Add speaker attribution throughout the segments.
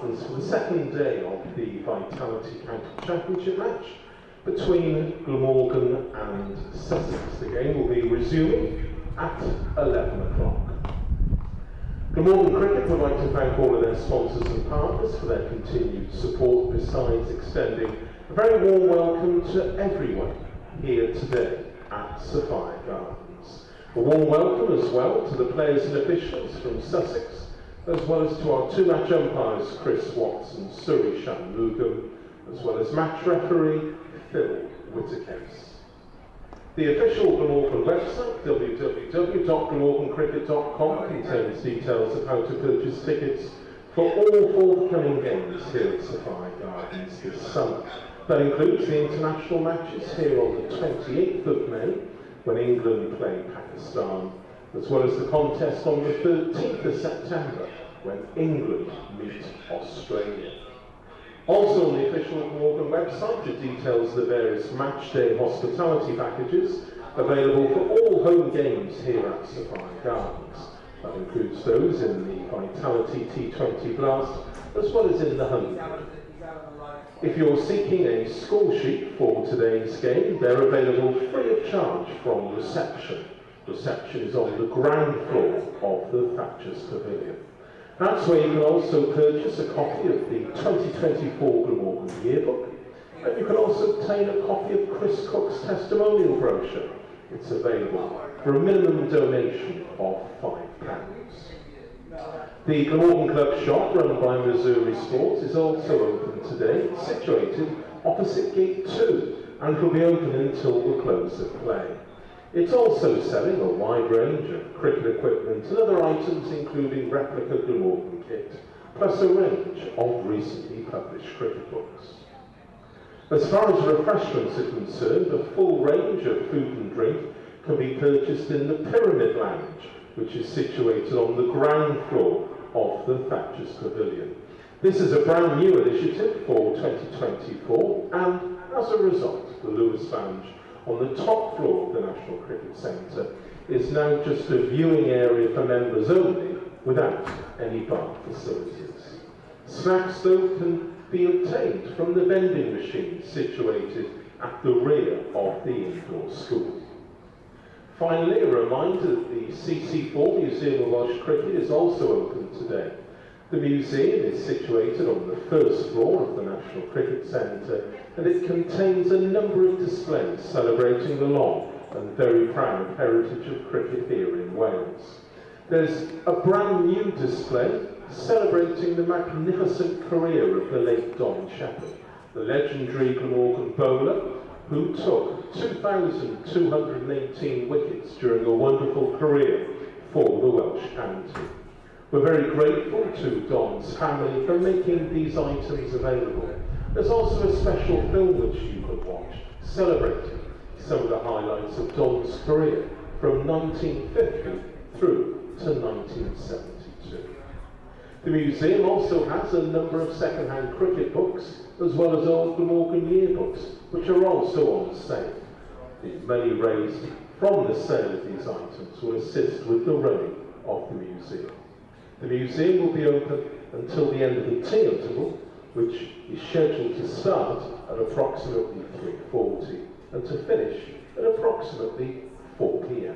Speaker 1: Gardens for the second day of the Vitality County Championship match between Glamorgan and Sussex. The game will be resuming at 11 o'clock. Glamorgan Cricket would like to thank all of their sponsors and partners for their continued support, besides extending a very warm welcome to everyone here today at Sapphire Gardens. A warm welcome as well to the players and officials from Sussex, as well as to our two-match umpires, Chris Watts and Surrey Shanmugam, as well as match referee Phil Wickets. The official Glamorgan website, www.glamorgancricket.com, contains details of how to purchase tickets for all forthcoming games here at Sapphire Gardens this summer. That includes the international matches here on the 28th of May, when England play Pakistan, as well as the contest on the 13th of September, when England meet Australia. Also on the official Glamorgan website are details of the various match day hospitality packages available for all home games here at Sapphire Gardens. That includes those in the Vitality T20 Blast, as well as in the home game. If you're seeking a score sheet for today's game, they're available free of charge from reception. Reception is on the ground floor of the Thatcher's Pavilion. That's where you can also purchase a copy of the 2024 Glamorgan Yearbook, and you can also obtain a copy of Chris Cook's testimonial brochure. It's available for a minimum donation of £5. The Glamorgan Club shop, run by Missouri Sports, is also open today, situated opposite Gate 2, and will be open until the close of play. It's also selling a wide range of cricket equipment and other items, including replica Glamorgan kit, plus a range of recently published cricket books. As far as refreshments are concerned, a full range of food and drink can be purchased in the Pyramid Lounge, which is situated on the ground floor of the Thatcher's Pavilion. This is a brand new initiative for 2024, and as a result, the Lewis Lounge on the top floor of the National Cricket Centre is now just a viewing area for members only, without any bar facilities. Snacks, though, can be obtained from the vending machines situated at the rear of the indoor school. Finally, a reminder that the CC4 Museum of Welsh Cricket is also open today. The museum is situated on the first floor of the National Cricket Centre, and it contains a number of displays celebrating the long and very proud heritage of cricket here in Wales. There's a brand new display celebrating the magnificent career of the late Don Shepherd, the legendary Glamorgan bowler who took 2,218 wickets during a wonderful career for the Welsh county. We're very grateful to Don's family for making these items available. There's also a special film which you can watch, celebrating some of the highlights of Don's career from 1950 through to 1972. The museum also has a number of second-hand cricket books, as well as old Glamorgan yearbooks, which are also on sale. The money raised from the sale of these items will assist with the running of the museum. The museum will be open until the end of the tea interval, which is scheduled to start at approximately 3:40 and to finish at approximately 4 p.m.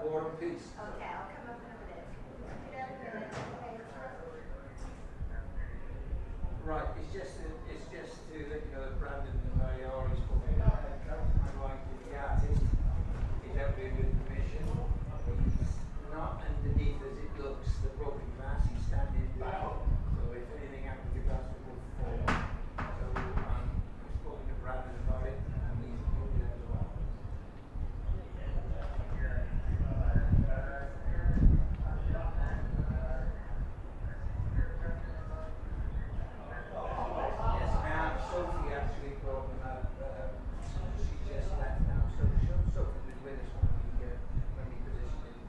Speaker 2: War and Peace.
Speaker 3: Okay, I'll come up in a minute.
Speaker 2: Right, it's just to let you know that Brandon and I are his coming. I like the artist. He's out there with permission. He's not underneath as it looks, the broken glass. He's standing down. So if anything happens, the glass will fall. So I've spoken to Brandon about it, and he's doing it as well. Yes, ma'am. Sophie actually brought them up. She just left now, so Sophie was with us when we positioned it.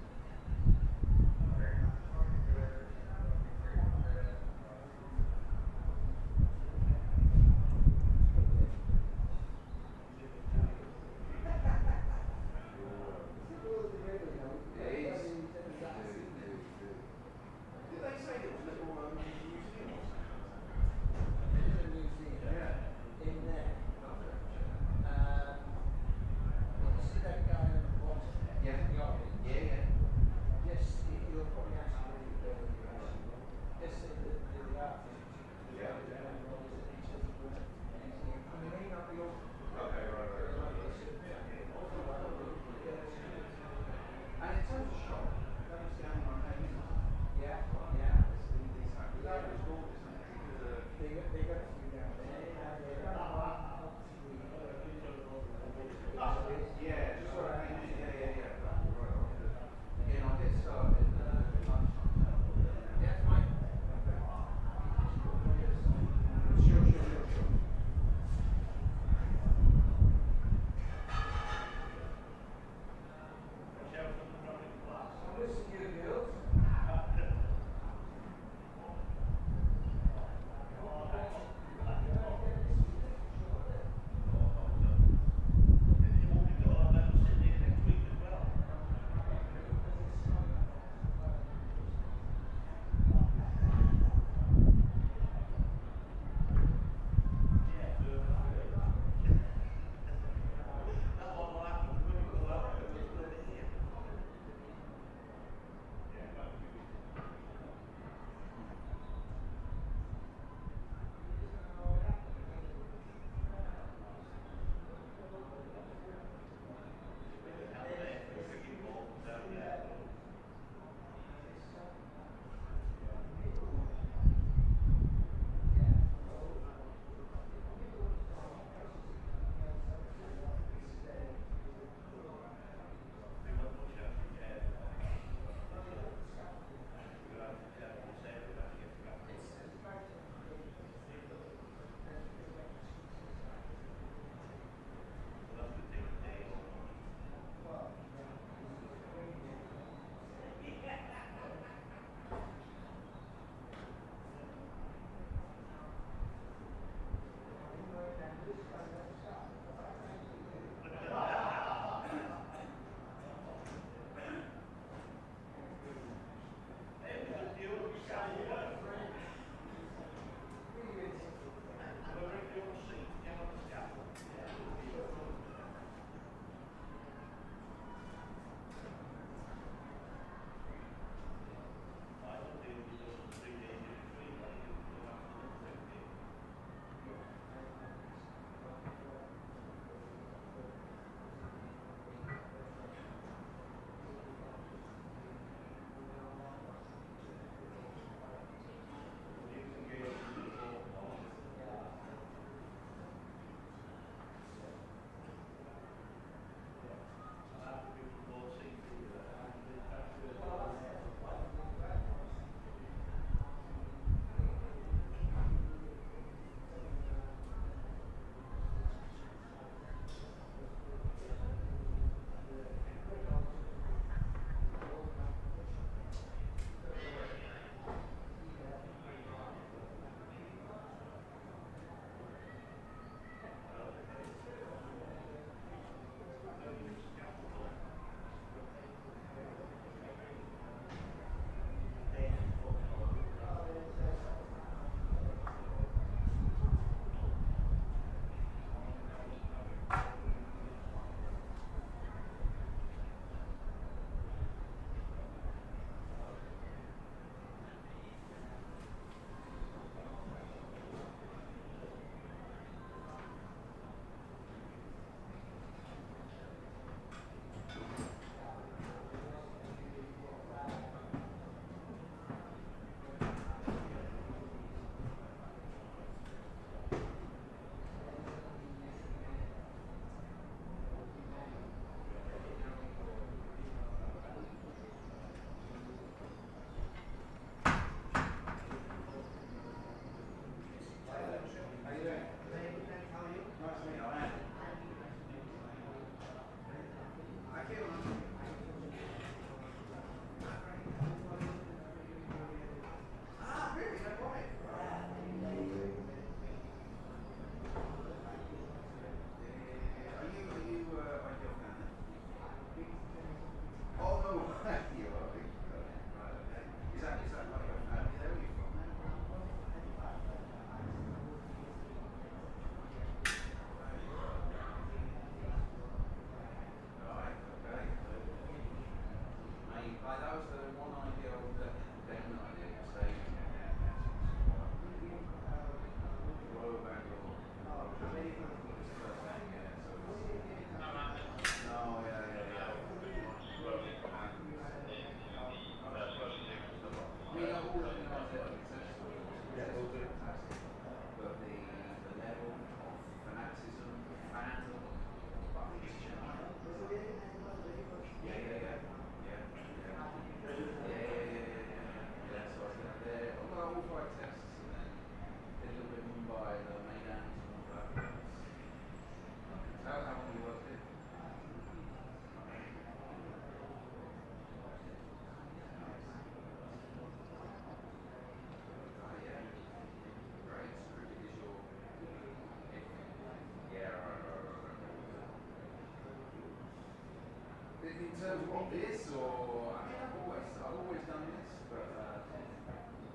Speaker 3: In terms of what this, or I mean, I've always done this, but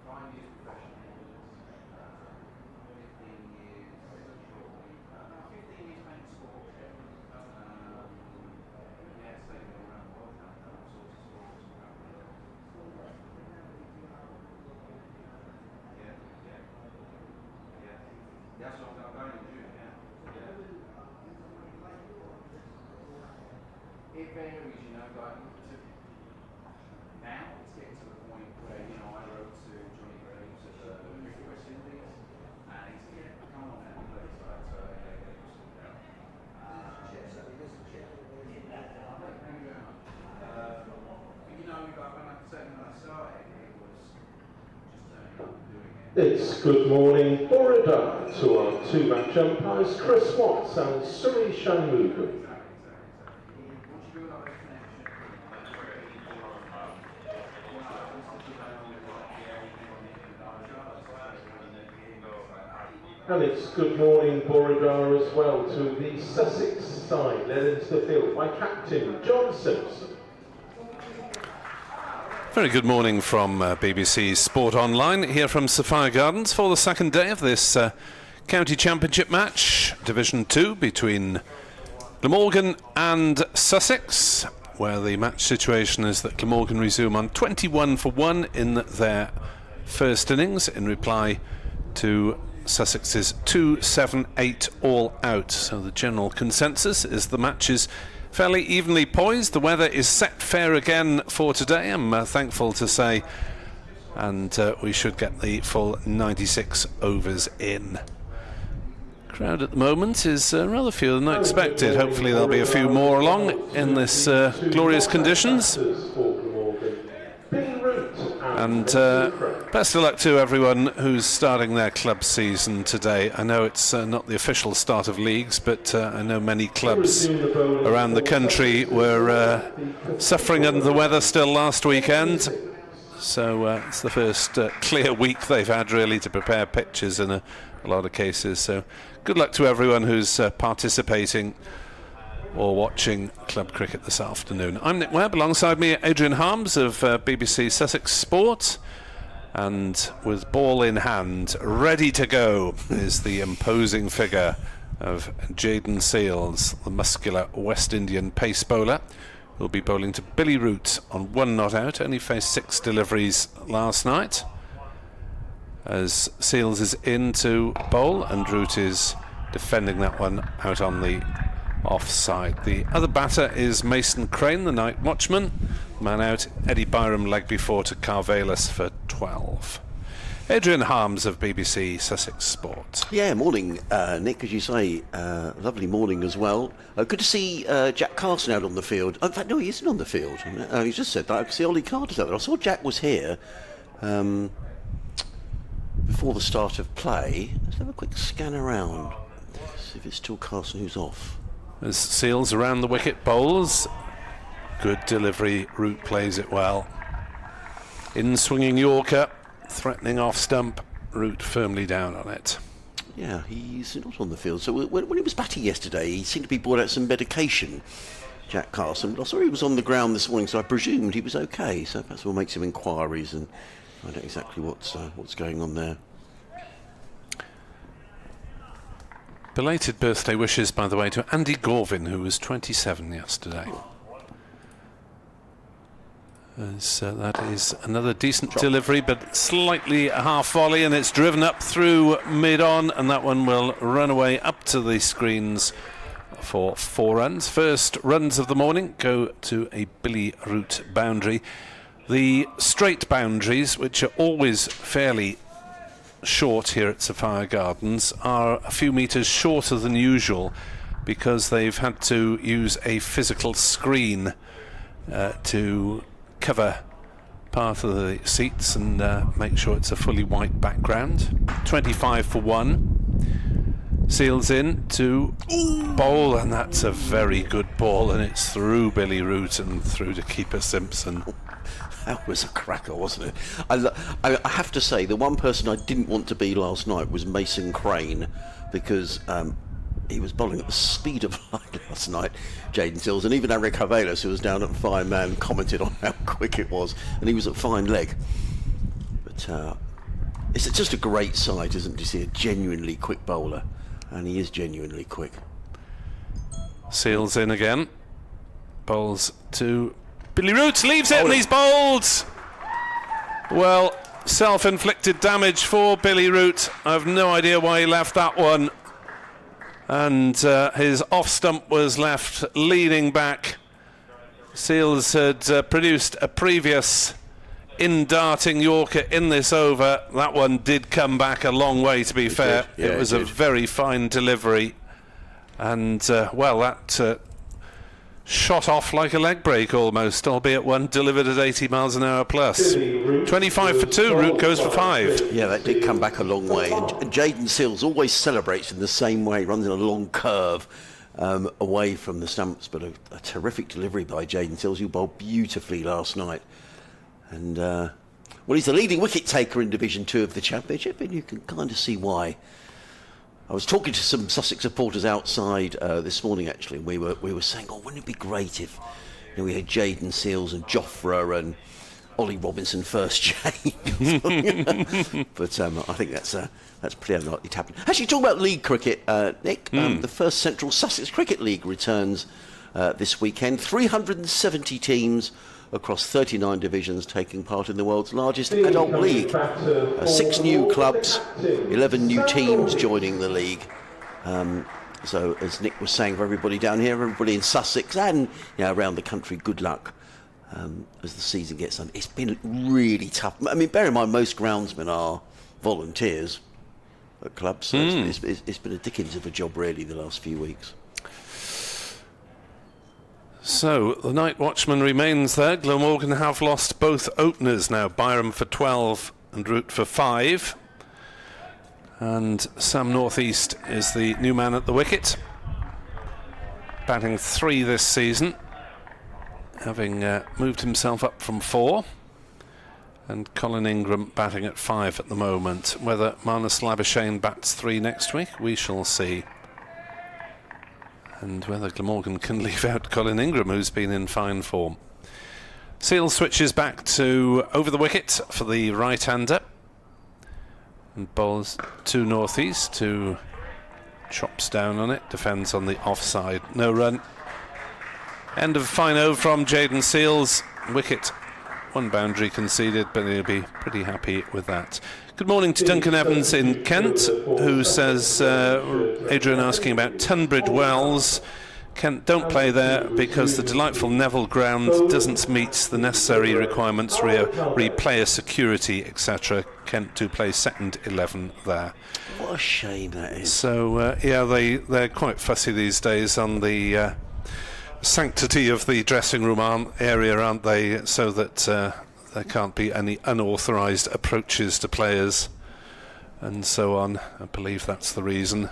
Speaker 3: 5 years professional, 15 years, 15 years playing sport. Yeah, staying around the world, done all sorts of sports. Yeah. That's what I'm going to do. It varies, you know, like now it's getting to the point where, you know, I wrote to Johnny Graves at the West Indies, and he said, yeah, come on now, let's start to get you sorted out. But you know, like when I started, it was just turning up and doing it.
Speaker 1: It's good morning, Borida, to our two-match umpires, Chris Watts and Suri Shanmugu. And it's good morning, Borida, as well, to the Sussex side, led into the field by Captain John Simpson.
Speaker 4: Very good morning from BBC Sport Online, here from Sapphire Gardens for the second day of this County Championship match, Division 2, between Glamorgan and Sussex, where the match situation is that Glamorgan resume on 21 for 1 in their first innings, in reply to Sussex's 2-7-8 all out. So the general consensus is the match is fairly evenly poised. The weather is set fair again for today, I'm thankful to say, and we should get the full 96 overs in. Crowd at the moment is rather fewer than I expected. Hopefully there'll be a few more along in this glorious conditions. And best of luck to everyone who's starting their club season today. I know it's not the official start of leagues, but I know many clubs around the country were suffering under the weather still last weekend. So it's the first clear week they've had really to prepare pitches in a lot of cases. So good luck to everyone who's participating or watching club cricket this afternoon. I'm Nick Webb, alongside me Adrian Harms of BBC Sussex Sport, and with ball in hand, ready to go, is the imposing figure of Jaden Seals, the muscular West Indian pace bowler, who'll be bowling to Billy Root on 1 not out. Only faced 6 deliveries last night, as Seals is in to bowl and Root is defending that one out on the offside. The other batter is Mason Crane, the night watchman. Man out, Eddie Byram leg before to Carvelis for 12. Adrian Harms of BBC Sussex Sport.
Speaker 5: Yeah, morning, Nick, as you say. Lovely morning as well. Good to see Jack Carlson out on the field. In fact, no, he isn't on the field. He just said that. I can see Ollie Carter's out there. I saw Jack was here before the start of play. Let's have a quick scan around. See if it's still Carlson who's off.
Speaker 4: As Seals around the wicket bowls. Good delivery, Root plays it well. In swinging Yorker, threatening off stump, Root firmly down on it.
Speaker 5: Yeah, he's not on the field. So when he was batting yesterday, he seemed to be brought out some medication, Jack Carlson. But I saw he was on the ground this morning, so I presumed he was okay. So perhaps we'll make some inquiries and find out exactly what's going on there.
Speaker 4: Belated birthday wishes, by the way, to Andy Gorvin, who was 27 yesterday. As that is another decent delivery, but slightly a half volley, and it's driven up through mid-on, and that one will run away up to the screens for 4 runs. First runs of the morning go to a Billy Root boundary. The straight boundaries, which are always fairly short here at Sapphire Gardens, are a few metres shorter than usual because they've had to use a physical screen to cover part of the seats and make sure it's a fully white background. 25 for 1. Seals in to bowl, and that's a very good ball, and it's through Billy Root and through to keeper Simpson.
Speaker 5: That was a cracker, wasn't it? I have to say, the one person I didn't want to be last night was Mason Crane, because he was bowling at the speed of light last night, Jaden Sills, and even Eric Havelis, who was down at fine man, commented on how quick it was, and he was at fine leg. But it's just a great sight, isn't it, to see a genuinely quick bowler, and he is genuinely quick.
Speaker 4: Seals in again, bowls to Billy Root, leaves it, and he's bowled. Well, self-inflicted damage for Billy Root. I've no idea why he left that one. And his off stump was left leaning back. Seals had produced a previous in-darting Yorker in this over. That one did come back a long way, to be fair. It was a very fine delivery. And, well, that shot off like a leg break almost, albeit one delivered at 80 miles an hour plus. 25 for 2, Root goes for 5.
Speaker 5: Yeah, that did come back a long way. And Jaden Sills always celebrates in the same way, runs in a long curve away from the stumps, but a terrific delivery by Jaden Sills, who bowled beautifully last night. And, well, he's the leading wicket taker in Division 2 of the Championship, and you can kind of see why. I was talking to some Sussex supporters outside this morning, actually, and we were saying, oh, wouldn't it be great if we had Jaden Seals and Jofra and Ollie Robinson first change? But I think that's pretty unlikely to happen. Actually, talking about league cricket, Nick, the first Central Sussex Cricket League returns this weekend. 370 teams across 39 divisions taking part in the world's largest adult league. 6 new clubs, 11 new teams joining the league. So as Nick was saying, for everybody down here, everybody in Sussex and around the country, good luck as the season gets on. It's been really tough. I mean, bear in mind, most groundsmen are volunteers at clubs, so it's been a dickens of a job really the last few weeks.
Speaker 4: So the night watchman remains there. Glamorgan have lost both openers now, Byram for 12 and Root for 5. And Sam Northeast is the new man at the wicket, batting 3 this season, having moved himself up from 4. And Colin Ingram batting at 5 at the moment. Whether Marnus Labuschagne bats 3 next week, we shall see. And whether Glamorgan can leave out Colin Ingram, who's been in fine form. Seals switches back to over the wicket for the right-hander. And bowls to Northeast, who chops down on it, defends on the offside. No run. End of fine over from Jaden Seals. Wicket, 1 boundary conceded, but he'll be pretty happy with that. Good morning to Duncan Evans in Kent, who says, Adrian asking about Tunbridge Wells. Kent don't play there because the delightful Neville ground doesn't meet the necessary requirements player security, etc. Kent do play second 11 there.
Speaker 5: What a shame that is. So,
Speaker 4: yeah, they're quite fussy these days on the sanctity of the dressing room area, aren't they, so that there can't be any unauthorised approaches to players and so on. I believe that's the reason.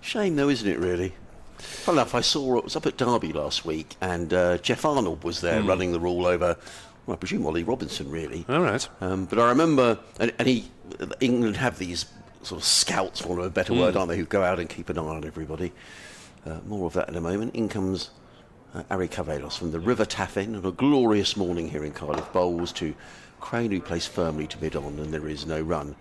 Speaker 5: Shame though, isn't it, really? Funnily enough, I was up at Derby last week, and Jeff Arnold was there running the rule over, well, I presume Ollie Robinson, really.
Speaker 4: All right.
Speaker 5: But I remember, and England have these sort of scouts, for a better word, aren't they, who go out and keep an eye on everybody. More of that in a moment. In comes Ari Cavelos from the River Taffin, and a glorious morning here in Cardiff. Bowls to Crane, who plays firmly to mid-on, and there is no run.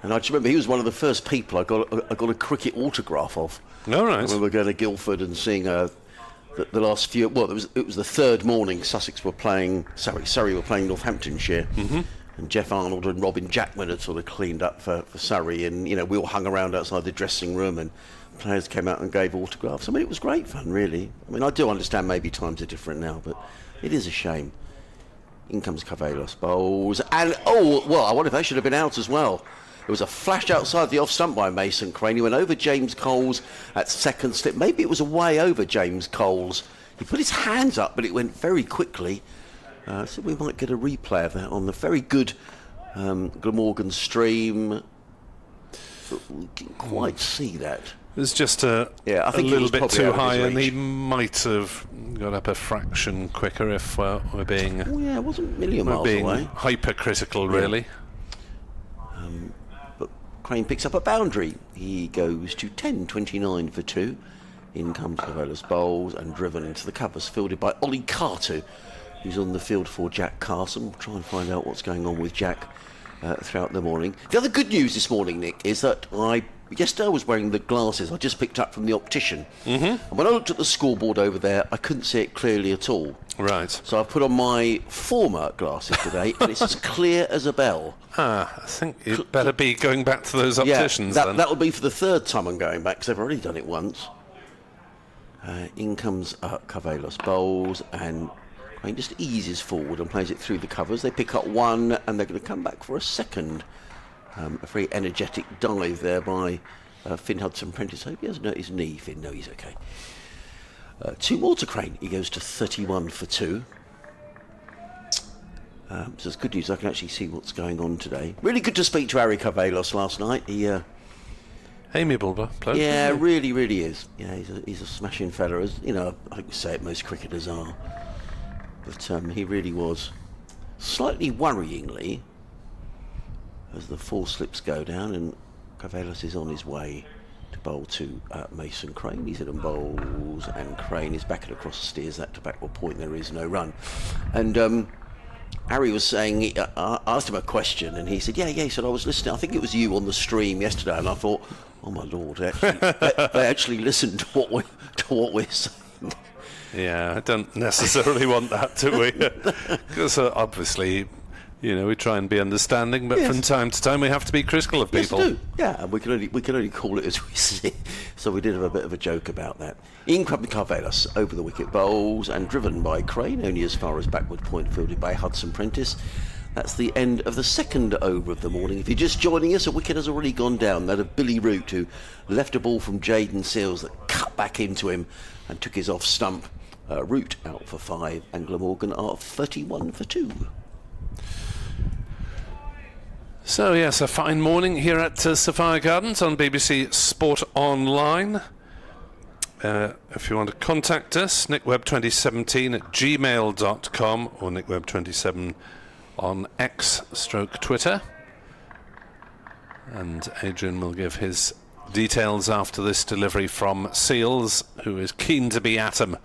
Speaker 5: And I just remember he was one of the first people I got a cricket autograph of.
Speaker 4: All right.
Speaker 5: I remember going to Guildford and seeing the last few. Well, it was the third morning. Sussex were playing. Surrey were playing Northamptonshire, and Jeff Arnold and Robin Jackman had sort of cleaned up for Surrey, and we all hung around outside the dressing room, and players came out and gave autographs. I mean, it was great fun, really. I mean, I do understand maybe times are different now, but it is a shame. In comes Carvelos, bowls, and I wonder if they should have been out as well. There was a flash outside the off stump by Mason Crane. He went over James Coles at second slip. Maybe it was away over James Coles. He put his hands up, but it went very quickly. So we might get a replay of that on the very good Glamorgan stream. But we didn't quite see that.
Speaker 4: It was just a little bit too high, and he might have got up a fraction quicker if we're being.
Speaker 5: Oh yeah, it wasn't a million miles away.
Speaker 4: Hypercritical, really.
Speaker 5: But Crane picks up a boundary. He goes to 10.29 for 2. In comes Carvelos bowls and driven into the covers, fielded by Ollie Carter, who's on the field for Jack Carlson. We'll try and find out what's going on with Jack throughout the morning. The other good news this morning, Nick, is that yesterday I was wearing the glasses I just picked up from the optician. And when I looked at the scoreboard over there, I couldn't see it clearly at all.
Speaker 4: Right.
Speaker 5: So I put on my former glasses today, and it's as clear as a bell.
Speaker 4: I think you'd better be going back to those opticians then.
Speaker 5: That'll be for the third time I'm going back, because I've already done it once. In comes Carvelos bowls, and Crane just eases forward and plays it through the covers. They pick up one, and they're going to come back for a second. A very energetic dive there by Finn Hudson-Prentice. I hope he hasn't hurt his knee, Finn. No, he's okay. 2 more to Crane. He goes to 31 for 2. So it's good news. I can actually see what's going on today. Really good to speak to Harry Carvelos last night. He
Speaker 4: amiable bloke.
Speaker 5: Yeah, really, really is. Yeah, he's a smashing fella. As I think we say it, most cricketers are. But he really was. Slightly worryingly, as the 4 slips go down, and Carvelos is on his way to bowl to Mason Crane. He's in and bowls, and Crane is back and across, steers that to backward point. There is no run. And Harry was saying, I asked him a question, and he said, yeah, he said, I was listening. I think it was you on the stream yesterday, and I thought, oh my lord, they actually listened to what we're saying.
Speaker 4: Yeah, I don't necessarily want that, do we? Because obviously, we try and be understanding, but from time to time we have to be critical of people.
Speaker 5: Yes, we do. Yeah, and we can only call it as we see. So we did have a bit of a joke about that. Ingram Carvelos over the wicket bowls and driven by Crane, only as far as backward point, fielded by Hudson-Prentice. That's the end of the second over of the morning. If you're just joining us, a wicket has already gone down. That of Billy Root, who left a ball from Jaden Seales that cut back into him and took his off stump. Root out for 5, and Glamorgan are 31 for 2.
Speaker 4: So yes, a fine morning here at Sapphire Gardens on BBC Sport Online. If you want to contact us, nickweb2017@gmail.com or nickweb27 on X/Twitter. And Adrian will give his details after this delivery from Seales, who is keen to be at him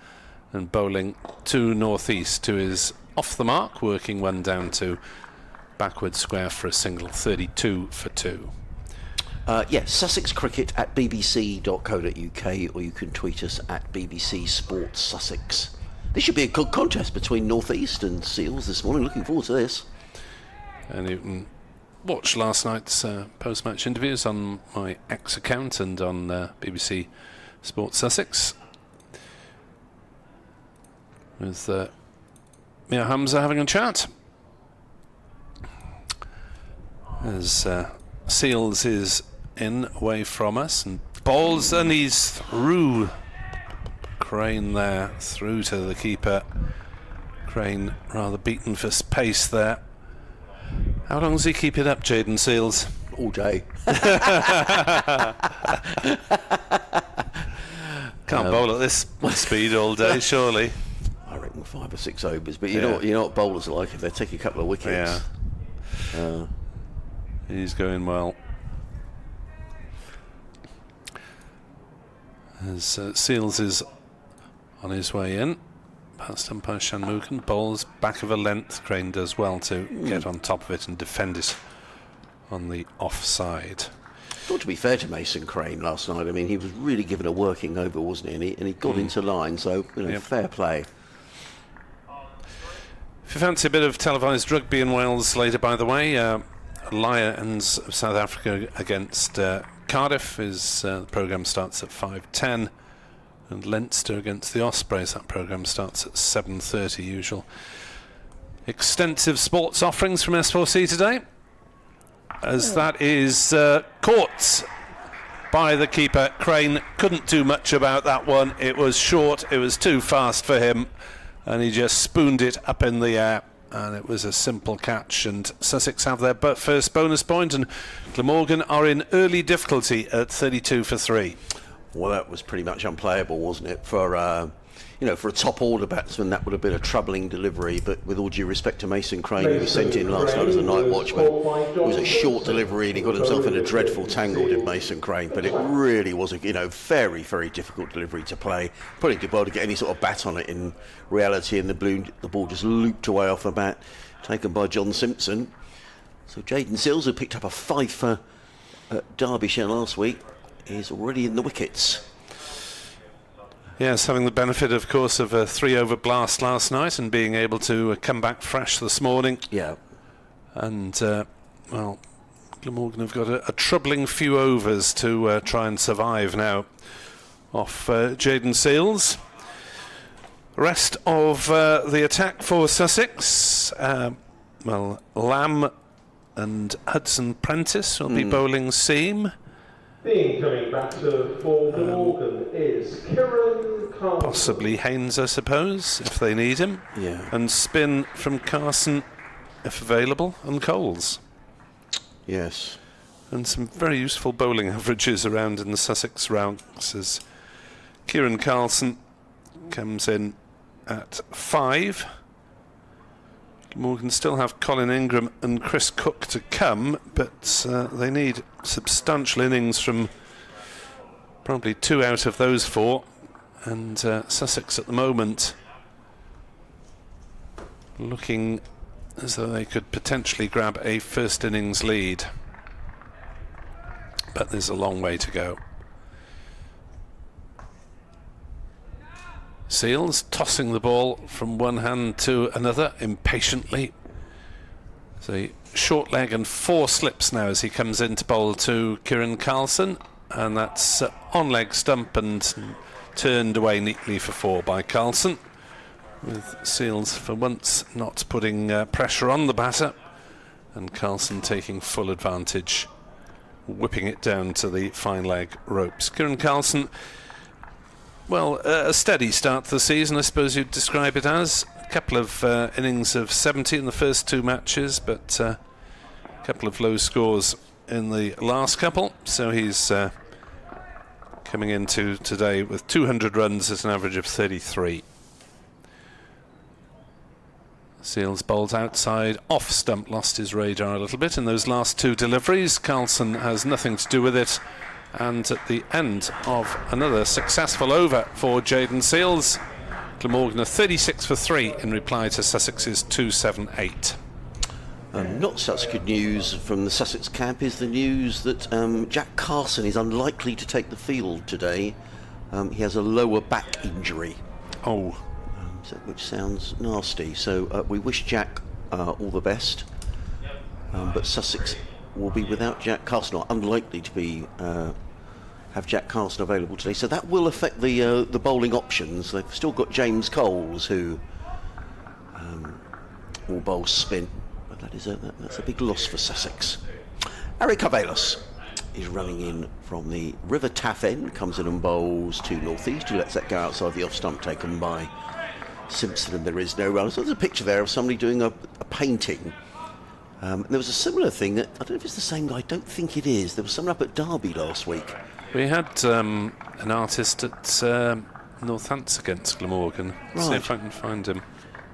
Speaker 4: and bowling to northeast to his off the mark, working one down to backward square for a single, 32 for 2.
Speaker 5: Yes, Sussex Cricket at bbc.co.uk, or you can tweet us at BBC Sports Sussex. This should be a good contest between Northeast and Seales this morning. Looking forward to this.
Speaker 4: And you can watch last night's post-match interviews on my X account and on BBC Sports Sussex. With Mia Hamza having a chat. As Seales is in away from us and bowls, and he's through. Crane there, through to the keeper. Crane rather beaten for pace there. How long does he keep it up, Jaden Seales?
Speaker 5: All day.
Speaker 4: Can't bowl at this speed all day, surely.
Speaker 5: I reckon 5 or 6 overs, but you know what bowlers are like if they take a couple of wickets.
Speaker 4: Yeah. He's going well. As Seales is on his way in, past umpire Shanmugam, bowls back of a length. Crane does well to get on top of it and defend it on the offside.
Speaker 5: Got to be fair to Mason Crane last night. I mean, he was really given a working over, wasn't he? And he got into line, so fair play.
Speaker 4: If you fancy a bit of televised rugby in Wales later, by the way, Lions of South Africa against Cardiff the programme starts at 5:10, and Leinster against the Ospreys, that programme starts at 7:30 usual. Extensive sports offerings from S4C today, as that is caught by the keeper. Crane couldn't do much about that one. It was short, it was too fast for him, and he just spooned it up in the air, and it was a simple catch, and Sussex have their first bonus point, and Glamorgan are in early difficulty at 32 for 3.
Speaker 5: Well, that was pretty much unplayable, wasn't it? For for a top order batsman, that would have been a troubling delivery. But with all due respect to Mason Crane, who was sent in last night as a night watchman, it was a short delivery, and he got himself in a dreadful tangle, did Mason Crane. But it really was a very, very difficult delivery to play. Probably did well to get any sort of bat on it in reality, and the ball just looped away off the bat, taken by John Simpson. So Jaden Sills, who picked up a fifer at Derbyshire last week, is already in the wickets.
Speaker 4: Yes, having the benefit, of course, of a 3-over blast last night and being able to come back fresh this morning.
Speaker 5: Yeah.
Speaker 4: And, Glamorgan have got a troubling few overs to try and survive now off Jaden Seales. Rest of the attack for Sussex. Lamb and Hudson Prentice will be bowling seam.
Speaker 1: The incoming batter for Glamorgan is Kieran Carlson.
Speaker 4: Possibly Haynes, I suppose, if they need him.
Speaker 5: Yeah.
Speaker 4: And spin from Carlson, if available, and Coles.
Speaker 5: Yes.
Speaker 4: And some very useful bowling averages around in the Sussex ranks as Kieran Carlson comes in at 5. Glamorgan still have Colin Ingram and Chris Cook to come, but they need substantial innings from probably 2 out of those 4. And Sussex at the moment looking as though they could potentially grab a first innings lead. But there's a long way to go. Seales tossing the ball from one hand to another impatiently. So short leg and 4 slips now as he comes in to bowl to Kieran Carlson, and that's on leg stump and turned away neatly for 4 by Carlson, with Seales for once not putting pressure on the batter, and Carlson taking full advantage, whipping it down to the fine leg ropes. Kieran Carlson, well, a steady start to the season, I suppose you'd describe it as. A couple of innings of 70 in the first 2 matches, but a couple of low scores in the last couple. So he's coming into today with 200 runs at an average of 33. Seales bowled outside, off stump, lost his radar a little bit in those last 2 deliveries. Carlson has nothing to do with it. And at the end of another successful over for Jaden Seales, Glamorgan are 36 for 3 in reply to Sussex's 278.
Speaker 5: Not such good news from the Sussex camp is the news that Jack Carlson is unlikely to take the field today. He has a lower back injury. Which sounds nasty. So we wish Jack all the best. But Sussex will be without Jack Carlson, or unlikely to be have Jack Carlson available today. So that will affect the bowling options. They've still got James Coles, who will bowl spin. But that's a big loss for Sussex. Eric Carvelos is running in from the River Taff end, comes in and bowls to northeast, who lets that go outside the off stump taken by Simpson, and there is no run. So there's a picture there of somebody doing a painting. There was a similar thing that, I don't know if it's the same guy, I don't think it is. There was someone up at Derby last week.
Speaker 4: We had an artist at Northants against Glamorgan.
Speaker 5: Right.
Speaker 4: See if I can find him.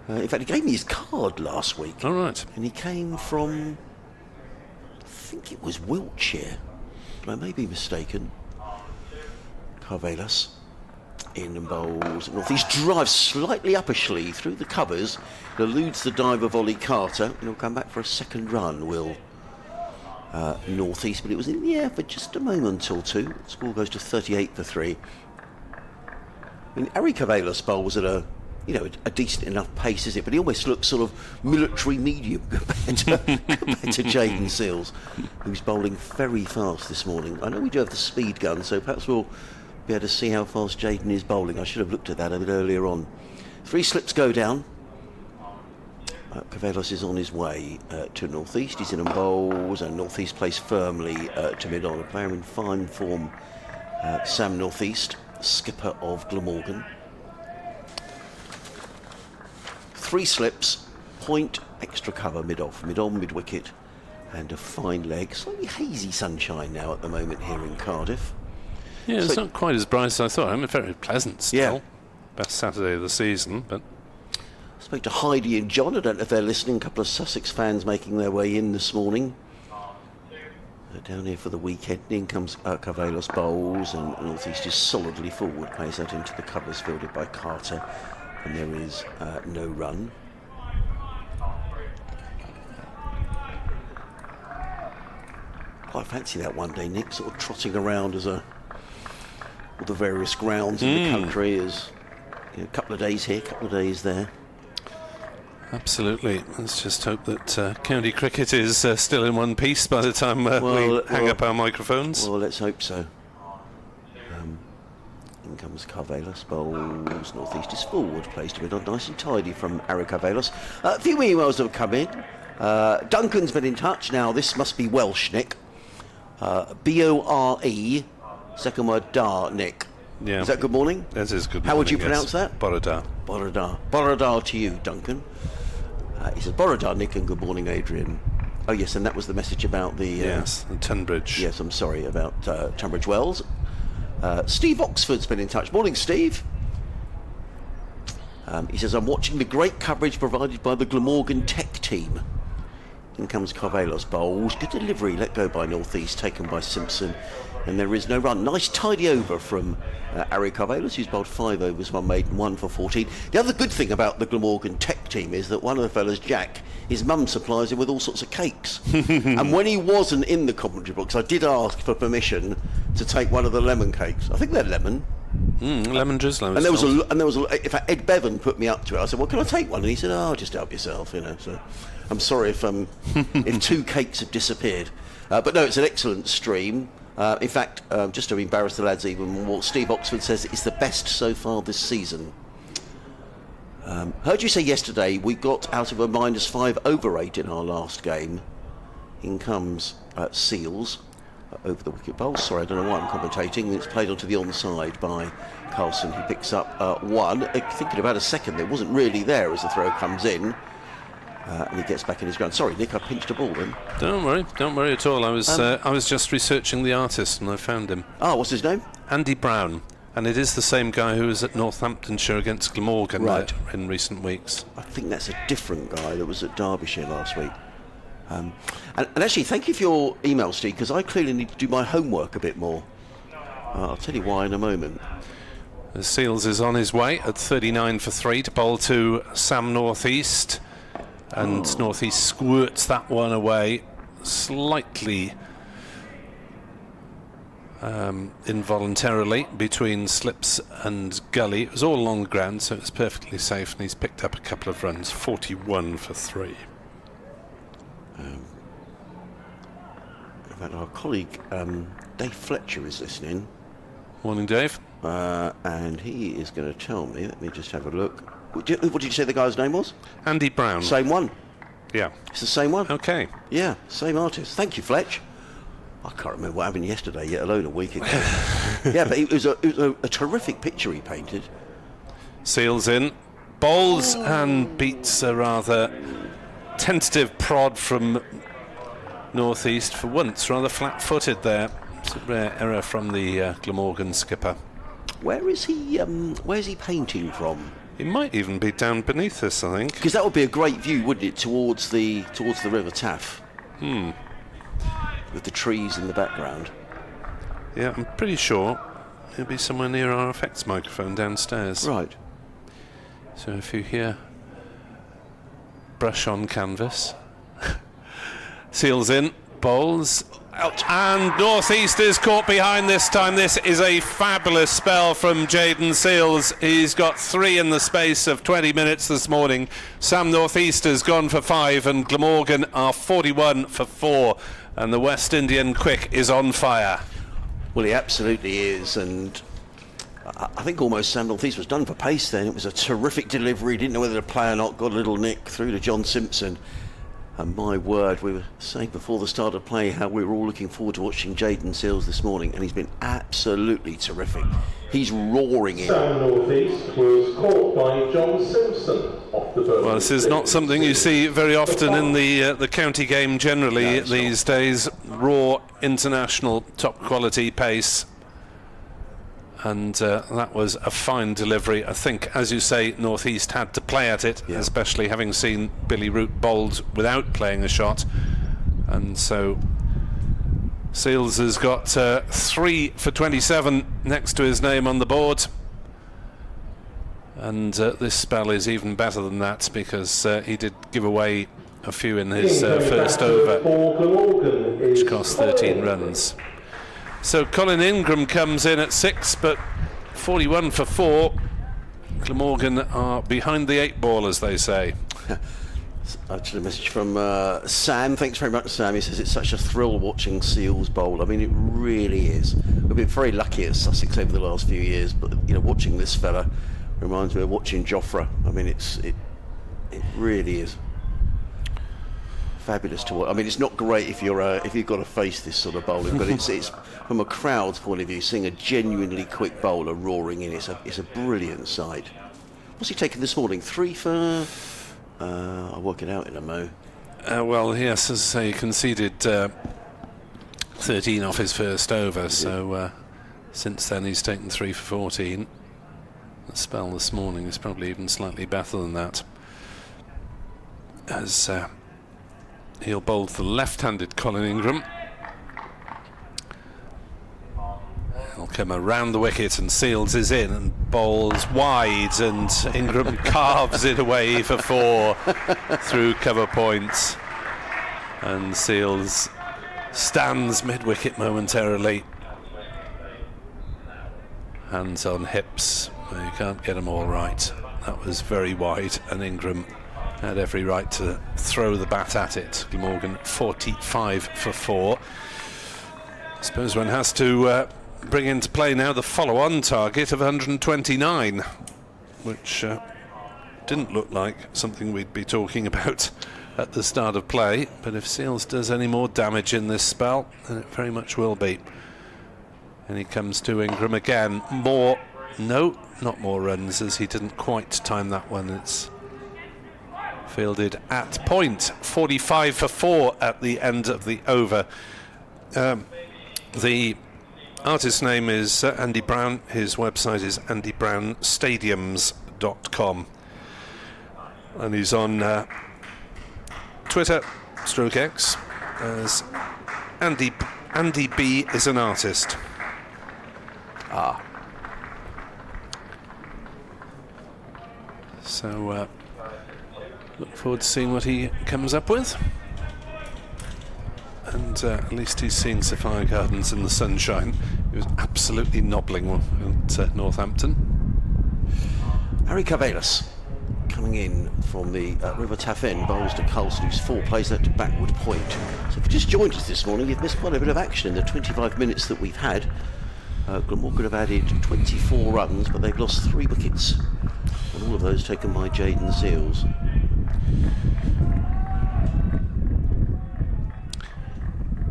Speaker 5: In fact, he gave me his card last week.
Speaker 4: All right.
Speaker 5: And he came from, I think it was Wiltshire, but I may be mistaken. Carvelos in and bowls northeast, drives slightly uppishly through the covers, eludes the dive of Ollie Carter, and he'll come back for a second run. Will North East, but it was in the air for just a moment or two. The score goes to 38 for 3. I mean, Ari Cavalos bowls at a decent enough pace, is it? But he almost looks sort of military medium compared to Jayden Seales, who's bowling very fast this morning. I know we do have the speed gun, so perhaps we'll be able to see how fast Jayden is bowling. I should have looked at that a bit earlier on. 3 slips go down. Cavalos is on his way to North East. He's in and bowls, and North East plays firmly to mid-on. A player in fine form, Sam North East, skipper of Glamorgan. 3 slips, point, extra cover, mid-off, mid-on, mid-wicket, and a fine leg. Slightly hazy sunshine now at the moment here in Cardiff.
Speaker 4: Yeah, it's not quite as bright as I thought. I mean, very pleasant still.
Speaker 5: Yeah.
Speaker 4: Best Saturday of the season, but...
Speaker 5: I spoke to Heidi and John. I don't know if they're listening. A couple of Sussex fans making their way in this morning. Down here for the weekend. In comes Cavalos bowls, and North East is solidly forward. Plays that into the covers fielded by Carter, and there is no run. Quite fancy that one day, Nick, sort of trotting around as all the various grounds in the country, as a couple of days here, a couple of days there.
Speaker 4: Absolutely. Let's just hope that county cricket is still in one piece by the time we hang up our microphones.
Speaker 5: Well, let's hope so. In comes Cavalos, bowls, North East is forward, plays to mid-on, nice and tidy from Ari Cavalos. A few emails have come in. Duncan's been in touch. Now, this must be Welsh, Nick. B-O-R-E, second word, dar, Nick.
Speaker 4: Yeah.
Speaker 5: Is that good morning?
Speaker 4: That is good morning.
Speaker 5: How would you pronounce that?
Speaker 4: Borodar.
Speaker 5: Borodar. Borodar to you, Duncan. He says, Borodar, Nick, and good morning, Adrian. Oh, yes, and that was the message about the...
Speaker 4: yes, the Tunbridge.
Speaker 5: Yes, I'm sorry, about Tunbridge Wells. Steve Oxford's been in touch. Morning, Steve. He says, I'm watching the great coverage provided by the Glamorgan tech team. In comes Cavalos bowls. Good delivery, let go by North East, taken by Simpson. And there is no run. Nice tidy over from Ari Cavalos, who's bowled 5 overs, 1 maiden, 1 for 14. The other good thing about the Glamorgan tech team is that one of the fellas, Jack, his mum supplies him with all sorts of cakes. And when he wasn't in the commentary box, I did ask for permission to take one of the lemon cakes. I think they're lemon.
Speaker 4: Lemon drizzle.
Speaker 5: And there was in fact, Ed Bevan put me up to it. I said, well, can I take one? And he said, oh, just help yourself, So I'm sorry if 2 cakes have disappeared. But no, it's an excellent stream. In fact, just to embarrass the lads even more, Steve Oxford says it's the best so far this season. Heard you say yesterday we got out of a -5 over 8 in our last game. In comes Seales over the wicket bowl. Sorry, I don't know why I'm commentating. It's played onto the onside by Carlson. He picks up 1. Thinking about a second, it wasn't really there as the throw comes in. And he gets back in his ground. Sorry, Nick, I pinched a ball then.
Speaker 4: Don't worry at all. I was just researching the artist and I found him.
Speaker 5: Oh, what's his name?
Speaker 4: Andy Brown. And it is the same guy who was at Northamptonshire against Glamorgan in recent weeks.
Speaker 5: I think that's a different guy that was at Derbyshire last week. And actually, thank you for your email, Steve, because I clearly need to do my homework a bit more. I'll tell you why in a moment.
Speaker 4: Seales is on his way at 39 for 3 to bowl to Sam North East. And North East squirts that one away slightly involuntarily between slips and gully. It was all along the ground, so it was perfectly safe, and he's picked up a couple of runs, 41 for 3.
Speaker 5: In fact, our colleague Dave Fletcher is listening.
Speaker 4: Morning, Dave.
Speaker 5: And he is going to tell me, let me just have a look. What did you say the guy's name was?
Speaker 4: Andy Brown.
Speaker 5: Same one?
Speaker 4: Yeah.
Speaker 5: It's the same one?
Speaker 4: Okay.
Speaker 5: Yeah, same artist. Thank you, Fletch. I can't remember what happened yesterday, yet alone a week ago. Yeah, but it was a terrific picture he painted.
Speaker 4: Seales in. Bowls and beats a rather tentative prod from North East for once. Rather flat-footed there. It's a rare error from the Glamorgan skipper.
Speaker 5: Where's he painting from?
Speaker 4: It might even be down beneath us, I think.
Speaker 5: Because that would be a great view, wouldn't it, towards the River Taff? With the trees in the background.
Speaker 4: Yeah, I'm pretty sure it'll be somewhere near our effects microphone downstairs.
Speaker 5: Right.
Speaker 4: So if you hear brush on canvas. Seales in. bowls. And North East is caught behind this time. This is a fabulous spell from Jayden Seales. He's got 3 in the space of 20 minutes this morning. Sam North East has gone for 5 and Glamorgan are 41 for 4. And the West Indian quick is on fire.
Speaker 5: Well, he absolutely is, and I think almost Sam North East was done for pace then. It was a terrific delivery, didn't know whether to play or not, got a little nick through to John Simpson. And my word, we were saying before the start of play how we were all looking forward to watching Jayden Seales this morning, and he's been absolutely terrific. He's roaring in.
Speaker 1: Sam North East was caught by John Simpson off the boat.
Speaker 4: Well, this is not something you see very often in the county game generally these days. Raw, international, top quality pace. And that was a fine delivery. I think, as you say, North East had to play at it, especially having seen Billy Root bowled without playing a shot. And so Seales has got 3 for 27 next to his name on the board. And this spell is even better than that, because he did give away a few in his first over, which cost 13 runs. So Colin Ingram comes in at 6, but 41 for 4. Glamorgan are behind the 8 ball, as they say.
Speaker 5: Actually, a message from Sam. Thanks very much, Sam. He says it's such a thrill watching Seales bowl. I mean, it really is. We've been very lucky at Sussex over the last few years, but watching this fella reminds me of watching Jofra. I mean, it really is fabulous to watch. I mean, it's not great if you've got to face this sort of bowling, but it's from a crowd's point of view, seeing a genuinely quick bowler roaring in, it's a brilliant sight. What's he taken this morning? 3 for. I'll work it out in a mo.
Speaker 4: Well, yes, as I say, he conceded 13 off his first over, so since then he's taken 3 for 14. The spell this morning is probably even slightly better than that, as he'll bowl the left-handed Colin Ingram. He'll come around the wicket and Seales is in and bowls wide, and Ingram carves it away for 4 through cover points, and Seales stands mid-wicket momentarily, hands on hips. Well, you can't get them all right. That was very wide, and Ingram had every right to throw the bat at it. Glamorgan 45 for 4. I suppose one has to bring into play now the follow-on target of 129, which didn't look like something we'd be talking about at the start of play, but if Seales does any more damage in this spell, then it very much will be. And he comes to Ingram again. Not more runs, as he didn't quite time that one. It's fielded at point. 45 for 4 at the end of the over. The artist's name is Andy Brown. His website is andybrownstadiums.com, and he's on Twitter /X as Andy B is an artist. So look forward to seeing what he comes up with. And at least he's seen Sapphire Gardens in the sunshine. He was absolutely nobbling at Northampton.
Speaker 5: Harry Carvelis coming in from the River Taffen, bowls to Carlson, who's 4, plays that to backward point. So if you just joined us this morning, you've missed quite a bit of action in the 25 minutes that we've had. Glamorgan have added 24 runs, but they've lost 3 wickets, and all of those taken by Jayden Seales.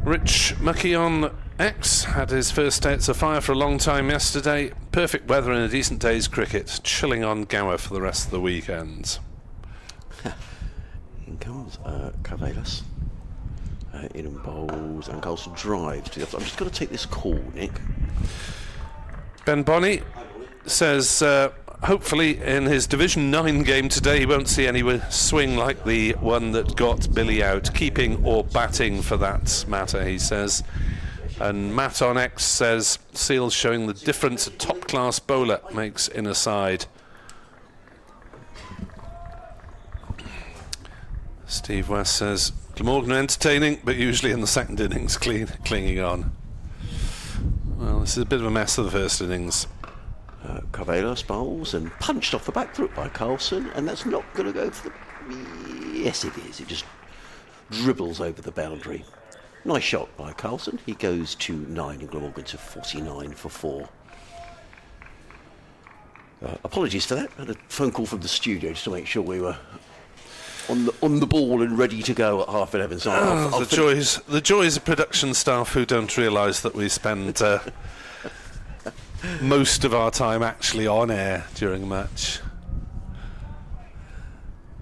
Speaker 4: Rich Mucky on X had his first day at Sapphire for a long time yesterday. Perfect weather and a decent day's cricket. Chilling on Gower for the rest of the weekend.
Speaker 5: In comes Carvelis. In bowls, and Carlson drives. I'm just going to take this call, Nick.
Speaker 4: Ben Bonney says hopefully in his Division 9 game today he won't see any swing like the one that got Billy out, keeping or batting for that matter, he says. And Matt on X says Seales showing the difference a top-class bowler makes in a side. Steve West says Glamorgan are entertaining, but usually in the second innings clinging on. Well, this is a bit of a mess of the first innings.
Speaker 5: Carvelos bowls and punched off the back foot by Carlson, and that's not going to go for the... Yes, it is. It just dribbles over the boundary. Nice shot by Carlson. He goes to 9 and Glamorgan to 49 for 4. Apologies for that. I had a phone call from the studio just to make sure we were on the ball and ready to go at 11:30. So
Speaker 4: the joys of production staff who don't realise that we spend most of our time actually on air during a match.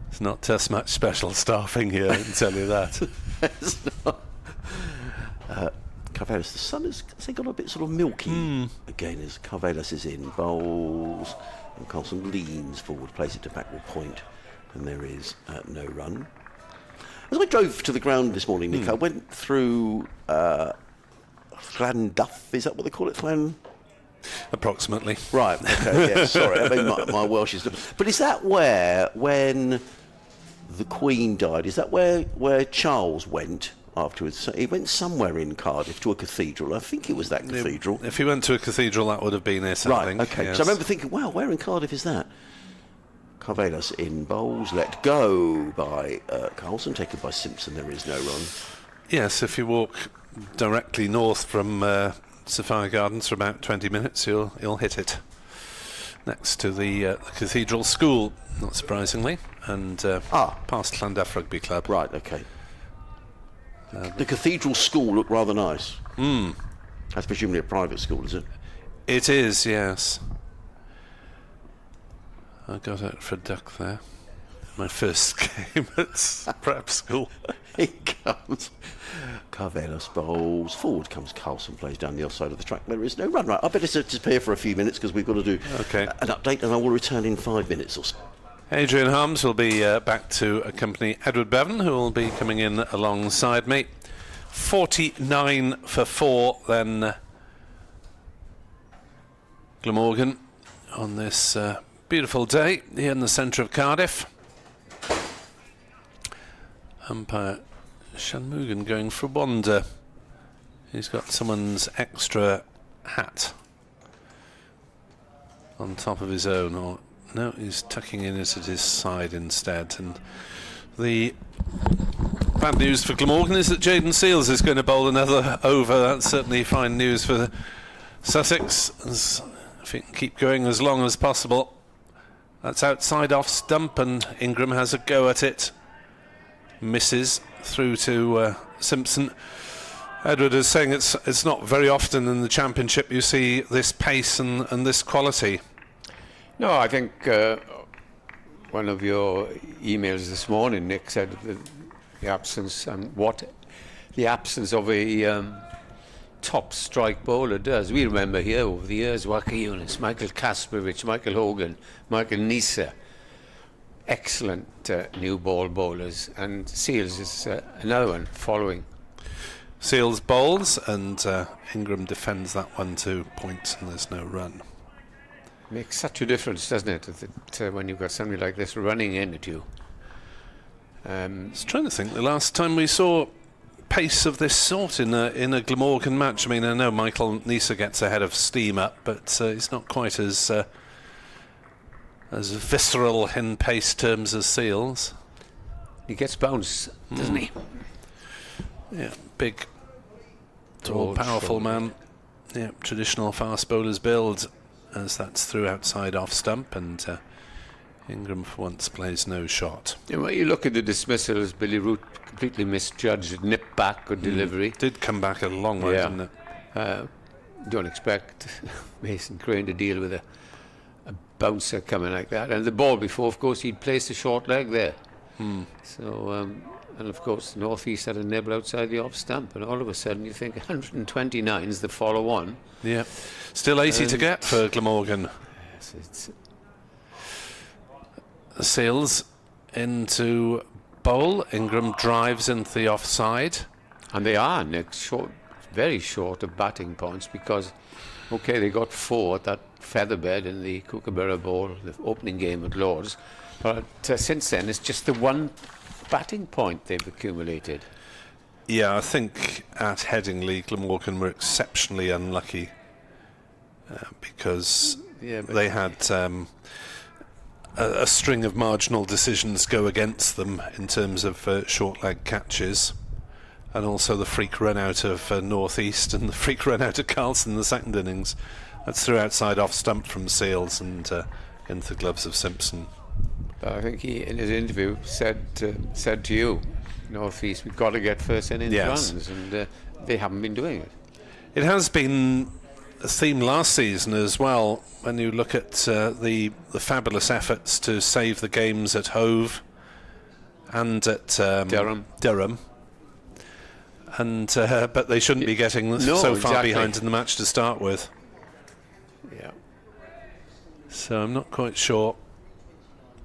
Speaker 4: It's not just much special staffing here, I can tell you that.
Speaker 5: It's not. Carvelos, the sun has got a bit sort of milky again as Carvelos is in, bowls, and Carlson leans forward, plays it to backward point, and there is no run. As I drove to the ground this morning, Nick, I went through Llanduff, is that what they call it?
Speaker 4: Approximately.
Speaker 5: Right, okay, yeah, sorry, I mean my Welsh is... But is that where, when the Queen died, is that where Charles went afterwards? He went somewhere in Cardiff to a cathedral. I think it was that cathedral.
Speaker 4: If he went to a cathedral, that would have been it, I think.
Speaker 5: Right, okay.
Speaker 4: Yes.
Speaker 5: So I remember thinking, wow, where in Cardiff is that? Carvelos in bowls, let go by Carlson, taken by Simpson. There is no run.
Speaker 4: Yes, if you walk directly north from Sapphire Gardens for about 20 minutes, you'll hit it. Next to the Cathedral School, not surprisingly, and past Llanduff Rugby Club.
Speaker 5: Right, okay. The Cathedral School looked rather nice. That's presumably a private school, is it?
Speaker 4: It is, yes. I got out for a duck there. My first game at prep school.
Speaker 5: Here comes Carvelos bowls. Forward comes Carlson, plays down the offside of the track. There is no run. Right, I better disappear for a few minutes because we've got to do an update, and I will return in 5 minutes or so.
Speaker 4: Adrian Harms will be back to accompany Edward Bevan, who will be coming in alongside me. 49 for 4 then Glamorgan on this beautiful day here in the centre of Cardiff. Umpire Shanmugam going for a wander. He's got someone's extra hat on top of his own, or no, he's tucking in it at his side instead. And the bad news for Glamorgan is that Jayden Seales is going to bowl another over. That's certainly fine news for Sussex, if he can keep going as long as possible. That's outside off stump, and Ingram has a go at it. Misses through to Simpson. Edward is saying it's not very often in the Championship you see this pace and this quality.
Speaker 6: No, I think one of your emails this morning, Nick, said the absence of a top strike bowler does. We remember here over the years, Waka Yunus, Michael Kasperich, Michael Hogan, Michael Nisa, excellent new ball bowlers, and Seales is another one following.
Speaker 4: Seales bowls, and Ingram defends that one to point, and there's no run.
Speaker 6: Makes such a difference, doesn't it, that when you've got somebody like this running in at you.
Speaker 4: I was trying to think the last time we saw pace of this sort in a Glamorgan match. I mean, I know Michael Nisa gets ahead of steam up, but he's not quite as visceral in pace terms as Seales.
Speaker 6: He gets bounce, doesn't he?
Speaker 4: Yeah, big, tall, powerful man. Yeah, traditional fast bowlers build, as that's through outside off stump, and Ingram for once plays no shot.
Speaker 6: Yeah, when you look at the dismissals, Billy Root completely misjudged nip back or delivery.
Speaker 4: Did come back a long way, didn't it?
Speaker 6: Don't expect Mason Crane to deal with a bouncer coming like that. And the ball before, of course, he'd placed a short leg there. So, and of course, the North East had a nibble outside the off stump, and all of a sudden you think 129 is the follow on.
Speaker 4: Yeah, still 80 to get for Glamorgan.
Speaker 6: Yes, it's
Speaker 4: Seales into bowl. Ingram drives into the offside.
Speaker 6: And they are, Nick, very short of batting points because, okay, they got 4 at that featherbed in the Kookaburra Bowl, the opening game at Lord's. But since then, it's just the one batting point they've accumulated.
Speaker 4: Yeah, I think at Headingley, Glamorgan were exceptionally unlucky because they had a string of marginal decisions go against them in terms of short leg catches, and also the freak run out of North East and the freak run out of Carlson in the second innings. That's through outside off stump from Seals and into the gloves of Simpson.
Speaker 6: I think he, in his interview, said to you, North East, we've got to get first innings runs, and they haven't been doing it.
Speaker 4: It has been a theme last season as well, when you look at the fabulous efforts to save the games at Hove and at Durham. And but they shouldn't be getting so far behind in the match to start with.
Speaker 6: Yeah.
Speaker 4: So I'm not quite sure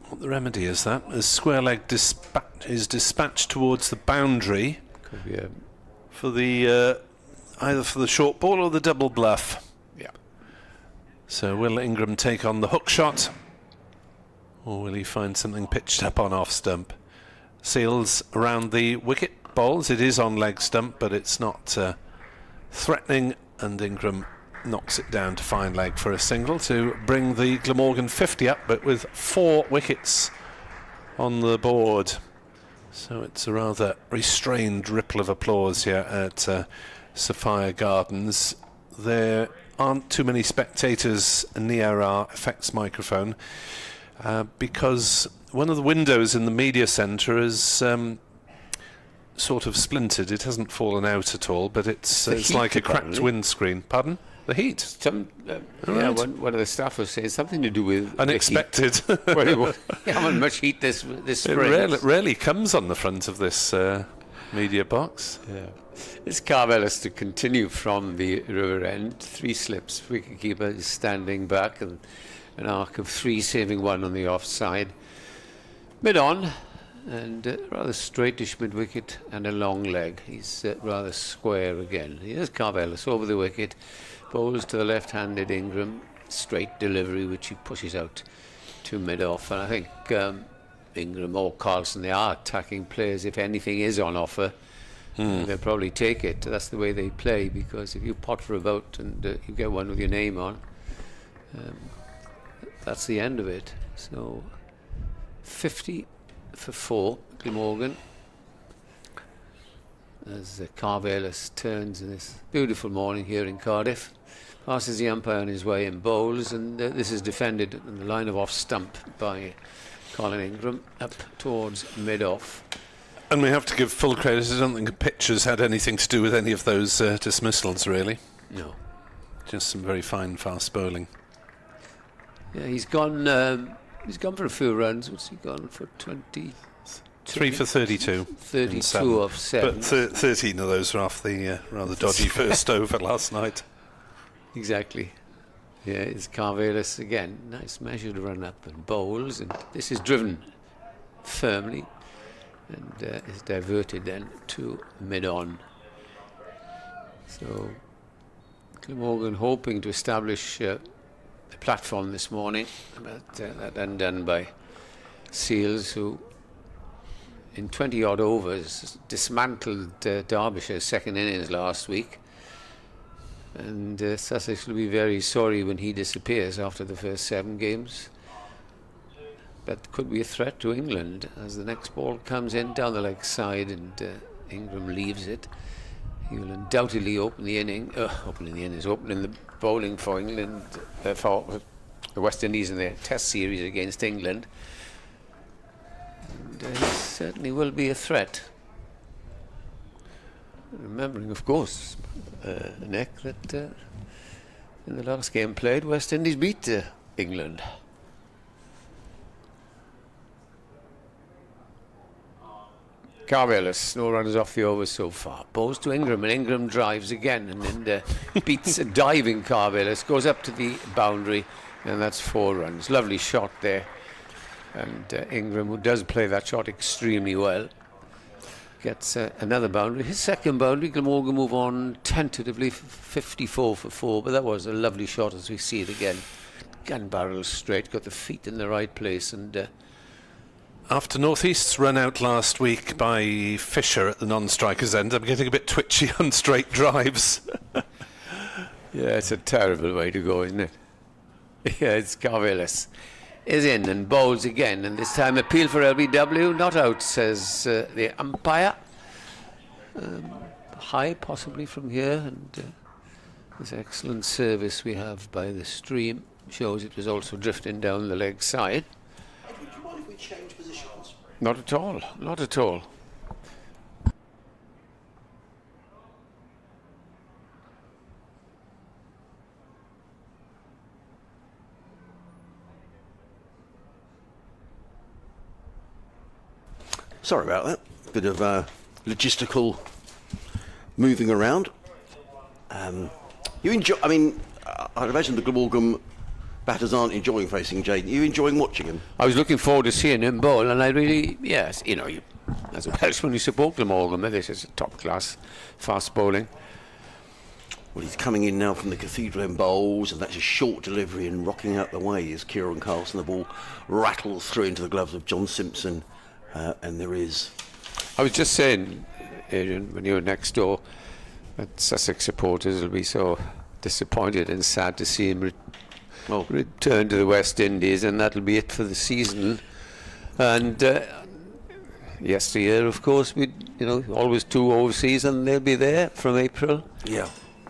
Speaker 4: what the remedy is. That as square leg is dispatched towards the boundary.
Speaker 6: Could be
Speaker 4: for the either for the short ball or the double bluff.
Speaker 6: Yeah.
Speaker 4: So will Ingram take on the hook shot, or will he find something pitched up on off stump? Seals around the wicket bowls. It is on leg stump, but it's not threatening, and Ingram knocks it down to fine leg for a single to bring the Glamorgan 50 up, but with 4 wickets on the board. So it's a rather restrained ripple of applause here at Sophia Gardens. There aren't too many spectators near our effects microphone because one of the windows in the media centre is sort of splintered. It hasn't fallen out at all, but it's like a cracked windscreen. Pardon? The heat.
Speaker 6: One of the staff was saying something to do with
Speaker 4: unexpected.
Speaker 6: Well, you haven't much heat this spring.
Speaker 4: It rarely comes on the front of this media box.
Speaker 6: Yeah. It's Carvellis to continue from the river end. 3 slips. Wicketkeeper is standing back, and an arc of 3, saving 1 on the offside. Mid on, and rather straightish mid wicket and a long leg. He's rather square again. Here's Carvellis over the wicket. Bowls to the left-handed Ingram, straight delivery which he pushes out to mid-off, and I think Ingram or Carlson, they are attacking players. If anything is on offer, they'll probably take it. That's the way they play, because if you potter about and you get one with your name on, that's the end of it. So 50 for 4, Glamorgan, as Carvellis turns in this beautiful morning here in Cardiff. Passes the umpire on his way and bowls, and this is defended in the line of off stump by Colin Ingram up towards mid-off.
Speaker 4: And we have to give full credit. I don't think the pitchers had anything to do with any of those dismissals, really.
Speaker 6: No.
Speaker 4: Just some very fine, fast bowling.
Speaker 6: Yeah, he's gone for a few runs. What's he gone for? 20...
Speaker 4: 3 for 32.
Speaker 6: 32 of 7.
Speaker 4: But 13 of those were off the rather dodgy first over last night.
Speaker 6: Exactly. Yeah, it's Carvellis again. Nice measured run up and bowls, and this is driven firmly and is diverted then to mid-on. So Glamorgan hoping to establish a platform this morning, but that undone by Seals, who in 20 odd overs dismantled Derbyshire's second innings last week, and Sussex will be very sorry when he disappears after the first 7 games. That could be a threat to England as the next ball comes in down the leg side, and Ingram leaves it. He will undoubtedly open the bowling for England, for the West Indies in their Test series against England. And he certainly will be a threat. Remembering, of course, Nick, that in the last game played, West Indies beat England. Carvellis, no runners off the over so far. Bowls to Ingram, and Ingram drives again, and then beats a diving Carvellis, goes up to the boundary, and that's 4 runs. Lovely shot there. And Ingram, who does play that shot extremely well, gets another boundary. His second boundary. Glamorgan move on tentatively, 54 for 4, but that was a lovely shot as we see it again. Gun barrel straight, got the feet in the right place, and
Speaker 4: After North East's run out last week by Fisher at the non-striker's end, I'm getting a bit twitchy on straight drives.
Speaker 6: Yeah, it's a terrible way to go, isn't it? Yeah, it's Carvelis is in and bowls again, and this time appeal for LBW, not out, says the umpire. High possibly from here, and this excellent service we have by the stream shows it was also drifting down the leg side.
Speaker 5: Edward, do you mind if we change positions?
Speaker 6: Not at all, not at all.
Speaker 5: Sorry about that. Bit of logistical moving around. You enjoy? I mean, I'd imagine the Glamorgan batters aren't enjoying facing Jaden. Are you enjoying watching him?
Speaker 6: I was looking forward to seeing him bowl, and I really, yes, you know, as a Welshman, you support Glamorgan. This is a top class fast bowling.
Speaker 5: Well, he's coming in now from the Cathedral and bowls, and that's a short delivery and rocking out the way is Kieran Carlson. The ball rattles through into the gloves of John Simpson, and there is.
Speaker 6: I was just saying, Adrian, when you were next door, that Sussex supporters will be so disappointed and sad to see him return to the West Indies, and that'll be it for the season. And yesteryear, of course, we always two overseas, and they'll be there from April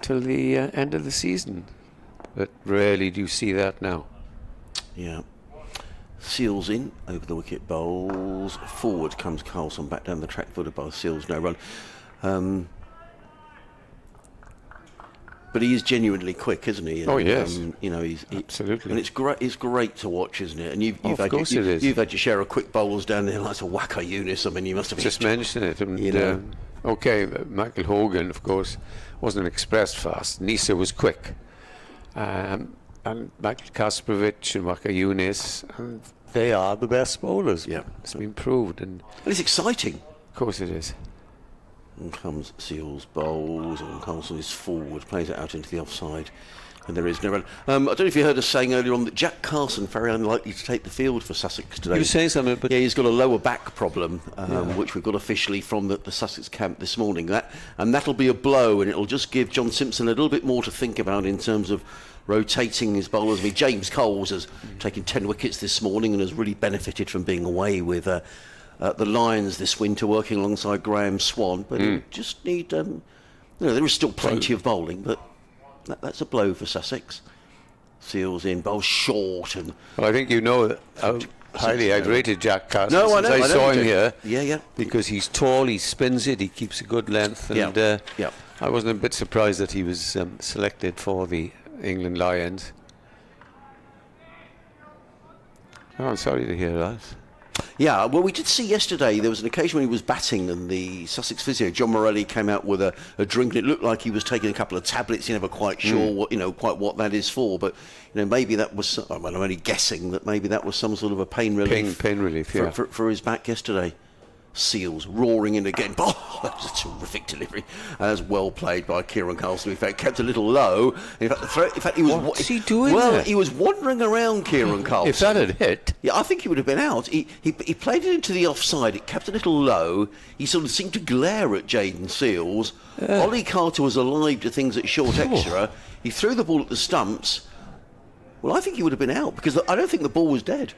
Speaker 6: till the end of the season. But rarely do you see that now.
Speaker 5: Yeah. Seals in over the wicket, bowls forward comes Carlson back down the track, footed by Seals, no run. But he is genuinely quick, isn't he? And,
Speaker 6: oh yes,
Speaker 5: he's
Speaker 6: absolutely,
Speaker 5: and it's great to watch, isn't it? And you've had your share of quick bowls down there, like a Wacko Eunice. I mean, you must have
Speaker 6: just mentioned it. And, okay, Michael Hogan, of course, wasn't expressed fast. Nisa was quick, and Michael Kasparovich and Wacko Eunice, and they are the best bowlers.
Speaker 5: Yeah,
Speaker 6: it's been proved, and
Speaker 5: it's exciting.
Speaker 6: Of course, it is.
Speaker 5: And comes Seals, bowls, and Carlson is forward, plays it out into the offside, and there is no run. I don't know if you heard us saying earlier on that Jack Carlson very unlikely to take the field for Sussex today.
Speaker 6: You were saying something, but
Speaker 5: he's got a lower back problem, which we've got officially from the Sussex camp this morning. That'll be a blow, and it'll just give John Simpson a little bit more to think about in terms of rotating his bowlers. I mean, James Coles has taken 10 wickets this morning and has really benefited from being away with the Lions this winter, working alongside Graham Swan. But you just need, there is still plenty of bowling, but that's a blow for Sussex. Seals in, bowl short, and
Speaker 6: well, I think how highly I've rated Jack Carlson since I saw him here.
Speaker 5: Yeah.
Speaker 6: Because he's tall, he spins it, he keeps a good length, and I wasn't a bit surprised that he was selected for the England Lions. Oh, I'm sorry to hear that.
Speaker 5: Yeah, well, we did see yesterday there was an occasion when he was batting and the Sussex physio, John Morelli, came out with a drink, and it looked like he was taking a couple of tablets. You're never quite sure quite what that is for, but maybe that was, I'm only guessing that maybe that was some sort of a pain relief.
Speaker 6: Pain relief, yeah.
Speaker 5: For his back yesterday. Seals roaring in again. Oh, that was a terrific delivery. As well played by Kieran Carlson. In fact, kept a little low. In fact, he was.
Speaker 6: What's he doing?
Speaker 5: Well,
Speaker 6: there?
Speaker 5: He was wandering around, Kieran Carlson.
Speaker 6: If that had hit,
Speaker 5: yeah, I think he would have been out. He played it into the offside. It kept a little low. He sort of seemed to glare at Jaden Seals. Ollie Carter was alive to things at short extra. He threw the ball at the stumps. Well, I think he would have been out because I don't think the ball was dead.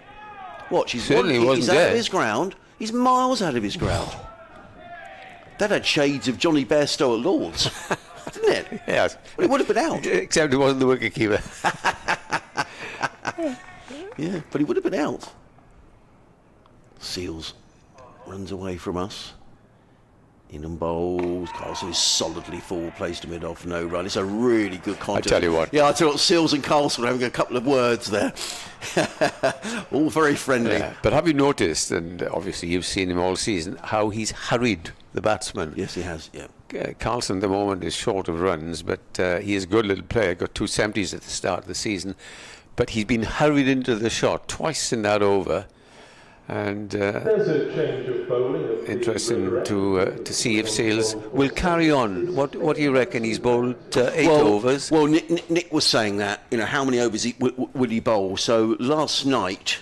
Speaker 5: Watch, he's out of his ground. He's miles out of his ground. That had shades of Johnny Bairstow at Lords, didn't it?
Speaker 6: Yes.
Speaker 5: Well, it would have been out.
Speaker 6: Except it wasn't the wicketkeeper.
Speaker 5: Yeah, but he would have been out. Seals runs away from us. In and bowls. Carlson is solidly forward, placed to mid-off, no run. It's a really good contest.
Speaker 6: I tell you what.
Speaker 5: Yeah, I tell you what, Seals and Carlson are having a couple of words there. All very friendly.
Speaker 6: Yeah. But have you noticed, and obviously you've seen him all season, how he's hurried the batsman?
Speaker 5: Yes, he has, yeah.
Speaker 6: Carlson at the moment is short of runs, but he is a good little player. Got 2 70s at the start of the season. But he's been hurried into the shot twice in that over. And
Speaker 1: there's a change of bowling.
Speaker 6: Interesting to see if Seals will carry on. What do you reckon? He's bowled 8 overs.
Speaker 5: Well, Nick was saying that. How many overs would he bowl? So last night,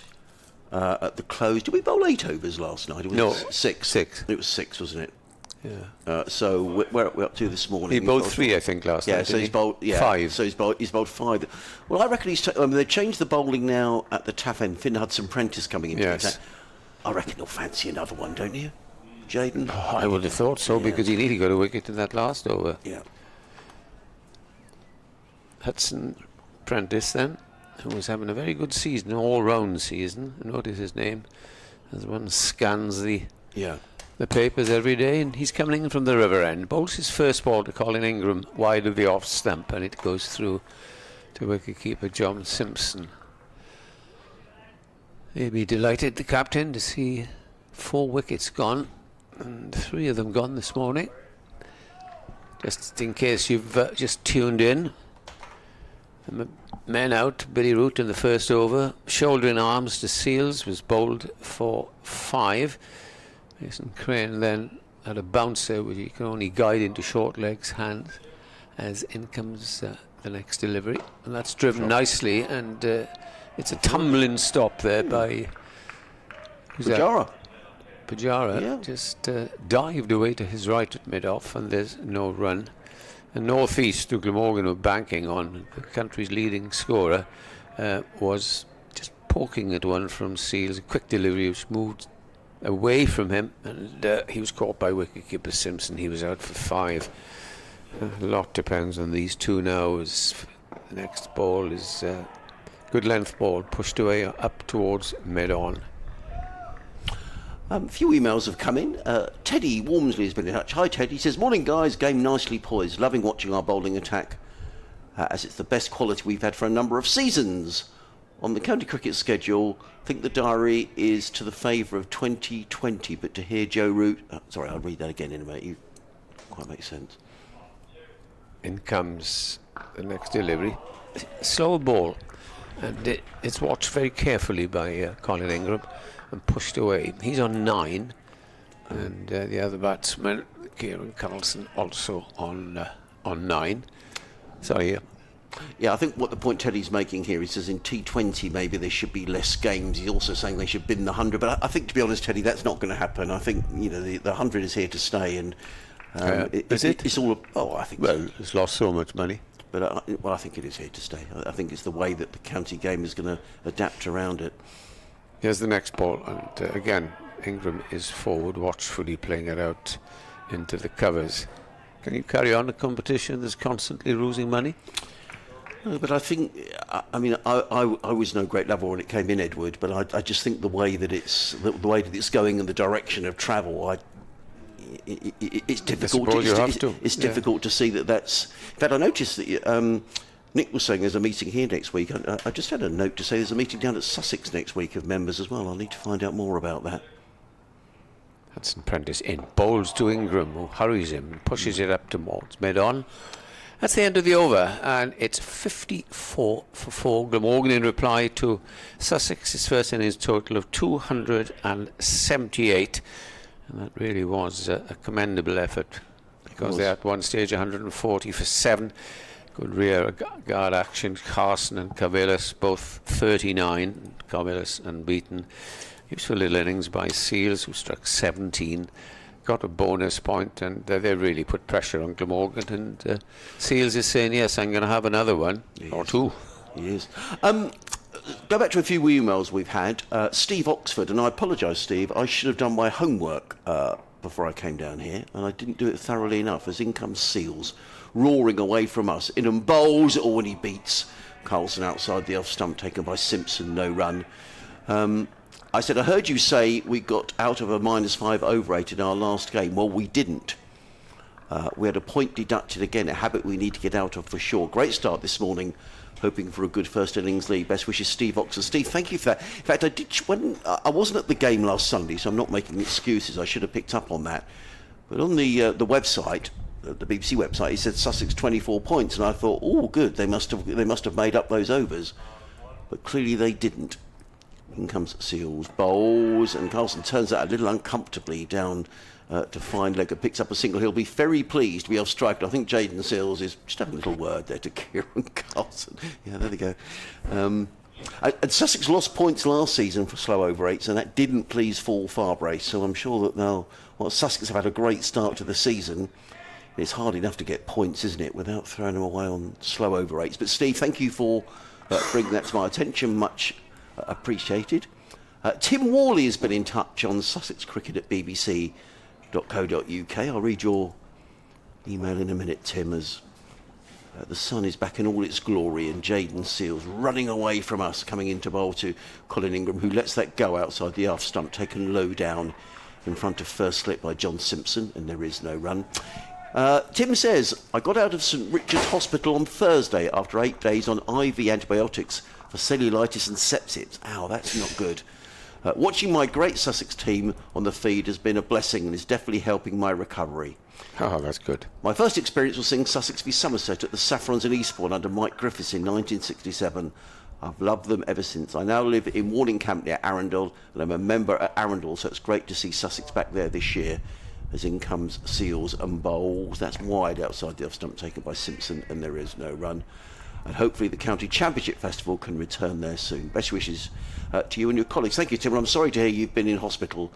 Speaker 5: at the close. Did we bowl 8 overs last night? It was
Speaker 6: No,
Speaker 5: 6.
Speaker 6: 6.
Speaker 5: It was 6, wasn't it?
Speaker 6: Yeah.
Speaker 5: So where are we up to this morning?
Speaker 6: He bowled 3, I think, last night.
Speaker 5: Yeah, so he's bowled
Speaker 6: 5.
Speaker 5: So he's bowled 5. Well, I reckon they've changed the bowling now at the taff end. Finn Hudson-Prentice coming into
Speaker 6: Yes.
Speaker 5: the attack. I reckon he'll fancy another one, don't you, Jaden?
Speaker 6: Oh, I would have thought so, because he nearly got a wicket in that last over.
Speaker 5: Yeah.
Speaker 6: Hudson Prentice then, who was having a very good season, all-round season. Notice his name as one scans the papers every day, and he's coming in from the river end. Bowls his first ball to Colin Ingram wide of the off stump, and it goes through to wicketkeeper John Simpson. He'll be delighted, the captain, to see 4 wickets gone, and 3 of them gone this morning. Just in case you've just tuned in, the men out, Billy Root in the first over, shouldering arms to Seals, was bowled for 5. Mason Crane then had a bouncer which he can only guide into short legs hands, as in comes the next delivery, and that's driven nicely, and it's a tumbling stop there by Pujara. Just dived away to his right at mid-off, and there's no run. And north-east to Glamorgan, who banking on the country's leading scorer, was just poking at one from Seals, a quick delivery which moved away from him, and he was caught by wicketkeeper Simpson. He was out for 5. A lot depends on these two now, as the next ball is good length ball pushed away up towards mid-on.
Speaker 5: A few emails have come in. Teddy Walmsley has been in touch. Hi Teddy, he says, morning guys, game nicely poised, loving watching our bowling attack as it's the best quality we've had for a number of seasons. On the county cricket schedule, I think the diary is to the favour of 2020, but to hear Joe Root... sorry, I'll read that again in a minute. Quite makes sense.
Speaker 6: In comes the next delivery. Slow ball, and it's watched very carefully by Colin Ingram and pushed away. He's on 9, and the other batsman, Kieran Carlson, also on 9. Sorry,
Speaker 5: Yeah, I think what the point Teddy's making here, he says in T20 maybe there should be less games. He's also saying they should bin the 100, but I think, to be honest, Teddy, that's not going to happen. I think the 100 is here to stay, and it's all. I think.
Speaker 6: Well, it's lost so much money,
Speaker 5: but I think it is here to stay. I think it's the way that the county game is going to adapt around it.
Speaker 6: Here's the next ball, and again, Ingram is forward, watchfully playing it out into the covers. Can you carry on a competition that's constantly losing money?
Speaker 5: No, but I think, I was no great lover when it came in, Edward, but I just think the way that it's going and the direction of travel, it's difficult. It's difficult to see that's. In fact, I noticed that Nick was saying there's a meeting here next week. I just had a note to say there's a meeting down at Sussex next week of members as well. I'll need to find out more about that.
Speaker 6: Hudson Prentice in, bowls to Ingram, who hurries him, pushes it up towards mid-on. That's the end of the over, and it's 54 for 4. Glamorgan in reply to Sussex's first innings total of 278, and that really was a commendable effort, because they at one stage 140 for 7. Good rear guard action. Carlson and Carvelis both 39. Carvelis unbeaten. Useful little innings by Seals, who struck 17. Got a bonus point, and they really put pressure on Glamorgan, and Seals is saying, yes, I'm going to have another one or 2.
Speaker 5: He is. Go back to a few emails we've had. Steve Oxford, and I apologise, Steve, I should have done my homework before I came down here, and I didn't do it thoroughly enough, as in comes Seals, roaring away from us. Ingham bowls it all when he beats Carlson outside the off stump, taken by Simpson, no run. I said, I heard you say we got out of a -5 over 8 in our last game. Well, we didn't. We had a point deducted again, a habit we need to get out of for sure. Great start this morning, hoping for a good first innings lead. Best wishes, Steve Oxford. Steve, thank you for that. In fact, I wasn't at the game last Sunday, so I'm not making excuses. I should have picked up on that. But on the website, the BBC website, it said Sussex 24 points, and I thought, oh, good, they must have made up those overs. But clearly they didn't. In comes Seals, bowls, and Carlson turns out a little uncomfortably down to find leg and picks up a single. He'll be very pleased to be off strike. I think Jaden Seals is just having a little word there to Kieran Carlson. Yeah, there they go. And Sussex lost points last season for slow over 8s, and that didn't please Fall Farbrace. So I'm sure that now, Sussex have had a great start to the season. It's hard enough to get points, isn't it, without throwing them away on slow over 8s. But Steve, thank you for bringing that to my attention. Much appreciated. Tim Worley has been in touch on Sussex Cricket at bbc.co.uk. I'll read your email in a minute, Tim, as the sun is back in all its glory and Jayden Seales running away from us, coming into bowl to Colin Ingram, who lets that go outside the half stump, taken low down in front of first slip by John Simpson, and there is no run. Tim says, I got out of St Richard's Hospital on Thursday after 8 days on IV antibiotics for cellulitis and sepsis. Ow, that's not good. Watching my great Sussex team on the feed has been a blessing and is definitely helping my recovery.
Speaker 6: Oh, that's good.
Speaker 5: My first experience was seeing Sussex v Somerset at the Saffrons in Eastbourne under Mike Griffiths in 1967. I've loved them ever since. I now live in Warningcamp near Arundel, and I'm a member at Arundel, so it's great to see Sussex back there this year. As in comes Seales and Bowles. That's wide outside the off stump, taken by Simpson, and there is no run. And hopefully the County Championship Festival can return there soon. Best wishes to you and your colleagues. Thank you, Tim. I'm sorry to hear you've been in hospital,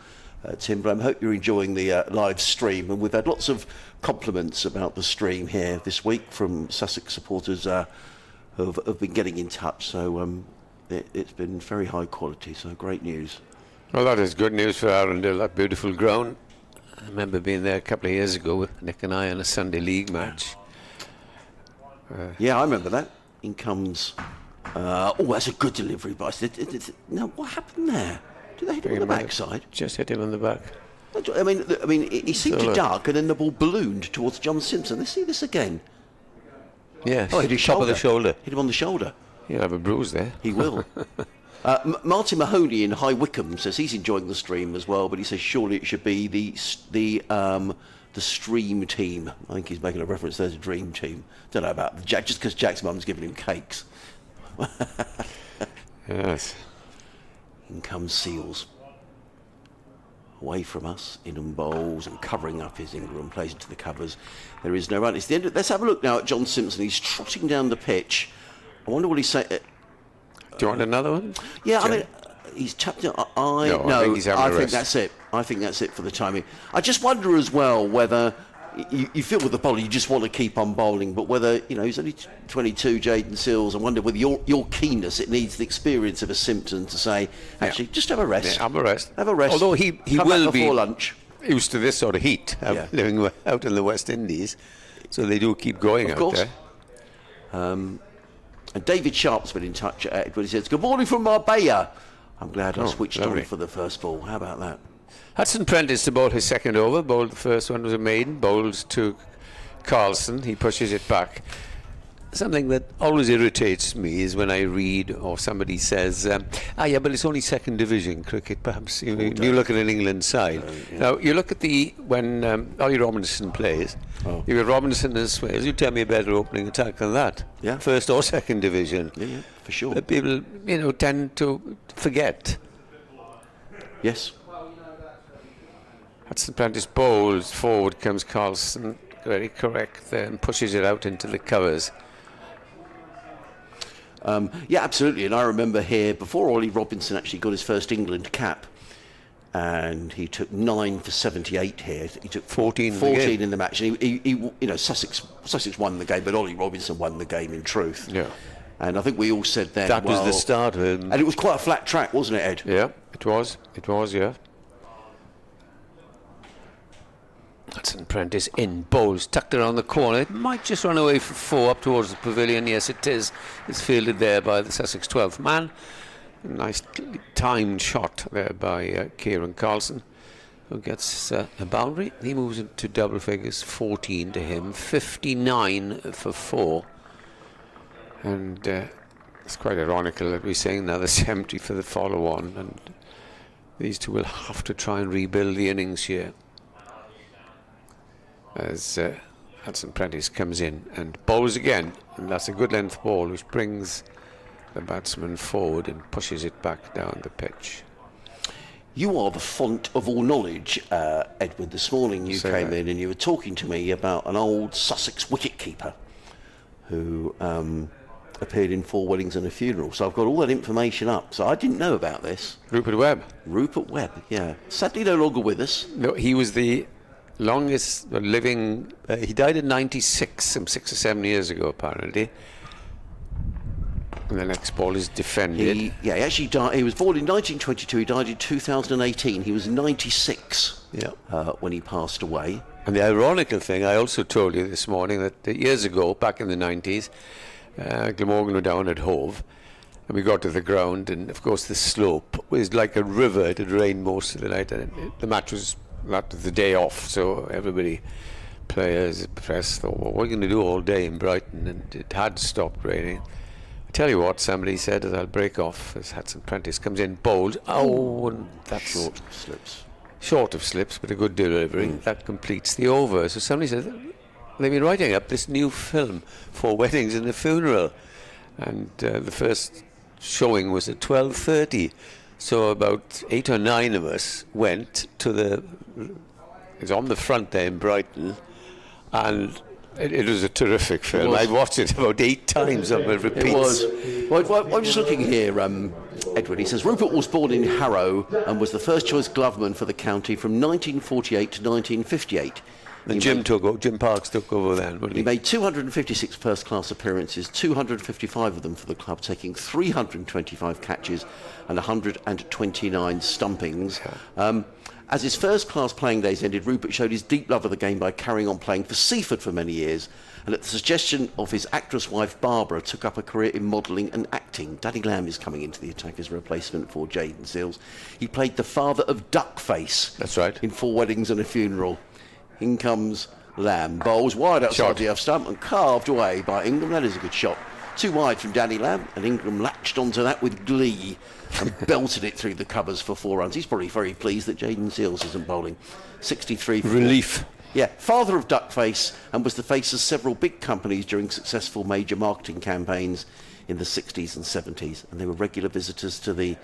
Speaker 5: Tim, but I hope you're enjoying the live stream. And we've had lots of compliments about the stream here this week from Sussex supporters who have been getting in touch. So it's been very high quality, so great news.
Speaker 6: Well, that is good news for Arundel, that beautiful ground. I remember being there a couple of years ago with Nick and I in a Sunday League match.
Speaker 5: Yeah, I remember that. In comes... that's a good delivery, but no, what happened there? Did they hit him on the backside?
Speaker 6: Just hit him on the back.
Speaker 5: I mean, he seemed to duck, and then the ball ballooned towards John Simpson. Let's see this again.
Speaker 6: Yeah,
Speaker 5: hit his
Speaker 6: top of the shoulder.
Speaker 5: Hit him on the shoulder.
Speaker 6: He'll have a bruise there.
Speaker 5: He will. Martin Mahoney in High Wycombe says he's enjoying the stream as well, but he says surely it should be the stream team. I think he's making a reference there's a dream team. Don't know about Jack, just because Jack's mum's giving him cakes.
Speaker 6: Yes.
Speaker 5: In comes Seales. Away from us, in and bowls and covering up his Ingram, plays into the covers. There is no run. It's the end. Let's have a look now at John Simpson. He's trotting down the pitch. I wonder what he's saying.
Speaker 6: Do you want another one?
Speaker 5: Yeah,
Speaker 6: Jay?
Speaker 5: I mean, he's tapped it.
Speaker 6: I think he's having a rest.
Speaker 5: That's it. I think that's it for the timing. I just wonder as well whether you feel with the bowler you just want to keep on bowling, but whether he's only 22, Jayden Seales. I wonder whether your keenness, it needs the experience of a Simpson to say, actually, just have a rest.
Speaker 6: Yeah, have a rest.
Speaker 5: Have a rest.
Speaker 6: Although he
Speaker 5: Come
Speaker 6: will
Speaker 5: back
Speaker 6: be
Speaker 5: before lunch.
Speaker 6: Used to this sort of heat, living out in the West Indies, so they do keep going
Speaker 5: of
Speaker 6: out
Speaker 5: course.
Speaker 6: there.
Speaker 5: And David Sharp's been in touch at Edward. He says, "Good morning from Marbella." I'm glad I switched
Speaker 6: lovely.
Speaker 5: on for the first ball. How about that?
Speaker 6: Hudson Prentice to bowl his second over. Bowled the first one was a maiden. Bowled to Carlson. He pushes it back. Something that always irritates me is when I read or somebody says, but it's only second division cricket. Perhaps you look at an England side. Now you look at when Ollie Robinson plays. You got Robinson and Swales. You tell me a better opening attack than that.
Speaker 5: Yeah.
Speaker 6: First or second division.
Speaker 5: Yeah, for sure.
Speaker 6: But people, tend to forget.
Speaker 5: Yes.
Speaker 6: Hudson Prentice bowls forward, comes Carlson, very correct, then pushes it out into the covers.
Speaker 5: Yeah, absolutely. And I remember here, before Ollie Robinson actually got his first England cap, and he took 9 for 78 here. He took 14 in the match. And he Sussex won the game, but Ollie Robinson won the game in truth.
Speaker 6: Yeah.
Speaker 5: And I think we all said then,
Speaker 6: that was the start of it.
Speaker 5: And it was quite a flat track, wasn't it, Ed?
Speaker 6: Yeah, it was. It was, yeah. Hudson Prentice in, bowls, tucked around the corner. It might just run away for 4 up towards the pavilion. Yes, it is. It's fielded there by the Sussex 12th man. A nice timed shot there by Kieran Carlson, who gets a boundary. He moves into double figures, 14 to him, 59 for 4. And it's quite ironical that we're saying now there's 70 for the follow-on, and these two will have to try and rebuild the innings here. As Hudson Prentice comes in and bowls again, and that's a good length ball which brings the batsman forward and pushes it back down the pitch.
Speaker 5: You are the font of all knowledge, Edward. This morning you came in and you were talking to me about an old Sussex wicketkeeper who appeared in 4 Weddings and a Funeral. So I've got all that information up. So I didn't know about this.
Speaker 6: Rupert Webb.
Speaker 5: Rupert Webb, yeah. Sadly no longer with us.
Speaker 6: No, he was the longest living. He died at 96, some 6 or 7 years ago, apparently. And the next ball is defended.
Speaker 5: He actually died. He was born in 1922. He died in 2018. He was 96 when he passed away.
Speaker 6: And the ironical thing, I also told you this morning that years ago, back in the 90s, Glamorgan were down at Hove, and we got to the ground, and of course the slope was like a river. It had rained most of the night, and the match was the day off, so everybody, players, press, thought, well, what are we going to do all day in Brighton? And it had stopped raining. Tell you what, somebody said, as I'll break off, as Hudson Prentice comes in, bowled. Oh, and that's
Speaker 5: short slips.
Speaker 6: Short of slips, but a good delivery. That completes the over. So somebody said, they've been writing up this new film, 4 Weddings and a Funeral. And the first showing was at 12:30. So about 8 or 9 of us went to it's on the front there in Brighton, and it was a terrific film. I watched it about 8 times on the repeats.
Speaker 5: It was. Well, I'm just looking here, Edward. He says Rupert was born in Harrow and was the first choice gloveman for the county from 1948 to 1958.
Speaker 6: And Jim Parks took over then, wouldn't he?
Speaker 5: He made 256 first-class appearances, 255 of them for the club, taking 325 catches and 129 stumpings. As his first-class playing days ended, Rupert showed his deep love of the game by carrying on playing for Seaford for many years, and at the suggestion of his actress wife Barbara, took up a career in modelling and acting. Danny Lamb is coming into the attack as a replacement for Jaden Seals. He played the father of Duckface.
Speaker 6: That's right.
Speaker 5: In 4 Weddings and a Funeral. In comes Lamb. Bowls wide outside the off stump and carved away by Ingram. That is a good shot. 2 wide from Danny Lamb, and Ingram latched onto that with glee and belted it through the covers for 4 runs. He's probably very pleased that Jaden Seals isn't bowling. 63 for
Speaker 6: relief.
Speaker 5: Yeah, father of Duckface, and was the face of several big companies during successful major marketing campaigns in the 60s and 70s, and they were regular visitors to the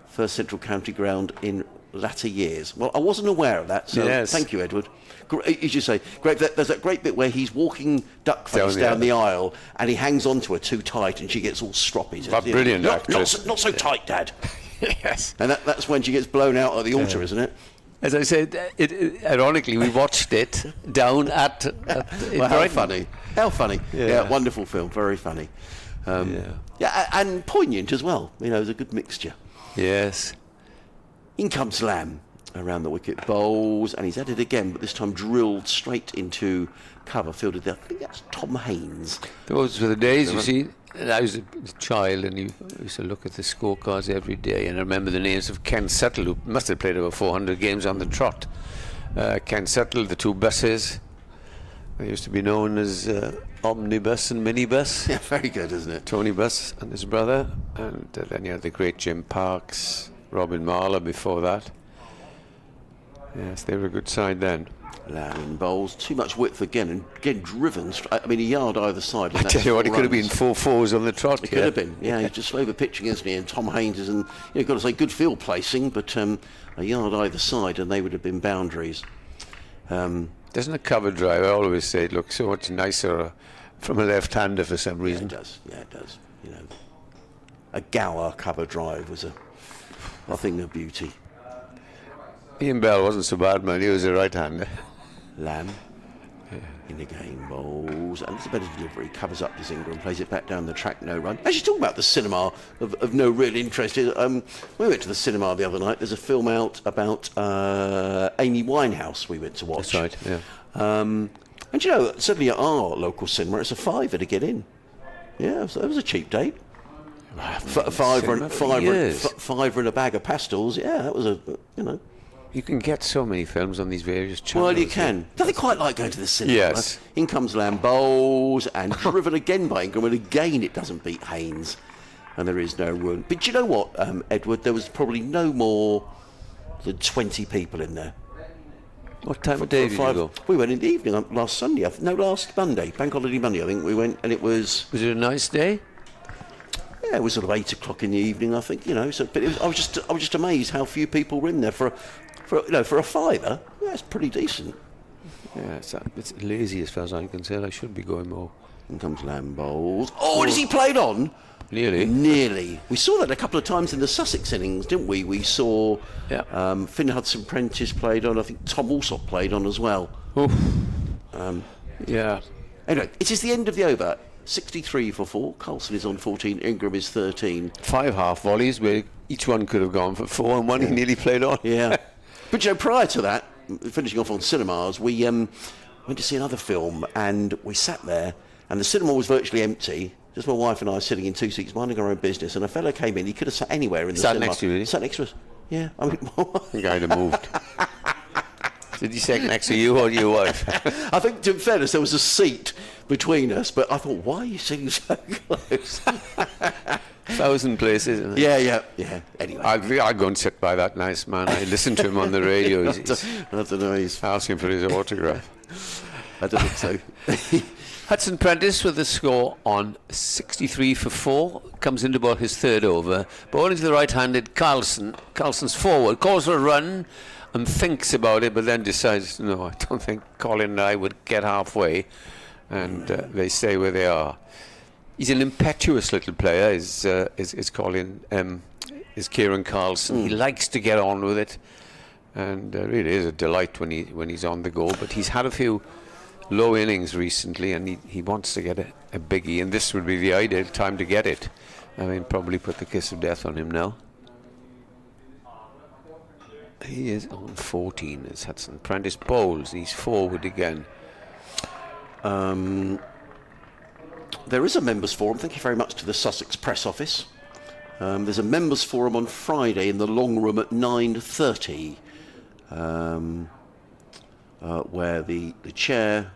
Speaker 5: First Central County Ground in latter years. Well, I wasn't aware of that, so thank you, Edward. As you say, great, there's that great bit where he's walking Duckface down the aisle and he hangs onto her too tight and she gets all stroppy.
Speaker 6: A brilliant actress.
Speaker 5: Not so tight, Dad.
Speaker 6: Yes.
Speaker 5: And that's when she gets blown out at the altar, isn't it?
Speaker 6: As I said, ironically, we watched it down at
Speaker 5: well, how funny. How funny. Yeah, wonderful film, very funny. And poignant as well. You know, there's a good mixture.
Speaker 6: Yes.
Speaker 5: In comes Lamb around the wicket, bowls, and he's at it again, but this time drilled straight into cover, fielded there. I think that's Tom Haynes.
Speaker 6: Those were the days, you see. I was a child and you used to look at the scorecards every day, and I remember the names of Ken Suttle, who must have played over 400 games on the trot. Ken Suttle, the 2 buses. They used to be known as Omnibus and Minibus.
Speaker 5: Yeah, very good, isn't it?
Speaker 6: Tony Bus and his brother, and then you had the great Jim Parks, Robin Marler before that. Yes, they were a good side then.
Speaker 5: Lamb in bowls, too much width again, and again driven. I mean, a yard either side.
Speaker 6: I tell you what, it could have been 4 fours on the trot.
Speaker 5: It could have been, yeah. He's just over pitching, isn't he? And Tom Haynes is, and you've got to say, good field placing, but a yard either side, and they would have been boundaries.
Speaker 6: Doesn't a cover drive, I always say, it looks so much nicer from a left-hander for some reason?
Speaker 5: Yeah, it does. Yeah, it does. You know, a Gower cover drive was a thing of beauty.
Speaker 6: Ian Bell wasn't so bad, man. He was a right-hander.
Speaker 5: Lamb in again, bowls, and it's a better delivery. Covers up his Ingram, plays it back down the track, no run. Actually, talking about the cinema of no real interest. We went to the cinema the other night. There's a film out about Amy Winehouse we went to watch.
Speaker 6: That's right, yeah.
Speaker 5: And you know, certainly at our local cinema, it's a £5 to get in. Yeah, so it was a cheap date. £5 and a bag of pastels. Yeah, that was
Speaker 6: You can get so many films on these various channels.
Speaker 5: Well, you can. Nothing quite like going to the cinema.
Speaker 6: Yes.
Speaker 5: In comes Lamb, bowls, and driven again by Ingram, and again it doesn't beat Haynes, and there is no run. But you know what, Edward? There was probably no more than 20 people in there.
Speaker 6: What time of day did you go?
Speaker 5: We went in the evening last Monday, Bank Holiday Monday, I think we went, and it was...
Speaker 6: Was it a nice day?
Speaker 5: Yeah, it was sort of 8 o'clock in the evening, I think, you know. So, but I was just amazed how few people were in there for a £5. Yeah, it's pretty decent.
Speaker 6: Yeah, it's lazy as far as I'm concerned. I should be going more.
Speaker 5: In comes Lamb bowls. Oh, is he played on?
Speaker 6: Nearly.
Speaker 5: We saw that a couple of times in the Sussex innings, didn't we? We saw Finn Hudson-Prentice played on. I think Tom Alsop played on as well.
Speaker 6: Oof.
Speaker 5: Anyway, it is the end of the over. 63 for 4. Carlson is on 14. Ingram is 13.
Speaker 6: 5 half volleys where each one could have gone for 4 and one he nearly played on.
Speaker 5: Yeah. But prior to that, finishing off on cinemas, we went to see another film and we sat there and the cinema was virtually empty. Just my wife and I sitting in 2 seats, minding our own business, and a fellow came in. He could have sat anywhere in the cinema.
Speaker 6: Sat next to you, really?
Speaker 5: Sat next to us. Yeah. I mean,
Speaker 6: I think I'd have moved. Did he sit next to you or your wife?
Speaker 5: I think, in fairness, there was a seat between us, but I thought, why are you sitting so close?
Speaker 6: 1,000 places. Isn't it?
Speaker 5: Yeah. Anyway.
Speaker 6: I'd go and sit by that nice man. I listened to him on the radio.
Speaker 5: I don't know. He's
Speaker 6: asking for his autograph.
Speaker 5: I don't think so.
Speaker 6: Hudson-Prentice with the score on 63 for 4. Comes into about his third over. Bowling to the right-handed Carlson. Carlson's forward. Calls for a run and thinks about it, but then decides, no, I don't think Colin and I would get halfway. And they stay where they are. He's an impetuous little player, is Kieran Carlson. He likes to get on with it. And really is a delight when he's on the go. But he's had a few low innings recently, and he wants to get a biggie, and this would be the ideal time to get it. I mean, probably put the kiss of death on him now. He is on 14 as Hudson-Prentice bowls. He's forward again.
Speaker 5: There is a members' forum. Thank you very much to the Sussex press office. There's a members' forum on Friday in the long room at 9:30, where the chair,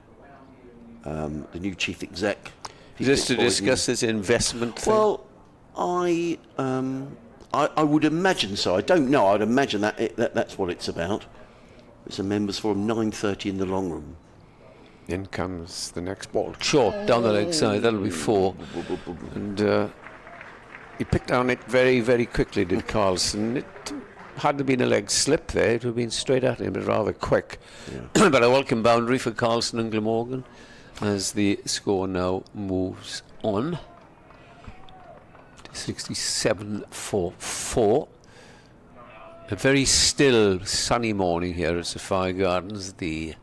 Speaker 5: the new chief exec.
Speaker 6: Is this to discuss this investment thing?
Speaker 5: Well, I would imagine so. I don't know. I'd imagine that's what it's about. It's a members' forum, 9:30 in the long room.
Speaker 6: In comes the next ball. Short down the leg side. That'll be 4. And he picked on it very, very quickly, did Carlson. It had there been a leg slip there, it would have been straight at him, but rather quick. Yeah. But a welcome boundary for Carlson and Glamorgan as the score now moves on. 67 for 4. A very still, sunny morning here at Sapphire Gardens. The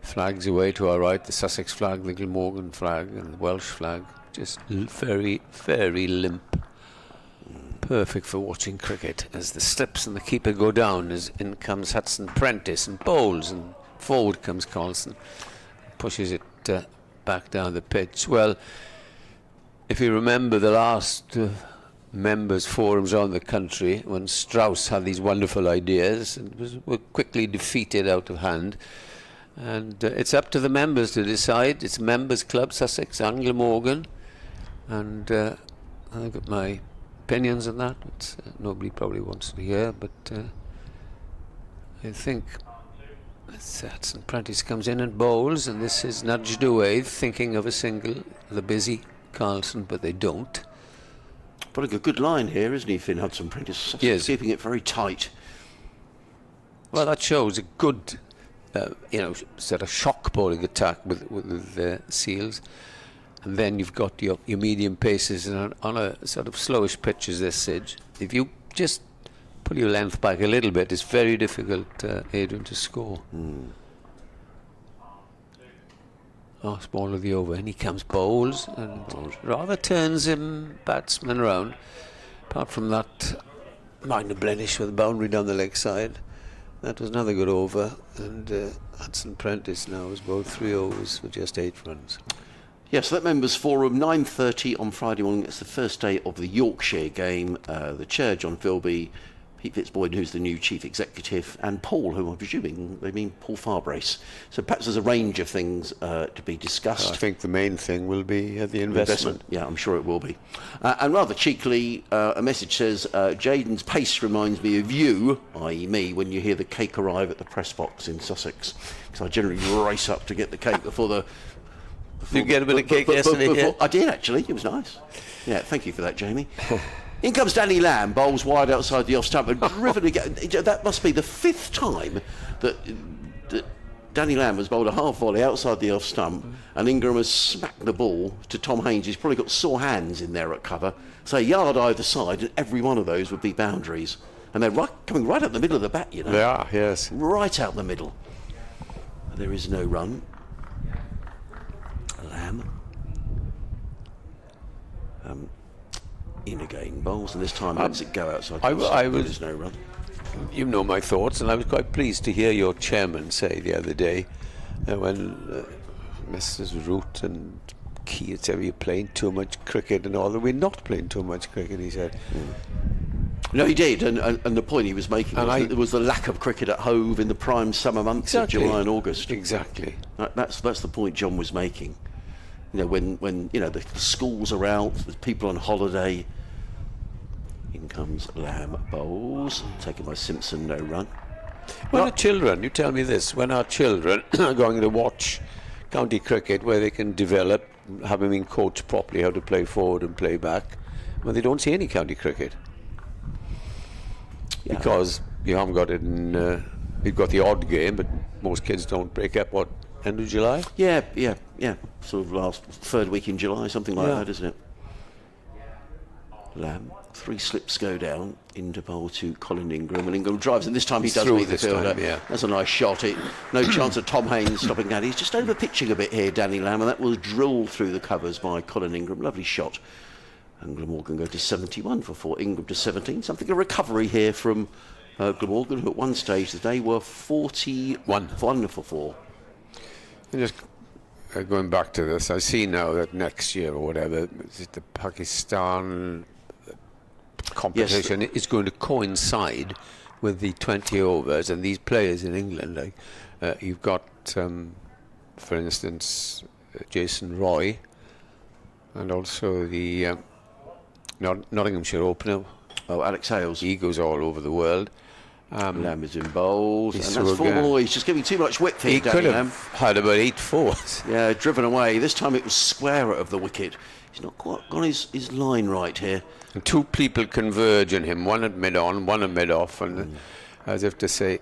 Speaker 6: flags away to our right, the Sussex flag, the Glamorgan flag and the Welsh flag, just very, very limp. Perfect for watching cricket as the slips and the keeper go down, as in comes Hudson-Prentice and bowls, and forward comes Carlson, pushes it back down the pitch. Well, if you remember the last members' forums around the country, when Strauss had these wonderful ideas and were quickly defeated out of hand. And it's up to the members to decide. It's members' club, Sussex and Glamorgan. And I've got my opinions on that, which nobody probably wants to hear. But I think Hudson-Prentice comes in and bowls, and this is nudged away, thinking of a single, the busy Carlson, but they don't.
Speaker 5: But a good line here, isn't he, Finn Hudson-Prentice?
Speaker 6: Yes.
Speaker 5: Keeping it very tight.
Speaker 6: Well, that shows a good sort of shock bowling attack with the Seals, and then you've got your medium paces, and on a sort of slowish pitch as this, Sidge, if you just pull your length back a little bit, it's very difficult, Adrian, to score. Last ball of the over, and he comes bowls and rather turns him batsman around. Apart from that minor blemish with the boundary down the leg side, that was another good over, and Hudson-Prentice now has bowled 3 overs for just 8 runs.
Speaker 5: Yes, that members' forum, 9:30 on Friday morning. It's the first day of the Yorkshire game. The chair, John Philby, Pete Fitzboyden, who's the new chief executive, and Paul, who I'm presuming they mean Paul Farbrace. So perhaps there's a range of things to be discussed.
Speaker 6: I think the main thing will be the investment.
Speaker 5: Yeah, I'm sure it will be. And rather cheekily, a message says, Jaden's pace reminds me of you, i.e. me, when you hear the cake arrive at the press box in Sussex. Because I generally race up to get the cake before the...
Speaker 6: Did you get a bit of cake yesterday?
Speaker 5: I did, actually. It was nice. Yeah, thank you for that, Jamie. In comes Danny Lamb, bowls wide outside the off stump and driven again. That must be the 5th time that Danny Lamb has bowled a half volley outside the off stump, and Ingram has smacked the ball to Tom Haynes. He's probably got sore hands in there at cover. So a yard either side, and every one of those would be boundaries. And they're coming right up the middle of the bat, you know.
Speaker 6: They are, yes.
Speaker 5: Right out the middle. There is no run. Lamb. In again, bowls, and this time lets it go outside. There's no run.
Speaker 6: You know my thoughts, and I was quite pleased to hear your chairman say the other day when Mrs. Root and Keir said you're playing too much cricket and all that. We're not playing too much cricket, he said.
Speaker 5: No, he did, and the point he was making was the lack of cricket at Hove in the prime summer months of July and August.
Speaker 6: Exactly.
Speaker 5: That's the point John was making. You know, when you know the schools are out, there's people on holiday. In comes Lamb, bowls, taken by Simpson, no run.
Speaker 6: When our children, you tell me this, when our children are going to watch county cricket where they can develop, having been coached properly how to play forward and play back, well, they don't see any county cricket. Yeah. Because you haven't got it in, you've got the odd game, but most kids don't break up, end of July?
Speaker 5: Yeah. Sort of third week in July, something like that, isn't it? Lamb. 3 slips go down into bowl to Colin Ingram, and Ingram drives, and this time he does meet the fielder. That's a nice shot. No chance of Tom Haynes stopping that. He's just over pitching a bit here, Danny Lamb, and that was drilled through the covers by Colin Ingram. Lovely shot. And Glamorgan go to 71 for 4. Ingram to 17. Something a recovery here from Glamorgan, who at one stage of the day were 41 for 4.
Speaker 6: And just going back to this, I see now that next year or whatever, the Pakistan competition is going to coincide with the 20 overs, and these players in England, like you've got, for instance, Jason Roy, and also the Nottinghamshire opener.
Speaker 5: Alex Hales.
Speaker 6: He goes all over the world.
Speaker 5: Lamb is in bowls, and that's 4 ball. He's just giving too much width here.
Speaker 6: He could have had about 8 fours.
Speaker 5: Yeah, driven away. This time it was square of the wicket. He's not quite got his line right here.
Speaker 6: And 2 people converge on him, one at mid-on, one at mid-off, and as if to say,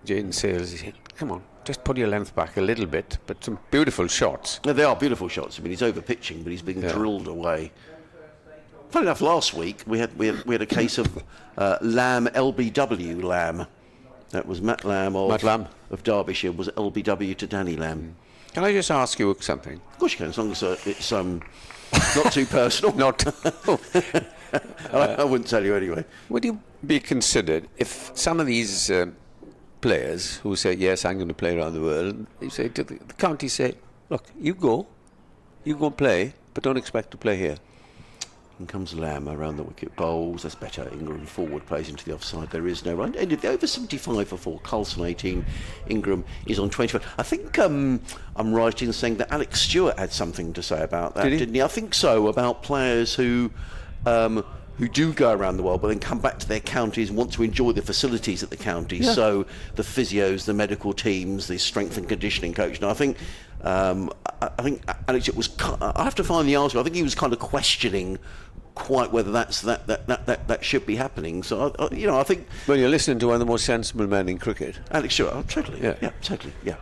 Speaker 6: Jaden Sales, come on, just put your length back a little bit, but some beautiful shots.
Speaker 5: No, they are beautiful shots. I mean, he's over-pitching, but he's being drilled away. Funny enough, last week we had a case of Lamb, LBW Lamb. That was Matt Lamb of Derbyshire, was LBW to Danny Lamb.
Speaker 6: Can I just ask you something?
Speaker 5: Of course you can, as long as it's not too personal. I wouldn't tell you anyway.
Speaker 6: Would you be considered if some of these players who say, yes, I'm going to play around the world, you say to the county, say, look, you go and play, but don't expect to play here.
Speaker 5: In comes Lamb around the wicket, bowls. That's better. Ingram forward, plays into the offside. There is no run. Ended over 75 for 4. Carlson 18. Ingram is on 25. I think I'm right in saying that Alex Stewart had something to say about that, didn't he? I think so, about players who do go around the world but then come back to their counties and want to enjoy the facilities at the counties. Yeah. So the physios, the medical teams, the strength and conditioning coach. And I think Alex was. I have to find the answer. I think he was kind of questioning quite whether that should be happening. So I think.
Speaker 6: Well, you're listening to one of the most sensible men in cricket,
Speaker 5: Alex Stewart. Totally. Yeah, totally. Yeah.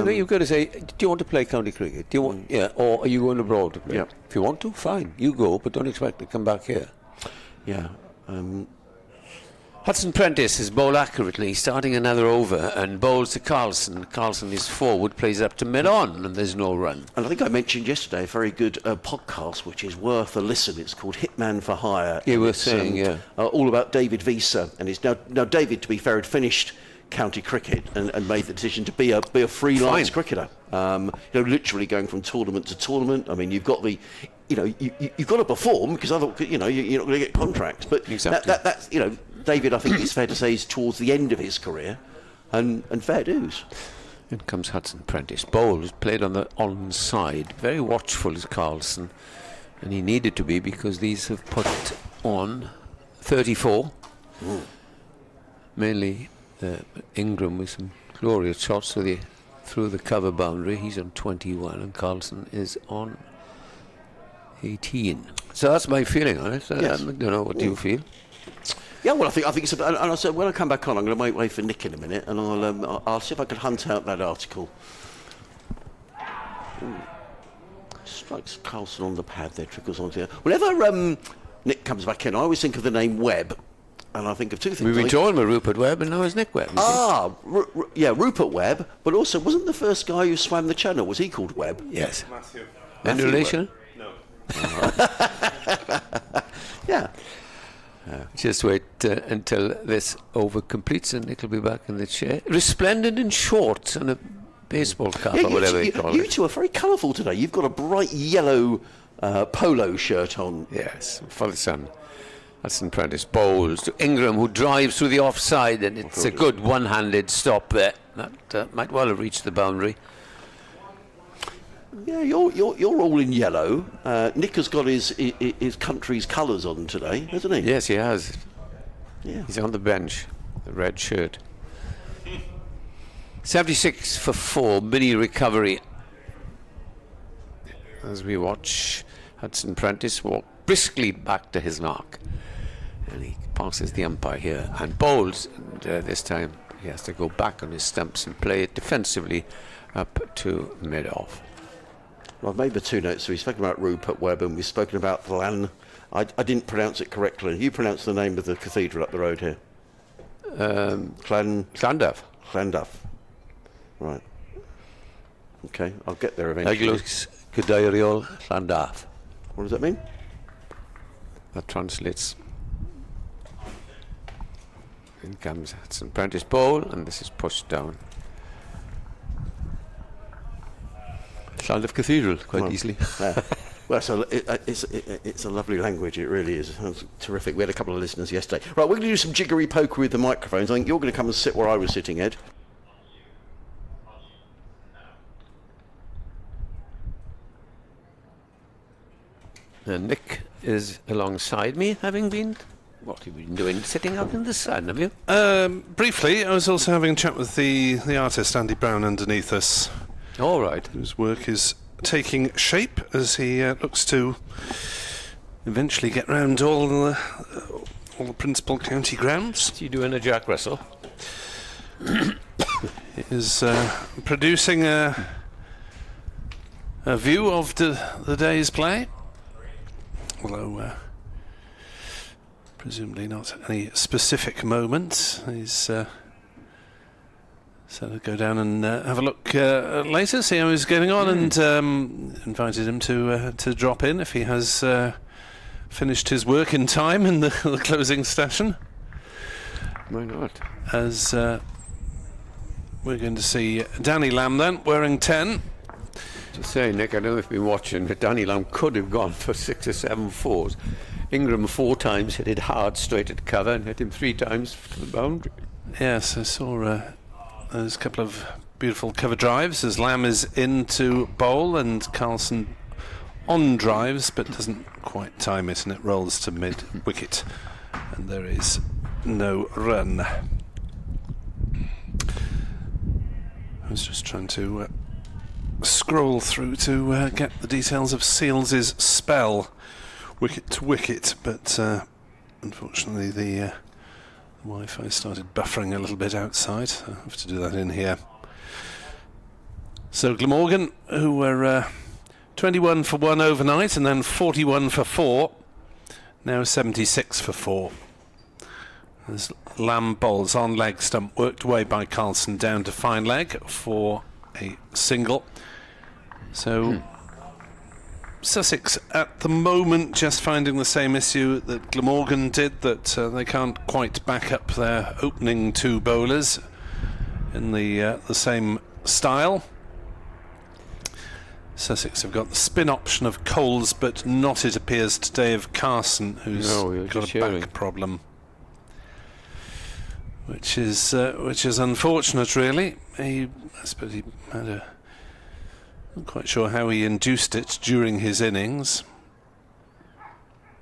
Speaker 6: You've got to say, do you want to play county cricket? Do you want? Yeah, or are you going abroad to play?
Speaker 5: Yeah.
Speaker 6: If you want to, fine, you go, but don't expect to come back here.
Speaker 5: Yeah.
Speaker 6: Hudson Prentice is bowled accurately, starting another over, and bowls to Carlson. Carlson is forward, plays up to mid-on, and there's no run.
Speaker 5: And I think I mentioned yesterday a very good podcast, which is worth a listen. It's called Hitman for Hire.
Speaker 6: You were saying,
Speaker 5: all about David Visa. And it's now David, to be fair, had finished county cricket and made the decision to be a freelance cricketer. Literally going from tournament to tournament. I mean, you've got the, you've got to perform, because otherwise, you're not going to get contracts. But
Speaker 6: exactly.
Speaker 5: that's David, I think it's fair to say, is towards the end of his career, and fair dues.
Speaker 6: In comes Hudson Prentice. Bowled, played on the onside. Very watchful is Carlson, and he needed to be, because these have put on 34. Mainly Ingram with some glorious shots through the cover boundary. He's on 21, and Carlson is on 18. So that's my feeling on it.
Speaker 5: Yes.
Speaker 6: I don't know, what do you feel?
Speaker 5: Yeah, well, I think it's. And I said when I come back on, I'm going to wait for Nick in a minute, and I'll see if I can hunt out that article. Strikes Carlson on the pad there, trickles onto the. Whenever Nick comes back in, I always think of the name Webb, and I think of two things.
Speaker 6: We've been talking about Rupert Webb, and now it's Nick Webb.
Speaker 5: Yeah, Rupert Webb, but also wasn't the first guy who swam the Channel, was he called Webb?
Speaker 6: Yes.
Speaker 1: Matthew.
Speaker 6: Any relation?
Speaker 1: No.
Speaker 5: Yeah.
Speaker 6: Just wait until this over completes, and Nick will be back in the chair, resplendent in shorts and a baseball cap or whatever you call it.
Speaker 5: You two are very colourful today. You've got a bright yellow polo shirt on.
Speaker 6: Yes, for the sun. Hudson Prentice bowls to Ingram, who drives through the offside, and it's a good one-handed stop there. That might well have reached the boundary.
Speaker 5: Yeah, you're all in yellow. Nick has got his country's colours on today, hasn't he?
Speaker 6: Yes, he has.
Speaker 5: Yeah.
Speaker 6: He's on the bench, the red shirt. 76 for 4, mini recovery. As we watch Hudson Prentice walk briskly back to his mark. And he passes the umpire here and bowls. And this time he has to go back on his stumps and play it defensively up to mid-off.
Speaker 5: Well, I've made the two notes. So we've spoken about Rupert Webb and we've spoken about Glan. I didn't pronounce it correctly. You pronounced the name of the cathedral up the road here.
Speaker 6: Llandaff.
Speaker 5: Llandaff. Right. Okay, I'll get there eventually.
Speaker 6: Eglwys Gydairiol Llandaff.
Speaker 5: What does that mean?
Speaker 6: That translates. In comes Hudson Prentice bowl, and this is pushed down. Llandaff Cathedral, quite easily.
Speaker 5: Well, so it's a lovely language, it really is. It's terrific. We had a couple of listeners yesterday. Right, we're going to do some jiggery poker with the microphones. I think you're going to come and sit where I was sitting, Ed.
Speaker 6: And Nick is alongside me, having been. What have you been doing? Sitting out in the sun, have you?
Speaker 4: Briefly, I was also having a chat with the artist Andy Brown underneath us,
Speaker 6: All right.
Speaker 4: whose work is taking shape as he looks to eventually get round all the principal county grounds.
Speaker 6: Is he doing a Jack Russell?
Speaker 4: He is producing a view of the day's play, although presumably not any specific moment. He's said I'd go down and have a look later, see how he's getting on, and invited him to drop in if he has finished his work in time in the closing session.
Speaker 6: Why not?
Speaker 4: As we're going to see Danny Lamb then, wearing 10.
Speaker 6: To say, Nick, I don't know if you've been watching, but Danny Lamb could have gone for 6 or 7 fours. Ingram 4 times hit it hard straight at cover and hit him 3 times to the boundary.
Speaker 4: Yes, I saw there's a couple of beautiful cover drives as Lamb is into bowl and Carlson on drives but doesn't quite time it, and it rolls to mid wicket and there is no run. I was just trying to scroll through to get the details of Seals's spell wicket to wicket, but unfortunately the Wi-Fi started buffering a little bit outside. I have to do that in here. So Glamorgan, who were 21 for 1 overnight and then 41 for 4, now 76 for 4. As Lamb bowls on leg stump, worked away by Carlson down to fine leg for a single. So Sussex at the moment just finding the same issue that Glamorgan did, that they can't quite back up their opening 2 bowlers in the same style. Sussex have got the spin option of Coles, but not, it appears, today of Carlson, who's got a back problem, which is unfortunate, really. I suppose he had a. Not quite sure how he induced it during his innings,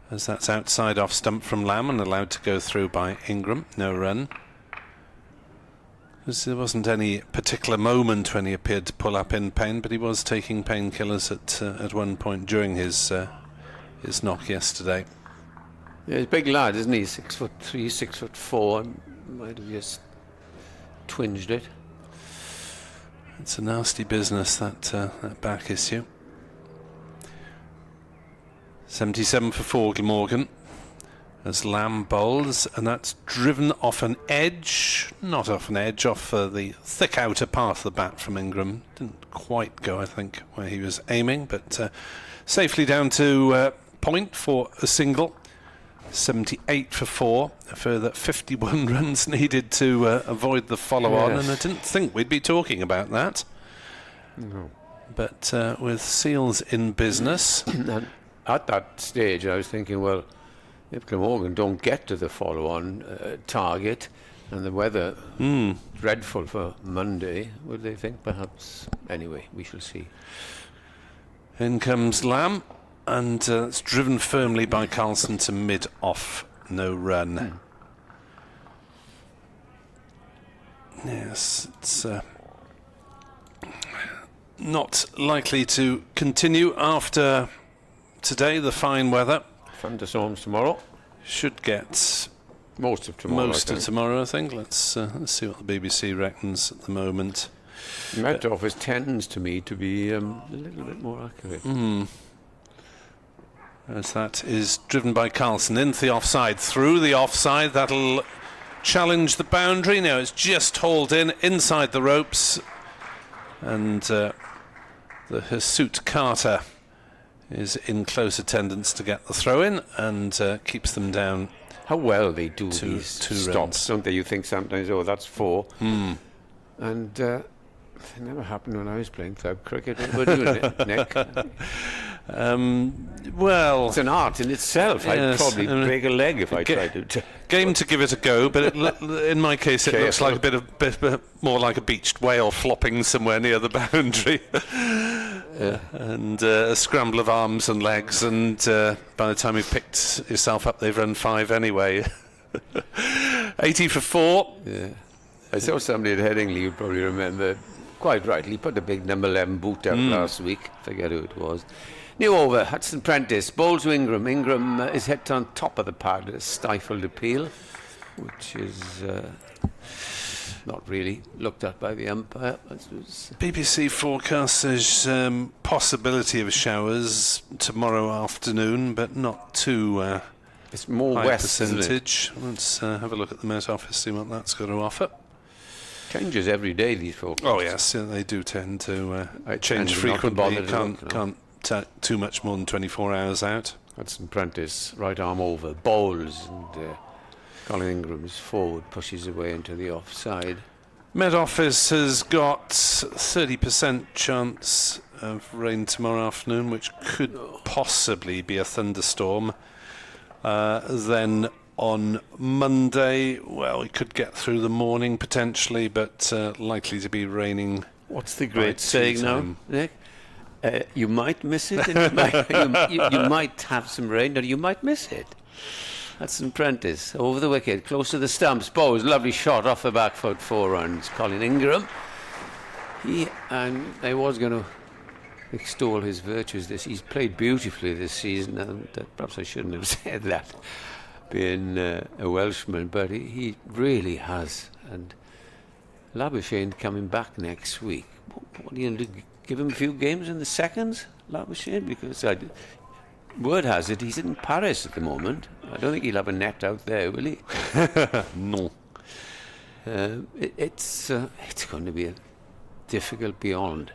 Speaker 4: as that's outside off stump from Lamb and allowed to go through by Ingram. No run. There wasn't any particular moment when he appeared to pull up in pain, but he was taking painkillers at one point during his knock yesterday.
Speaker 6: Yeah, he's a big lad, isn't he? 6'3", 6'4". Might have just twinged it.
Speaker 4: It's a nasty business, that back issue. 77 for 4, Glamorgan, as Lamb bowls, and that's driven off an edge, not off an edge, off the thick outer part of the bat from Ingram. Didn't quite go, I think, where he was aiming, but safely down to point for a single. 78 for 4, a further 51 runs needed to avoid the follow-on, and I didn't think we'd be talking about that.
Speaker 6: No.
Speaker 4: But with Seals in business...
Speaker 6: And at that stage, I was thinking, well, if Glamorgan don't get to the follow-on target, and the weather dreadful for Monday, would they think perhaps... Anyway, we shall see.
Speaker 4: In comes Lamb. And it's driven firmly by Carlson to mid-off, no run. Yes, it's not likely to continue after today, the fine weather.
Speaker 6: Thunderstorms tomorrow.
Speaker 4: Should get
Speaker 6: most of tomorrow.
Speaker 4: I think. Let's see what the BBC reckons at the moment.
Speaker 6: Met Office tends to me to be a little bit more accurate.
Speaker 4: As that is driven by Carlson into the offside, through the offside, that'll challenge the boundary. Now it's just hauled in inside the ropes, and the Hirsute Carter is in close attendance to get the throw in and keeps them down.
Speaker 6: How well they do
Speaker 4: two
Speaker 6: these stops,
Speaker 4: runs.
Speaker 6: don't they? You think sometimes, oh, that's 4. And it never happened when I was playing club cricket. We're doing it, Nick.
Speaker 4: Well,
Speaker 6: it's an art in itself.
Speaker 4: Yes,
Speaker 6: I'd probably break a leg if I tried to.
Speaker 4: Game to give it a go, but in my case, it looks like a bit more like a beached whale flopping somewhere near the boundary. And a scramble of arms and legs, and by the time you've picked yourself up, they've run 5 anyway. 80 for 4.
Speaker 6: Yeah. I saw somebody at Headingley, you probably remember, quite rightly, put a big number 11 boot out last week. Forget who it was. New over, Hudson Prentice, bowls to Ingram. Ingram is hit on top of the pad, a stifled appeal, which is not really looked at by the umpire.
Speaker 4: BBC forecast says possibility of showers tomorrow afternoon, but not too
Speaker 6: it's more
Speaker 4: high
Speaker 6: west
Speaker 4: percentage. Let's have a look at the Met Office, see what that's got to offer.
Speaker 6: Changes every day, these forecasts.
Speaker 4: Oh yes, yeah, they do tend to change frequently. You can't too much more than 24 hours out.
Speaker 6: Hudson Prentice, right arm over, bowls, and Colin Ingram's forward pushes away into the offside.
Speaker 4: Met Office has got 30% chance of rain tomorrow afternoon, which could possibly be a thunderstorm. Then on Monday, well, we could get through the morning potentially, but likely to be raining.
Speaker 6: What's the great saying now, Nick? You might miss it, and you might have some rain, or you might miss it. That's an Prentice over the wicket, close to the stumps. Bowes, lovely shot off the back foot, 4 runs. Colin Ingram. I was going to extol his virtues. He's played beautifully this season, and perhaps I shouldn't have said that, being a Welshman, but he really has. And Labuschagne coming back next week. What are you going to do? Give him a few games in the seconds, Labuschagne? Because word has it he's in Paris at the moment. I don't think he'll have a net out there, will he?
Speaker 4: No.
Speaker 6: It's going to be a difficult beyond.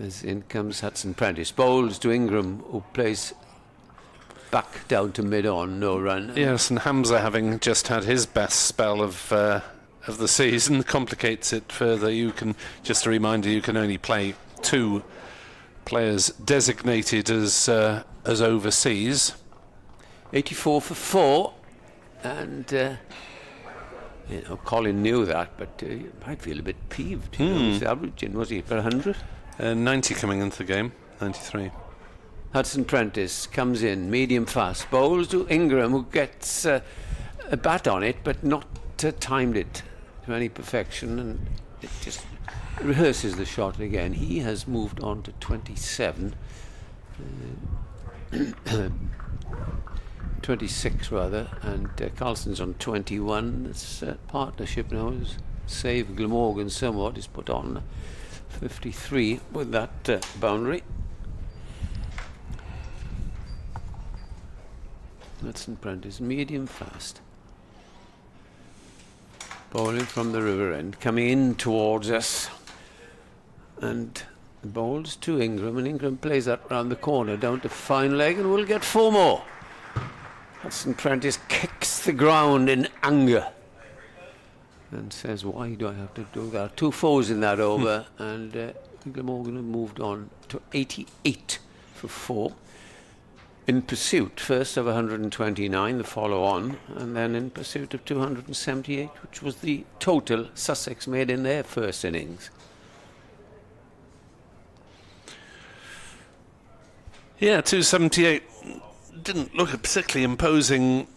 Speaker 6: As in comes Hudson Prentice. Bowls to Ingram, who plays back down to mid-on, no run.
Speaker 4: Yes, and Hamza, having just had his best spell of the season, complicates it further. Just a reminder, you can only play 2 players designated as overseas.
Speaker 6: 84 for 4, and Colin knew that, but he might feel a bit peeved. He was averaging, was he, for 100?
Speaker 4: 90 coming into the game, 93.
Speaker 6: Hudson Prentice comes in, medium fast, bowls to Ingram, who gets a bat on it, but not timed it to any perfection, and it just rehearses the shot again. He has moved on to 27. 26 rather, and Carlson's on 21. This partnership now has saved Glamorgan somewhat. He's put on 53 with that boundary. Hudson Prentice, medium fast. Bowling from the river end, coming in towards us. And the bowls to Ingram, and Ingram plays that round the corner down to fine leg, and we'll get 4 more. Hudson Prentice kicks the ground in anger and says, why do I have to do that? 2 fours in that over, and Glamorgan have moved on to 88 for 4. In pursuit, first of 129, the follow on, and then in pursuit of 278, which was the total Sussex made in their first innings.
Speaker 4: Yeah, 278 didn't look a particularly imposing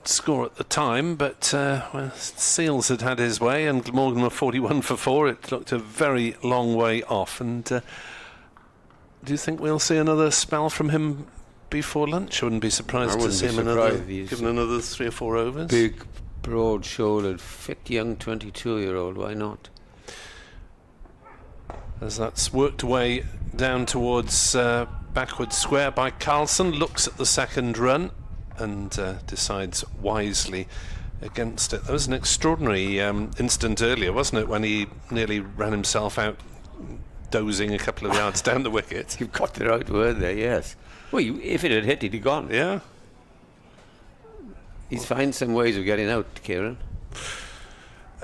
Speaker 4: score at the time, but well, Seals had his way, and Glamorgan were 41 for 4. It looked a very long way off. And do you think we'll see another spell from him before lunch? I wouldn't be surprised to see him given another 3 or 4 overs.
Speaker 6: Big, broad-shouldered, fit young 22-year-old. Why not?
Speaker 4: As that's worked away down towards backward square by Carlson, looks at the second run and decides wisely against it. There was an extraordinary incident earlier, wasn't it, when he nearly ran himself out dozing a couple of yards down the wicket.
Speaker 6: You've got the right word there, yes. Well, if it had hit, he'd have gone.
Speaker 4: Yeah.
Speaker 6: He's found some ways of getting out, Kieran.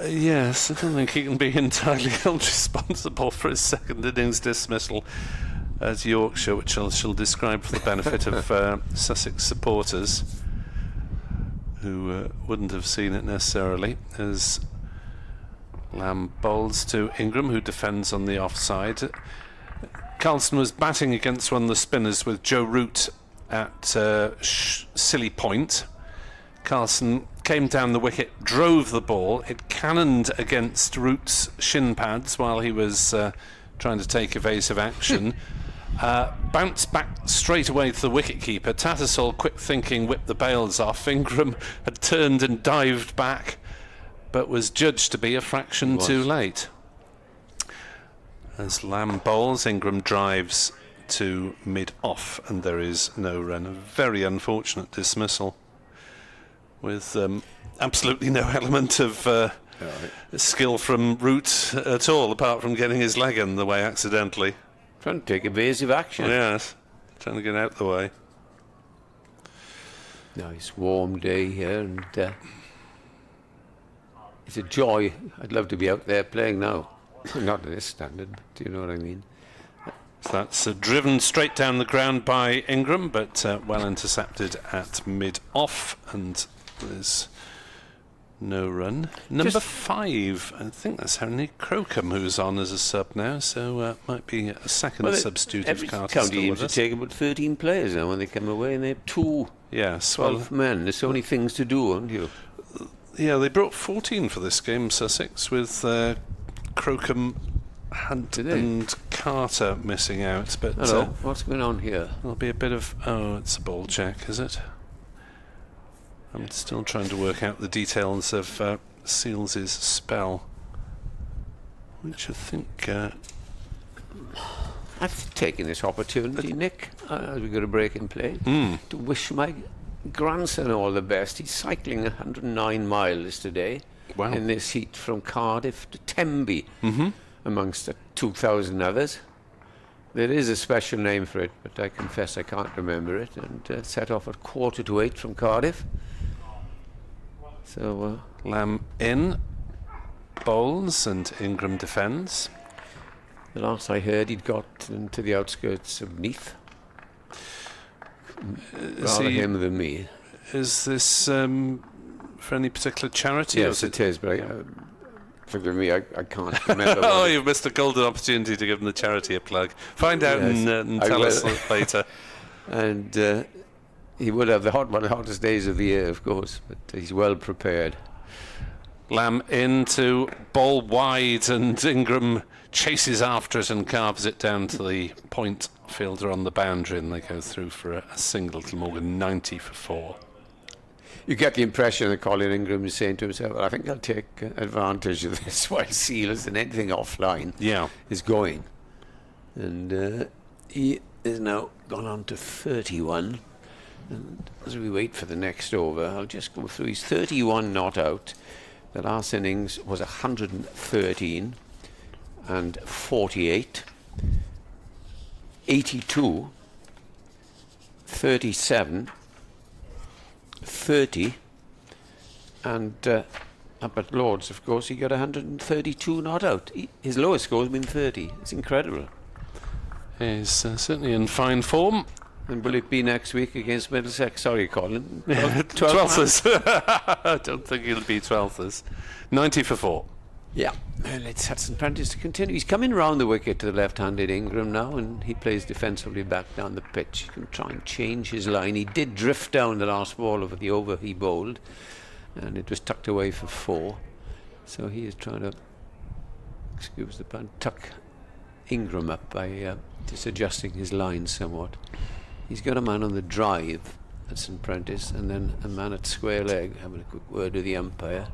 Speaker 4: Yes, I don't think he can be entirely held responsible for his second innings dismissal at Yorkshire, which she'll describe for the benefit of Sussex supporters who wouldn't have seen it necessarily, as Lamb bowls to Ingram, who defends on the offside. Carlson was batting against one of the spinners with Joe Root at Silly Point. Carlson came down the wicket, drove the ball. It cannoned against Root's shin pads while he was trying to take evasive action. Bounced back straight away to the wicketkeeper. Tattersall, quick thinking, whipped the bails off. Ingram had turned and dived back, but was judged to be a fraction too late. As Lamb bowls, Ingram drives to mid-off, and there is no run. A very unfortunate dismissal, with absolutely no element of skill from Root at all, apart from getting his leg in the way accidentally.
Speaker 6: Trying to take evasive action.
Speaker 4: Yes, trying to get out the way.
Speaker 6: Nice warm day here, and it's a joy. I'd love to be out there playing now. Not to this standard, but do you know what I mean?
Speaker 4: So that's driven straight down the ground by Ingram, but well intercepted at mid-off, and there's no run. Number 5, I think that's Henry Crocombe, who's on as a sub now, so might be a second substitute if Carter's
Speaker 6: county
Speaker 4: still
Speaker 6: teams
Speaker 4: with us.
Speaker 6: take about 13 players now when they come away, and they have 12 men. There's so many things to do, aren't you?
Speaker 4: Yeah, they brought 14 for this game, Sussex, with Crocombe, Hunt and Carter missing out. But
Speaker 6: hello, what's going on here?
Speaker 4: There'll be a bit of... Oh, it's a ball check, is it? I'm still trying to work out the details of Seals' spell, which I think...
Speaker 6: I've taken this opportunity, Nick, as we got a break in play, to wish my grandson all the best. He's cycling 109 miles today in this heat from Cardiff to Tembe, amongst 2,000 others. There is a special name for it, but I confess I can't remember it, and set off at 7:45 from Cardiff. So
Speaker 4: Lamb in, bowls, and Ingram defends.
Speaker 6: The last I heard, he'd got into the outskirts of Neath. Rather him than me.
Speaker 4: Is this for any particular charity?
Speaker 6: Yes, it is, but forgive me, I can't remember.
Speaker 4: Oh, you've missed a golden opportunity to give them the charity a plug. Find out and tell us later.
Speaker 6: And he would have one of the hottest days of the year, of course, but he's well prepared.
Speaker 4: Lamb into ball wide, and Ingram chases after it and carves it down to the point fielder on the boundary, and they go through for a single. Glamorgan 90 for 4.
Speaker 6: You get the impression that Colin Ingram is saying to himself, well, I think I'll take advantage of this while Sealers and anything offline is going. And he is now gone on to 31. And as we wait for the next over, I'll just go through. He's 31 not out. The last innings was 113 and 48, 82, 37, 30, and up at Lords, of course, he got 132 not out. His lowest score has been 30. It's incredible.
Speaker 4: He's certainly in fine form.
Speaker 6: And will it be next week against Middlesex? Sorry, Colin.
Speaker 4: 12thers. I don't think he'll be 12thers. 90 for 4.
Speaker 6: Yeah. Well, it's Hudson Prentice to continue. He's coming round the wicket to the left-handed Ingram now, and he plays defensively back down the pitch. He can try and change his line. He did drift down the last ball over the over he bowled, and it was tucked away for 4. So he is trying to, excuse the pun, tuck Ingram up by just adjusting his line somewhat. He's got a man on the drive at St Prentice, and then a man at square leg having a quick word with the umpire,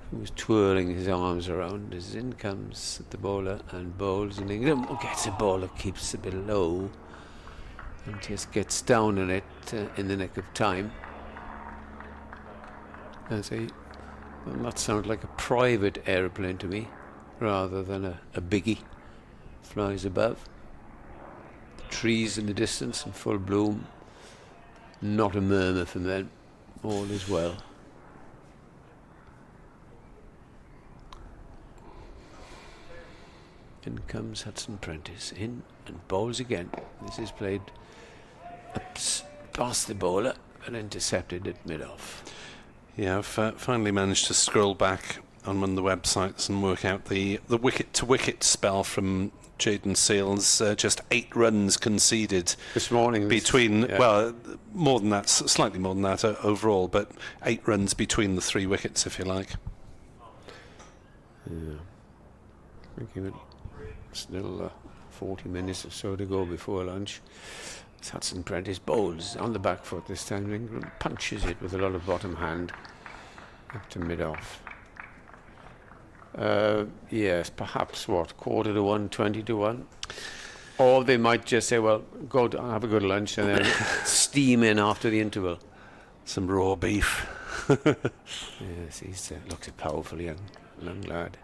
Speaker 6: who was twirling his arms around as in comes the bowler and bowls, and Ingram gets a ball that keeps a bit low and just gets down on it in the nick of time. As well, that sounds like a private aeroplane to me rather than a biggie flies above. Trees in the distance in full bloom, not a murmur from them. All is well. In comes Hudson Prentice, in and bowls again. This is played past the bowler and intercepted at mid-off.
Speaker 4: Yeah, I've finally managed to scroll back on one of the websites and work out the wicket-to-wicket spell from Jayden Seales. Just 8 runs conceded
Speaker 6: this morning
Speaker 4: between, well, more than that, slightly more than that overall, but 8 runs between the 3 wickets, if you like.
Speaker 6: Yeah. Thinking still 40 minutes or so to go before lunch. Hudson Prentice bowls on the back foot this time. Ingram punches it with a lot of bottom hand up to mid-off. Yes, perhaps what, 1/4 to 1, 20 to 1, or they might just say, well, go to have a good lunch and then steam in after the interval.
Speaker 4: Some raw beef.
Speaker 6: Yes, he looks a powerful young lad.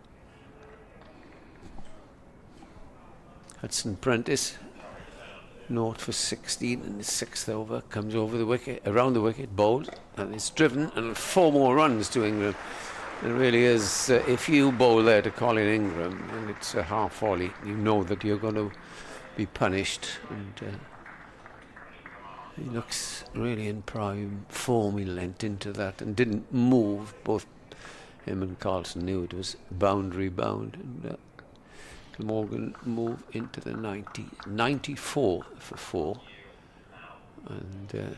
Speaker 6: Hudson Prentice, 0 for 16 in the 6th over, comes over the wicket, around the wicket, bowled, and it's driven, and 4 more runs to England. It really is, if you bowl there to Colin Ingram and it's a half volley, you know that you're going to be punished. And he looks really in prime form. He leant into that and didn't move. Both him and Carlson knew it was boundary bound. And Glamorgan move into the 94 for 4. And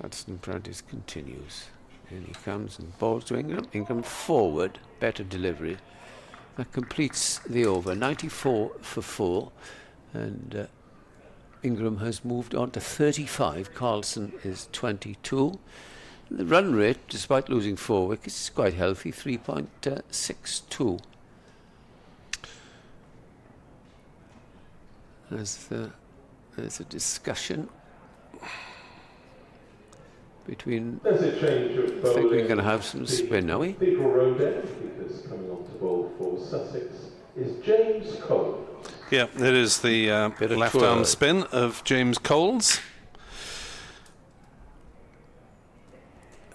Speaker 6: Hudson Prentice continues. And he comes and bowls to Ingram. Ingram forward, better delivery. That completes the over. 94 for 4. And Ingram has moved on to 35. Carlson is 22. The run rate, despite losing 4 wickets, is quite healthy, 3.62. There's a discussion between.
Speaker 1: There's a change of
Speaker 6: I think we're going to have some spin, are we?
Speaker 1: Cathedral Road end, because coming on to bowl for Sussex is James Cole.
Speaker 4: Yeah, it is the left arm spin of James Coles.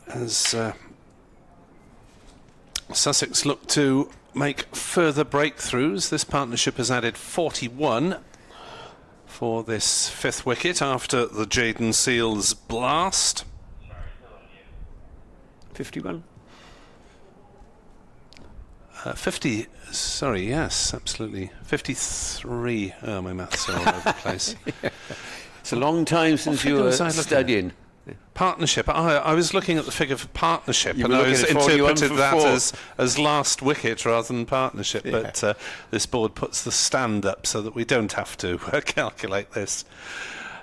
Speaker 4: As Sussex look to make further breakthroughs, this partnership has added 41 for this 5th wicket after the Jayden Seales blast.
Speaker 6: 51?
Speaker 4: 50, sorry, yes, absolutely. 53. Oh, my maths are all over the place.
Speaker 6: Yeah. It's a long time since you were studying.
Speaker 4: Partnership. I was looking at the figure for partnership,
Speaker 6: You
Speaker 4: and
Speaker 6: were
Speaker 4: I was
Speaker 6: looking at 41
Speaker 4: interpreted
Speaker 6: for
Speaker 4: that
Speaker 6: 4.
Speaker 4: as last wicket rather than partnership.
Speaker 6: Yeah.
Speaker 4: But this board puts the stand up so that we don't have to calculate this.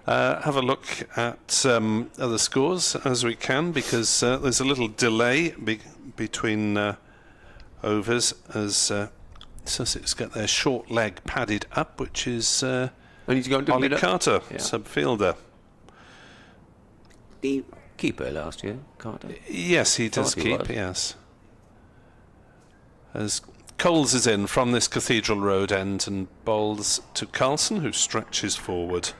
Speaker 4: Have a look at other scores as we can, because there's a little delay between overs as Sussex get their short leg padded up, which is
Speaker 6: And he's going to
Speaker 4: Ollie
Speaker 6: mid-
Speaker 4: Carter,
Speaker 6: Yeah.
Speaker 4: subfielder.
Speaker 6: The keeper last year, Carter.
Speaker 4: Yes, he does
Speaker 6: Thought he
Speaker 4: keep,
Speaker 6: was.
Speaker 4: yes. As Coles is in from this Cathedral Road end and bowls to Carlson, who stretches forward,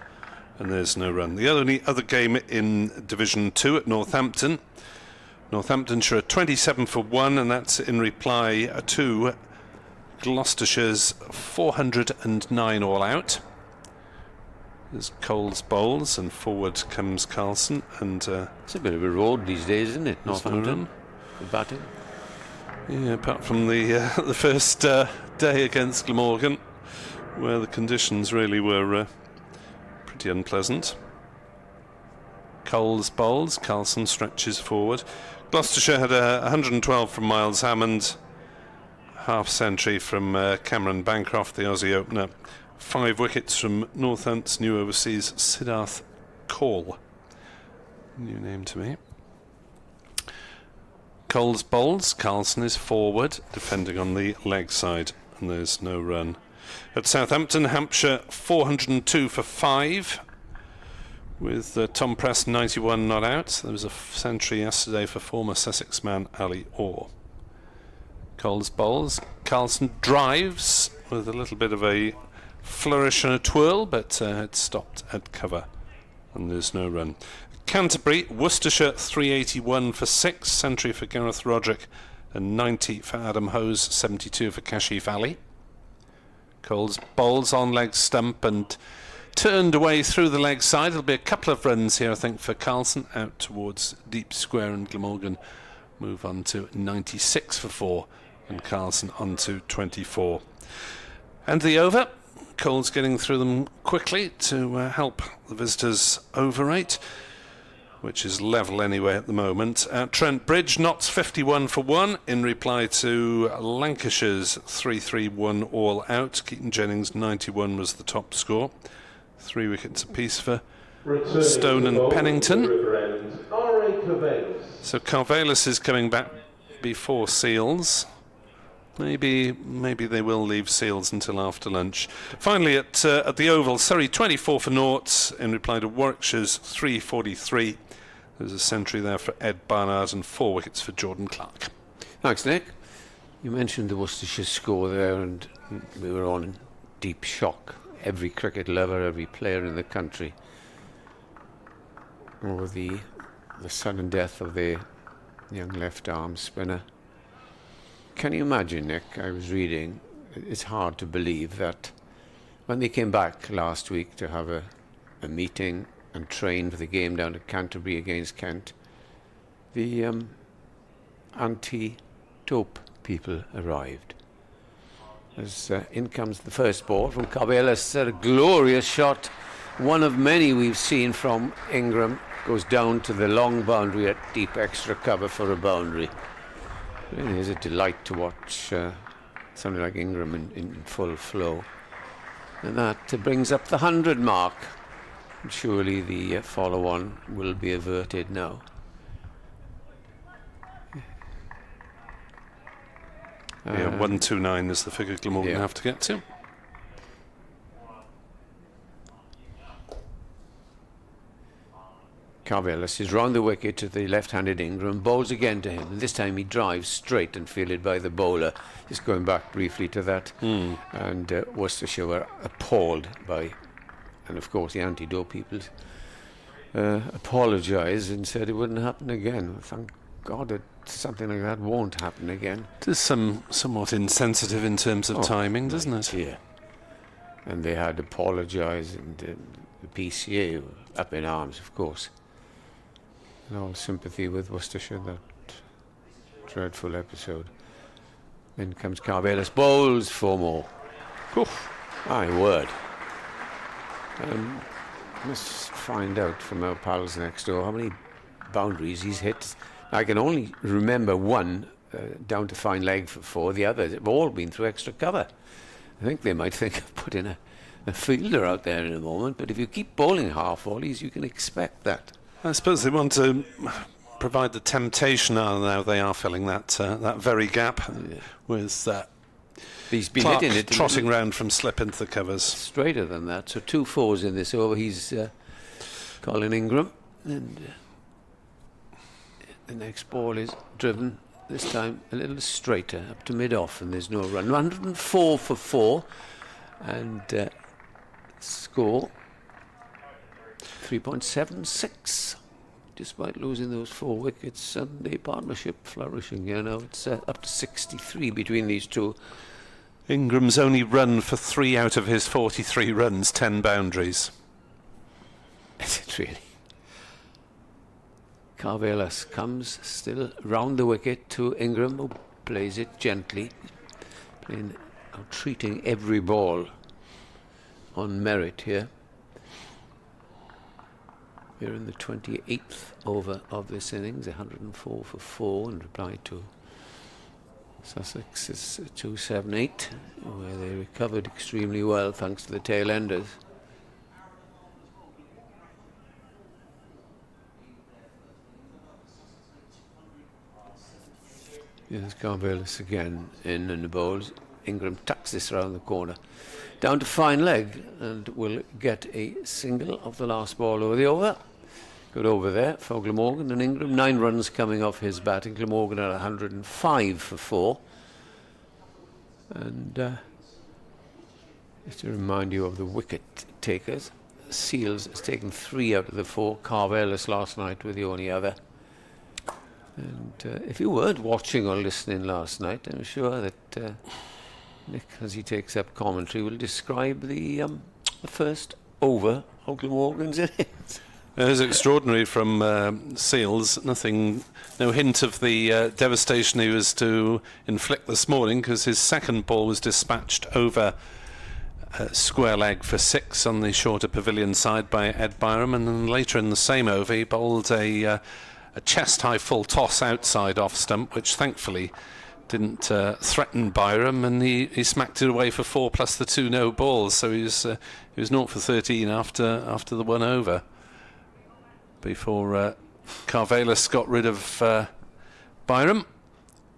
Speaker 4: and there's no run. The only other game in Division 2 at Northampton. Northamptonshire are 27 for 1, and that's in reply to Gloucestershire's 409 all out. There's Coles bowls, and forward comes Carlson, and
Speaker 6: It's a bit of a road these days, isn't it?
Speaker 4: There's no
Speaker 6: Northampton.
Speaker 4: run.
Speaker 6: The batting.
Speaker 4: Yeah, apart from the the first day against Glamorgan, where the conditions really were pretty unpleasant. Coles bowls, Carlson stretches forward. Gloucestershire had 112 from Miles Hammond, half century from Cameron Bancroft, the Aussie opener. 5 wickets from Northants' new overseas Siddharth Kaul. New name to me. Coles bowls, Carlson is forward, defending on the leg side, and there's no run. At Southampton, Hampshire 402 for 5, with Tom Press 91 not out. There was a century yesterday for former Sussex man Ali Orr. Coles bowls, Carlson drives with a little bit of a flourish and a twirl, but it stopped at cover, and there's no run. Canterbury, Worcestershire 381 for 6, century for Gareth Roderick, and 90 for Adam Hose, 72 for Kashif Ali. Coles bowls on leg stump and turned away through the leg side. There'll be a couple of runs here, I think, for Carlson out towards deep square, and Glamorgan move on to 96 for 4, and Carlson on to 24. And the over, Coles getting through them quickly to help the visitors overrate, which is level anyway at the moment. Trent Bridge, Notts 51 for 1 in reply to Lancashire's 331 all out. Keaton Jennings 91 was the top score. 3 wickets apiece for Stone and Pennington. So Carvelis is coming back before Seals. Maybe they will leave Seals until after lunch. Finally, at the Oval, Surrey 24 for nought in reply to Warwickshire's 343. There's a century there for Ed Barnard and 4 wickets for Jordan Clark.
Speaker 6: Thanks, Nick. You mentioned the Worcestershire score there, and we were all in deep shock. Every cricket lover, every player in the country, over the sudden death of their young left arm spinner. Can you imagine, Nick? I was reading, it's hard to believe that when they came back last week to have a meeting and train for the game down at Canterbury against Kent, the anti-dope people arrived. As in comes the first ball from Carvelis, a glorious shot, one of many we've seen from Ingram, goes down to the long boundary at deep extra cover for a boundary. Really is a delight to watch something like Ingram in full flow. And that brings up the 100 mark. And surely the follow-on will be averted now.
Speaker 4: Yeah, 129 is the figure Glamorgan have to get to.
Speaker 6: Carvelis is round the wicket to the left-handed Ingram, bowls again to him, and this time he drives straight and fielded by the bowler. Just going back briefly to that, and Worcestershire were appalled by, and of course the anti-dope people apologised and said it wouldn't happen again. Thank God that something like that won't happen again.
Speaker 4: It is somewhat insensitive in terms of timing, doesn't it?
Speaker 6: Yeah. And they had apologised, and the PCA were up in arms, of course. And all sympathy with Worcestershire, that dreadful episode. Then comes Carvelis, bowls 4 more. Oof, my word. Must find out from our pals next door how many boundaries he's hit. I can only remember one down to fine leg for 4. The others have all been through extra cover. I think they might think of putting a fielder out there in a moment, but if you keep bowling half volleys, you can expect that.
Speaker 4: I suppose they want to provide the temptation. Now they are filling that very gap with
Speaker 6: He's been
Speaker 4: Clark
Speaker 6: hitting it
Speaker 4: trotting round from slip into the covers.
Speaker 6: straighter than that. So 2 4s in this over. He's Colin Ingram, and the next ball is driven this time a little straighter up to mid-off, and there's no run. 104 for 4, and score 3.76. Despite losing those 4 wickets, and the partnership flourishing. It's up to 63 between these two.
Speaker 4: Ingram's only run for 3 out of his 43 runs, 10 boundaries.
Speaker 6: Is it really? Carvelas comes still round the wicket to Ingram, who plays it gently, treating every ball on merit here. We're in the 28th over of this innings, 104 for 4 in reply to Sussex's 278, where they recovered extremely well thanks to the tail enders. Here's Carvelas again in the bowls. Ingram tucks this round the corner. Down to fine leg, and will get a single of the last ball over the over. Good over there for Glamorgan and Ingram. 9 runs coming off his batting. Glamorgan at 105 for 4. And just to remind you of the wicket takers, Seals has taken 3 out of the 4. Carvelas last night with the only other. And if you weren't watching or listening last night, I'm sure that Nick, as he takes up commentary, will describe the first over of Glamorgan's innings.
Speaker 4: It was extraordinary from Seals. No hint of the devastation he was to inflict this morning, because his second ball was dispatched over square leg for 6 on the shorter pavilion side by Ed Byram, and then later in the same over he bowled a chest-high full toss outside off stump, which thankfully didn't threaten Byram, and he smacked it away for 4 plus the 2 no balls. So he was 0 for 13 after the 1 over. Before Carvelas got rid of Byram,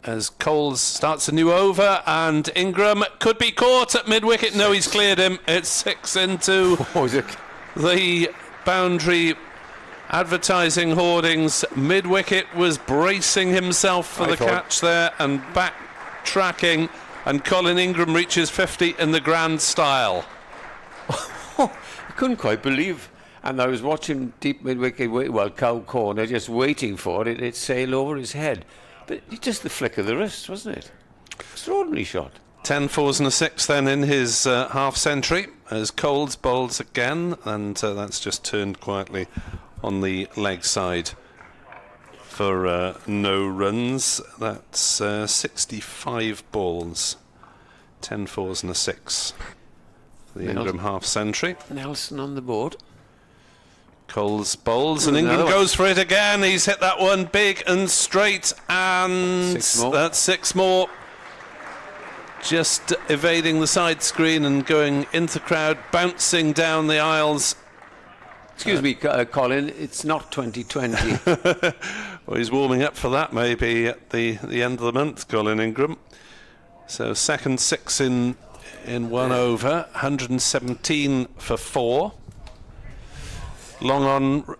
Speaker 4: as Coles starts a new over, and Ingram could be caught at mid-wicket. No, he's cleared him. It's 6 into the boundary. Advertising hoardings. Mid-wicket was bracing himself for the catch there and backtracking, and Colin Ingram reaches 50 in the grand style.
Speaker 6: I couldn't quite believe. And I was watching deep mid-wicket, cow corner, just waiting for it. It sailed over his head. But just the flick of the wrist, wasn't it? Extraordinary shot.
Speaker 4: 10 4s and a 6 then in his half-century, as Coles bowls again, and that's just turned quietly on the leg side for no runs. That's 65 balls. 10 4s and a 6. The Ingram half-century.
Speaker 6: Nelson on the board.
Speaker 4: Coles bowls, and Ingram goes for it again. He's hit that one big and straight, and that's 6 more. Just evading the side screen and going into the crowd, bouncing down the aisles.
Speaker 6: Excuse me, Colin, it's not 2020.
Speaker 4: Well, he's warming up for that maybe at the end of the month, Colin Ingram. So second 6 in 1 over, 117 for 4. Long on,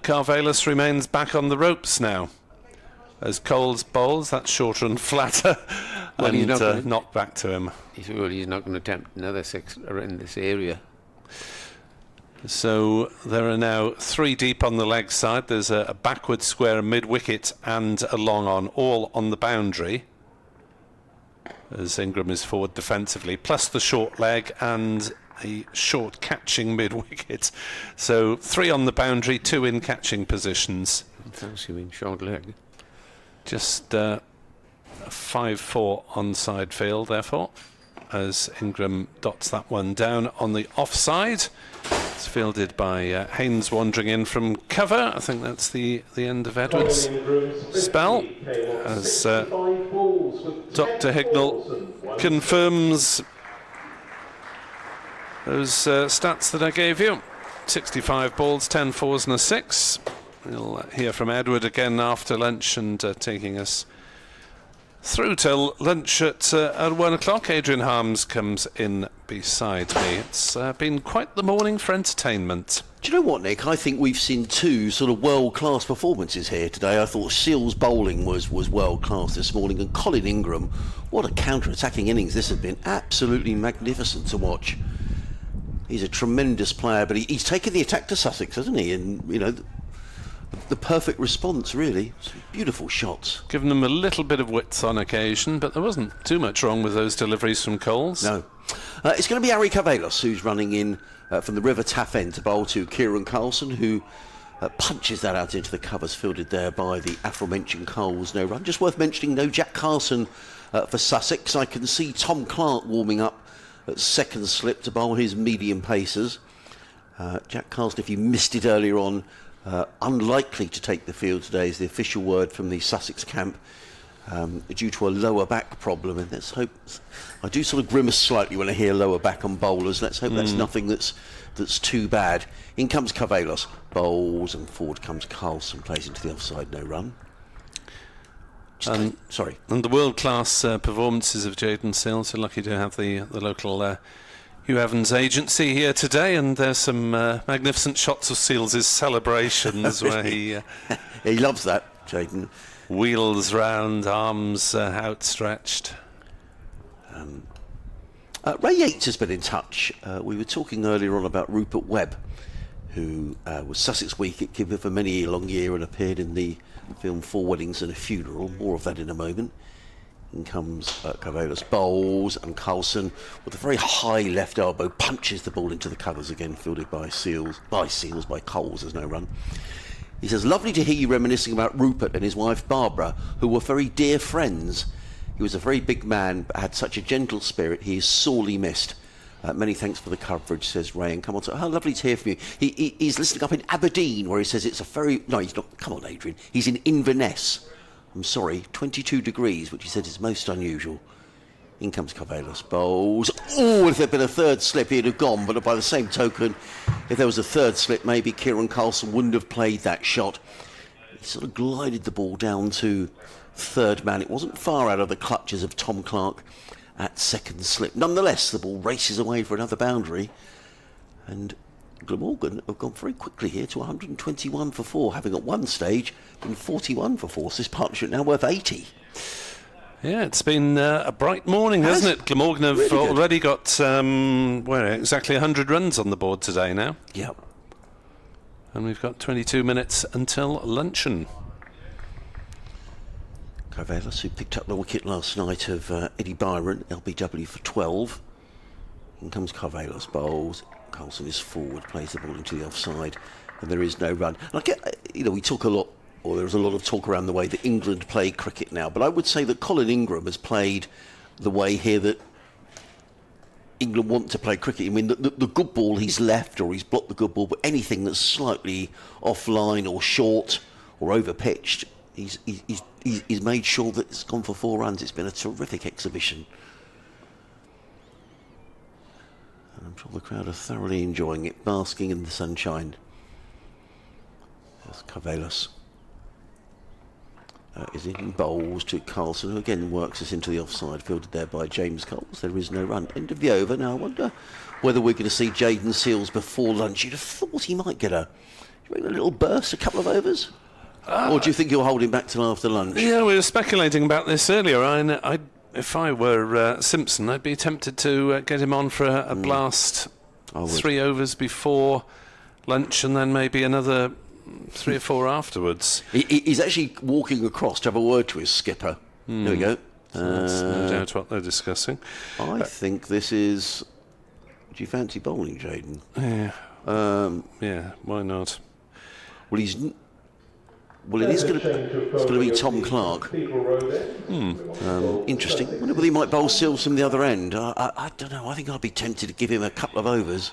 Speaker 4: Carvelas remains back on the ropes now. As Coles bowls, that's shorter and flatter, and he's knocked back to him.
Speaker 6: He's not going to attempt another 6 in this area.
Speaker 4: So there are now 3 deep on the leg side. There's a backward square, a mid-wicket, and a long on, all on the boundary. As Ingram is forward defensively, plus the short leg and a short catching mid-wicket. So 3 on the boundary, 2 in catching positions.
Speaker 6: Thanks, you mean short leg.
Speaker 4: Just a 5-4 onside field, therefore, as Ingram dots that one down on the offside. It's fielded by Haynes wandering in from cover. I think that's the end of Edwards' spell, as Dr. Hignell confirms those stats that I gave you. 65 balls, 10 fours and a 6. We'll hear from Edward again after lunch and taking us through till lunch at 1 o'clock. Adrian Harms comes in beside me. It's been quite the morning for entertainment.
Speaker 5: Do you know what, Nick? I think we've seen two sort of world-class performances here today. I thought Seals' bowling was world-class this morning, and Colin Ingram, what a counter-attacking innings this has been. Absolutely magnificent to watch. He's a tremendous player, but he's taken the attack to Sussex, hasn't he? And, you know, the perfect response, really. Some beautiful shots.
Speaker 4: Given them a little bit of width on occasion, but there wasn't too much wrong with those deliveries from Coles.
Speaker 5: No. It's going to be Ari Carvelos who's running in from the River Taff end to bowl to Kieran Carlson, who punches that out into the covers, fielded there by the aforementioned Coles. No run. Just worth mentioning, no Jack Carlson for Sussex. I can see Tom Clark warming up at second slip to bowl his medium pacers. Jack Carlson, if you missed it earlier on, unlikely to take the field today is the official word from the Sussex camp, due to a lower back problem. And let's hope, I do sort of grimace slightly when I hear lower back on bowlers. Let's hope that's nothing that's too bad. In comes Carvelos, bowls, and forward comes Carlson, plays into the offside, no run. Sorry.
Speaker 4: And the world-class performances of Jaden Seals. So lucky to have the local Hugh Evans agency here today, and there's some magnificent shots of Seals' celebrations where he
Speaker 5: loves that, Jaden.
Speaker 4: Wheels round, arms outstretched.
Speaker 5: Ray Yates has been in touch. We were talking earlier on about Rupert Webb, who was Sussex wicket-keeper for many a long year and appeared in the film Four Weddings and a Funeral. More of that in a moment. In comes Carvelos, bowls, and Carlson with a very high left elbow punches the ball into the covers again, fielded by Coles. There's no run. He says, lovely to hear you reminiscing about Rupert and his wife Barbara, who were very dear friends. He was a very big man, but had such a gentle spirit. He is sorely missed. Many thanks for the coverage, says Ray. And come on, how lovely to hear from you. He's listening up in Aberdeen, where he says it's a very... No, he's not. Come on, Adrian. He's in Inverness. I'm sorry, 22 degrees, which he said is most unusual. In comes Carvelos, bowls. Oh, if there'd been a third slip, he'd have gone. But by the same token, if there was a third slip, maybe Kieran Carlson wouldn't have played that shot. He sort of glided the ball down to third man. It wasn't far out of the clutches of Tom Clark at second slip. Nonetheless, the ball races away for another boundary. And Glamorgan have gone very quickly here to 121 for 4, having at one stage been 41 for 4. So this partnership now worth 80.
Speaker 4: Yeah, it's been a bright morning, hasn't it? Glamorgan have really already got exactly 100 runs on the board today now.
Speaker 5: Yep.
Speaker 4: And we've got 22 minutes until luncheon.
Speaker 5: Carvelos, who picked up the wicket last night of Eddie Byron, LBW for 12. In comes Carvelos, bowls. Carlson is forward, plays the ball into the offside, and there is no run. And I get, we talk a lot, or there's a lot of talk around the way that England play cricket now, but I would say that Colin Ingram has played the way here that England want to play cricket. I mean, the good ball he's left, or he's blocked the good ball, but anything that's slightly offline or short or over pitched, he's made sure that it's gone for 4 runs. It's been a terrific exhibition. I'm sure the crowd are thoroughly enjoying it, basking in the sunshine. There's Carvelos. Is in bowls to Carlson, who again works us into the offside, fielded there by James Coles. There is no run. End of the over. Now I wonder whether we're going to see Jaden Seals before lunch. You'd have thought he might get a little burst, a couple of overs? Or do you think you'll hold him back till after lunch?
Speaker 4: Yeah, we were speculating about this earlier. If I were Simpson, I'd be tempted to get him on for a blast 3 overs before lunch, and then maybe another 3 or 4 afterwards.
Speaker 5: He's actually walking across to have a word to his skipper. There we go.
Speaker 4: So that's no doubt what they're discussing.
Speaker 5: I think this is... Do you fancy bowling, Jaden?
Speaker 4: Yeah. Yeah, why not?
Speaker 5: Well, it is going to be Tom Clark. Interesting. I wonder whether he might bowl Seals from the other end. I don't know. I think I'd be tempted to give him a couple of overs.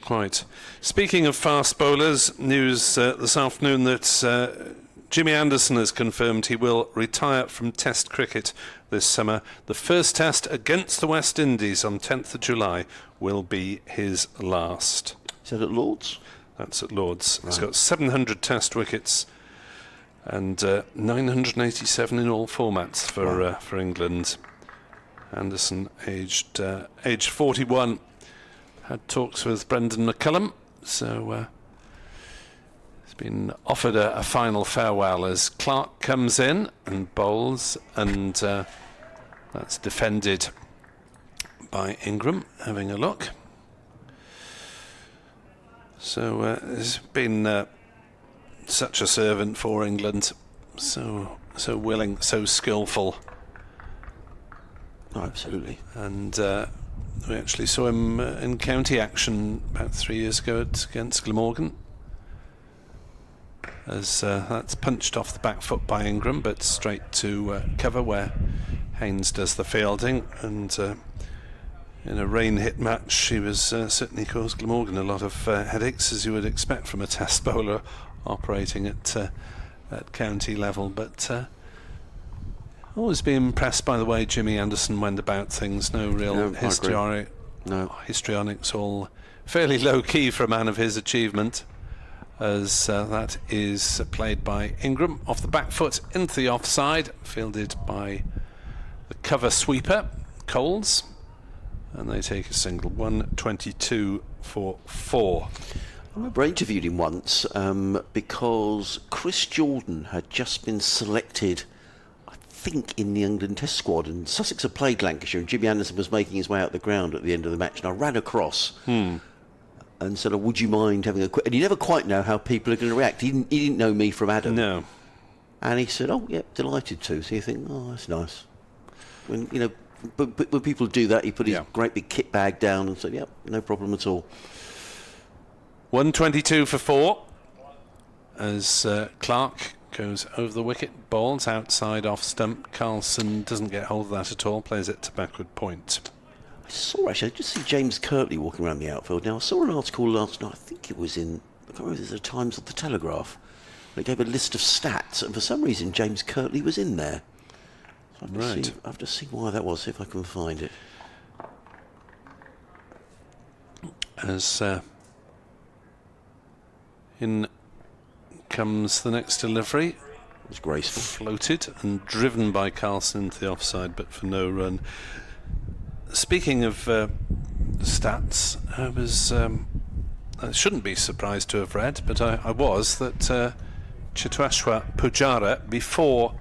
Speaker 4: quite. Speaking of fast bowlers, news this afternoon that Jimmy Anderson has confirmed he will retire from Test cricket this summer. The first Test against the West Indies on 10th of July will be his last.
Speaker 5: Is that at Lord's?
Speaker 4: That's at Lord's.
Speaker 5: Right.
Speaker 4: He's got 700 Test wickets and 987 in all formats for England. Anderson, aged 41, had talks with Brendan McCullum, so he's been offered a final farewell as Clark comes in and bowls, and that's defended by Ingram. Having a look. So he's been such a servant for England, so willing, so skillful.
Speaker 5: Oh, absolutely.
Speaker 4: And we actually saw him in county action about 3 years ago against Glamorgan, as that's punched off the back foot by Ingram, but straight to cover where Haynes does the fielding. And in a rain-hit match, he was certainly caused Glamorgan a lot of headaches, as you would expect from a Test bowler operating at county level. But always been impressed by the way Jimmy Anderson went about things. No real histrionics, all fairly low key for a man of his achievement, as that is played by Ingram off the back foot into the offside, fielded by the cover sweeper Coles, and they take a single. 122 for 4.
Speaker 5: I remember I interviewed him once because Chris Jordan had just been selected, I think, in the England Test squad, and Sussex had played Lancashire, and Jimmy Anderson was making his way out the ground at the end of the match, and I ran across and said, oh, would you mind having a quick... And you never quite know how people are going to react. He didn't know me from Adam.
Speaker 4: No.
Speaker 5: And he said, oh, yeah, delighted to. So you think, oh, that's nice. When, you know, but when people do that, he put his great big kit bag down and said, yep, no problem at all.
Speaker 4: 122 for 4 as Clark goes over the wicket, bowls outside off stump. Carlson doesn't get hold of that at all, plays it to backward point.
Speaker 5: I just see James Kirtley walking around the outfield. Now, I saw an article last night, I think it was in, I can't remember if it was the Times or the Telegraph. It gave a list of stats, and for some reason James Kirtley was in there. So I have to see why that was, see if I can find it.
Speaker 4: As in comes the next delivery.
Speaker 5: It was graceful.
Speaker 4: Floated and driven by Carlson into the offside, but for no run. Speaking of stats, I shouldn't be surprised to have read, but I was, that Chitwashwa Pujara, before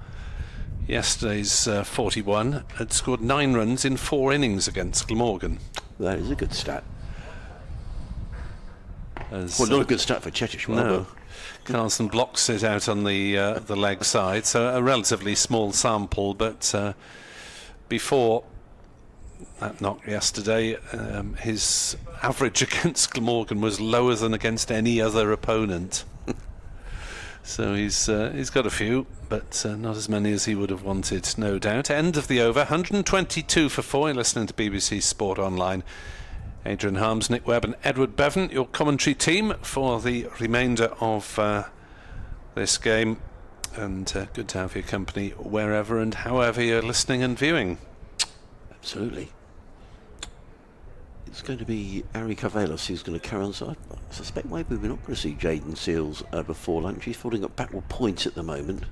Speaker 4: yesterday's 41, had scored 9 runs in 4 innings against Glamorgan.
Speaker 5: That is a good stat.
Speaker 4: As,
Speaker 5: well, not a good stat for Chitwashwa.
Speaker 4: No. Carlson blocks it out on the leg side, so a relatively small sample, but before that knock yesterday, his average against Glamorgan was lower than against any other opponent. So he's got a few, but not as many as he would have wanted, no doubt. End of the over, 122 for 4. You're listening to BBC Sport Online. Adrian Harms, Nick Webb and Edward Bevan, your commentary team for the remainder of this game. And good to have your company wherever and however you're listening and viewing.
Speaker 5: Absolutely. It's going to be Ari Cavalos who's going to carry on. So I suspect maybe we're not going to see Jaden Seals before lunch. He's falling at backward points at the moment.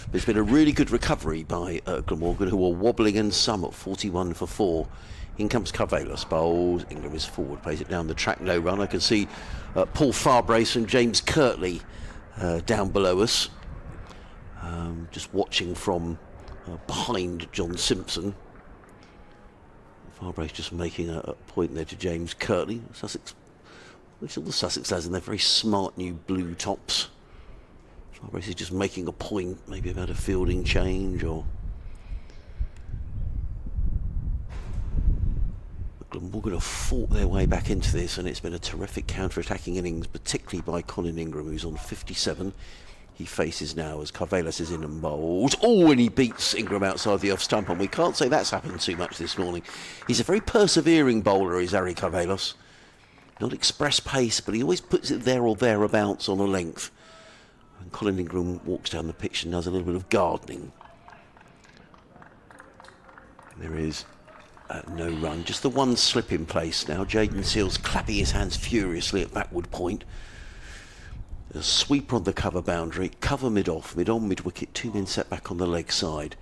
Speaker 5: But it's been a really good recovery by Glamorgan, who are wobbling and some at 41 for 4. In comes Cavalos, bowls. Ingram is forward, plays it down the track, no run. I can see Paul Farbrace and James Kirtley down below us. Just watching from behind John Simpson. Farbrace just making a point there to James Kirtley. Sussex, look at all the Sussex lads in their very smart new blue tops. Farbrace is just making a point, maybe about a fielding change or... Glamorgan have fought their way back into this, and it's been a terrific counter-attacking innings, particularly by Colin Ingram, who's on 57. He faces now as Cavalos is in and bowls. Oh, and he beats Ingram outside the off-stump, and we can't say that's happened too much this morning. He's a very persevering bowler, is Ari Cavalos. Not express pace, but he always puts it there or thereabouts on a length. And Colin Ingram walks down the pitch and does a little bit of gardening. And there is no run, just the one slip in place now. Jaden Seals clapping his hands furiously at backward point. A sweeper on the cover boundary, cover mid-off, mid-on, mid-wicket, 2 men set back on the leg side.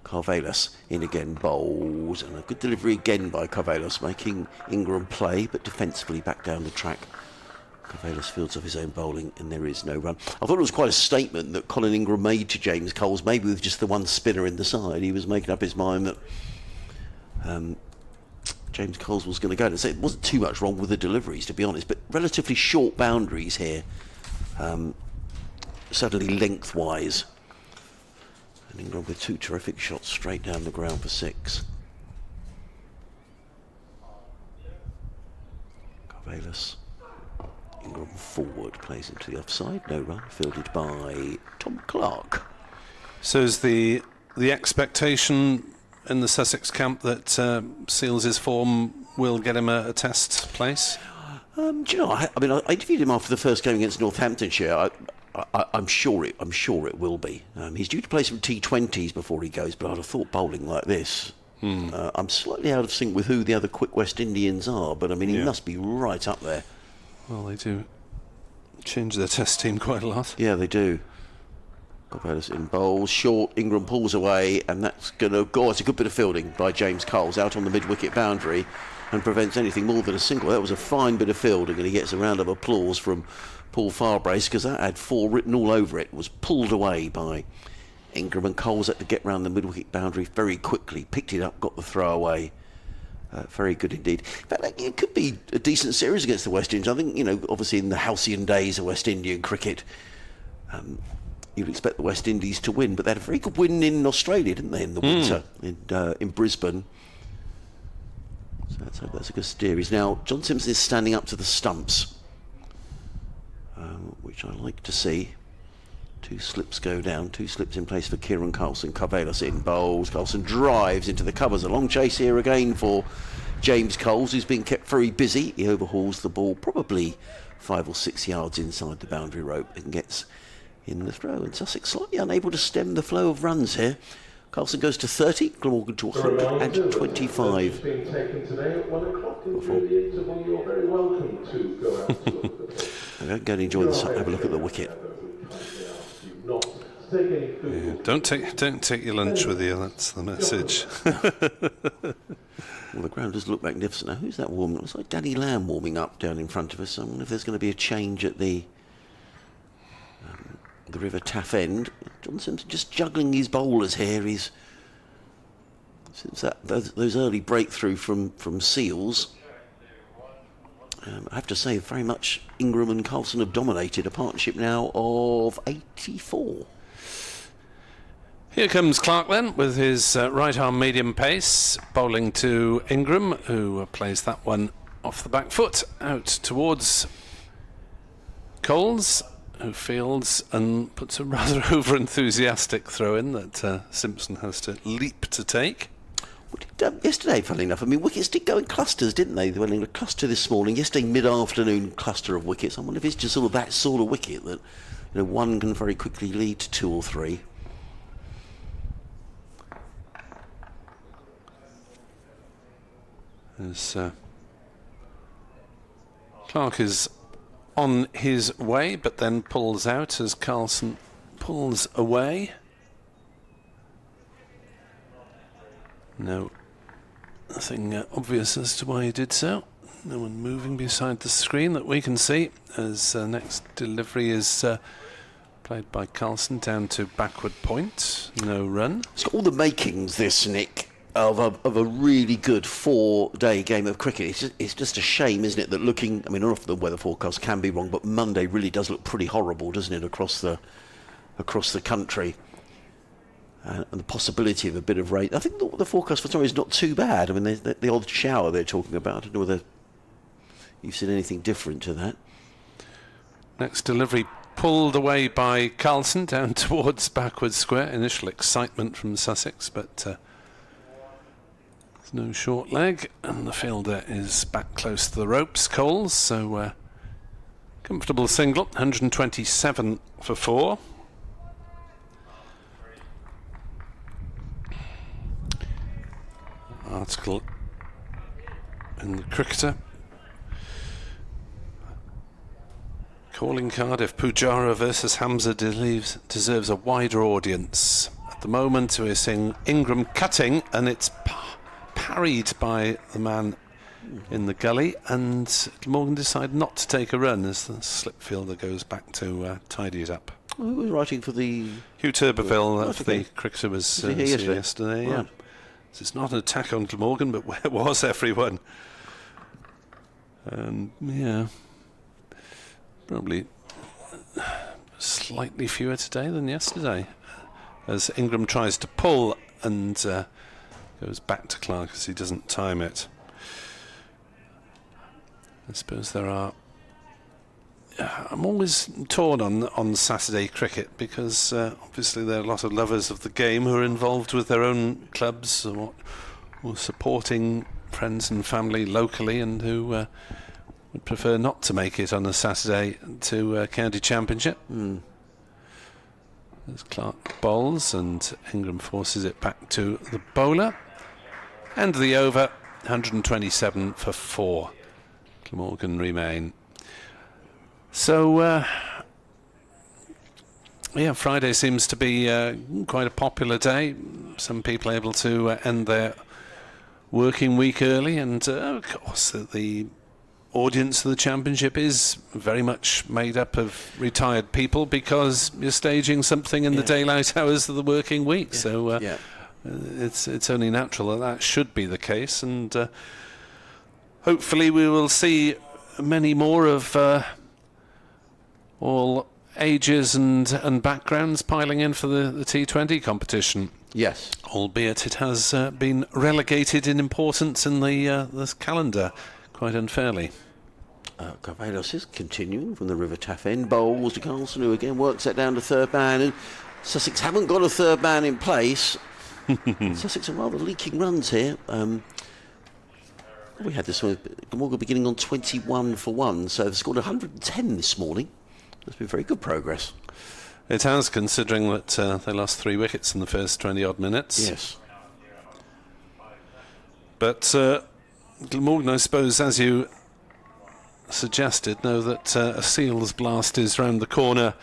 Speaker 5: Carvelos in again, bowls, and a good delivery again by Carvelos, making Ingram play, but defensively back down the track. Carvelos fields off his own bowling, and there is no run. I thought it was quite a statement that Colin Ingram made to James Coles, maybe with just the one spinner in the side. He was making up his mind that James Coles was going to go. And so it wasn't too much wrong with the deliveries, to be honest, but relatively short boundaries here, certainly lengthwise. And Ingram with 2 terrific shots straight down the ground for 6. Carvelos. Ingram forward, plays into the offside, no run, fielded by Tom Clark.
Speaker 4: So is the expectation in the Sussex camp that Seals' form will get him a test place?
Speaker 5: Do you know, I interviewed him after the first game against Northamptonshire. I'm sure it will be. He's due to play some T20s before he goes, but I'd have thought bowling like this. I'm slightly out of sync with who the other quick West Indians are, but I mean, he must be right up there.
Speaker 4: Well, they do change their test team quite a lot.
Speaker 5: Yeah, they do. Carvelos in bowls, short, Ingram pulls away, and that's going to go. It's a good bit of fielding by James Coles out on the mid-wicket boundary and prevents anything more than a single. That was a fine bit of fielding, and he gets a round of applause from Paul Farbrace because that had 4 written all over it. It was pulled away by Ingram, and Coles had to get round the mid-wicket boundary very quickly, picked it up, got the throw away. Very good indeed. In fact, it could be a decent series against the West Indies. I think, you know, obviously in the halcyon days of West Indian cricket, you'd expect the West Indies to win, but they had a very good win in Australia, didn't they, in the winter, in Brisbane. So let's hope that's a good series. Now, John Simpson is standing up to the stumps, which I like to see. 2 slips go down, 2 slips in place for Kieran Carlson. Carvelos in bowls. Carlson drives into the covers. A long chase here again for James Coles, who's been kept very busy. He overhauls the ball probably 5 or 6 yards inside the boundary rope and gets in the throw. And Sussex slightly unable to stem the flow of runs here. Carlson goes to 30, Glamorgan to 125.
Speaker 1: Being taken today at 1 o'clock into the interval. You're very welcome to go out to look at the pitch.
Speaker 5: Go and enjoy the sun. Have a look at the wicket.
Speaker 1: Not to take any food.
Speaker 4: Don't take your lunch with you. That's the message.
Speaker 5: Well, the ground does look magnificent. Now, who's that warming up? It's like Danny Lamb warming up down in front of us. I wonder if there's going to be a change at the River Taff end. John Simpson just juggling his bowlers here. He's since those early breakthrough from Seals. I have to say, very much Ingram and Carlson have dominated a partnership now of 84.
Speaker 4: Here comes Clark then with his right arm medium pace, bowling to Ingram, who plays that one off the back foot out towards Coles, who fields and puts a rather over-enthusiastic throw in that Simpson has to leap to take.
Speaker 5: Yesterday, funnily enough, I mean, wickets did go in clusters, didn't they? They went in a cluster this morning. Yesterday, mid-afternoon cluster of wickets. I wonder if it's just sort of that sort of wicket that, you know, one can very quickly lead to 2 or 3.
Speaker 4: As Clark is on his way, but then pulls out as Carlson pulls away. No, nothing obvious as to why he did so. No one moving beside the screen that we can see as next delivery is played by Carlson down to backward point. No run.
Speaker 5: It's got all the makings, this, Nick, of a really good 4-day game of cricket. It's just a shame, isn't it, that looking, I mean, often the weather forecast can be wrong, but Monday really does look pretty horrible, doesn't it, across the country. And the possibility of a bit of rain. I think the forecast for tomorrow is not too bad. I mean, the odd shower they're talking about. I don't know whether you've seen anything different to that.
Speaker 4: Next delivery pulled away by Carlson down towards backward square. Initial excitement from Sussex, but No short leg, and the fielder is back close to the ropes, Coles, so comfortable single, 127 for 4. Article in the Cricketer. Calling card if Pujara versus Hamza deserves a wider audience. At the moment we're seeing Ingram cutting, and it's parried by the man in the gully, and Glamorgan decide not to take a run as the slip fielder goes back to tidy it up.
Speaker 5: Who was writing for the...
Speaker 4: Hugh Turbeville of
Speaker 5: okay.
Speaker 4: the Cricketer was
Speaker 5: here
Speaker 4: yesterday. Yeah.
Speaker 5: Right.
Speaker 4: So it's not an attack on Glamorgan, but where was everyone? Yeah, probably slightly fewer today than yesterday, as Ingram tries to pull and goes back to Clark as he doesn't time it. I suppose there are... I'm always torn on Saturday cricket, because obviously there are a lot of lovers of the game who are involved with their own clubs or supporting friends and family locally, and who would prefer not to make it on a Saturday to County Championship. As Clark bowls and Ingram forces it back to the bowler. End of the over, 127 for 4. Glamorgan remain. So, yeah, Friday seems to be quite a popular day. Some people able to end their working week early, and of course the audience of the Championship is very much made up of retired people, because you're staging something in the daylight hours of the working week. So it's only natural that should be the case, and hopefully we will see many more of all ages and backgrounds piling in for the T20 competition.
Speaker 5: Yes.
Speaker 4: Albeit it has been relegated in importance in the this calendar quite unfairly.
Speaker 5: Carvalhos is continuing from the River Taff end. Bowls to Carlson, who again works that down to third man. And Sussex haven't got a third man in place. Sussex are rather leaking runs here. We had this one, Glamorgan beginning on 21 for 1, so they've scored 110 this morning. That's been very good progress.
Speaker 4: It has, considering that they lost 3 wickets in the first 20-odd minutes.
Speaker 5: Yes.
Speaker 4: But Glamorgan, I suppose, as you suggested, know that a Seals blast is round the corner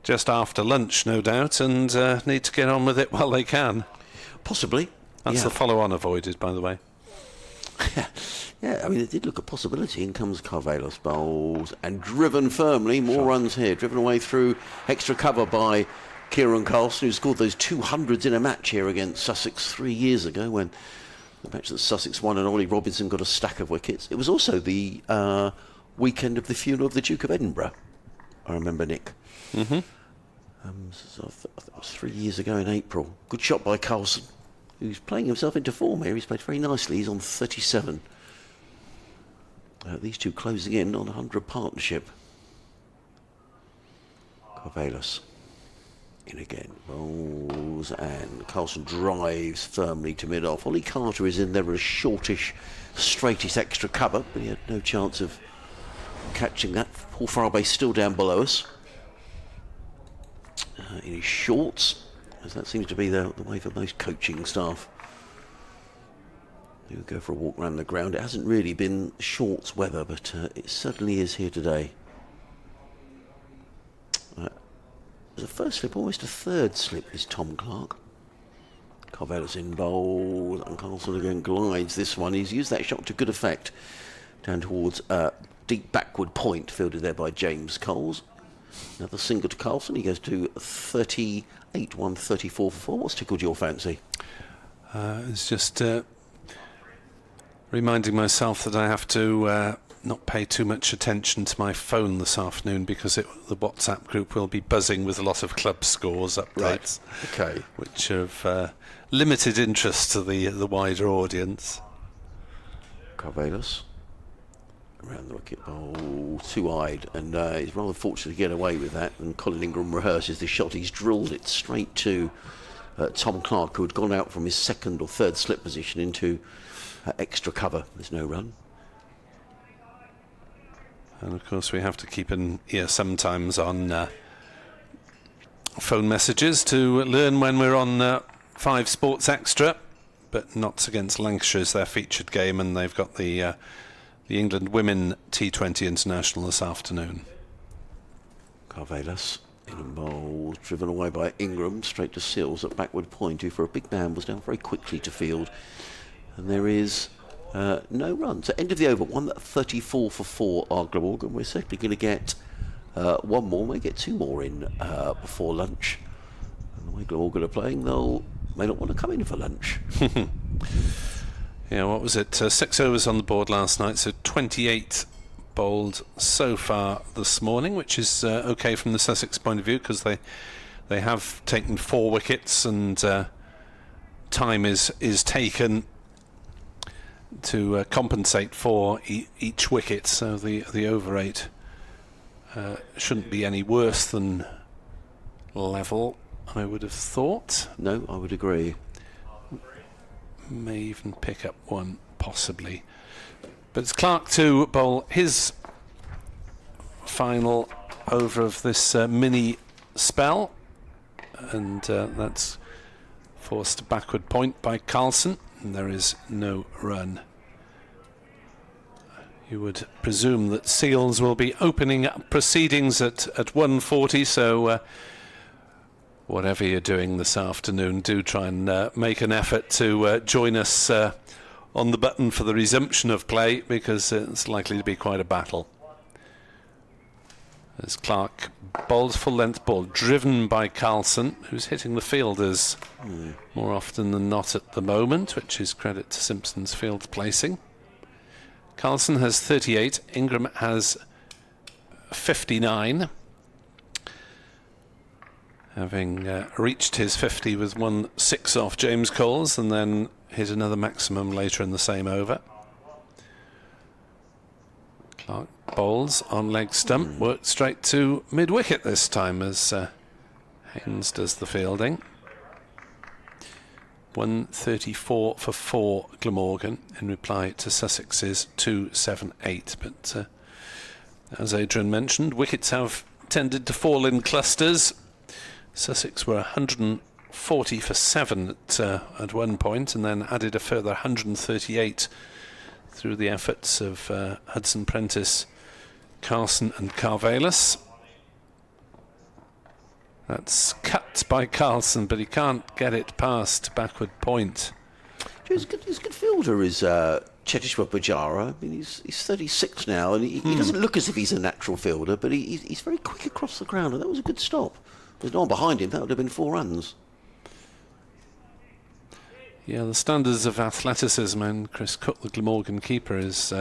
Speaker 4: just after lunch, no doubt, and need to get on with it while they can.
Speaker 5: Possibly.
Speaker 4: That's the follow-on avoided, by the way.
Speaker 5: Yeah, I mean, it did look a possibility. In comes Carvalhos, bowls, and driven firmly. More runs here. Driven away through extra cover by Kieran Carlson, who scored those 200s in a match here against Sussex 3 years ago, when the match that Sussex won and Ollie Robinson got a stack of wickets. It was also the weekend of the funeral of the Duke of Edinburgh, I remember, Nick.
Speaker 4: Mm-hmm.
Speaker 5: So that was 3 years ago in April. Good shot by Carlson, who's playing himself into form here. He's played very nicely. He's on 37. These two closing in on a 100 partnership. Carvalhos in again. Rolls, and Carlson drives firmly to mid-off. Ollie Carter is in there with a shortish, straightish extra cover, but he had no chance of catching that. Paul Farabe still down below us. In his shorts, as that seems to be the way for most coaching staff. He'll go for a walk around the ground. It hasn't really been shorts weather, but it certainly is here today. There's a first slip, almost a third slip, is Tom Clark. Carvalhos in bowl, and Carlson again glides this one. He's used that shot to good effect. Down towards deep backward point, fielded there by James Coles. Another single to Carlson. He goes to 38, 134 for 4. What's tickled your fancy?
Speaker 4: It's just reminding myself that I have to not pay too much attention to my phone this afternoon, because the WhatsApp group will be buzzing with a lot of club scores updates,
Speaker 5: Okay,
Speaker 4: which have limited interest to the wider audience.
Speaker 5: Carvalhos around the wicket, bowl, two-eyed, and he's rather fortunate to get away with that. And Colin Ingram rehearses the shot. He's drilled it straight to Tom Clark, who had gone out from his second or third slip position into extra cover. There's no run.
Speaker 4: And of course we have to keep an ear sometimes on phone messages to learn when we're on 5 Sports Extra, but not against Lancashire's their featured game, and they've got the England Women T20 International this afternoon.
Speaker 5: Carvelas in a bowl, driven away by Ingram, straight to Sills at backward point, who for a big man was down very quickly to field. And there is no run. So end of the over, 134 for 4 are Glamorgan. We're certainly going to get one more, may get 2 more in before lunch. And the way Glamorgan are playing, may not want to come in for lunch.
Speaker 4: Yeah, what was it? 6 overs on the board last night, so 28 bowled so far this morning, which is okay from the Sussex point of view, because they have taken 4 wickets, and time is taken to compensate for each wicket, so the over rate shouldn't be any worse than level, I would have thought.
Speaker 5: No, I would agree.
Speaker 4: May even pick up one, possibly. But it's Clark to bowl his final over of this mini spell, and that's forced backward point by Carlson, and there is no run. You would presume that Seals will be opening up proceedings at 1:40, so whatever you're doing this afternoon, do try and make an effort to join us on the button for the resumption of play, because it's likely to be quite a battle. As Clark bowls full length ball, driven by Carlson, who's hitting the fielders more often than not at the moment, which is credit to Simpson's field placing. Carlson has 38, Ingram has 59, having reached his 50 with 1 6 off James Coles, and then hit another maximum later in the same over. Clark bowls on leg stump, worked straight to mid-wicket this time as Haynes does the fielding. 134 for 4 Glamorgan in reply to Sussex's 278. But as Adrian mentioned, wickets have tended to fall in clusters. Sussex were 140 for 7 at one point, and then added a further 138 through the efforts of Hudson Prentice, Carlson and Carvelas. That's cut by Carlson, but he can't get it past backward point.
Speaker 5: His good fielder is Cheteshwar Pujara. I mean, he's 36 now, and he doesn't look as if he's a natural fielder, but he's very quick across the ground, and that was a good stop. There's no one behind him, that would have been 4 runs.
Speaker 4: Yeah, the standards of athleticism, and Chris Cook, the Glamorgan keeper, is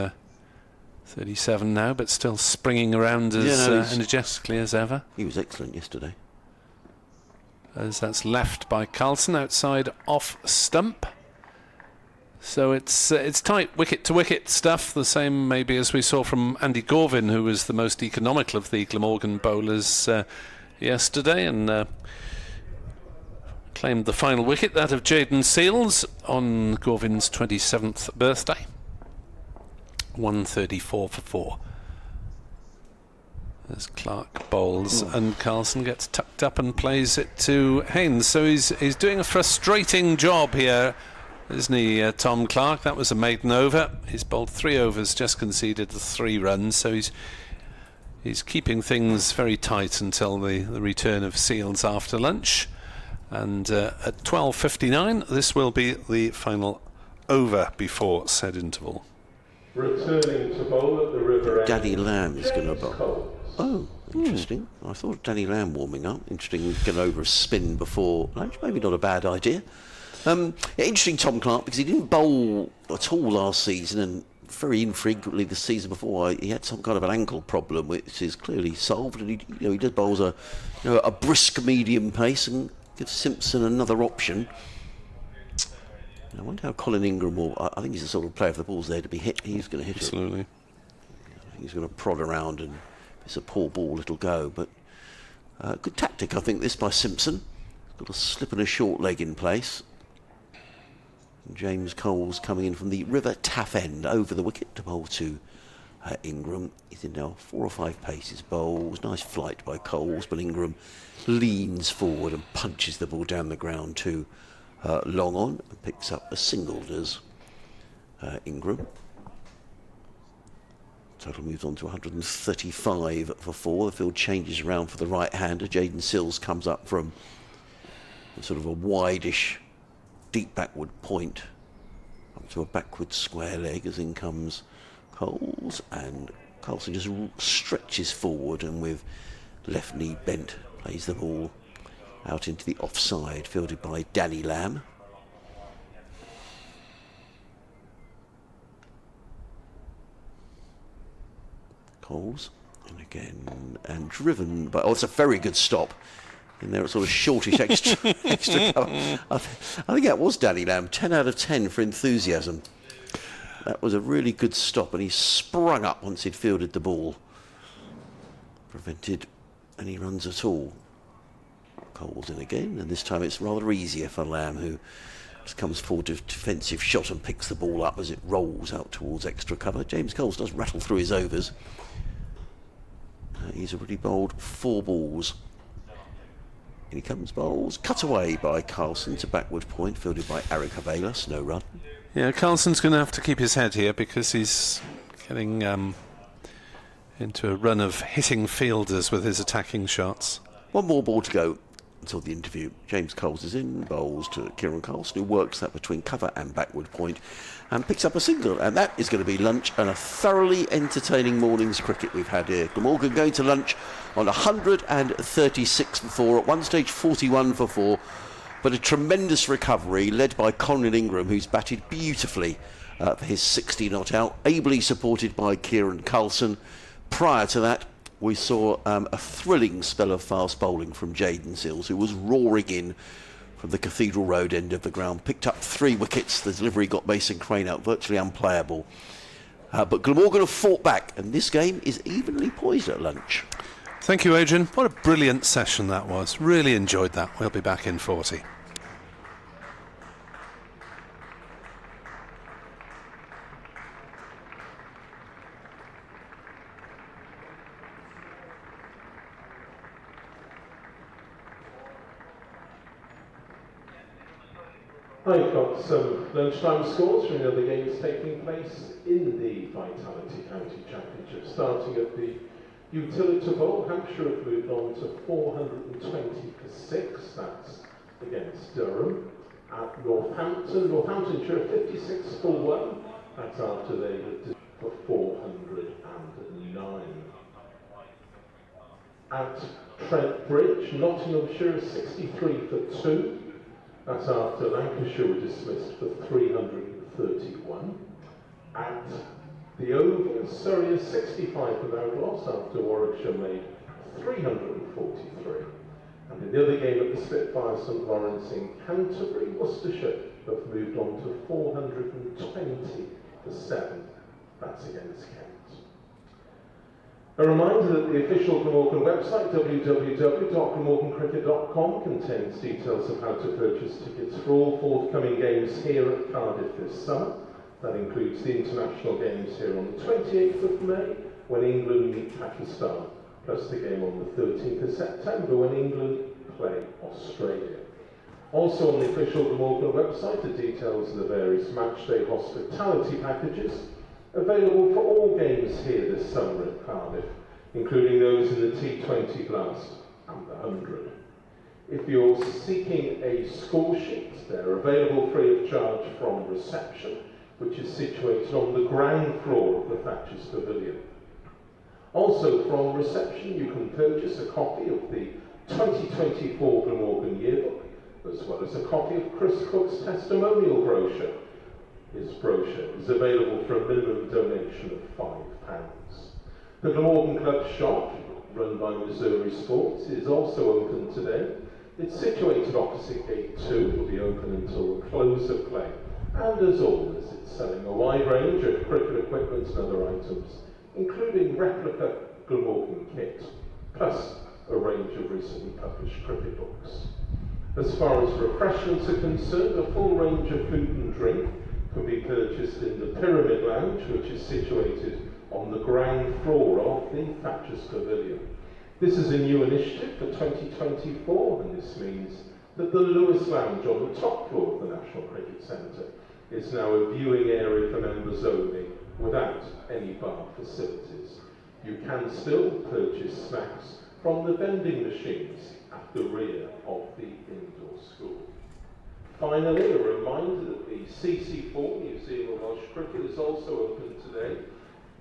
Speaker 4: 37 now, but still springing around as energetically as ever.
Speaker 5: He was excellent yesterday.
Speaker 4: As that's left by Carlson outside off stump. So it's tight wicket to wicket stuff, the same maybe as we saw from Andy Gorvin, who was the most economical of the Glamorgan bowlers yesterday, and claimed the final wicket, that of Jaden Seals, on Gorvin's 27th birthday. 134 for 4. As Clark bowls and Carlson gets tucked up and plays it to Haynes. So he's doing a frustrating job here, isn't he, Tom Clark? That was a maiden over. He's bowled 3 overs, just conceded the 3 runs. So he's keeping things very tight until the return of Seals after lunch. And at 12:59, this will be the final over before said interval.
Speaker 1: Returning to bowl at the river end.
Speaker 5: Danny Lamb is going to bowl.
Speaker 1: Coles.
Speaker 5: Oh, interesting. I thought Danny Lamb warming up. Interesting, get over a spin before lunch. Maybe not a bad idea. Interesting, Tom Clark, because he didn't bowl at all last season, and very infrequently the season before he had some kind of an ankle problem, which is clearly solved. And he does bowls a brisk medium pace and gives Simpson another option. And I wonder how Colin Ingram will. I think he's the sort of player if the ball's there to be hit, he's going to hit
Speaker 4: Absolutely.
Speaker 5: it. He's going to prod around, and if it's a poor ball, it'll go. But good tactic, I think, this by Simpson. Got a slip and a short leg in place. James Coles coming in from the River Taff end over the wicket to bowl to Ingram. He's in now 4 or 5 paces. Bowls, nice flight by Coles, but Ingram leans forward and punches the ball down the ground to long on and picks up a single, does Ingram. Total moves on to 135 for 4. The field changes around for the right-hander. Jaden Sills comes up from sort of a wideish, deep backward point up to a backward square leg as in comes Coles, and Carlson just stretches forward and with left knee bent plays the ball out into the offside, fielded by Danny Lamb. Coles, and again, and driven by, oh, it's a very good stop in there, a sort of shortish extra cover. I think that was Danny Lamb, 10 out of 10 for enthusiasm. That was a really good stop, and he sprung up once he'd fielded the ball. Prevented any runs at all. Coles in again, and this time it's rather easier for Lamb, who just comes forward to a defensive shot and picks the ball up as it rolls out towards extra cover. James Coles does rattle through his overs. He's already bowled 4 balls. In he comes, bowls, cut away by Carlson to backward point, fielded by Eric Avelas, no run.
Speaker 4: Yeah, Carlson's going to have to keep his head here because he's getting into a run of hitting fielders with his attacking shots.
Speaker 5: 1 more ball to go until the interview. James Coles is in, bowls to Kieran Carlson, who works that between cover and backward point and picks up a single, and that is going to be lunch, and a thoroughly entertaining morning's cricket we've had here. Glamorgan going to lunch on 136 for 4, at one stage 41 for 4, but a tremendous recovery led by Conlon Ingram, who's batted beautifully for his 60 not out, ably supported by Kieran Carlson. Prior to that, we saw a thrilling spell of fast bowling from Jaden Sills, who was roaring in from the Cathedral Road end of the ground, picked up 3 wickets. The delivery got Mason Crane out, virtually unplayable. But Glamorgan have fought back, and this game is evenly poised at lunch.
Speaker 4: Thank you, Adrian. What a brilliant session that was. Really enjoyed that. We'll be back in 40.
Speaker 1: I've got some lunchtime scores from the other games taking place in the Vitality County Championship. Starting at the Utility Bowl, Hampshire have moved on to 420 for 6. That's against Durham. At Northamptonshire 56 for 1. That's after they had for 409. At Trent Bridge, Nottinghamshire 63 for 2. That's after Lancashire were dismissed for 331. At the Oval, Surrey is 65 without loss after Warwickshire made 343. And in the other game at the Spitfire, St Lawrence in Canterbury, Worcestershire have moved on to 420 for 7. That's against Kent. A reminder that the official Glamorgan website, www.glamorgancricket.com, contains details of how to purchase tickets for all forthcoming games here at Cardiff this summer. That includes the international games here on the 28th of May, when England meet Pakistan, plus the game on the 13th of September, when England play Australia. Also on the official Glamorgan website are details of the various matchday hospitality packages available for all games here this summer at Cardiff, including those in the T20 Blast and the 100. If you're seeking a score sheet, they're available free of charge from reception, which is situated on the ground floor of the Thatcher's Pavilion. Also from reception, you can purchase a copy of the 2024 Glamorgan Yearbook, as well as a copy of Chris Cook's testimonial brochure. His brochure is available for a minimum donation of £5. The Glamorgan Club shop, run by Missouri Sports, is also open today. It's situated opposite Gate 2, it will be open until the close of play. And as always, it's selling a wide range of cricket equipment and other items, including replica Glamorgan kit, plus a range of recently published cricket books. As far as refreshments are concerned, a full range of food and drink can be purchased in the Pyramid Lounge, which is situated on the ground floor of the Thatcher's Pavilion. This is a new initiative for 2024, and this means that the Lewis Lounge on the top floor of the National Cricket Centre is now a viewing area for members only, without any bar facilities. You can still purchase snacks from the vending machines at the rear of the indoor school. Finally, a reminder that the CC4 Museum of Welsh Cricket is also open today.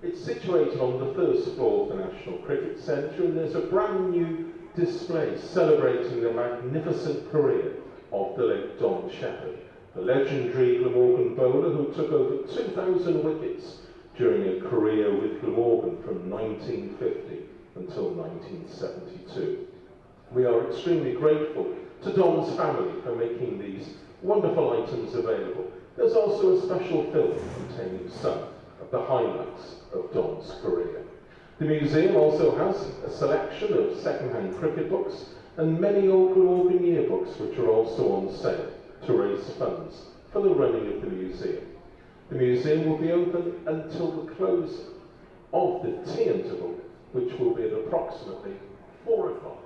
Speaker 1: It's situated on the first floor of the National Cricket Centre, and there's a brand new display celebrating the magnificent career of the late Don Shepherd, the legendary Glamorgan bowler who took over 2,000 wickets during a career with Glamorgan from 1950 until 1972. We are extremely grateful to Don's family for making these wonderful items available. There's also a special film containing some of the highlights of Don's career. The museum also has a selection of second-hand cricket books and many old Glamorgan yearbooks which are also on sale to raise funds for the running of the museum. The museum will be open until the close of the tea interval, which will be at approximately 4 o'clock.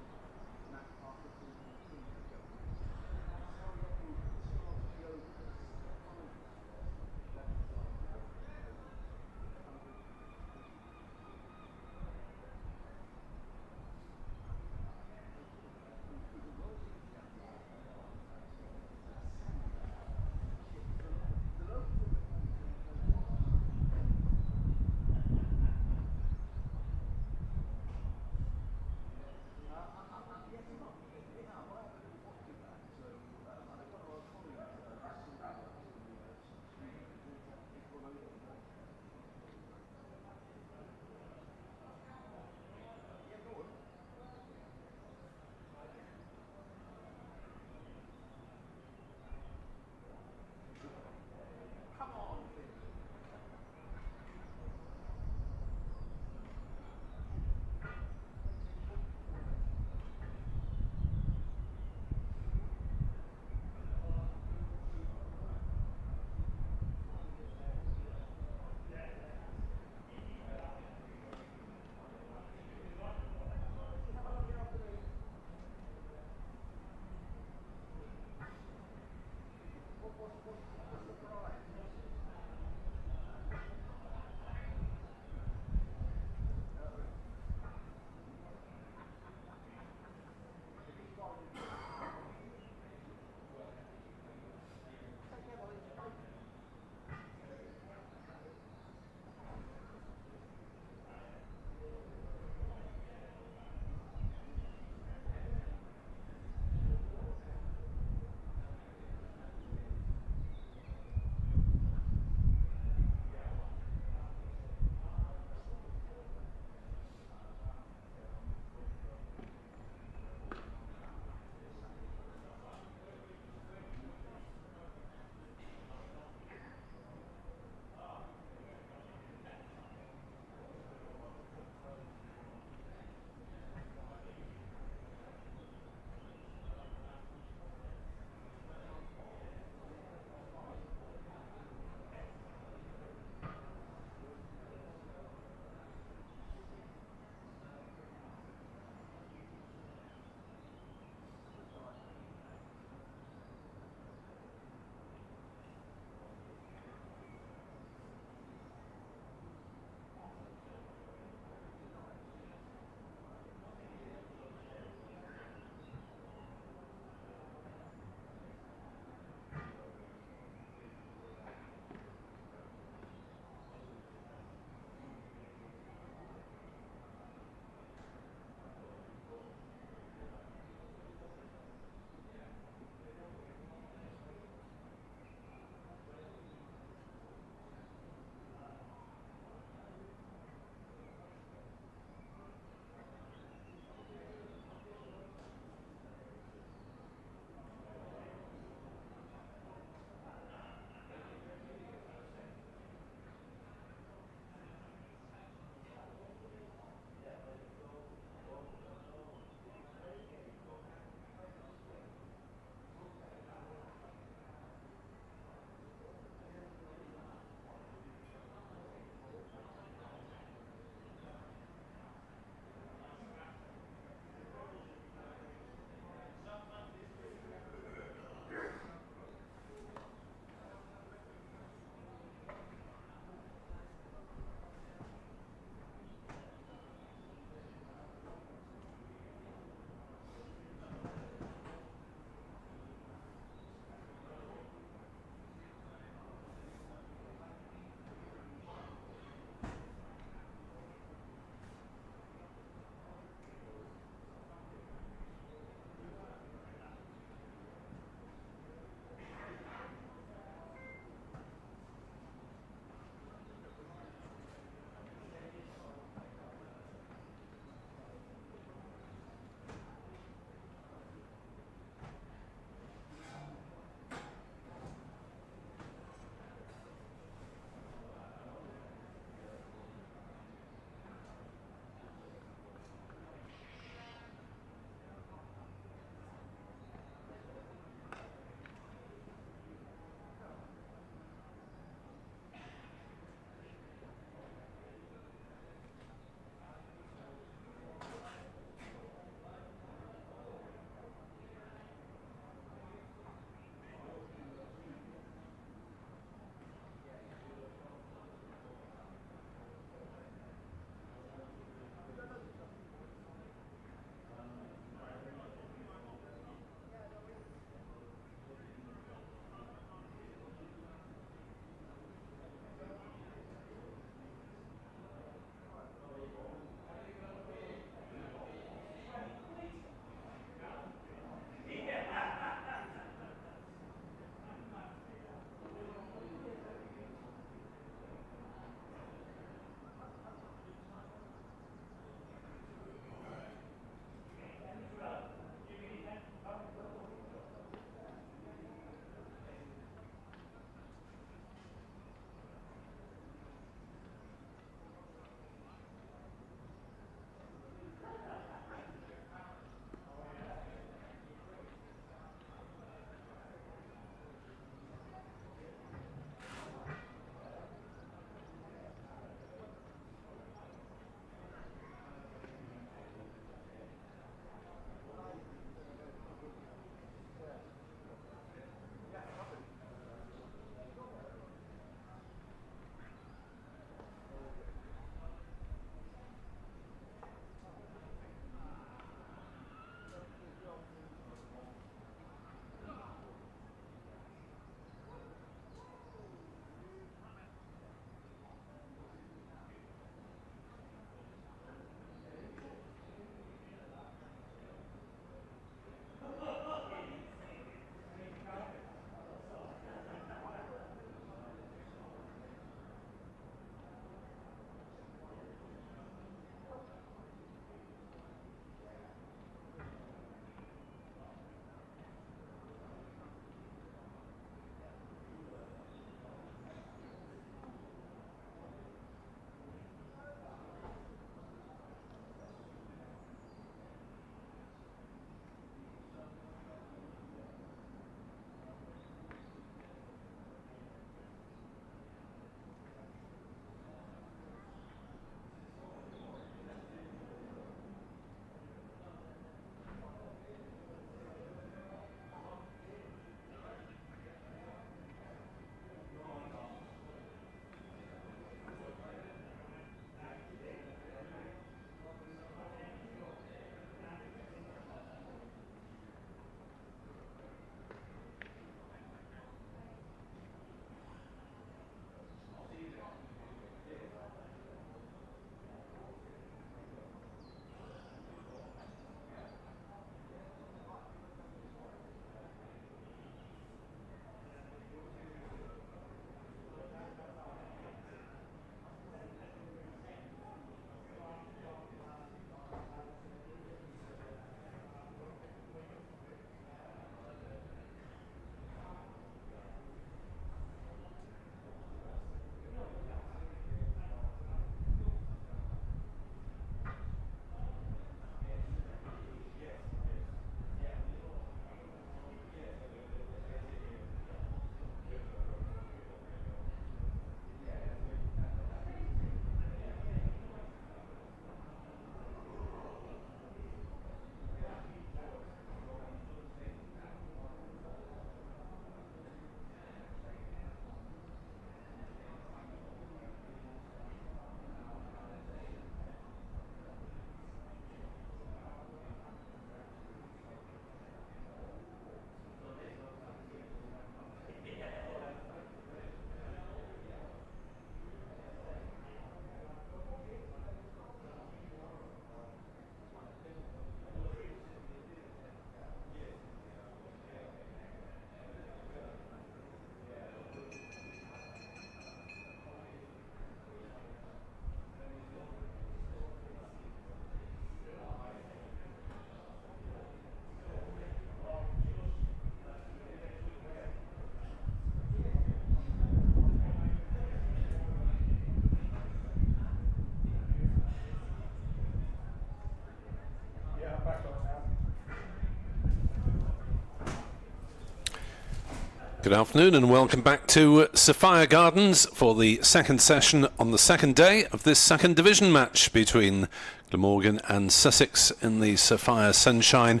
Speaker 4: Good afternoon and welcome back to Sophia Gardens for the second session on the second day of this second division match between Glamorgan and Sussex in the Sophia Sunshine,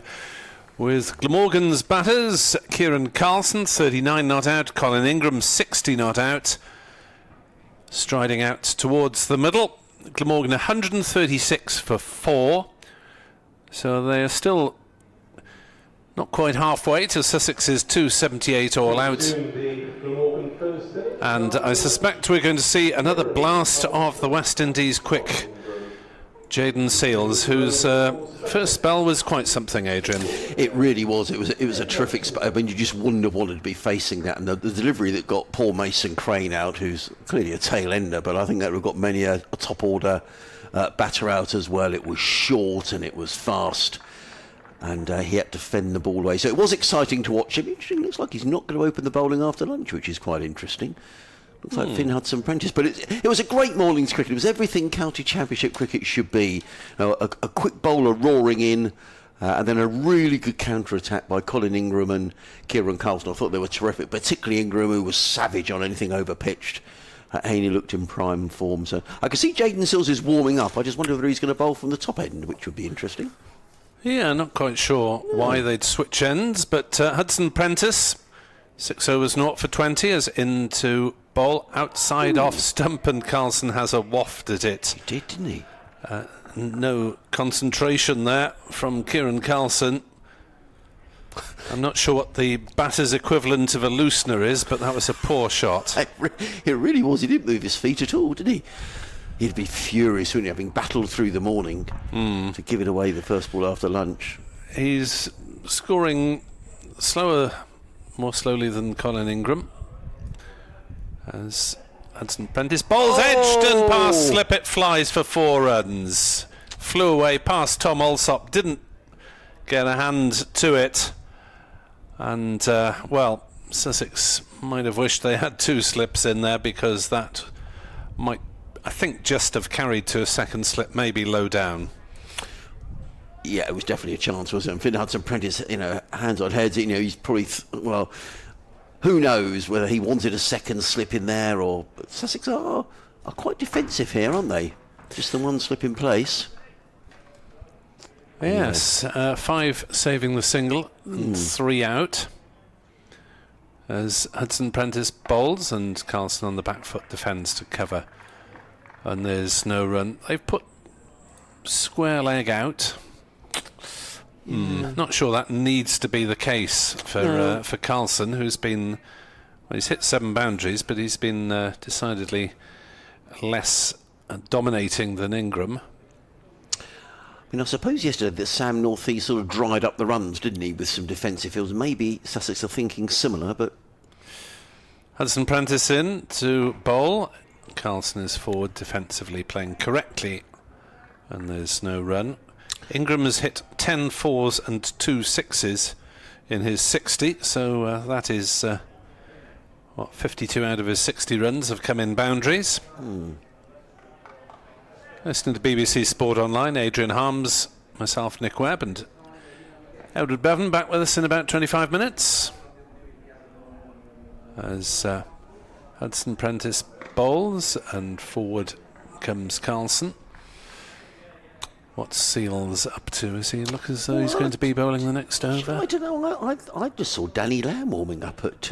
Speaker 4: with Glamorgan's batters Kieran Carlson 39 not out, Colin Ingram 60 not out. Striding out towards the middle, Glamorgan 136 for 4, so they are still not quite halfway to Sussex's 278 all out. And I suspect we're going to see another blast of the West Indies quick Jaden Seals, whose first spell was quite something, Adrian.
Speaker 5: It really was. It was a terrific spell. I mean, you just wouldn't have wanted to be facing that. And the delivery that got poor Mason Crane out, who's clearly a tail ender, but I think that would have got many a top order batter out as well. It was short and it was fast. And he had to fend the ball away. So it was exciting to watch him. It looks like he's not going to open the bowling after lunch, which is quite interesting. Looks like Finn Hudson-Prentice. But it was a great morning's cricket. It was everything county championship cricket should be. A quick bowler roaring in, and then a really good counter-attack by Colin Ingram and Kieran Carlson. I thought they were terrific, particularly Ingram, who was savage on anything over-pitched. Haney looked in prime form. So I can see Jaden Seals is warming up. I just wonder whether he's going to bowl from the top end, which would be interesting.
Speaker 4: Yeah, not quite sure why they'd switch ends, but Hudson-Prentice, 6 overs 0 for 20, is into bowl outside off stump, and Carlson has a waft at it.
Speaker 5: He did, didn't he?
Speaker 4: No concentration there from Kieran Carlson. I'm not sure what the batter's equivalent of a loosener is, but that was a poor shot.
Speaker 5: It really was. He didn't move his feet at all, did he? He'd be furious, wouldn't he, having battled through the morning to give it away the first ball after lunch.
Speaker 4: He's scoring more slowly than Colin Ingram. As Hudson-Prentice bowls edged and past slip, it flies for 4 runs. Flew away past Tom Alsop, didn't get a hand to it. And, Sussex might have wished they had 2 slips in there, because that might, I think, just have carried to a second slip, maybe low down.
Speaker 5: Yeah, it was definitely a chance, wasn't it? And Finn Hudson-Prentice, hands on heads, he's probably, who knows whether he wanted a second slip in there, or Sussex are quite defensive here, aren't they? Just the one slip in place.
Speaker 4: Yes, 5 saving the single and 3 out. As Hudson-Prentice bowls and Carlson on the back foot defends to cover. And there's no run. They've put square leg out. Not sure that needs to be the case for Carlson, who's been, he's hit 7 boundaries, but he's been decidedly less dominating than Ingram.
Speaker 5: I suppose yesterday that Sam Northey sort of dried up the runs, didn't he, with some defensive fields. Maybe Sussex are thinking similar, but...
Speaker 4: Hudson-Prentice in to bowl. Carlson is forward defensively, playing correctly, and there's no run. Ingram has hit 10 4s and 2 6s in his 60, so that is 52 out of his 60 runs have come in boundaries. Listening to BBC Sport Online, Adrian Harms, myself, Nick Webb, and Edward Bevan back with us in about 25 minutes. As Hudson-Prentice bowls, and forward comes Carlson. What's Seals up to? Does he look as though he's going to be bowling the next over?
Speaker 5: I don't know. I just saw Danny Lamb warming up at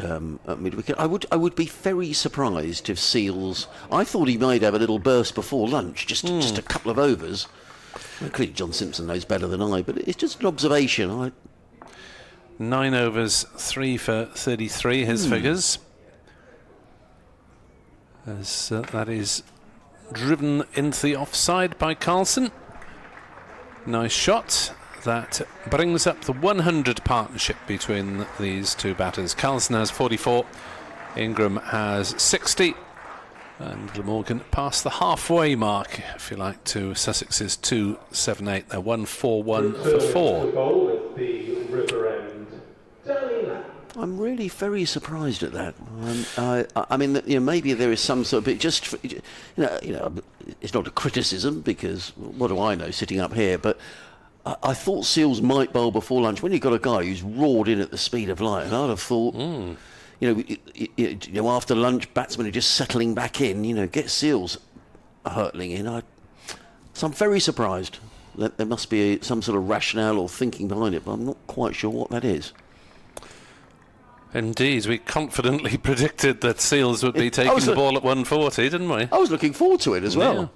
Speaker 5: mid-wicket. I would be very surprised if Seals... I thought he might have a little burst before lunch, just a couple of overs. Well, clearly John Simpson knows better than I, but it's just an observation.
Speaker 4: 9 overs, 3 for 33, his figures. As that is driven into the offside by Carlson. Nice shot. That brings up the 100 partnership between these two batters. Carlson has 44, Ingram has 60, and Glamorgan past the halfway mark, if you like, to Sussex's 278. They're 1-4-1 for 4.
Speaker 5: I'm really very surprised at that. I mean, maybe there is some sort of, but just, it's not a criticism, because what do I know sitting up here, but I thought Seals might bowl before lunch. When you've got a guy who's roared in at the speed of light, and I'd have thought After lunch, batsmen are just settling back in. Get Seals hurtling in. So I'm very surprised. There must be some sort of rationale or thinking behind it, but I'm not quite sure what that is.
Speaker 4: Indeed, we confidently predicted that Seals would be taking the ball at 140, didn't we?
Speaker 5: I was looking forward to it as well. Yeah.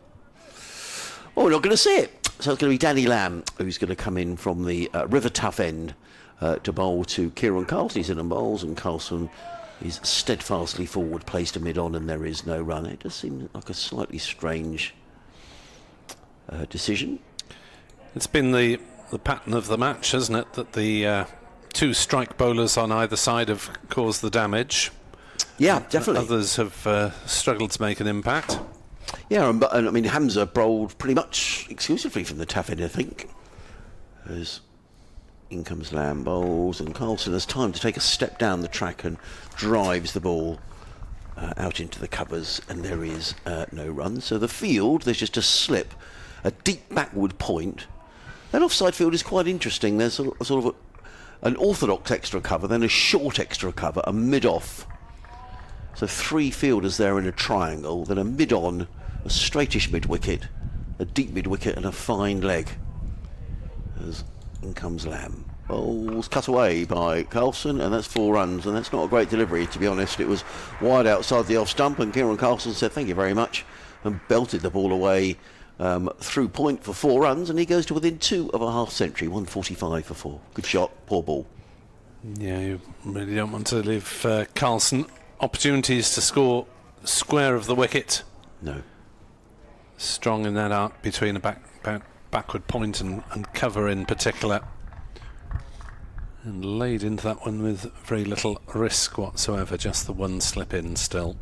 Speaker 5: Well, we're not going to see it. So it's going to be Danny Lamb who's going to come in from the River Tough end to bowl to Kieran Carlson. He's in and bowls, and Carlson is steadfastly forward, placed to mid-on, and there is no run. It does seem like a slightly strange decision.
Speaker 4: It's been the pattern of the match, hasn't it, that the two strike bowlers on either side have caused the damage.
Speaker 5: Yeah, definitely.
Speaker 4: Others have struggled to make an impact.
Speaker 5: Yeah, and I mean, Hamza bowled pretty much exclusively from the tough end, I think. As in comes Lamb, bowls, and Carlson has time to take a step down the track and drives the ball out into the covers, and there is no run. So the field, there's just a slip, a deep backward point. That offside field is quite interesting. There's a sort of an orthodox extra cover, then a short extra cover, a mid-off. So 3 fielders there in a triangle, then a mid-on, a straightish mid-wicket, a deep mid-wicket, and a fine leg. As in comes Lamb. Bowls cut away by Carlson, and that's 4 runs, and that's not a great delivery, to be honest. It was wide outside the off stump, and Kieran Carlson said thank you very much and belted the ball away through point for 4 runs, and he goes to within 2 of a half century. 145 for 4. Good shot, poor ball.
Speaker 4: Yeah, you really don't want to leave Carlson opportunities to score square of the wicket.
Speaker 5: No.
Speaker 4: Strong in that arc between a backward point and cover in particular, and laid into that one with very little risk whatsoever, just the one slip in still.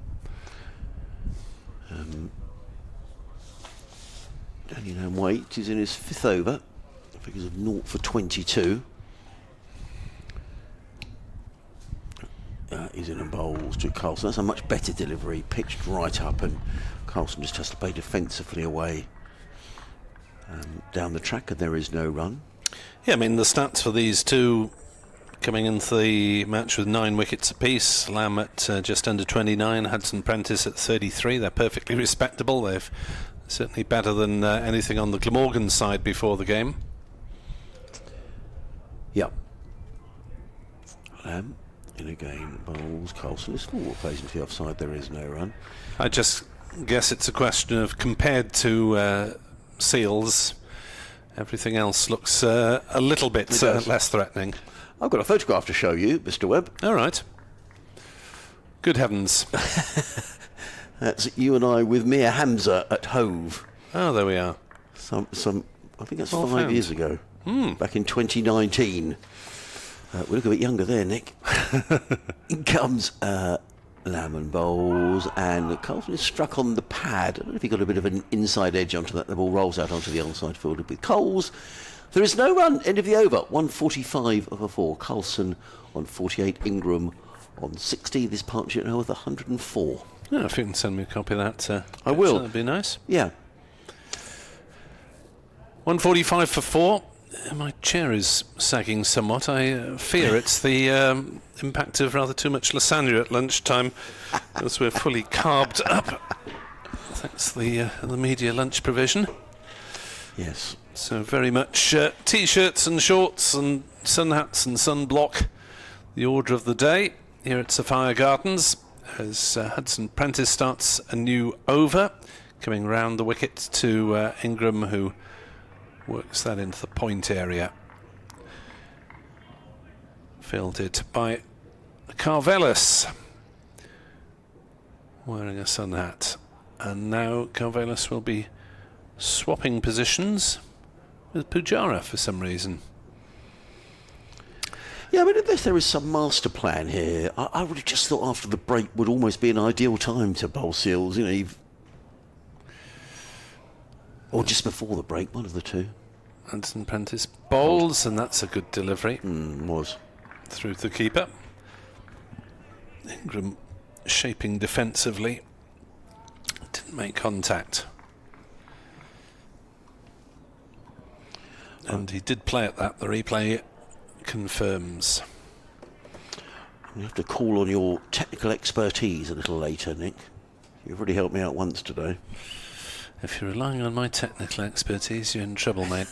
Speaker 5: Danny Lamb Waite is in his 5th over, figures of 0 for 22. He's in and bowls to Carlson. That's a much better delivery, pitched right up, and Carlson just has to play defensively away down the track, and there is no run.
Speaker 4: Yeah, I mean, the stats for these two coming into the match with 9 wickets apiece. Lamb at just under 29, Hudson Prentice at 33. They're perfectly respectable. They've certainly better than anything on the Glamorgan side before the game.
Speaker 5: Yep. Lamb in again, bowls. Carlson is forward, plays into the offside. There is no run.
Speaker 4: I just guess it's a question of, compared to Seals, everything else looks a little bit less threatening.
Speaker 5: I've got a photograph to show you, Mr. Webb.
Speaker 4: All right. Good heavens.
Speaker 5: That's you and I with Mia Hamza at Hove.
Speaker 4: Oh, there we are.
Speaker 5: I think that's
Speaker 4: Well
Speaker 5: 5
Speaker 4: found.
Speaker 5: years ago. Back in 2019. We look a bit younger there, Nick. In comes Lamb and bowls, and Carlson is struck on the pad. I don't know if he got a bit of an inside edge onto that. The ball rolls out onto the onside field with Coles. There is no run. End of the over. 145 over 4. Carlson on 48. Ingram on 60. This partnership now with 104.
Speaker 4: Yeah, if you can send me a copy of that,
Speaker 5: I will.
Speaker 4: That'd be nice.
Speaker 5: Yeah.
Speaker 4: 145 for 4. My chair is sagging somewhat. I fear it's the impact of rather too much lasagna at lunchtime, as we're fully carbed up. Thanks the media lunch provision.
Speaker 5: Yes.
Speaker 4: So very much T-shirts and shorts and sun hats and sunblock, the order of the day here at Sapphire Gardens, as Hudson Prentice starts a new over, coming round the wicket to Ingram, who works that into the point area. Fielded by Carvelis, wearing a sun hat. And now Carvelis will be swapping positions with Pujara for some reason.
Speaker 5: Yeah, I mean, unless there is some master plan here, I would have just thought after the break would almost be an ideal time to bowl Seals, or just before the break, one of the two.
Speaker 4: Hudson Prentice bowls, and that's a good delivery.
Speaker 5: Was.
Speaker 4: Through the keeper. Ingram shaping defensively. Didn't make contact. And he did play at that. The replay confirms.
Speaker 5: You have to call on your technical expertise a little later, Nick. You've already helped me out once today.
Speaker 4: If you're relying on my technical expertise, you're in trouble, mate.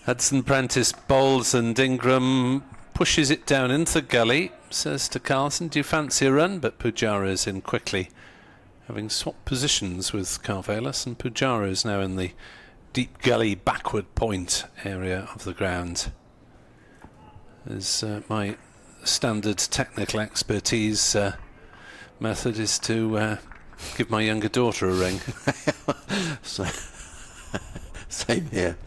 Speaker 4: Hudson Prentice bowls and Ingram pushes it down into the gully, says to Carlson, do you fancy a run? But Pujara is in quickly, having swapped positions with Carvelis, and Pujara is now in the deep gully backward point area of the ground. As my standard technical expertise method is to give my younger daughter a ring.
Speaker 5: So, same here.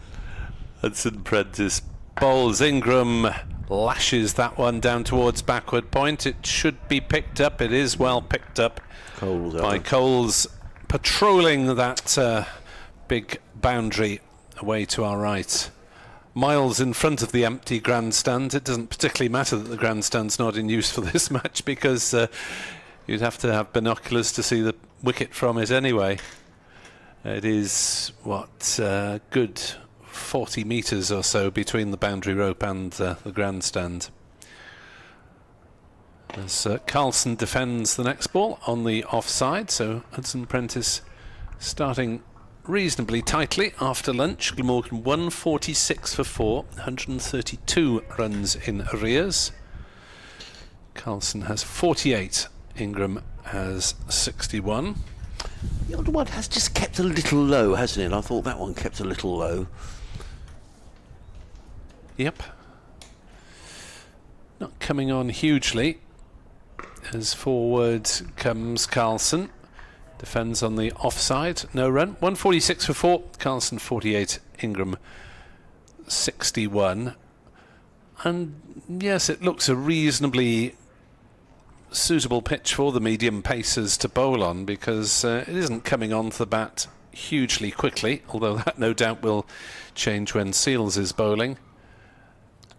Speaker 4: Hudson Prentice bowls. Ingram lashes that one down towards backward point. It should be picked up. It is well picked up by Coles, patrolling that big boundary away to our right. Miles in front of the empty grandstand. It doesn't particularly matter that the grandstand's not in use for this match, because you'd have to have binoculars to see the wicket from it anyway. It is, good 40 metres or so between the boundary rope and the grandstand. As Carlson defends the next ball on the offside, so Hudson Prentice starting reasonably tightly after lunch. Glamorgan 146 for 4, 132 runs in arrears. Carlson has 48, Ingram has 61.
Speaker 5: The other one has just kept a little low, hasn't it? I thought that one kept a little low.
Speaker 4: Yep. Not coming on hugely. As forward comes Carlson. Defends on the offside. No run. 146 for 4. Carlson 48. Ingram 61. And yes, it looks a reasonably suitable pitch for the medium pacers to bowl on, because it isn't coming onto the bat hugely quickly, although that no doubt will change when Seals is bowling.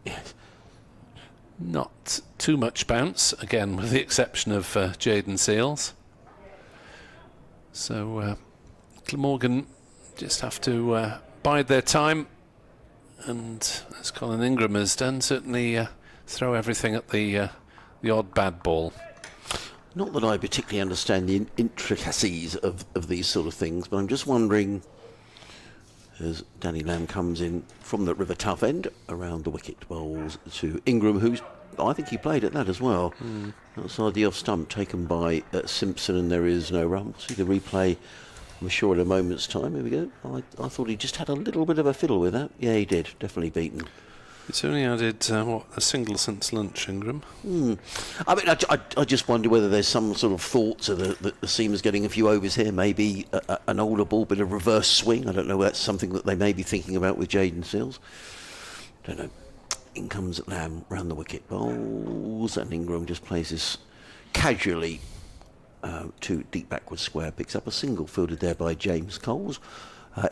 Speaker 5: Yes.
Speaker 4: Not too much bounce, again with the exception of Jayden Seals. So Glamorgan just have to bide their time, and as Colin Ingram has done, certainly throw everything at the odd bad ball.
Speaker 5: Not that I particularly understand the intricacies of these sort of things, but I'm just wondering, as Danny Lamb comes in from the River Tough end around the wicket, bowls to Ingram, who's, I think he played at that as well. Outside the off stump, taken by Simpson, and there is no run. We'll see the replay, I'm sure, in a moment's time. Here we go. I thought he just had a little bit of a fiddle with that. Yeah, he did. Definitely beaten.
Speaker 4: It's only added, a single since lunch, Ingram.
Speaker 5: I mean, I just wonder whether there's some sort of thoughts of the seamers getting a few overs here, maybe an older ball, bit of reverse swing. I don't know, that's something that they may be thinking about with Jayden Seals. Don't know. In comes Lamb round the wicket, bowls, and Ingram just plays this casually to deep backward square, picks up a single fielded there by James Coles.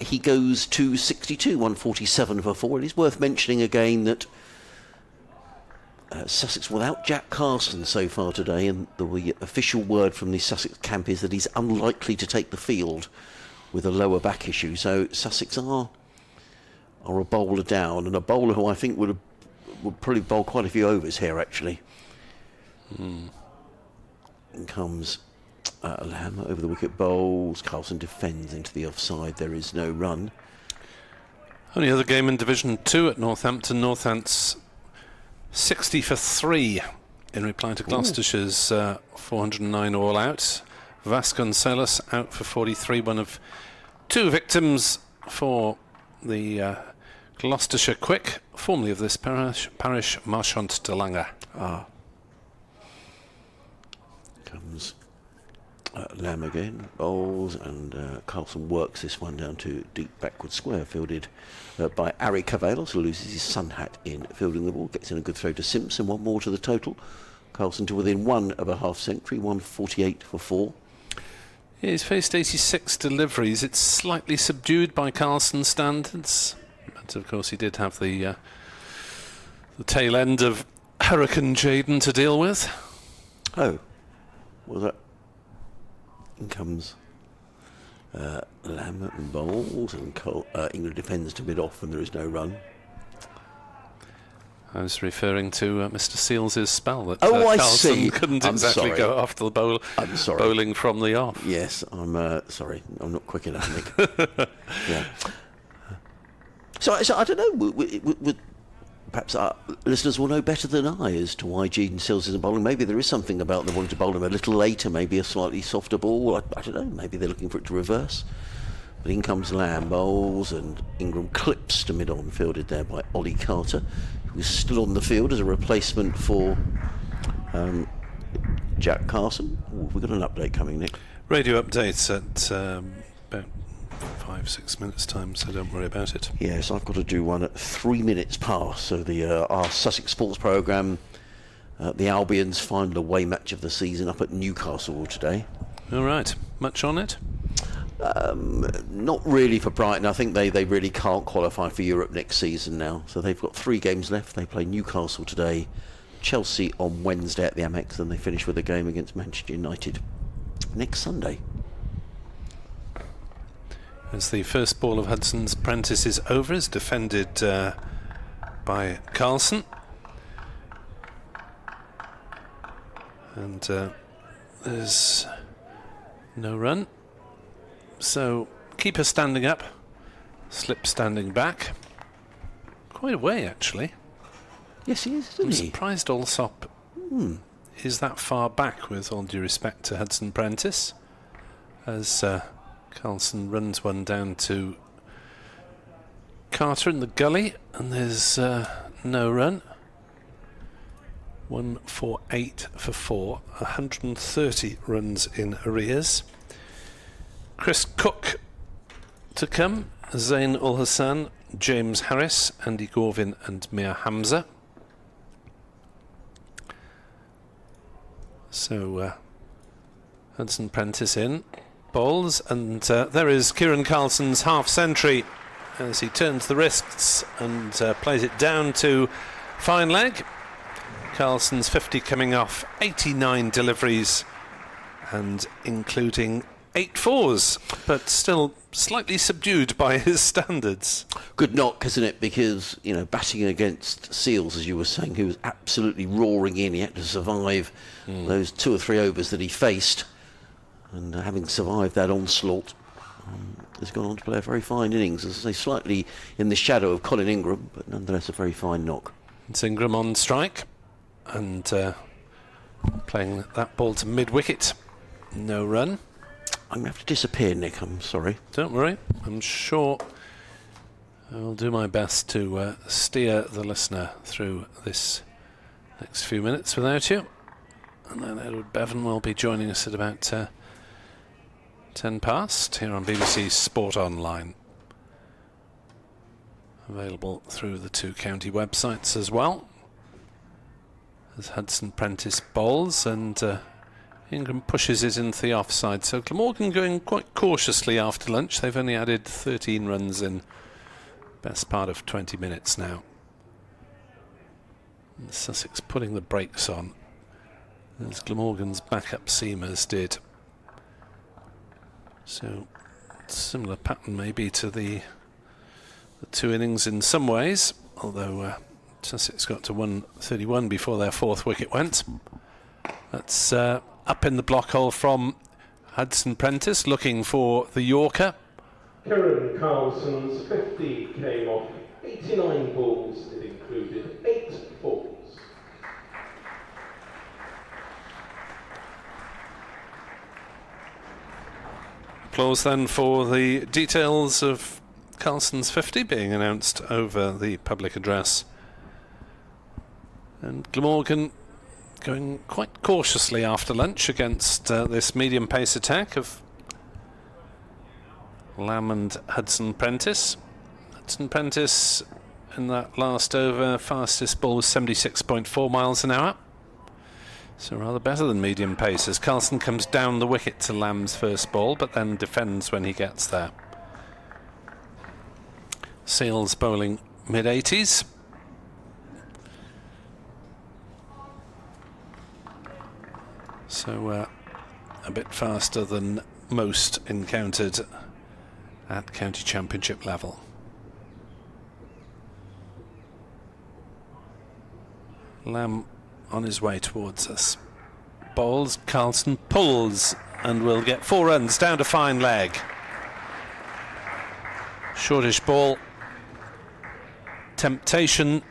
Speaker 5: He goes to 62, 147 for 4. It is worth mentioning again that Sussex without Jack Carlson so far today, and the official word from the Sussex camp is that he's unlikely to take the field with a lower back issue. So Sussex are a bowler down, and a bowler who I think would probably bowl quite a few overs here, actually. In comes Lamb over the wicket, bowls. Carlson defends into the offside. There is no run.
Speaker 4: Only other game in Division 2 at Northampton. Northants 60 for 3 in reply to Gloucestershire's 409 all out. Vasconcelos out for 43, one of two victims for the Gloucestershire Quick, formerly of this parish Marchant de Lange.
Speaker 5: Comes Lamb again, bowls, and Carlson works this one down to deep backward square, fielded by Ari Carvelis, who loses his sun hat in fielding the ball, gets in a good throw to Simpson, one more to the total. Carlson to within one of a half century, 148 for 4.
Speaker 4: Yeah, he's faced 86 deliveries. It's slightly subdued by Carlson standards, but of course he did have the tail end of Hurricane Jayden to deal with.
Speaker 5: Oh, was that? In comes Lamb and bowls, and England defends to mid off, and there is no run.
Speaker 4: I was referring to Mr. Seals's spell that
Speaker 5: I
Speaker 4: Carlson
Speaker 5: see.
Speaker 4: couldn't
Speaker 5: I'm
Speaker 4: exactly
Speaker 5: sorry.
Speaker 4: go after the
Speaker 5: I'm sorry.
Speaker 4: bowling from the off.
Speaker 5: Yes, I'm sorry. I'm not quick enough, Nick. Yeah. So I don't know. Perhaps our listeners will know better than I as to why Gene Seals isn't bowling. Maybe there is something about them wanting to bowl him a little later, maybe a slightly softer ball. I don't know. Maybe they're looking for it to reverse. But in comes Lamb, bowls, and Ingram clips to mid-on, fielded there by Ollie Carter, who's still on the field as a replacement for Jack Carlson. Ooh, we've got an update coming, Nick.
Speaker 4: Radio updates at about 5-6 minutes time, so don't worry about it.
Speaker 5: Yes, I've got to do one at 3 minutes past. So our Sussex Sports programme, the Albion's final away match of the season up at Newcastle today.
Speaker 4: All right, much on it?
Speaker 5: Not really for Brighton. I think they really can't qualify for Europe next season now. So they've got 3 games left. They play Newcastle today, Chelsea on Wednesday at the Amex, and they finish with a game against Manchester United next Sunday.
Speaker 4: As the first ball of Hudson's Prentice is over, is defended by Carlson. And there's no run. So keeper standing up, slip standing back. Quite a way, actually.
Speaker 5: Yes, he is,
Speaker 4: I'm
Speaker 5: isn't he?
Speaker 4: surprised Allsop is that far back, with all due respect to Hudson Prentice, as Carlson runs one down to Carter in the gully, and there's no run. 1 for 8 for 4, 130 runs in arrears. Chris Cook to come, Zain Ul Hassan, James Harris, Andy Gorvin and Mir Hamza. So Hudson Prentice in, bowls, and there is Kieran Carlson's half century as he turns the wrists and plays it down to fine leg. Carlson's 50 coming off 89 deliveries and including 8 fours, but still slightly subdued by his standards.
Speaker 5: Good knock, isn't it? Because, you know, batting against Seals, as you were saying, he was absolutely roaring in. He had to survive those 2 or 3 overs that he faced. And having survived that onslaught, has gone on to play a very fine innings. As I say, slightly in the shadow of Colin Ingram, but nonetheless a very fine knock.
Speaker 4: It's Ingram on strike and playing that ball to mid-wicket. No run.
Speaker 5: I'm going to have to disappear, Nick. I'm sorry.
Speaker 4: Don't worry. I'm sure I'll do my best to steer the listener through this next few minutes without you. And then Edward Bevan will be joining us at about 10 past here on BBC Sport Online. Available through the 2 county websites as well. As Hudson Prentice bowls and Ingram pushes it into the offside. So Glamorgan going quite cautiously after lunch. They've only added 13 runs in best part of 20 minutes now. And Sussex putting the brakes on, as Glamorgan's backup seamers did. So similar pattern maybe to the 2 innings in some ways, although Sussex got to 131 before their 4th wicket went. That's up in the block hole from Hudson Prentice, looking for the Yorker.
Speaker 1: Kieran Carlson's 50 came off 89 balls. It included 8 fours.
Speaker 4: Applause then for the details of Carlson's 50 being announced over the public address. And Glamorgan going quite cautiously after lunch against this medium pace attack of Lamb and Hudson Prentice. Hudson Prentice in that last over, fastest ball was 76.4 miles an hour. So rather better than medium pace as Carlson comes down the wicket to Lamb's first ball, but then defends when he gets there. Seals bowling mid-80s. So a bit faster than most encountered at county championship level. Lamb on his way towards us. Bowls, Carlson pulls and will get 4 runs down to fine leg. Shortish ball. Temptation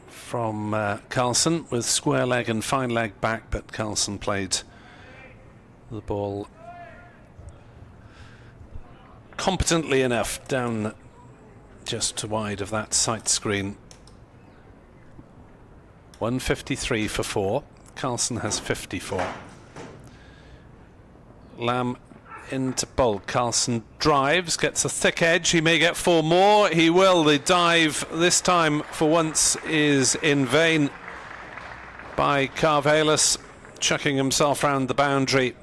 Speaker 4: from Carlson with square leg and fine leg back, but Carlson played the ball competently enough down just wide of that sight screen. 153 for 4. Carlson has 54. Lamb into bowl. Carlson drives, gets a thick edge. He may get 4 more. He will. The dive this time for once is in vain by Carvallis, chucking himself round the boundary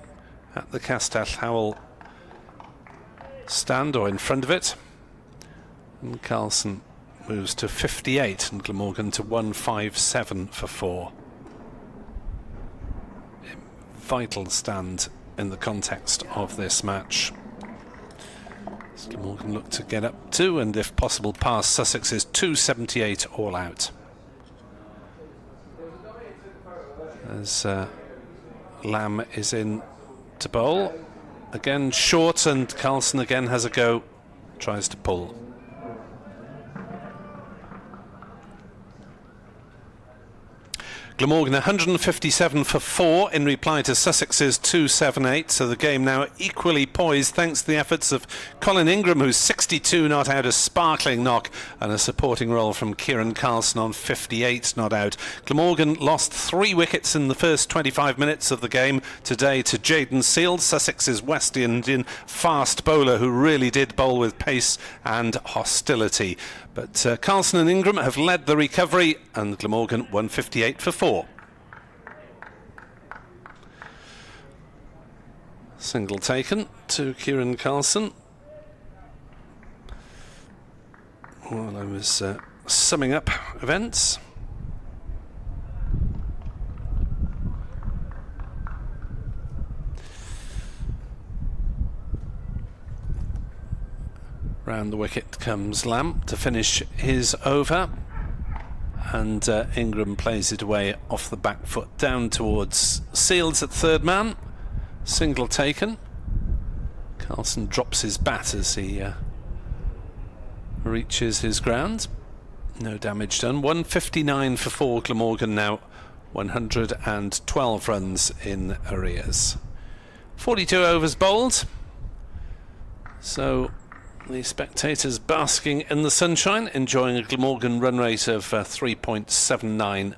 Speaker 4: at the Castell Howell stand, or in front of it. And Carlson moves to 58 and Glamorgan to 157 for 4. Vital stand in the context of this match. Glamorgan look to get up to, and if possible past, Sussex's 278 all out. As Lamb is in to bowl. Again short, and Carlson again has a go, tries to pull. Glamorgan 157 for 4 in reply to Sussex's 278, so the game now equally poised thanks to the efforts of Colin Ingram, who's 62 not out, a sparkling knock, and a supporting role from Kieran Carlson on 58 not out. Glamorgan lost 3 wickets in the first 25 minutes of the game today to Jayden Seald, Sussex's West Indian fast bowler, who really did bowl with pace and hostility. But Carlson and Ingram have led the recovery, and Glamorgan 158 for 4. Single taken to Kieran Carlson. While I was summing up events. Round the wicket comes Lamb to finish his over, and Ingram plays it away off the back foot down towards Seals at third man. Single taken. Carlson drops his bat as he reaches his ground. No damage done. 159 for 4. Glamorgan now 112 runs in arrears. 42 overs bowled. So the spectators basking in the sunshine, enjoying a Glamorgan run rate of 3.79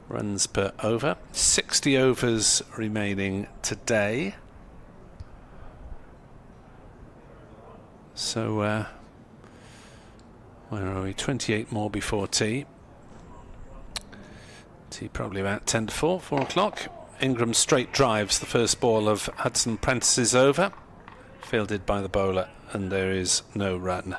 Speaker 4: runs per over. 60 overs remaining today. So where are we? 28 more before tea. Tea probably about 10 to 4, 4 o'clock. Ingram straight drives the first ball of Hudson Prentice's over, fielded by the bowler, and there is no run.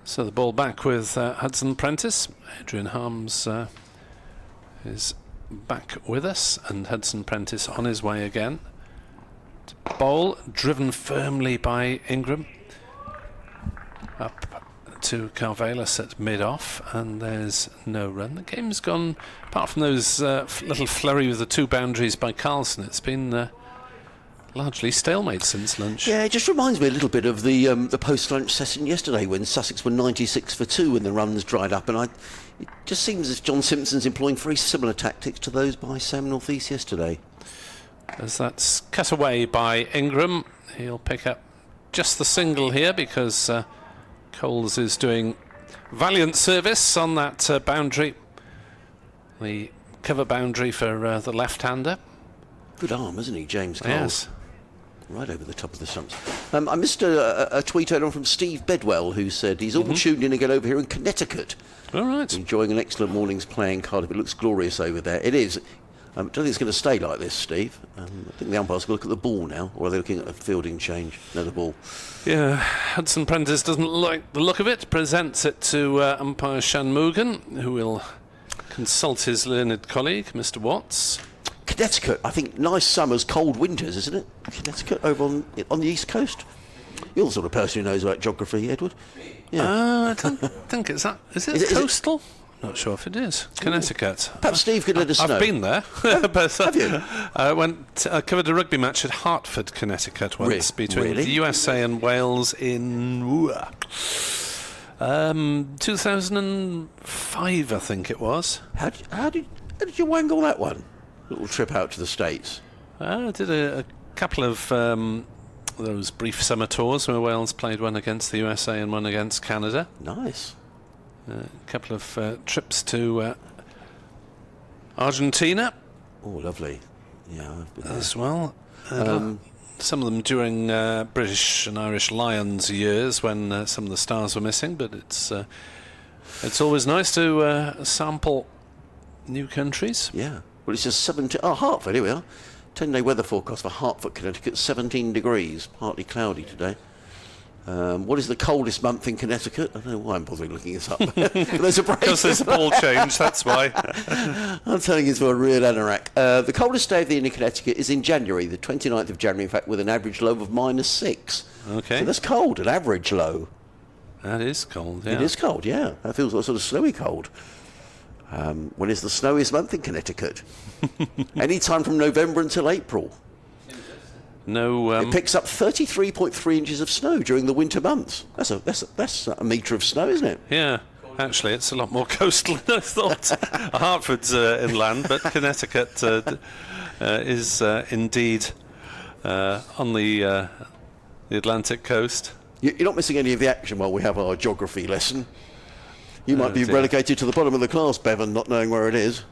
Speaker 4: So the ball back with Hudson Prentice. Adrian Harms is back with us, and Hudson Prentice on his way again. Bowl driven firmly by Ingram. Up to Carvallis at mid-off, and there's no run. The game's gone, apart from those little flurry with the 2 boundaries by Carlson, it's been largely stalemate since lunch.
Speaker 5: Yeah, it just reminds me a little bit of the post-lunch session yesterday when Sussex were 96 for 2 and the runs dried up, and it just seems as if John Simpson's employing very similar tactics to those by Sam North East yesterday.
Speaker 4: As that's cut away by Ingram, he'll pick up just the single here because Coles is doing valiant service on that boundary, the cover boundary for the left-hander.
Speaker 5: Good arm, isn't he, James Coles?
Speaker 4: Yes.
Speaker 5: Right over the top of the stumps. I missed a tweet earlier on from Steve Bedwell, who said he's all tuned in again over here in Connecticut.
Speaker 4: All right.
Speaker 5: Enjoying an excellent morning's play in Cardiff. It looks glorious over there. It is. I don't think it's going to stay like this, Steve. I think the umpire's going to look at the ball now, or are they looking at a fielding change? No, the ball.
Speaker 4: Yeah, Hudson Prentice doesn't like the look of it, presents it to umpire Shanmugam, who will consult his learned colleague, Mr. Watts.
Speaker 5: Connecticut, I think nice summers, cold winters, isn't it? Connecticut over on the east coast. You're the sort of person who knows about geography, Edward.
Speaker 4: I don't think it's that. Is it coastal? Not sure if it is. Connecticut.
Speaker 5: Perhaps Steve could let us know.
Speaker 4: I've been there. But,
Speaker 5: have you?
Speaker 4: I covered a rugby match at Hartford, Connecticut once between the USA and Wales in 2005, I think it was.
Speaker 5: How did you wangle that one? Little trip out to the States.
Speaker 4: I did a couple of those brief summer tours where Wales played one against the USA and one against Canada.
Speaker 5: Nice.
Speaker 4: A couple of trips to Argentina.
Speaker 5: Oh, lovely. Yeah, I've been there.
Speaker 4: As well. Some of them during British and Irish Lions years when some of the stars were missing, but it's always nice to sample new countries.
Speaker 5: Yeah. Well, it's just 17... Oh, Hartford, here we are. 10-day weather forecast for Hartford, Connecticut, 17 degrees, partly cloudy today. What is the coldest month in Connecticut? I don't know why I'm bothering looking this up. There's a break.
Speaker 4: Because there's a ball change, that's why.
Speaker 5: I'm telling you, it's for a real anorak. The coldest day of the year in Connecticut is in January, the 29th of January, in fact, with an average low of -6.
Speaker 4: Okay.
Speaker 5: So that's cold, an average low.
Speaker 4: That is cold, yeah.
Speaker 5: It is cold, yeah. That feels like sort of snowy cold. When is the snowiest month in Connecticut? Any time from November until April.
Speaker 4: No.
Speaker 5: It picks up 33.3 inches of snow during the winter months. That's a metre of snow, isn't it?
Speaker 4: Yeah. Actually, it's a lot more coastal than I thought. Hartford's inland, but Connecticut is indeed on the Atlantic coast.
Speaker 5: You're not missing any of the action while we have our geography lesson. You might be relegated to the bottom of the class, Bevan, not knowing where it is.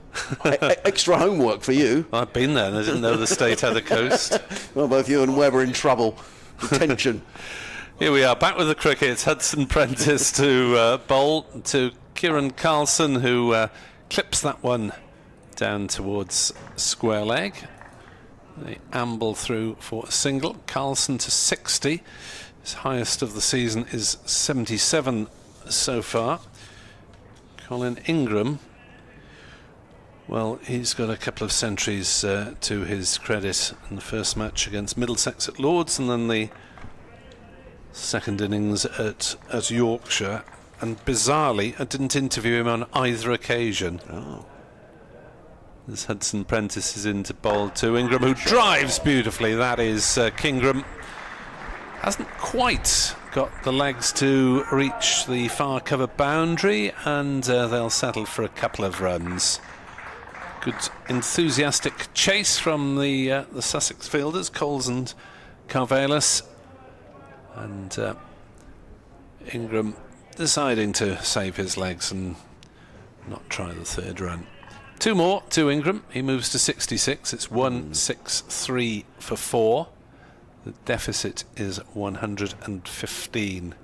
Speaker 5: Extra homework for you.
Speaker 4: I've been there and I didn't know the state had a coast.
Speaker 5: Well, both you and Webb are in trouble. Detention.
Speaker 4: Here we are, back with the cricket. Hudson Prentice to bowl to Kieran Carlson, who clips that one down towards square leg. They amble through for a single. Carlson to 60. His highest of the season is 77 so far. Colin Ingram, well, he's got a couple of centuries to his credit in the first match against Middlesex at Lords, and then the second innings at Yorkshire. And bizarrely, I didn't interview him on either occasion.
Speaker 5: Oh.
Speaker 4: As Hudson Prentice is in to bowl to Ingram, who drives beautifully. That is Kingram. Hasn't quite got the legs to reach the far cover boundary, and they'll settle for a couple of runs. Good enthusiastic chase from the Sussex fielders, Coles and Carvelis, and Ingram deciding to save his legs and not try the third run. Two more to Ingram. He moves to 66. It's 163 for 4. The deficit is 115.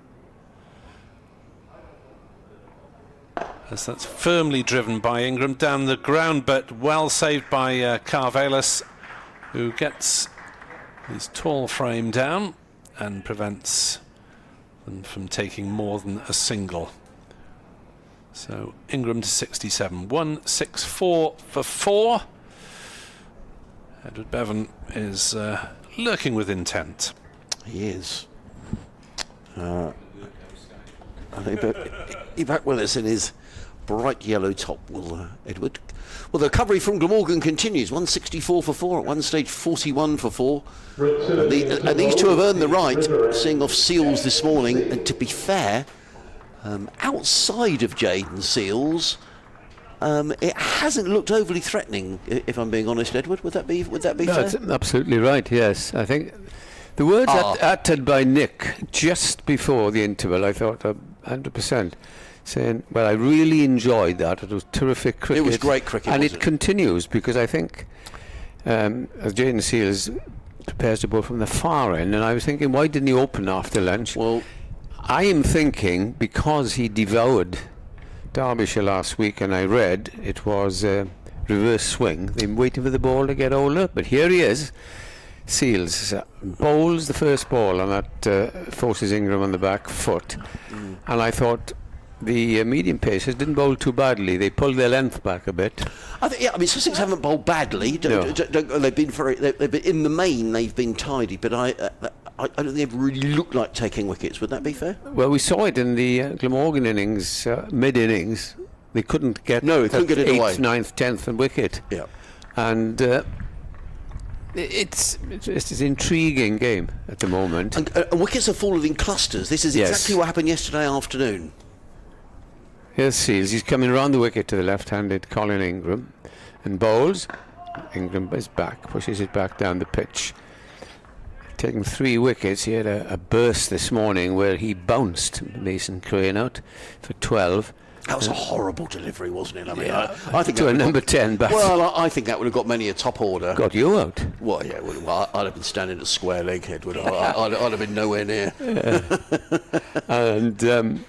Speaker 4: As that's firmly driven by Ingram down the ground, but well saved by Carvelis, who gets his tall frame down and prevents them from taking more than a single. So Ingram to 67. 164 for 4. Edward Bevan is lurking with intent.
Speaker 5: He is. I think he's back with us in his bright yellow top, will Edward. Well, the recovery from Glamorgan continues. 164 for 4, at one stage 41 for 4. And these two have earned the right, seeing off Seals this morning. And to be fair, outside of Jaden Seals, it hasn't looked overly threatening, if I'm being honest, Edward. Would that be fair?
Speaker 6: That's absolutely right, yes. I think the words uttered by Nick just before the interval, I thought 100%, saying, well, I really enjoyed that. It was terrific cricket.
Speaker 5: It was great cricket,
Speaker 6: and
Speaker 5: wasn't
Speaker 6: it continues, because I think as Jaden Seals prepares to bowl from the far end, and I was thinking, why didn't he open after lunch?
Speaker 5: Well,
Speaker 6: I am thinking because he devoured Derbyshire last week, and I read it was reverse swing. They've been waiting for the ball to get older, but here he is. Seals bowls the first ball, and that forces Ingram on the back foot. And I thought, the medium pacers didn't bowl too badly. They pulled their length back a bit.
Speaker 5: I think, I mean, Sussex haven't bowled badly. They've been in the main, they've been tidy, but I don't think they've really looked like taking wickets. Would that be fair?
Speaker 6: Well, we saw it in the Glamorgan innings, mid-innings. They couldn't get
Speaker 5: it away.
Speaker 6: 8th, 9th, 10th and wicket.
Speaker 5: Yeah.
Speaker 6: And it's an intriguing game at the moment.
Speaker 5: And wickets are falling in clusters. This is exactly what happened yesterday afternoon.
Speaker 6: Here's Seals. He's coming around the wicket to the left-handed Colin Ingram. And bowls. Ingram is back, pushes it back down the pitch. Taking 3 wickets. He had a burst this morning where he bounced Mason Crane out for 12.
Speaker 5: That was a horrible delivery, wasn't it? I mean, I think
Speaker 6: to a number 10 batter.
Speaker 5: Well, I think that would have got many a top order.
Speaker 6: Got you out.
Speaker 5: Well, yeah, well, I'd have been standing at square leg head, would I? I'd have been nowhere near.
Speaker 6: Yeah. And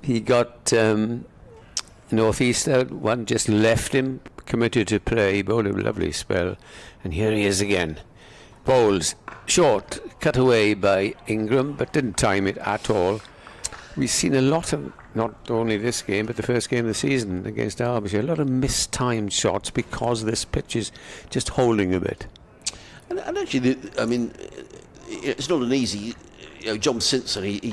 Speaker 6: he got Northeast out. One just left him, committed to play. He bowled a lovely spell. And here he is again. Bowls short, cut away by Ingram, but didn't time it at all. We've seen a lot of, not only this game, but the first game of the season against Derbyshire, a lot of mistimed shots because this pitch is just holding a bit.
Speaker 5: And actually, I mean, it's not an easy. John Simpson, he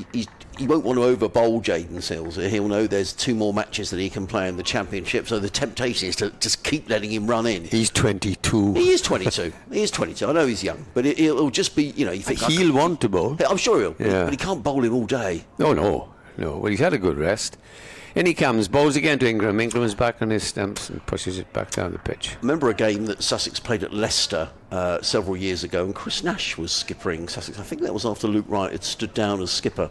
Speaker 5: won't want to over-bowl Jaden Seals. He'll know there's 2 more matches that he can play in the Championship, so the temptation is to just keep letting him run in.
Speaker 6: He's 22.
Speaker 5: He is 22. He is 22. I know he's young, but it'll just be, you think...
Speaker 6: He'll want to bowl.
Speaker 5: I'm sure he'll,
Speaker 6: yeah.
Speaker 5: But he can't bowl him all day.
Speaker 6: No. Well, he's had a good rest. In he comes, bowls again to Ingram. Ingram is back on his stumps and pushes it back down the pitch.
Speaker 5: Remember a game that Sussex played at Leicester several years ago, and Chris Nash was skippering Sussex. I think that was after Luke Wright had stood down as skipper,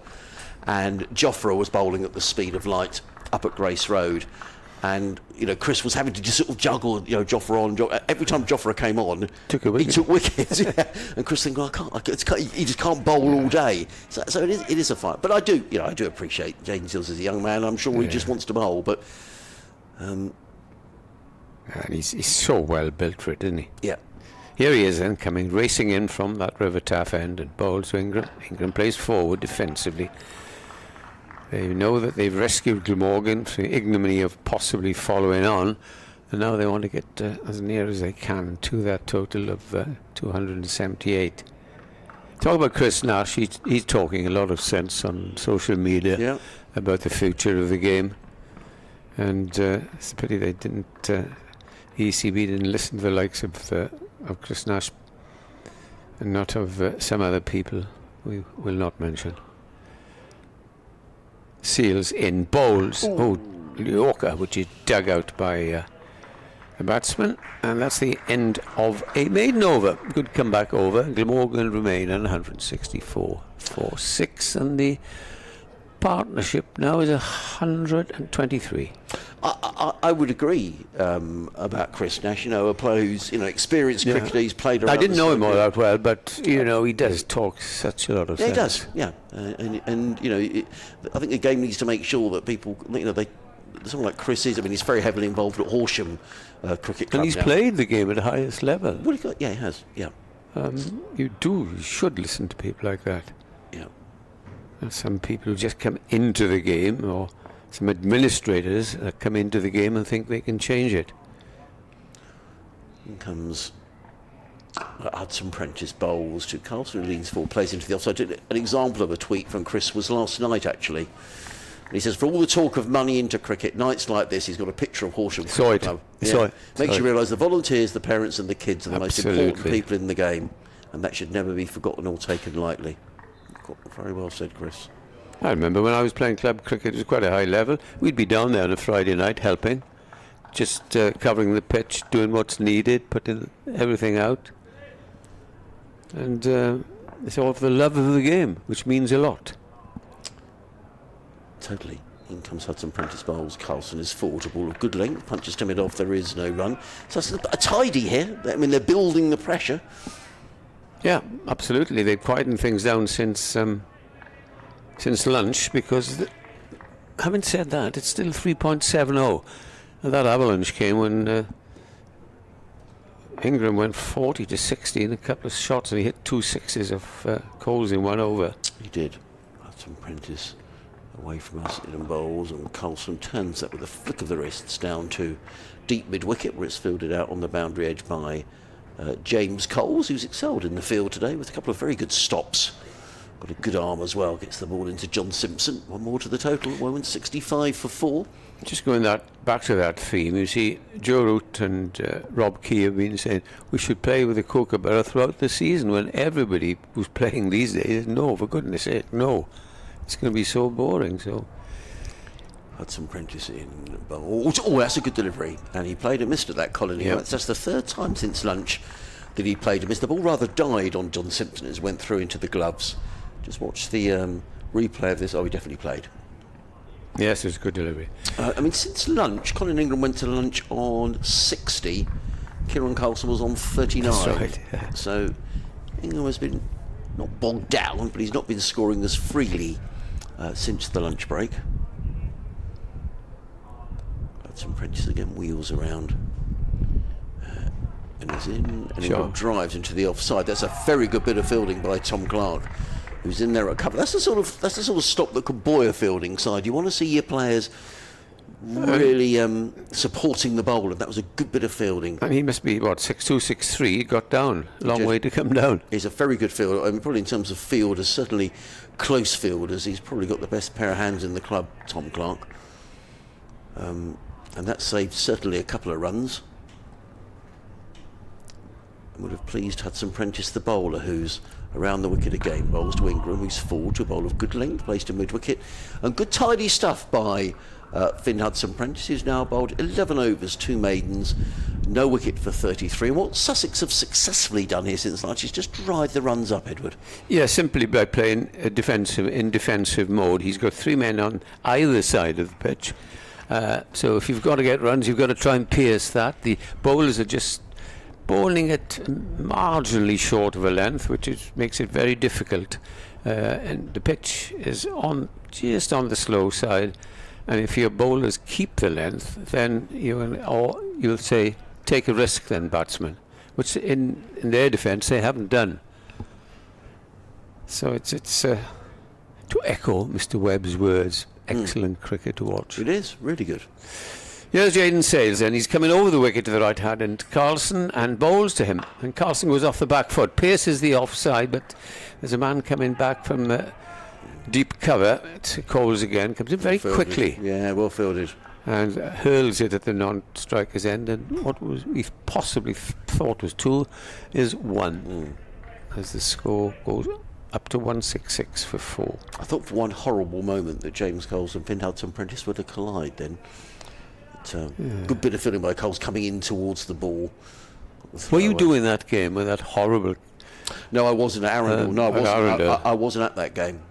Speaker 5: and Jofra was bowling at the speed of light up at Grace Road. And Chris was having to just sort of juggle, Jofra on. Every time Jofra came on, he took wickets. Yeah. And Chris thinking, he just can't bowl all day. So it is a fight. But I do appreciate Jaden Seals as a young man. I'm sure he just wants to bowl. But
Speaker 6: and he's so well built for it, isn't he?
Speaker 5: Yeah.
Speaker 6: Here he is then, coming racing in from that River Taff end and bowls to Ingram. Ingram plays forward defensively. They know that they've rescued Glamorgan from the ignominy of possibly following on, and now they want to get as near as they can to that total of 278. Talk about Chris Nash. He's talking a lot of sense on social media about the future of the game, and it's a pity they didn't. ECB didn't listen to the likes of Chris Nash, and not of some other people we will not mention. Seals in, bowls. Oh, Yorker, which is dug out by the batsman, and that's the end of a maiden over. Good comeback over. Glamorgan remain on 164 for 6, and the partnership now is 123.
Speaker 5: I would agree about Chris Nash. A player who's experienced cricketer. He's played around.
Speaker 6: I didn't know him all that well, but he does talk such a lot of sense.
Speaker 5: He does, yeah. I think the game needs to make sure that people, someone like Chris is. I mean, he's very heavily involved at Horsham Cricket Club.
Speaker 6: And he's played the game at the highest level.
Speaker 5: Well, he has. Yeah.
Speaker 6: You should listen to people like that.
Speaker 5: Yeah.
Speaker 6: And some people just come into the game, or some administrators come into the game and think they can change it.
Speaker 5: In comes Hudson Prentice bowls to Carlson, who leans forward, plays into the offside. An example of a tweet from Chris was last night, actually. And he says, for all the talk of money into cricket, nights like this, he's got a picture of Horsham Cricket Club. Makes you realise the volunteers, the parents and the kids are the most important people in the game, and that should never be forgotten or taken lightly. Very well said, Chris.
Speaker 6: I remember when I was playing club cricket, it was quite a high level. We'd be down there on a Friday night helping, just covering the pitch, doing what's needed, putting everything out. And it's all for the love of the game, which means a lot.
Speaker 5: Totally. In comes Hudson Prentice bowls. Carlson is forward to ball of good length, punches to mid off, there is no run. So it's a tidy here. I mean, they're building the pressure. Yeah,
Speaker 6: absolutely. They've quietened things down since lunch, because having said that, it's still 3.70, and that avalanche came when Ingram went 40 to 60 in a couple of shots, and he hit 2 sixes of Coles in one over.
Speaker 5: He did. Hudson Prentice away from us in bowls, and Carlson turns that with a flick of the wrists down to deep mid-wicket, where it's fielded out on the boundary edge by James Coles, who's excelled in the field today with a couple of very good stops. Got a good arm as well, gets the ball into John Simpson. One more to the total at the moment, 65 for 4.
Speaker 6: Just going back to that theme, you see, Joe Root and Rob Key have been saying we should play with a kookaburra throughout the season, when everybody who's playing these days, no, for goodness sake, no. It's going to be so boring, so...
Speaker 5: Hudson Prentice in bowl. Oh, that's a good delivery. And he played and missed at that, Colin.
Speaker 6: Yep.
Speaker 5: That's the third time since lunch that he played and missed. The ball rather died on John Simpson as it went through into the gloves. Just watch the replay of this. Oh, he definitely played.
Speaker 6: Yes, it was a good delivery.
Speaker 5: I mean, since lunch, Colin Ingram went to lunch on 60. Kieran Carlson was on 39.
Speaker 6: That's right, yeah.
Speaker 5: So Ingram has been not bogged down, but he's not been scoring as freely since the lunch break. Hudson Prentice again wheels around and is in, and Ingram drives into the offside. That's a very good bit of fielding by Tom Clark, who's in there at cover. That's the sort of stop that could buoy a fielding side. You want to see your players really supporting the bowler. That was a good bit of fielding.
Speaker 6: And he must be, what, 6'2", 6'3", he got down. Long way to come down.
Speaker 5: He's a very good fielder. I mean, probably in terms of fielders, certainly close fielders, he's probably got the best pair of hands in the club, Tom Clark. And that saved certainly a couple of runs. And would have pleased Hudson Prentice, the bowler, who's around the wicket again. Bowls to Ingram, who's forward to a bowl of good length, placed to mid-wicket. And good tidy stuff by Finn Hudson Prentice, who's now bowled 11 overs, 2 maidens, no wicket for 33. And what Sussex have successfully done here since lunch is just drive the runs up, Edward.
Speaker 6: Yeah, simply by playing in defensive mode. He's got 3 men on either side of the pitch. So if you've got to get runs, you've got to try and pierce that. The bowlers are just bowling it marginally short of a length, which makes it very difficult. And the pitch is just on the slow side. And if your bowlers keep the length, then you'll say, take a risk then, batsman, which in their defence they haven't done. So it's to echo Mr. Webb's words, excellent cricket to watch.
Speaker 5: It is, really good.
Speaker 6: Here's Jaden Sales, and he's coming over the wicket to the right hand, and Carlson and bowls to him. And Carlson goes off the back foot, pierces the offside, but there's a man coming back from deep cover. It's Coles again, comes in very quickly.
Speaker 5: Yeah, well fielded.
Speaker 6: And hurls it at the non-striker's end, and what we possibly thought was 2 is 1. As the score goes up to 166 for 4.
Speaker 5: I thought for one horrible moment that James Coles and Finn Hudson Prentice were to collide then. But, good bit of fielding by Coles coming in towards the ball.
Speaker 6: Were you doing that game with that horrible...
Speaker 5: No, I wasn't at Arundel. No, I wasn't.
Speaker 6: Arundel.
Speaker 5: I wasn't at that game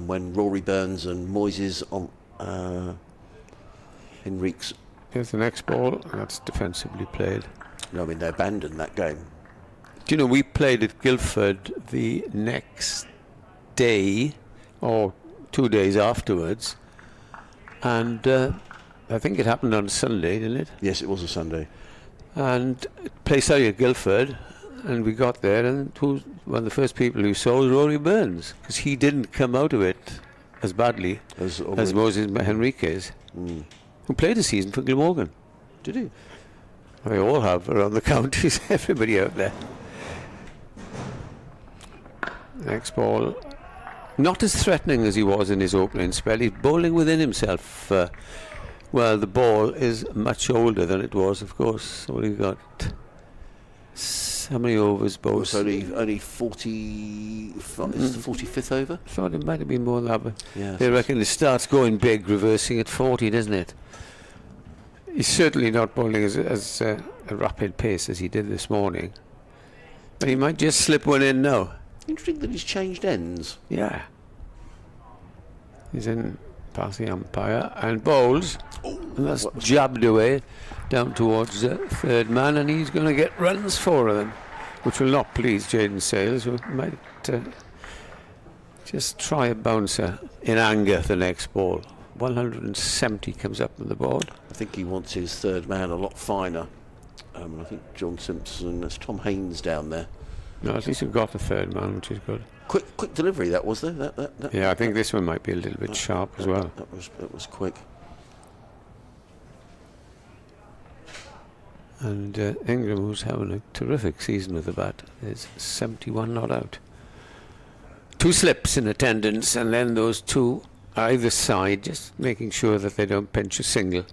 Speaker 5: when Rory Burns and Moises on Henriques.
Speaker 6: Here's the next ball, and that's defensively played.
Speaker 5: No, I mean they abandoned that game.
Speaker 6: Do you know, we played at Guildford the next day, or 2 days afterwards, and I think it happened on Sunday, didn't it?
Speaker 5: Yes, it was a Sunday.
Speaker 6: And played Surrey at Guildford, and we got there, and one of the first people who saw was Rory Burns, because he didn't come out of it as badly as Moses Henriques, who played a season for Glamorgan.
Speaker 5: Did he?
Speaker 6: They all have around the counties, everybody out there. Next ball, not as threatening as he was in his opening spell. He's bowling within himself. Well, the ball is much older than it was, of course. What have you got? How many overs bowled?
Speaker 5: It's only 40. It's the 45th over.
Speaker 6: I thought it might have been more than that, but
Speaker 5: Yeah,
Speaker 6: they reckon it starts going big, reversing at 40, doesn't it? He's certainly not bowling as a rapid pace as he did this morning. But he might just slip one in now.
Speaker 5: Interesting that he's changed ends.
Speaker 6: Yeah. He's in past the umpire and bowls. And that's jabbed away down towards the third man, and he's going to get runs, 4 of them, which will not please Jaden Sales, who might just try a bouncer in anger the next ball. 170 comes up on the board.
Speaker 5: I think he wants his third man a lot finer. I think John Simpson, that's Tom Haynes down there.
Speaker 6: No, at least we've got the third man, which is good.
Speaker 5: Quick delivery that was there. That
Speaker 6: Yeah, I think this one might be a little bit sharp as well.
Speaker 5: That was quick.
Speaker 6: And Ingram, who's having a terrific season with the bat, is 71 not out. 2 slips in attendance, and then those 2 either side, just making sure that they don't pinch a single.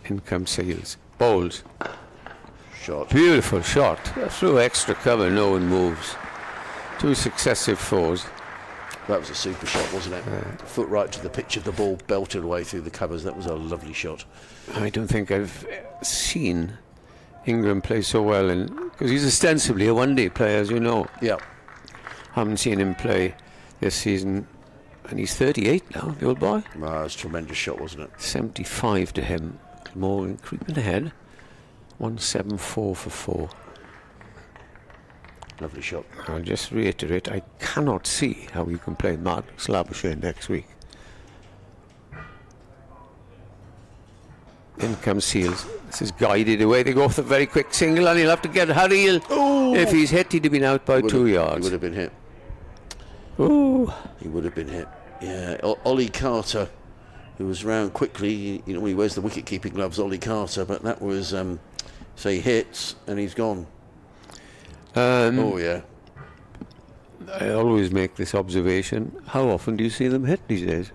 Speaker 6: In comes Seals. Bowls.
Speaker 5: Shot.
Speaker 6: Beautiful shot. Through extra cover, no one moves. 2 successive 4s.
Speaker 5: That was a super shot, wasn't it? Foot right to the pitch of the ball, belted away through the covers. That was a lovely shot.
Speaker 6: I don't think I've seen Ingram play so well, because he's ostensibly a one-day player, as you know.
Speaker 5: Yeah.
Speaker 6: Haven't seen him play this season, and he's 38 now, the old boy.
Speaker 5: That was a tremendous shot, wasn't it?
Speaker 6: 75 to him. Glamorgan creeping ahead. 174 for 4.
Speaker 5: Lovely shot.
Speaker 6: I'll just reiterate, I cannot see how you can play Mark Labouchere next week. In comes Seals. This is guided away. They go off the very quick single, and he'll have to get Harry. If he's hit, he'd have been out by 2 yards.
Speaker 5: He would have been hit.
Speaker 6: Ooh.
Speaker 5: He would have been hit. Yeah. Ollie Carter, who was round quickly. You know, when he wears the wicket-keeping gloves, Ollie Carter, but that was, say, hits, and he's gone. Oh, yeah.
Speaker 6: I always make this observation. How often do you see them hit these days?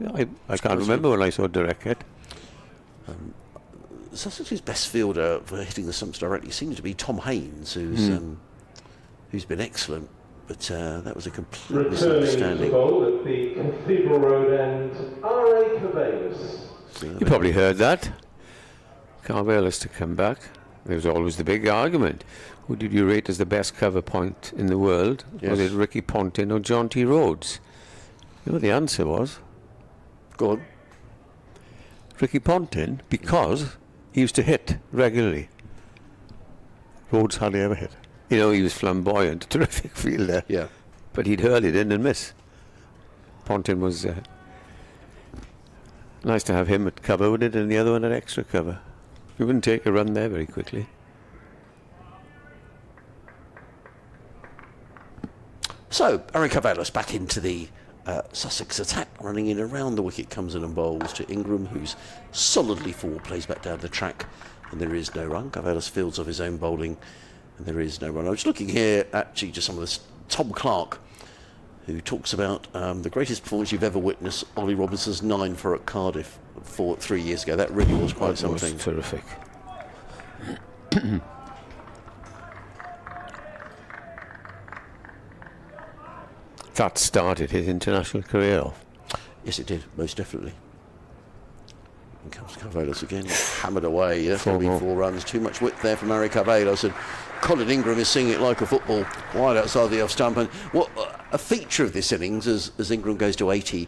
Speaker 6: I can't remember when I saw a direct hit.
Speaker 5: Sussex's best fielder for hitting the stumps directly seems to be Tom Haynes, who's been excellent. But that was a complete
Speaker 1: Returning to
Speaker 5: misunderstanding.
Speaker 1: bowl at the Cathedral Road end, R.A. Cabanis.
Speaker 6: You probably heard that. Carvelis to come back. There was always the big argument. Who did you rate as the best cover point in the world?
Speaker 5: Yes.
Speaker 6: Was it Ricky Ponting or John T. Rhodes? You know what the answer was?
Speaker 5: Go on.
Speaker 6: Ricky Ponting, because he used to hit regularly. Rhodes hardly ever hit. You know, he was flamboyant, terrific fielder.
Speaker 5: Yeah.
Speaker 6: But he'd hurl it in and miss. Ponting was nice to have him at cover with it, and the other one at extra cover. He wouldn't take a run there very quickly.
Speaker 5: So, Aaron Carvelis back into the Sussex attack, running in around the wicket, comes in and bowls to Ingram, who's solidly forward, plays back down the track, and there is no run. Carvelis fields off his own bowling, and there is no run. I was looking here, actually, just some of this. Tom Clark, who talks about the greatest performance you've ever witnessed, Ollie Robinson's 9 for at Cardiff 3 years ago. That really was quite something.
Speaker 6: Was terrific. That started his international career off.
Speaker 5: Yes, it did, most definitely. In comes Carvelis again, hammered away. That's going to be 4 runs. Too much width there from Harry Carvelis, and Colin Ingram is seeing it like a football, wide outside the off stump. And what a feature of this innings, as Ingram goes to 80,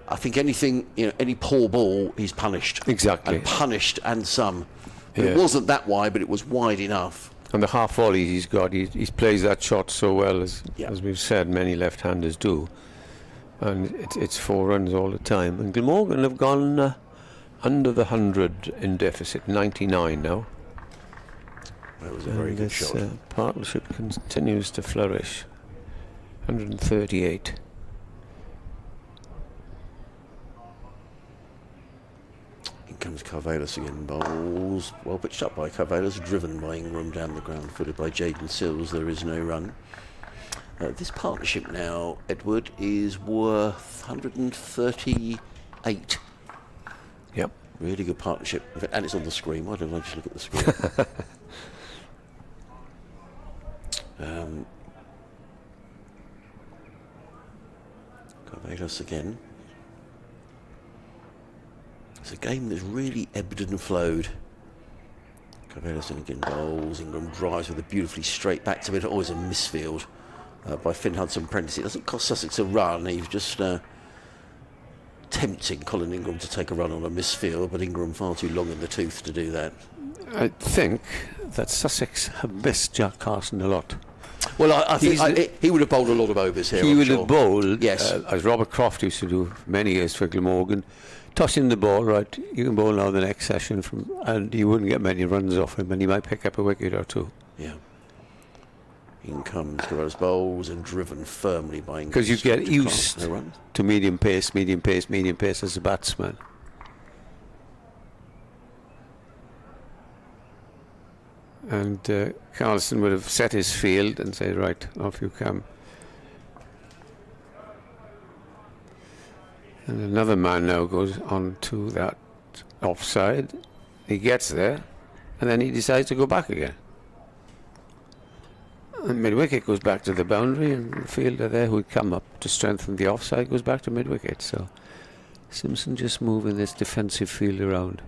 Speaker 5: I think anything, any poor ball, he's punished.
Speaker 6: Exactly.
Speaker 5: And punished, and some.
Speaker 6: Yeah.
Speaker 5: It wasn't that wide, but it was wide enough.
Speaker 6: And the half volleys he's got, he plays that shot so well, as we've said, many left-handers do. And it's 4 runs all the time. And Glamorgan have gone under the 100 in deficit, 99 now.
Speaker 5: That was a very good shot.
Speaker 6: Partnership continues to flourish. 138.
Speaker 5: In comes Carvelis again, bowls. Well pitched up by Carvelis, driven by Ingram down the ground, footed by Jaden Sills. There is no run. This partnership now, Edward, is worth 138.
Speaker 6: Yep.
Speaker 5: Really good partnership. And it's on the screen. Why don't I just look at the screen? Carvelis again. It's a game that's really ebbed and flowed. Carvelis again bowls. Ingram drives with a beautifully straight back to it. Always a misfield by Finn Hudson-Prentice. It doesn't cost Sussex a run. He's just tempting Colin Ingram to take a run on a misfield, but Ingram far too long in the tooth to do that.
Speaker 6: I think that Sussex have missed Jack Carlson a lot.
Speaker 5: Well, I think he would have bowled a lot of overs here.
Speaker 6: He would have bowled,
Speaker 5: yes,
Speaker 6: as Robert Croft used to do many years for Glamorgan, tossing the ball, right, you can bowl now the next session, and you wouldn't get many runs off him, and he might pick up a wicket or 2.
Speaker 5: Yeah. In comes Guerrero's bowls and driven firmly by Ingram.
Speaker 6: Because you get used
Speaker 5: No run.
Speaker 6: to medium pace as a batsman. And Carlson would have set his field and said, right, off you come. And another man now goes on to that offside. He gets there, and then he decides to go back again. And mid-wicket goes back to the boundary, and the fielder there who had come up to strengthen the offside goes back to mid-wicket. So Simpson just moving this defensive field around.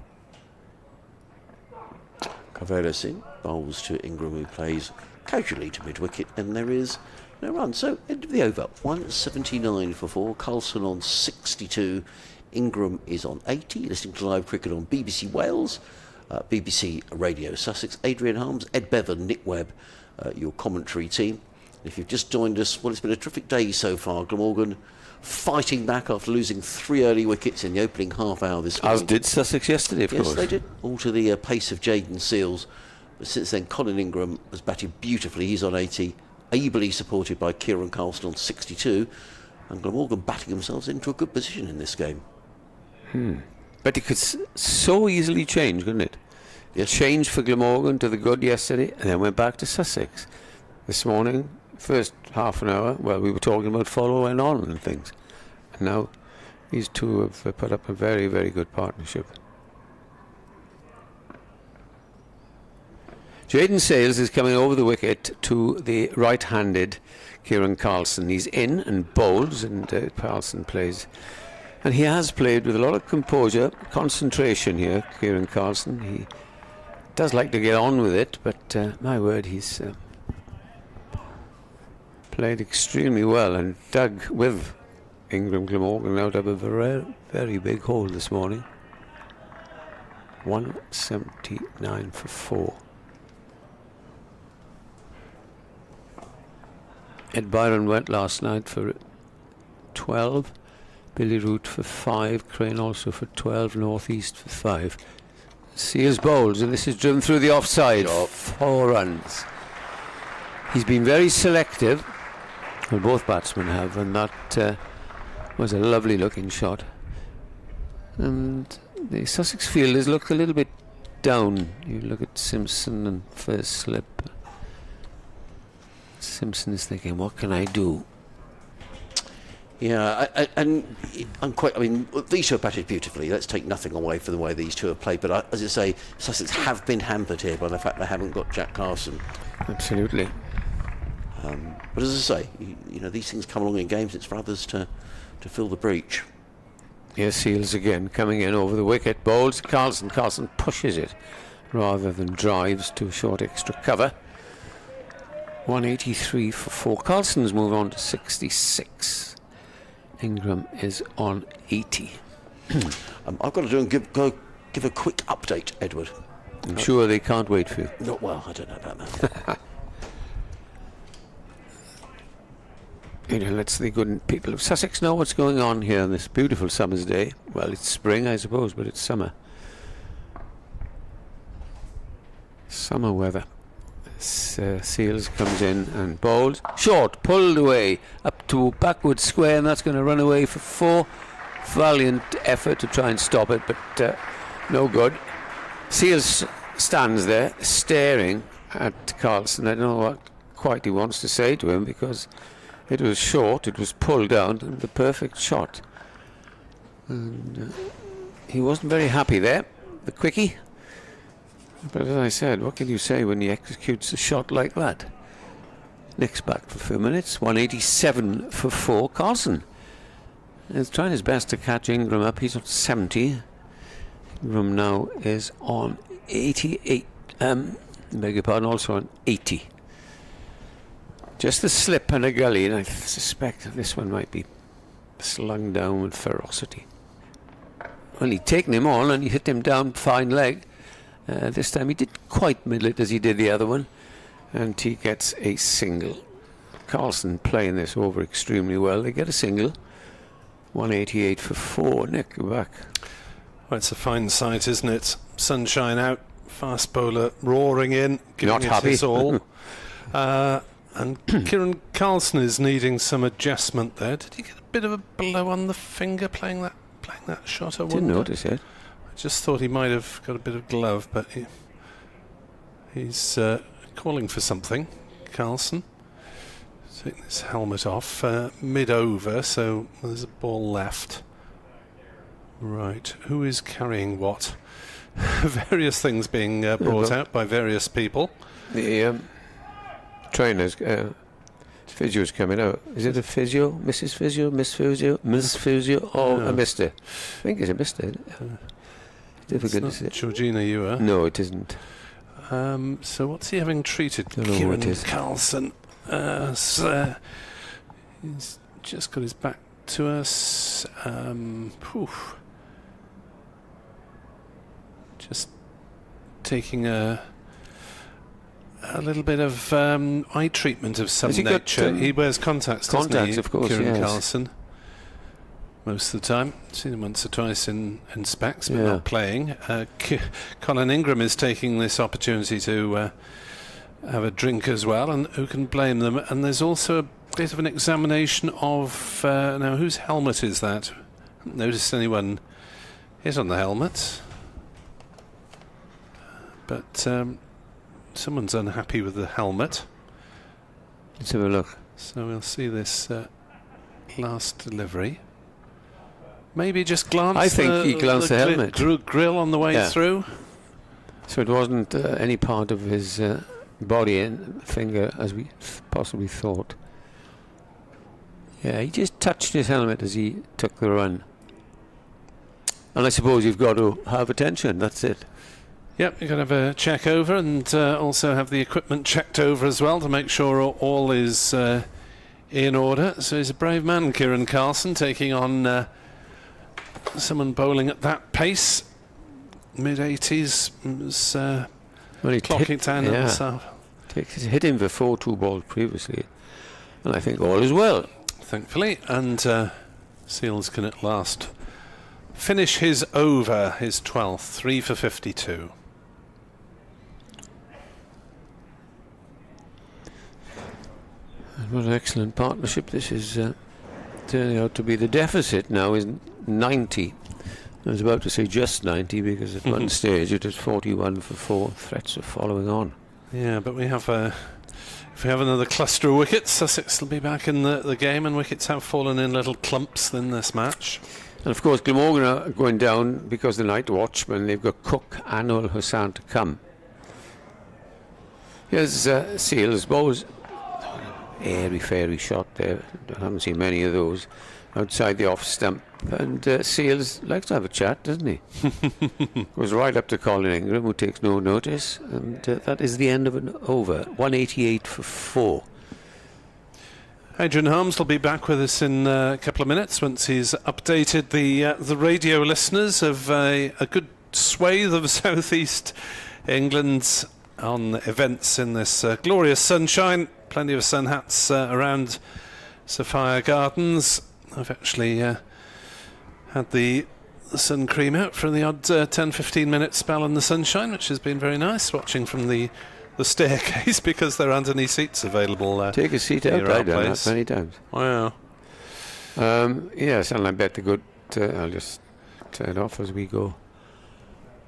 Speaker 5: Carlson bowls to Ingram, who plays casually to mid-wicket, and there is no run. So end of the over, 179 for 4. Carlson on 62. Ingram is on 80. Listening to live cricket on BBC Wales, BBC Radio Sussex. Adrian Harms, Ed Bevan, Nick Webb, your commentary team. If you've just joined us, well, it's been a terrific day so far. Glamorgan fighting back after losing 3 early wickets in the opening half hour this morning.
Speaker 6: As did Sussex yesterday, of course.
Speaker 5: Yes, they did. All to the pace of Jaden Seals. But since then, Colin Ingram has batted beautifully. He's on 80, ably supported by Kieran Carlson on 62. And Glamorgan batting themselves into a good position in this game.
Speaker 6: But it could so easily change, couldn't it? It changed for Glamorgan to the good yesterday, and then went back to Sussex. This morning, first half an hour, well, we were talking about following on and things. And now these two have put up a very, very good partnership. Jaden Sales is coming over the wicket to the right-handed Kieran Carlson. He's in and bowls, and Carlson plays. And he has played with a lot of composure, concentration here, Kieran Carlson. He does like to get on with it, but my word, he's played extremely well and dug with Ingram Glamorgan out of a very, very big hole this morning. 179 for 4. Ed Byron went last night for 12. Billy Root for 5. Crane also for 12. Northeast for 5. Seals bowls, and this is driven through the offside. 4 runs. He's been very selective, well, both batsmen have, and that was a lovely looking shot. And the Sussex fielders look a little bit down. You look at Simpson and first slip. Simpson is thinking, what can I do?
Speaker 5: Yeah, I mean, these two have batted beautifully. Let's take nothing away from the way these two have played. But as I say, Sussex have been hampered here by the fact they haven't got Jack Carlson.
Speaker 6: Absolutely.
Speaker 5: But as I say, you know, these things come along in games. It's for others to fill the breach.
Speaker 6: Here's Seals again, coming in over the wicket. Bowls Carlson. Carlson pushes it rather than drives to short extra cover. 183 for 4. Carlson's move on to 66. Ingram is on 80.
Speaker 5: I've got to do and give a quick update, Edward.
Speaker 6: I'm sure they can't wait for you.
Speaker 5: Not well, I don't know about that.
Speaker 6: You know, let's the good people of Sussex know what's going on here on this beautiful summer's day. Well, it's spring, I suppose, but it's summer. Summer weather. Seals comes in and bowls. Short, pulled away, up to backward square, and that's going to run away for 4. Valiant effort to try and stop it, but no good. Seals stands there, staring at Carlson. I don't know what quite he wants to say to him, because it was short, it was pulled down, and the perfect shot. And he wasn't very happy there, the quickie. But as I said, what can you say when he executes a shot like that? Nick's back for a few minutes. 187 for 4. Carlson is trying his best to catch Ingram up. He's on 70. Ingram now is on 88. Beg your pardon, also on 80. Just a slip and a gully, and I suspect this one might be slung down with ferocity. Well, he'd taken him on and he hit him down fine leg. This time he didn't quite middle it as he did the other one, and he gets a single. Carlson playing this over extremely well. They get a single. 188 for 4. Nick, go back.
Speaker 4: Well, it's a fine sight, isn't it? Sunshine out, fast bowler roaring in, giving
Speaker 6: Not
Speaker 4: it
Speaker 6: happy.
Speaker 4: his all. And Kieran Carlson is needing some adjustment there. Did he get a bit of a blow on the finger playing that shot? I
Speaker 6: Didn't
Speaker 4: wonder?
Speaker 6: notice it.
Speaker 4: I just thought he might have got a bit of glove, but he's calling for something. Carlson taking his helmet off mid-over, so there's a ball left. Right, who is carrying what? Various things being brought out by various people.
Speaker 6: The trainers, physio's coming out. Is it a physio, Mrs. Physio, Miss Physio, Ms. Physio, or a Mister? I think it's a Mister. Difficult to say.
Speaker 4: Georgina Ewer.
Speaker 6: No, it isn't.
Speaker 4: So what's he having treated?
Speaker 6: Don't know who
Speaker 4: Kieran
Speaker 6: it is.
Speaker 4: Carlson. He's just got his back to us. Just taking a little bit of eye treatment of some
Speaker 6: Has he got,
Speaker 4: nature. He wears contacts, doesn't
Speaker 6: contacts,
Speaker 4: he,
Speaker 6: of course,
Speaker 4: Kieran
Speaker 6: yes.
Speaker 4: Carlson? Most of the time. Seen him once or twice in specs, but
Speaker 6: Yeah.
Speaker 4: not playing. Colin Ingram is taking this opportunity to have a drink as well, and who can blame them? And there's also a bit of an examination of now whose helmet is that? Haven't noticed anyone hit on the helmet, but someone's unhappy with the helmet.
Speaker 6: Let's have a look.
Speaker 4: So we'll see this last delivery. Maybe just glance.
Speaker 6: I think he glanced the helmet.
Speaker 4: Grill on the way
Speaker 6: Yeah.
Speaker 4: through.
Speaker 6: So it wasn't any part of his body and finger as we possibly thought. Yeah, he just touched his helmet as he took the run. And I suppose you've got to have attention, that's it.
Speaker 4: Yep, you've got to have a check over and also have the equipment checked over as well to make sure all is in order. So he's a brave man, Kieran Carlson, taking on someone bowling at that pace. Mid-80s,
Speaker 6: Well, he
Speaker 4: clocking down at the south.
Speaker 6: He's hit him for 4-2 balls previously. And I think all is well.
Speaker 4: Thankfully, and Seals can at last finish his over, his 12th, 3 for 52.
Speaker 6: And what an excellent partnership this is turning out to be. The deficit now is 90. I was about to say just 90 because at one stage it was 41 for 4. Threats are following on.
Speaker 4: Yeah, but we have if we have another cluster of wickets, Sussex will be back in the game, and wickets have fallen in little clumps in this match.
Speaker 6: And of course Glamorgan are going down because the night watchman, they've got Cook and Ul Hassan to come. Here's Seals, Bowes. Airy fairy shot there. I haven't seen many of those outside the off stump. And Seals likes to have a chat, doesn't he? Goes right up to Colin Ingram, who takes no notice. And that is the end of an over. 188 for 4.
Speaker 4: Adrian Holmes will be back with us in a couple of minutes once he's updated the radio listeners of a good swathe of southeast England on events in this glorious sunshine. Plenty of sun hats around Sophia Gardens. I've actually had the sun cream out for the odd 10-15 minute spell in the sunshine, which has been very nice, watching from the staircase because there aren't any seats available.
Speaker 6: Take a seat out, I've done that many times.
Speaker 4: Wow.
Speaker 6: Yes, and I bet the good. I'll just turn off as we go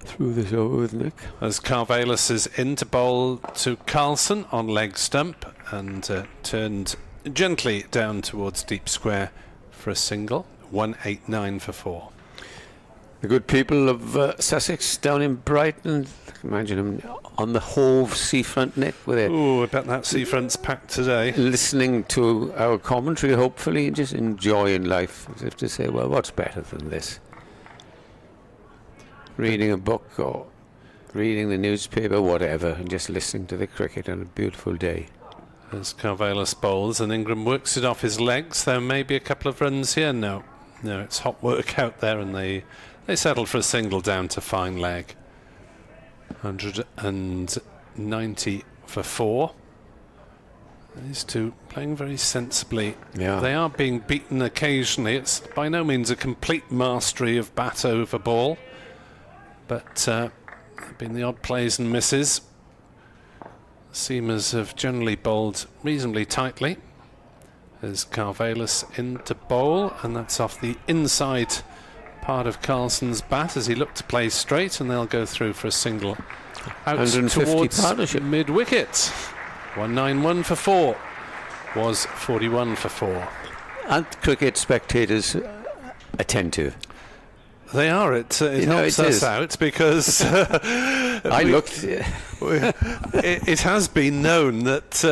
Speaker 6: through this over with Nick.
Speaker 4: As Carvallis is in to bowl to Carlson on leg stump and turned gently down towards deep square for a single. 189 for 4.
Speaker 6: The good people of Sussex down in Brighton. Imagine them on the Hove seafront, Nick, with it.
Speaker 4: Ooh, I bet that seafront's packed today.
Speaker 6: Listening to our commentary, hopefully, and just enjoying life, as if to say, well, what's better than this? Reading a book or reading the newspaper, whatever, and just listening to the cricket on a beautiful day.
Speaker 4: As Carvallis bowls and Ingram works it off his legs, there may be a couple of runs here. No, it's hot work out there, and they settled for a single down to fine leg. 190 for 4. These two playing very sensibly.
Speaker 6: Yeah.
Speaker 4: They are being beaten occasionally. It's by no means a complete mastery of bat over ball, but there have been the odd plays and misses. seamers have generally bowled reasonably tightly. There's Carvallis in to bowl, and that's off the inside part of Carlson's bat as he looked to play straight, and they'll go through for a single out
Speaker 6: 150
Speaker 4: towards
Speaker 6: partnership.
Speaker 4: mid-wicket. 191 for 4 was 41 for 4.
Speaker 6: And cricket spectators attentive.
Speaker 4: They are. It helps us out because
Speaker 6: I looked.
Speaker 4: it has been known that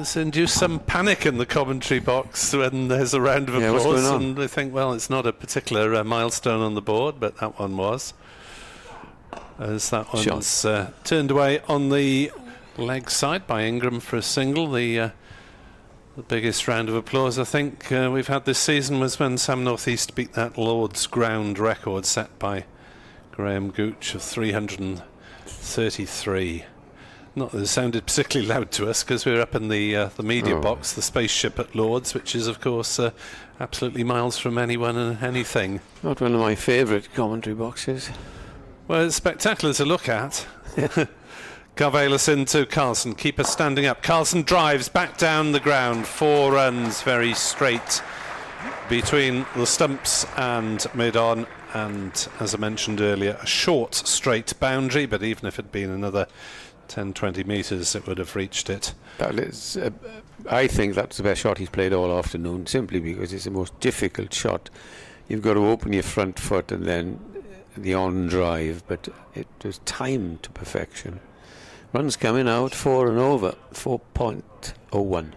Speaker 4: it's induced some panic in the commentary box when there's a round of applause,
Speaker 6: what's going on?
Speaker 4: and they think, well, it's not a particular milestone on the board, but that one was. As that one's turned away on the leg side by Ingram for a single. The biggest round of applause I think we've had this season was when Sam North East beat that Lord's ground record set by Graham Gooch of 333. Not that it sounded particularly loud to us because we were up in the media box, the spaceship at Lord's, which is of course absolutely miles from anyone and anything.
Speaker 6: Not one of my favourite commentary boxes.
Speaker 4: Well, it's spectacular to look at. Carvallis into Carlson, keeper standing up. Carlson drives back down the ground, 4 runs, very straight between the stumps and mid-on, and as I mentioned earlier, a short straight boundary, but even if it had been another 10-20 metres it would have reached it.
Speaker 6: That is, I think that's the best shot he's played all afternoon, simply because it's the most difficult shot. You've got to open your front foot and then the on drive, but it was timed to perfection. Runs coming out 4 and over, 4.01.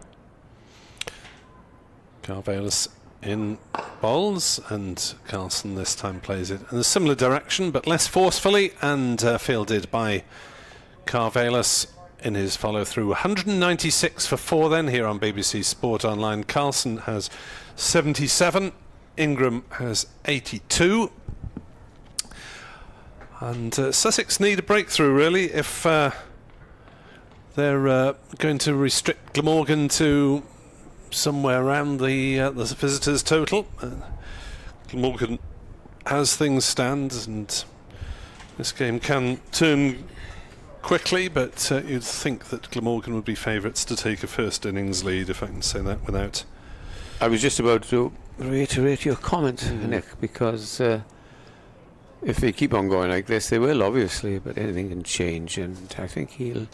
Speaker 4: Carvallis in bowls, and Carlson this time plays it in a similar direction but less forcefully, and fielded by Carvallis in his follow through. 196 for 4 then here on BBC Sport Online. Carlson has 77, Ingram has 82, and Sussex need a breakthrough really if they're going to restrict Glamorgan to somewhere around the visitors' total. Glamorgan, as things stand, and this game can turn quickly, but you'd think that Glamorgan would be favourites to take a first innings lead, if I can say that without...
Speaker 6: I was just about to reiterate your comment, Nick, because if they keep on going like this, they will obviously, but anything can change, and I think he'll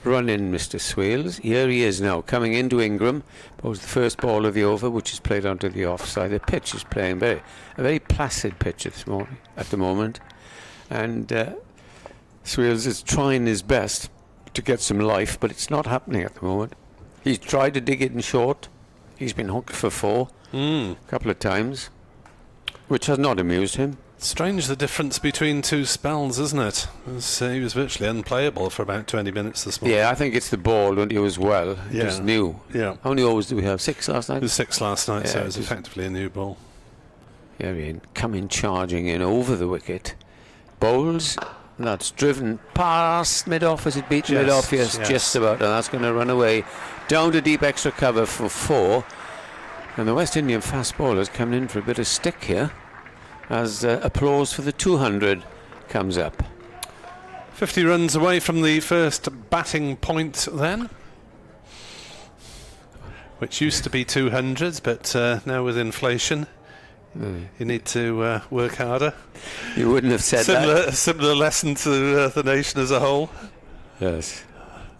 Speaker 6: run in Mr. Swales. Here he is now, coming into Ingram. Bowls the first ball of the over, which is played onto the offside. The pitch is playing a very placid pitch at the moment, and Swales is trying his best to get some life, but it's not happening at the moment. He's tried to dig it in short. He's been hooked for 4 a couple of times, which has not amused him.
Speaker 4: Strange the difference between 2 spells, isn't it? He was virtually unplayable for about 20 minutes this morning.
Speaker 6: Yeah, I think it's the ball, don't you, as well.
Speaker 4: Yeah.
Speaker 6: It's new.
Speaker 4: Yeah.
Speaker 6: How many overs do we have? 6 last night?
Speaker 4: It was 6 last night,
Speaker 6: Yeah,
Speaker 4: so it was effectively a new ball.
Speaker 6: Yeah, coming charging in over the wicket. Bowls, that's driven past mid-off as it beats mid-off, yes, just about, and that's going to run away down to deep extra cover for 4. And the West Indian fast bowlers coming in for a bit of stick here, as applause for the 200 comes up.
Speaker 4: 50 runs away from the first batting point then, which used to be 200s, but now with inflation you need to work harder.
Speaker 6: You wouldn't have said that.
Speaker 4: A similar lesson to the nation as a whole.
Speaker 6: Yes.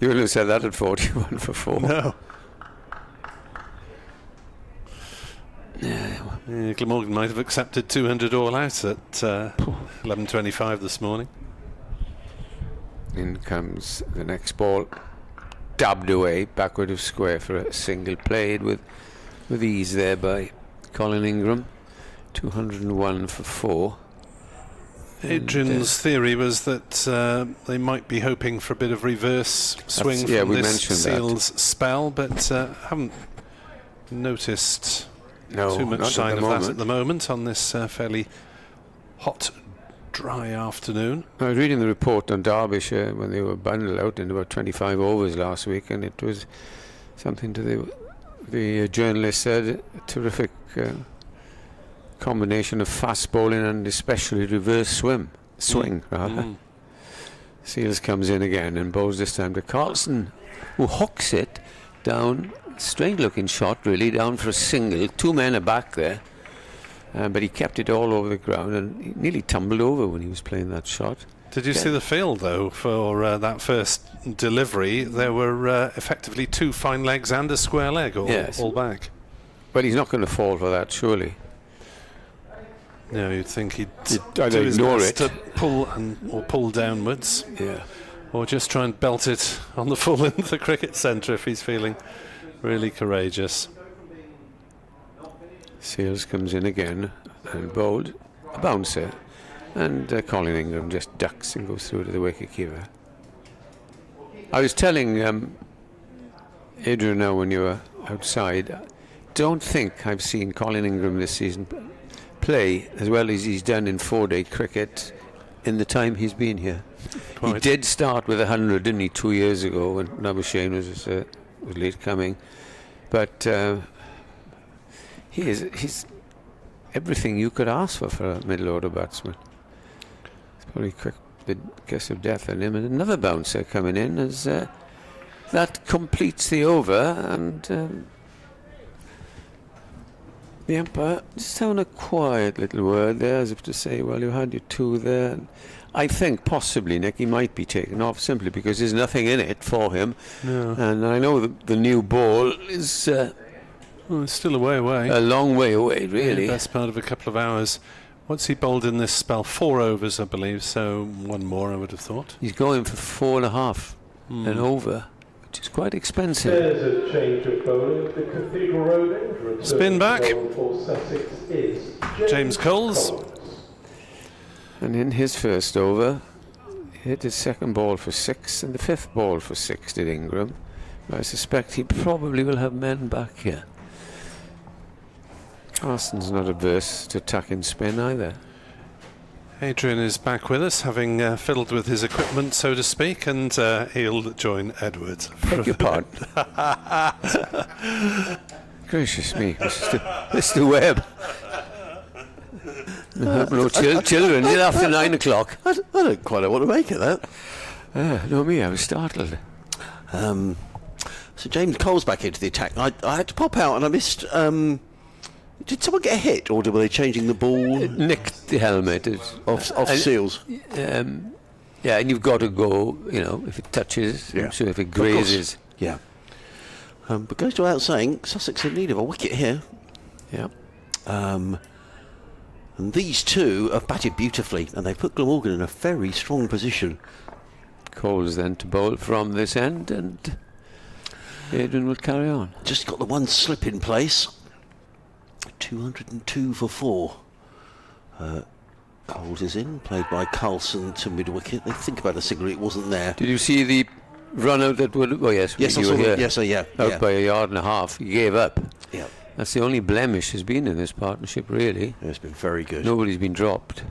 Speaker 6: You wouldn't have said that at 41 for 4.
Speaker 4: No. Glamorgan might have accepted 200 all out at 11:25 this morning.
Speaker 6: In comes the next ball, dabbed away backward of square for a single, played with ease there by Colin Ingram. 201 for 4.
Speaker 4: Adrian's theory was that they might be hoping for a bit of reverse swing from this Seals spell, but haven't noticed too much sign of that at the moment on this fairly hot, dry afternoon.
Speaker 6: I was reading the report on Derbyshire when they were bundled out in about 25 overs last week, and it was something to the journalist said, a terrific combination of fast bowling and especially reverse swing rather. Seals comes in again and bowls this time to Carlson, who hooks it down. Strange looking shot, really, down for a single. 2 men are back there, but he kept it all over the ground and he nearly tumbled over when he was playing that shot.
Speaker 4: Did you see the field, though, for that first delivery? There were effectively 2 fine legs and a square leg all back.
Speaker 6: But he's not going to fall for that, surely.
Speaker 4: No, you'd think he'd
Speaker 6: either
Speaker 4: do his
Speaker 6: ignore
Speaker 4: best
Speaker 6: it
Speaker 4: to pull downwards.
Speaker 6: Yeah.
Speaker 4: Or just try and belt it on the full into the cricket centre if he's feeling really courageous.
Speaker 6: Seals comes in again and bowled a bouncer. And Colin Ingram just ducks and goes through to the wicketkeeper. I was telling Adrian now when you were outside, don't think I've seen Colin Ingram this season play as well as he's done in 4-day cricket in the time he's been here. Quite. He did start with 100, didn't he, 2 years ago when Nabashane was late coming. But he's everything you could ask for a middle order batsman. Probably quick the kiss of death on him, and another bouncer coming in as that completes the over, and the umpire just having a quiet little word there as if to say, well, you had your 2 there. And I think possibly, Nick, he might be taken off simply because there's nothing in it for him.
Speaker 4: No.
Speaker 6: And I know the new ball is
Speaker 4: it's still a
Speaker 6: long way away, really.
Speaker 4: Yeah, best part of a couple of hours. What's he bowled in this spell? 4 overs, I believe, so 1 more, I would have thought.
Speaker 6: He's going for 4.5 and over, which is quite expensive.
Speaker 1: There's a change of bowling at the Cathedral Road end.
Speaker 4: Spin back.
Speaker 1: For Sussex is
Speaker 4: James Coles.
Speaker 6: And in his first over, he hit his 2nd ball for 6 and the 5th ball for 6, did Ingram. I suspect he probably will have men back here. Carlson's not averse to attacking spin either.
Speaker 4: Adrian is back with us, having fiddled with his equipment, so to speak, and he'll join Edward.
Speaker 6: Beg your pardon. Gracious me, Mr. Webb. No children till after 9 o'clock.
Speaker 5: I don't quite know what to make of that.
Speaker 6: No, me, I was startled.
Speaker 5: So James Cole's back into the attack. I had to pop out and I missed... did someone get a hit, or were they changing the ball?
Speaker 6: Nicked the helmet.
Speaker 5: Off Seals?
Speaker 6: Yeah, and you've got to go, if it touches,
Speaker 5: Yeah.
Speaker 6: so if it grazes.
Speaker 5: Yeah. But goes to without saying, Sussex in need of a wicket here.
Speaker 6: Yeah.
Speaker 5: And these 2 have batted beautifully, and they've put Glamorgan in a very strong position.
Speaker 6: Coles then to bowl from this end, and Adrian will carry on.
Speaker 5: Just got the 1 slip in place. 202 for 4. Coles is in, played by Carlson to mid-wicket. They think about a single, it wasn't there.
Speaker 6: Did you see the run out that would... Oh, yes,
Speaker 5: Yes, I
Speaker 6: you
Speaker 5: saw
Speaker 6: were here.
Speaker 5: that. Yes, yeah.
Speaker 6: Out by 1.5 yards. He gave up.
Speaker 5: Yeah.
Speaker 6: That's the only blemish has been in this partnership, really.
Speaker 5: It's been very good.
Speaker 6: Nobody's been dropped.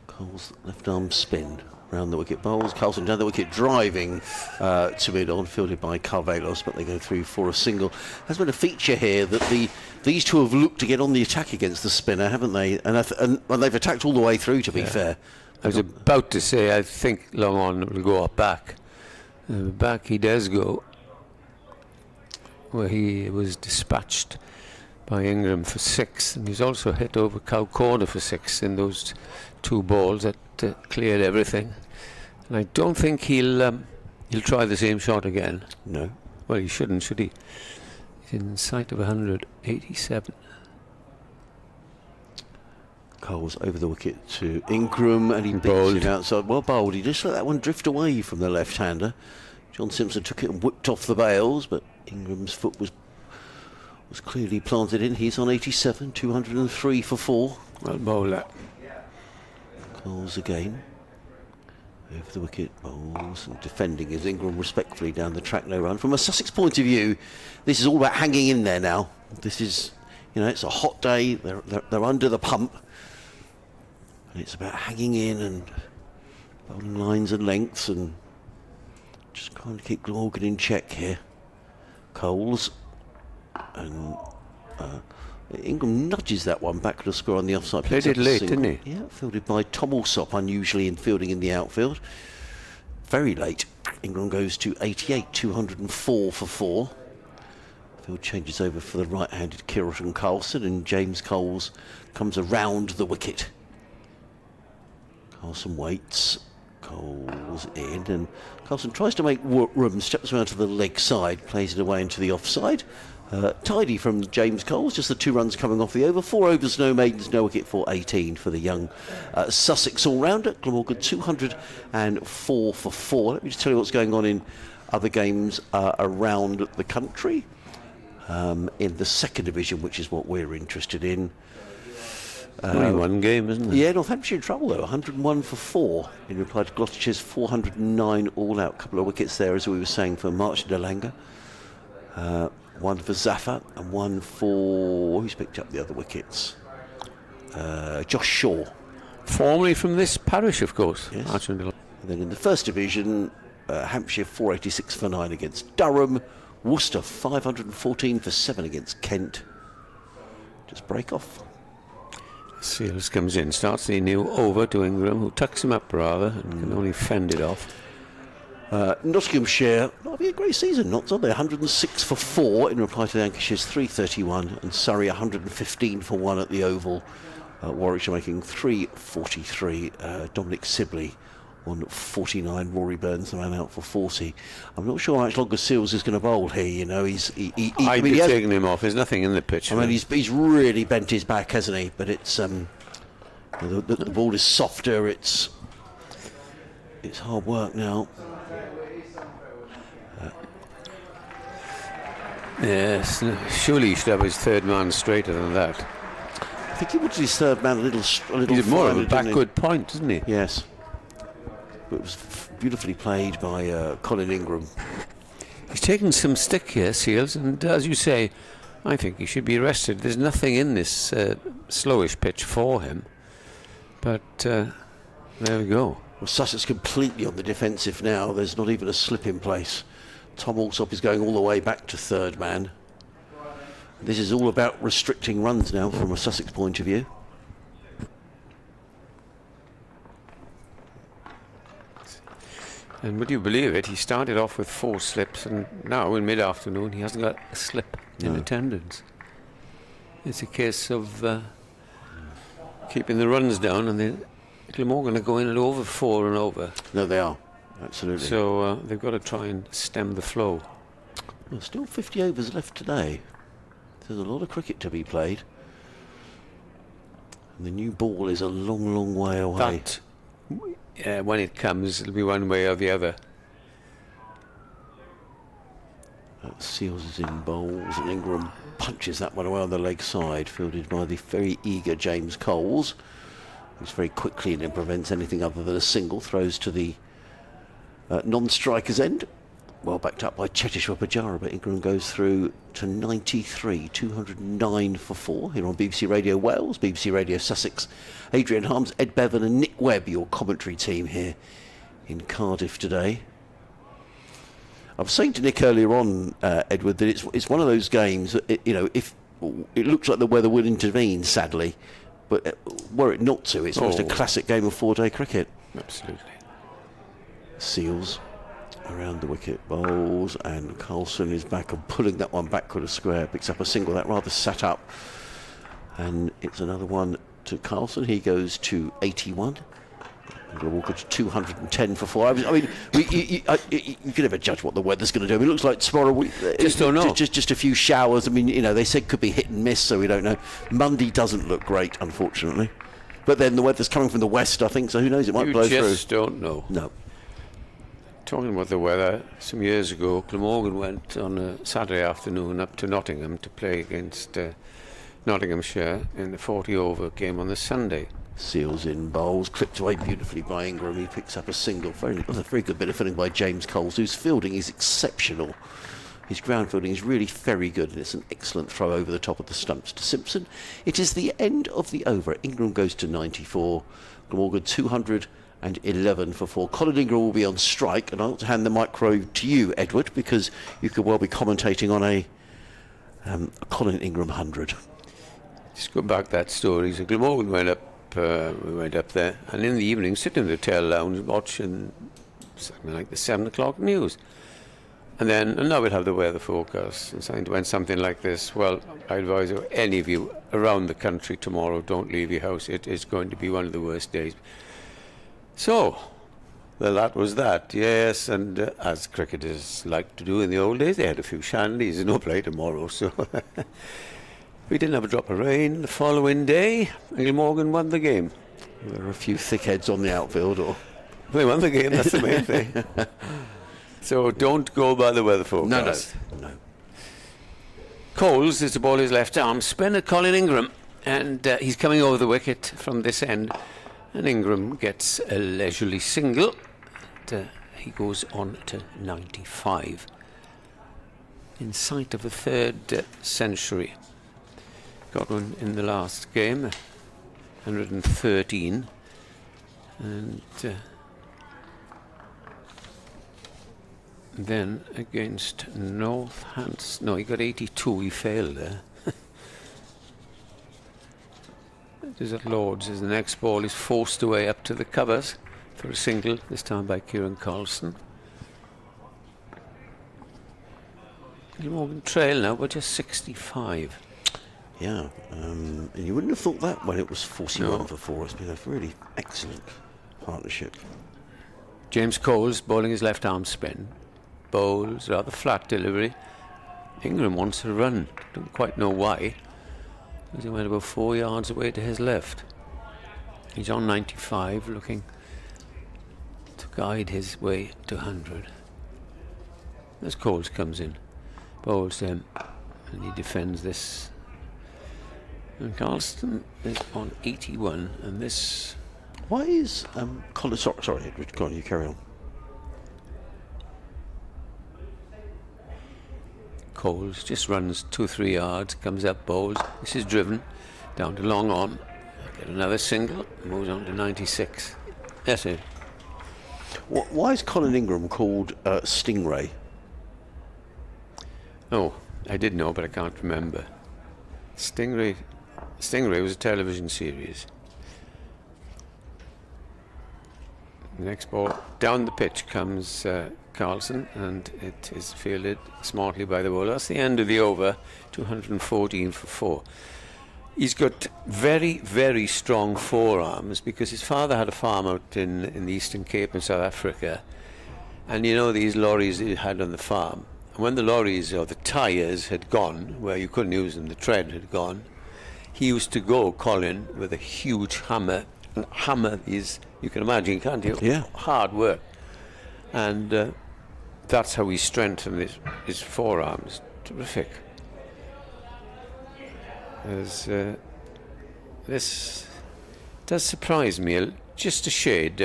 Speaker 5: Coles left arm spin round the wicket bowls. Carlson down the wicket, driving to mid-on, fielded by Carvelos, but they go through for a single. There's been a feature here that these 2 have looked to get on the attack against the spinner, haven't they? And they've attacked all the way through, to be fair.
Speaker 6: I was about to say, I think long on will go up back. Back he does go, where he was dispatched by Ingram for 6, and he's also hit over cow corner for 6 in those 2 balls that cleared everything. And I don't think he'll try the same shot again.
Speaker 5: No.
Speaker 6: Well, he shouldn't, should he? He's in sight of 187.
Speaker 5: Coles over the wicket to Ingram, and he beats it outside. Well bowled. He just let that one drift away from the left-hander. John Simpson took it and whipped off the bails, but Ingram's foot was clearly planted in. He's on 87, 203 for 4.
Speaker 6: Well bowled that.
Speaker 5: Coles again. Over the wicket, bowls and defending as Ingram respectfully down the track, no run. From a Sussex point of view, this is all about hanging in there now. This is, it's a hot day. They're under the pump. And it's about hanging in and bowling lines and lengths and just trying to keep Glamorgan in check here. Coles and Ingram nudges that one back to the score on the offside.
Speaker 6: Played it late, didn't he?
Speaker 5: Yeah, fielded by Tom Alsop, unusually in fielding in the outfield. very late. Ingram goes to 88, 204 for 4. Field changes over for the right-handed Kieran Carlson, and James Coles comes around the wicket. Carlson waits. Coles in, and Carlson tries to make room, steps around to the leg side, plays it away into the offside. Tidy from James Coles, just the 2 runs coming off the over. 4 overs, no maidens, no wicket for 18 for the young Sussex all-rounder. Glamorgan 204 for 4. Let me just tell you what's going on in other games around the country. In the second division, which is what we're interested in.
Speaker 6: Only one game, isn't it?
Speaker 5: Yeah, Northamptonshire in trouble though, 101 for 4 in reply to Gloucestershire's 409 all-out. Couple of wickets there, as we were saying, for Martin Delanga. One for Zafar and one for... who's picked up the other wickets? Josh Shaw.
Speaker 6: Formerly from this parish, of course.
Speaker 5: Yes. And then in the first division, Hampshire 486 for 9 against Durham. Worcester 514 for 7 against Kent. Just break off.
Speaker 6: Seals comes in, starts the new over to Ingram, who tucks him up rather and can only fend it off.
Speaker 5: Nottinghamshire, not be a great season, not on there. 106 for 4 in reply to the Lancashire's 331, and Surrey 115 for 1 at the Oval. Warwickshire making 343. Dominic Sibley on 49. Rory Burns, the man out for 40. I'm not sure how much longer Seals is going to bowl here. You know,
Speaker 6: I'd be taking him off. There's nothing in the pitch.
Speaker 5: I mean, he's really bent his back, hasn't he? But it's the ball is softer. It's hard work now.
Speaker 6: Yes, surely he should have his third man straighter than that.
Speaker 5: I think he wanted his third man a little.
Speaker 6: He's more of a backward point, isn't he?
Speaker 5: Yes. But it was beautifully played by Colin Ingram.
Speaker 6: He's taken some stick here, Seals, and as you say, I think he should be arrested. There's nothing in this slowish pitch for him. But there we go.
Speaker 5: Well, Sussex completely on the defensive now. There's not even a slip in place. Tom Alsop is going all the way back to third man. This is all about restricting runs now from a Sussex point of view.
Speaker 6: And would you believe it, he started off with 4 slips, and now in mid-afternoon he hasn't got a slip in attendance. It's a case of keeping the runs down, and the Glamorgan are going at over 4 and over.
Speaker 5: No, they are. Absolutely.
Speaker 6: So they've got to try and stem the flow.
Speaker 5: Well, still 50 overs left today. There's a lot of cricket to be played. And the new ball is a long, long way away.
Speaker 6: That, when it comes, it'll be one way or the other.
Speaker 5: Seals is in bowls, and Ingram punches that one away on the leg side, fielded by the very eager James Coles, who's very quickly and then prevents anything other than a single. Throws to the non-striker's end, well backed up by Chetishwar Pujara, but Ingram goes through to 93, 209 for 4 here on BBC Radio Wales, BBC Radio Sussex. Adrian Harms, Ed Bevan and Nick Webb, your commentary team here in Cardiff today. I was saying to Nick earlier on, Edward, that it's one of those games that, you know, if it looks like the weather will intervene, sadly, but were it not to, it's almost a classic game of 4-day cricket.
Speaker 6: Absolutely.
Speaker 5: Seals around the wicket, bowls, and Carlson is back and pulling that one backward a square, picks up a single, that rather sat up, and it's another one to Carlson. He goes to 81. Walker to 210 for 4. I mean, you can never judge what the weather's going to do. I mean, it looks like tomorrow
Speaker 6: just don't know.
Speaker 5: Just a few showers. I mean, you know, they said could be hit and miss, so we don't know. Monday doesn't look great, unfortunately. But then the weather's coming from the west, I think, so who knows? It might blow through.
Speaker 6: You just don't know.
Speaker 5: No.
Speaker 6: Talking about the weather, some years ago, Glamorgan went on a Saturday afternoon up to Nottingham to play against Nottinghamshire in the 40-over game on the Sunday.
Speaker 5: Seals in bowls, clipped away beautifully by Ingram. He picks up a single. A very good bit of fielding by James Coles, whose fielding is exceptional. His ground fielding is really very good, and it's an excellent throw over the top of the stumps to Simpson. It is the end of the over. Ingram goes to 94. Glamorgan 211 for 4. Colin Ingram will be on strike, and I'll hand the micro to you, Edward, because you could well be commentating on a Colin Ingram 100.
Speaker 6: Just go back that story. So Glamorgan went up. We went up there, and in the evening, sitting in the tail lounge watching something like the 7 o'clock news. And now we'll have the weather forecast. And when something like this, well, I advise you, any of you around the country tomorrow, don't leave your house. It is going to be one of the worst days. So, well, that was that, yes. And as cricketers like to do in the old days, they had a few shandies. There's no play tomorrow, so we didn't have a drop of rain. The following day, Glamorgan won the game.
Speaker 5: There were a few thick heads on the outfield, or
Speaker 6: they won the game. That's the main thing. So don't go by the weather forecast.
Speaker 5: No.
Speaker 6: Coles is the ball his left arm spinner, Colin Ingram, and he's coming over the wicket from this end, and Ingram gets a leisurely single. And, he goes on to 95 in sight of a third century. Got one in the last game, 113, and then against Northants. No, he got 82. He failed there. It is at Lords as the next ball is forced away up to the covers for a single, this time by Carlson. Glamorgan trail now, but just 65.
Speaker 5: Yeah, and you wouldn't have thought that when it was 41 for 4. It's been a really excellent partnership.
Speaker 6: James Coles bowling his left arm spin. Bowls, rather flat delivery. Ingram wants to run. Don't quite know why. Because he went about 4 yards away to his left. He's on 95, looking to guide his way to 100. As Coles comes in, bowls him, and he defends this. And Carlson is on 81, and this.
Speaker 5: Why is Colin? Sorry, Edward, go on, you carry on.
Speaker 6: Coles just runs 2-3 yards, comes up, bowls. This is driven down to long on. Get another single, moves on to 96. That's it.
Speaker 5: Why is Colin Ingram called Stingray?
Speaker 6: Oh, I did know, but I can't remember. Stingray was a television series. The next ball down the pitch comes Carlson, and it is fielded smartly by the bowler. That's the end of the over, 214 for 4. He's got very, very strong forearms because his father had a farm out in the Eastern Cape in South Africa, and you know these lorries he had on the farm. And when the lorries or the tyres had gone, where you couldn't use them, the tread had gone, he used to go, Colin, with a huge hammer. And hammer is, you can imagine, can't you?
Speaker 5: Yeah.
Speaker 6: Hard work. And that's how he strengthened his forearms. Terrific. This does surprise me just a shade,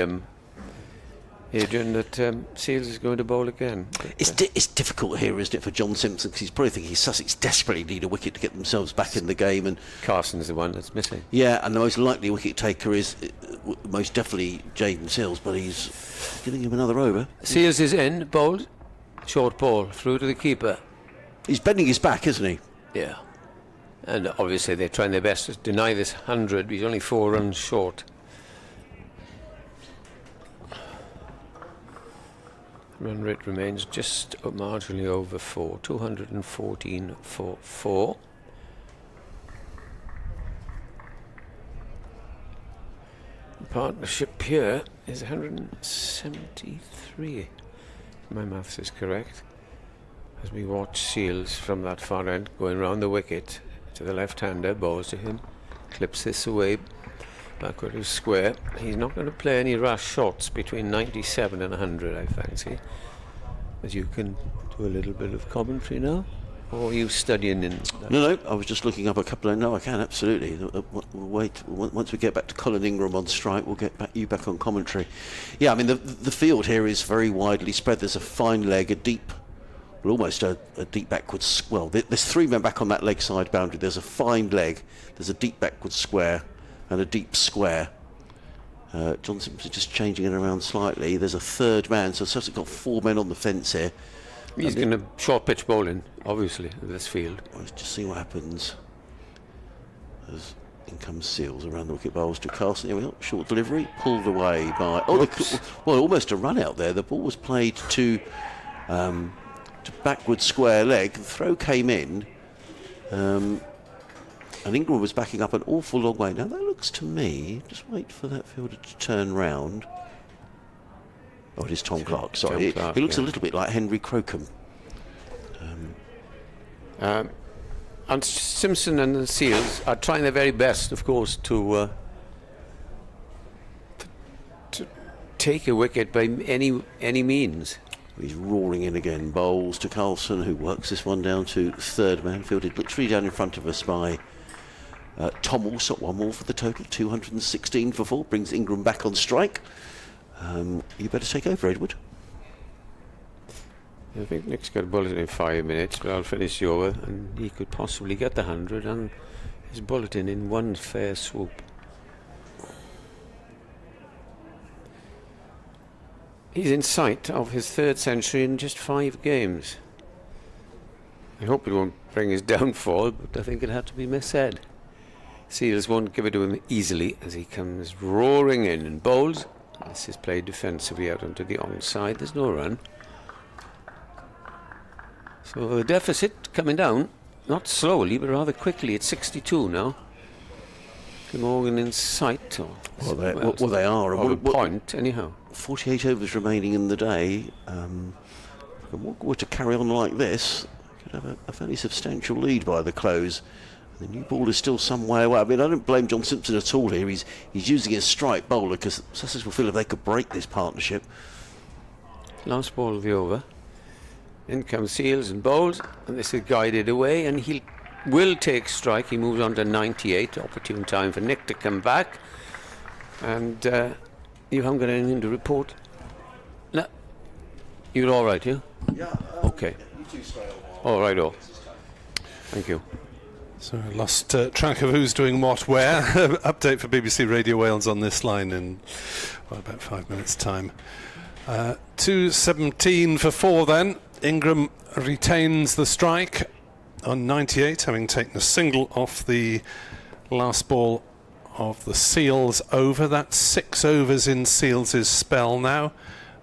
Speaker 6: Adrian, that Seals is going to bowl again.
Speaker 5: It's difficult here, isn't it, for John Simpson, because he's probably thinking Sussex desperately need a wicket to get themselves back in the game, and
Speaker 6: Carlson's the one that's missing.
Speaker 5: Yeah, and the most likely wicket taker is most definitely Jaden Seals, but he's giving him another over.
Speaker 6: Seals is in, bowled, short ball through to the keeper.
Speaker 5: He's bending his back, isn't he?
Speaker 6: Yeah, and obviously they're trying their best to deny this 100. He's only 4 runs short. Run rate remains just marginally over 4, 214 for 4. The partnership here is 173, if my maths is correct, as we watch Seals from that far end going round the wicket to the left-hander, bowls to him, clips this away, backward is square. He's not going to play any rash shots between 97 and 100, I fancy. As you can do a little bit of commentary now, or are you studying in?
Speaker 5: No, I was just looking up a couple of. No, I can absolutely. Wait, once we get back to Colin Ingram on strike, we'll get you back on commentary. Yeah, I mean the field here is very widely spread. There's a fine leg, a deep. Well, almost a deep backwards. Well, there's 3 men back on that leg side boundary. There's a fine leg. There's a deep backwards square and a deep square. John Simpson just changing it around slightly. There's a third man, so Sussex got 4 men on the fence here.
Speaker 6: He's going to short pitch bowling, obviously, in this field.
Speaker 5: Let's just see what happens. In comes Seals around the wicket, bowls to Carlson. Here we go. Short delivery, pulled away by. Almost a run out there. The ball was played to backward square leg. The throw came in, and Ingram was backing up an awful long way. Now that looks to me. Just wait for that fielder to turn round. Oh, it is Tom Clark. Sorry, he looks a little bit like Henry Crocombe.
Speaker 6: And Simpson and the Seals are trying their very best, of course, to take a wicket by any means.
Speaker 5: He's roaring in again. Bowls to Carlson, who works this one down to third man, fielded literally down in front of us by Tom Alsop. One more for the total, 216 for 4, brings Ingram back on strike. You better take over, Edward.
Speaker 6: I think Nick's got a bulletin in 5 minutes, but I'll finish the over, and he could possibly get the 100 and his bulletin in one fair swoop. He's in sight of his 3rd century in just 5 games. I hope it won't bring his downfall, but I think it had to be missaid. Seals won't give it to him easily as he comes roaring in and bowls. This is played defensively out onto the onside. There's no run. So the deficit coming down, not slowly, but rather quickly. It's 62 now. Glamorgan in sight.
Speaker 5: They are.
Speaker 6: Or a point, anyhow.
Speaker 5: 48 overs remaining in the day. If Walker were to carry on like this, could have a fairly substantial lead by the close. The new ball is still some way away. I mean, I don't blame John Simpson at all here. He's using his strike bowler because Sussex will feel if they could break this partnership.
Speaker 6: Last ball of the over. In comes Seals and bowls, and this is guided away, and he will take strike. He moves on to 98. Opportune time for Nick to come back. And you haven't got anything to report? No. You're all right, you?
Speaker 5: Yeah.
Speaker 6: Okay.
Speaker 5: You two stay
Speaker 6: All right, all. Thank you.
Speaker 4: So I lost track of who's doing what where. Update for BBC Radio Wales on this line in about 5 minutes' time. 217 for 4 then. Ingram retains the strike on 98, having taken a single off the last ball of the Seals over. That's 6 overs in Seals' spell now.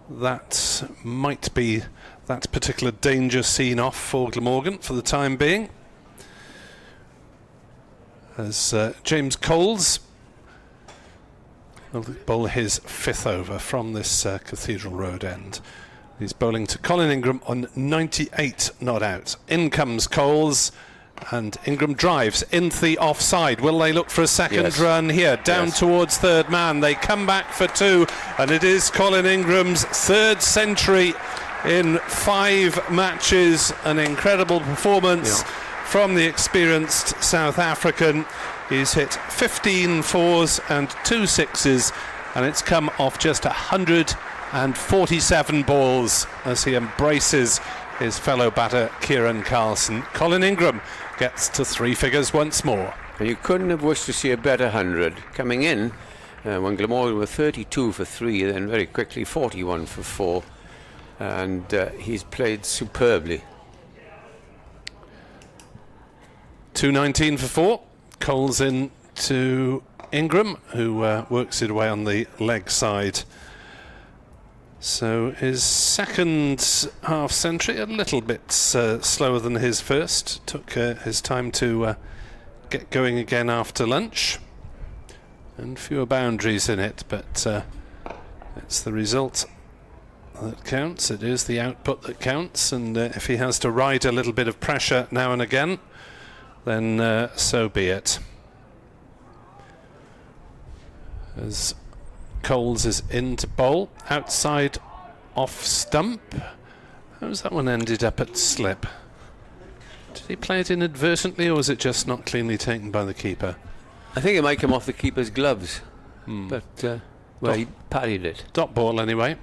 Speaker 4: That might be that particular danger seen off for Glamorgan for the time being. As James Coles will bowl his 5th over from this Cathedral Road end. He's bowling to Colin Ingram on 98 not out. In comes Coles, and Ingram drives into the offside. Will they look for a second run here? Down towards third man. They come back for 2, and it is Colin Ingram's 3rd century in 5 matches. An incredible performance from the experienced South African. He's hit 15 fours and 2 sixes, and it's come off just 147 balls as he embraces his fellow batter Kieran Carlson. Colin Ingram gets to 3 figures once more.
Speaker 6: And you couldn't have wished to see a better 100 coming in when Glamorgan were 32 for 3, then very quickly 41 for 4, and he's played superbly.
Speaker 4: 219 for 4. Coles in to Ingram, who works it away on the leg side. So his 2nd half century, a little bit slower than his first. Took his time to get going again after lunch. And fewer boundaries in it, but it's the result that counts. It is the output that counts, and if he has to ride a little bit of pressure now and again, then so be it. As Coles is in to bowl, outside off stump. How's that one ended up at slip? Did he play it inadvertently, or was it just not cleanly taken by the keeper?
Speaker 6: I think it might come off the keeper's gloves, but he parried it.
Speaker 4: Dot ball anyway.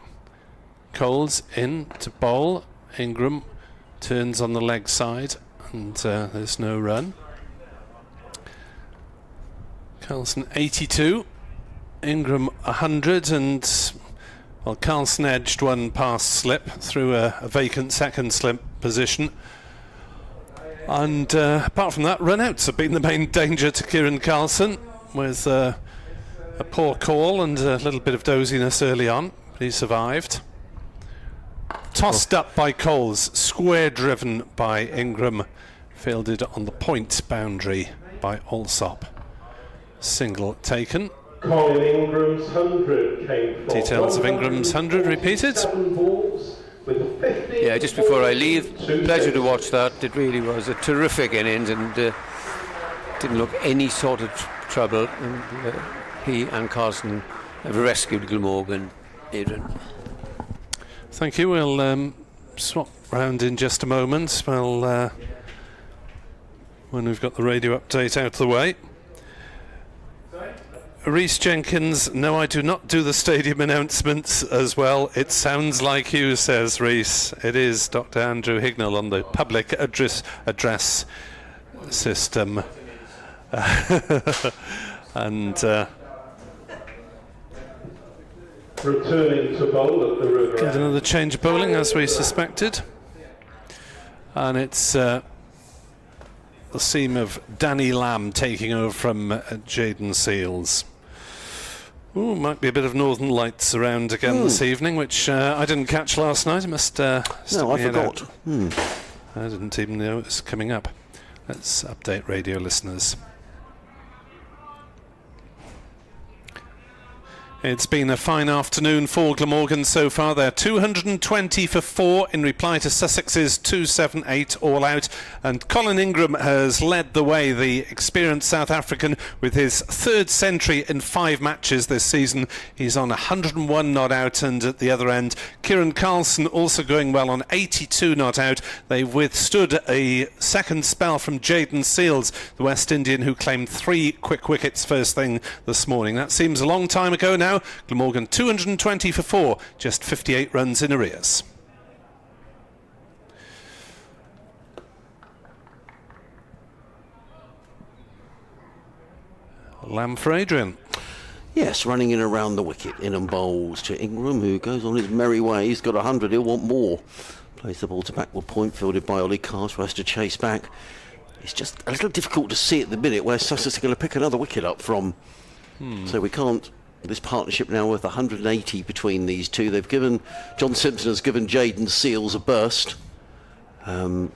Speaker 4: Coles in to bowl. Ingram turns on the leg side, and there's no run. Carlson 82, Ingram 100, and Carlson edged one past slip through a vacant second slip position. And apart from that, run-outs have been the main danger to Kieran Carlson, with a poor call and a little bit of doziness early on, but he survived. Tossed up by Coles, square driven by Ingram, fielded on the point boundary by Allsop. Single taken.
Speaker 1: Colin Ingram's 100 came from
Speaker 4: Details of Ingram's 100 repeated.
Speaker 6: Yeah, just before I leave, pleasure to watch that. It really was a terrific innings and didn't look any sort of trouble. And he and Carlson have rescued Glamorgan. Adrian.
Speaker 4: Thank you. We'll swap round in just a moment. Well, when we've got the radio update out of the way. Rhys Jenkins, no, I do not do the stadium announcements as well. It sounds like you, says Rhys. It is Dr. Andrew Hignell on the public address system. And
Speaker 1: returning to bowl at the River.
Speaker 4: Get another change of bowling, as we suspected. And it's the seam of Danny Lamb taking over from Jayden Seales. Ooh, might be a bit of Northern Lights around again this evening, which I didn't catch last night. I must
Speaker 5: no, I forgot.
Speaker 4: I didn't even know it was coming up. Let's update radio listeners. It's been a fine afternoon for Glamorgan so far. They're 220 for 4 in reply to Sussex's 278 all out. And Colin Ingram has led the way, the experienced South African, with his 3rd century in 5 matches this season. He's on 101 not out, and at the other end, Kieran Carlson also going well on 82 not out. They withstood a second spell from Jayden Seales, the West Indian, who claimed 3 quick wickets first thing this morning. That seems a long time ago now. Glamorgan 220 for 4, just 58 runs in arrears. Lamb for Adrian.
Speaker 5: Yes, running in around the wicket. In and bowls to Ingram, who goes on his merry way. He's got 100, he'll want more. Plays the ball to backward point, fielded by Ollie Carr, who has to chase back. It's just a little difficult to see at the minute where Sussex are going to pick another wicket up from. So we can't. This partnership now worth 180 between these two. They've given, John Simpson has given Jayden Seales a burst. But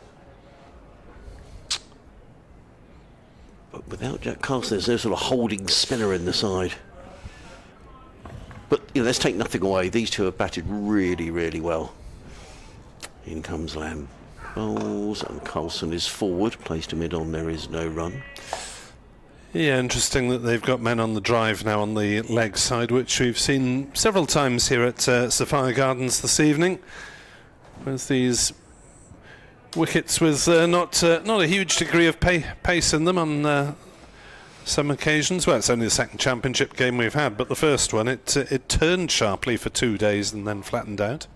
Speaker 5: without Jack Carlson, there's no sort of holding spinner in the side. But let's take nothing away. These two have batted really, really well. In comes Lamb. Bowls, and Carlson is forward. Placed to mid-on, there is no run.
Speaker 4: Yeah, interesting that they've got men on the drive now on the leg side, which we've seen several times here at Sapphire Gardens this evening, with these wickets with not a huge degree of pace in them on some occasions. Well, it's only the second championship game we've had, but the first one it turned sharply for 2 days and then flattened out.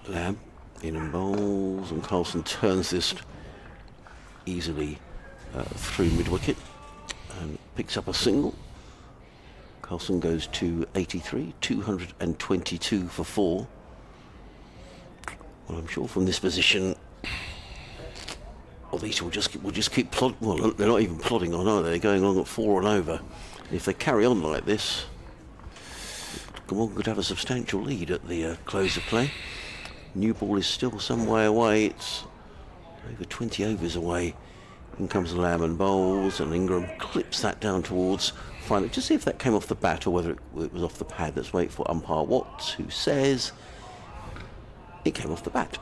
Speaker 5: Lamb in and bowls, and Carlson turns this easily through mid-wicket and picks up a single. Carlson goes to 83, 222 for 4. Well, I'm sure from this position, well, these will just keep plodding. Well, they're not even plodding on, are they? They're going along at 4 and over. And if they carry on like this, Glamorgan could have a substantial lead at the close of play. New ball is still some way away. It's over 20 overs away. In comes the Lamb and bowls, and Ingram clips that down towards finally. Just see if that came off the bat or whether it was off the pad. Let's wait for umpire Watts, who says it came off the bat.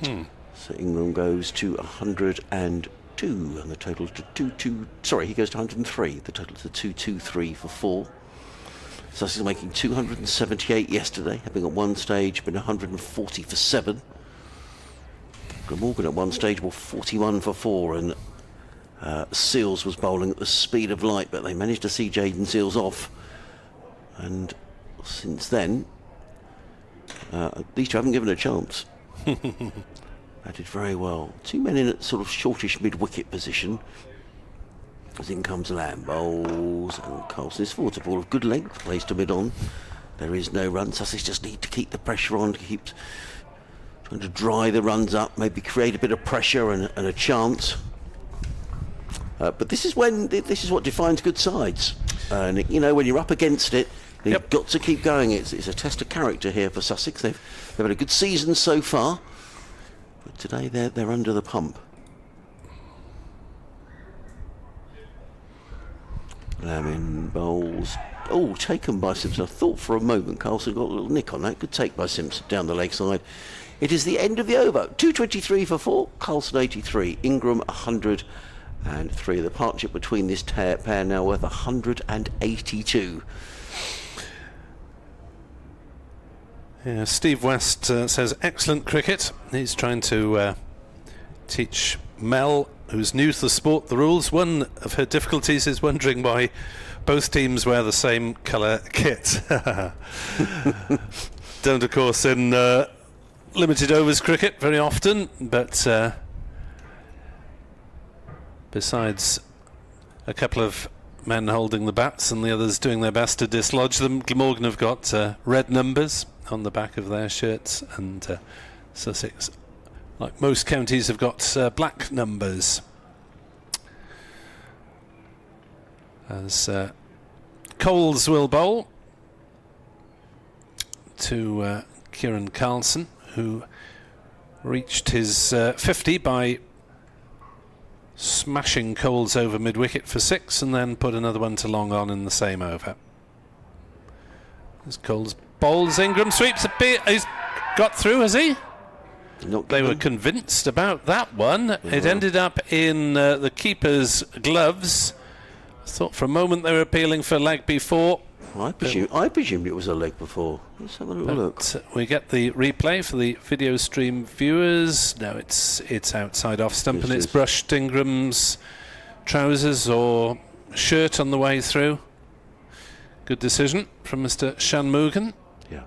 Speaker 5: So Ingram goes to 102, and the total to 22. Sorry, he goes to 103. The total to 223 for 4. Sussex making 278 yesterday, having at one stage been 140 for 7. Glamorgan at one stage were 41 for 4, and Seales was bowling at the speed of light, but they managed to see Jayden Seales off. And since then, these two haven't given a chance. Batted very well. 2 men in at sort of shortish mid-wicket position. As in comes Lamb, bowls, and Carlson is forward to ball of good length, plays to mid-on. There is no run. Sussex just need to keep the pressure on, to keep trying to dry the runs up, maybe create a bit of pressure and a chance. But this is what defines good sides. And when you're up against it, you've got to keep going. It's a test of character here for Sussex. They've had a good season so far, but today they're under the pump. Laming bowls. Oh, taken by Simpson. I thought for a moment Carlson got a little nick on that. Good take by Simpson down the leg side. It is the end of the over. 223 for 4. Carlson 83. Ingram 103. The partnership between this pair now worth 182.
Speaker 4: Yeah, Steve West says excellent cricket. He's trying to teach Mel, who's new to the sport, the rules. One of her difficulties is wondering why both teams wear the same colour kit. Don't, of course, in limited overs cricket very often, but besides a couple of men holding the bats and the others doing their best to dislodge them, Glamorgan have got red numbers on the back of their shirts, and Sussex, like most counties, have got black numbers. As Coles will bowl to Kieran Carlson, who reached his 50 by smashing Coles over mid-wicket for 6 and then put another one to long on in the same over. As Coles bowls, Ingram sweeps a bit. He's got through, has he? They were convinced about that one. It ended up in the keeper's gloves. I thought for a moment they were appealing for leg before.
Speaker 5: I presumed it was a leg before. Let's have a little look.
Speaker 4: We get the replay for the video stream viewers. No, it's outside off stump, and it's brushed Ingram's trousers or shirt on the way through. Good decision from Mr. Shanmugam.
Speaker 5: Yeah.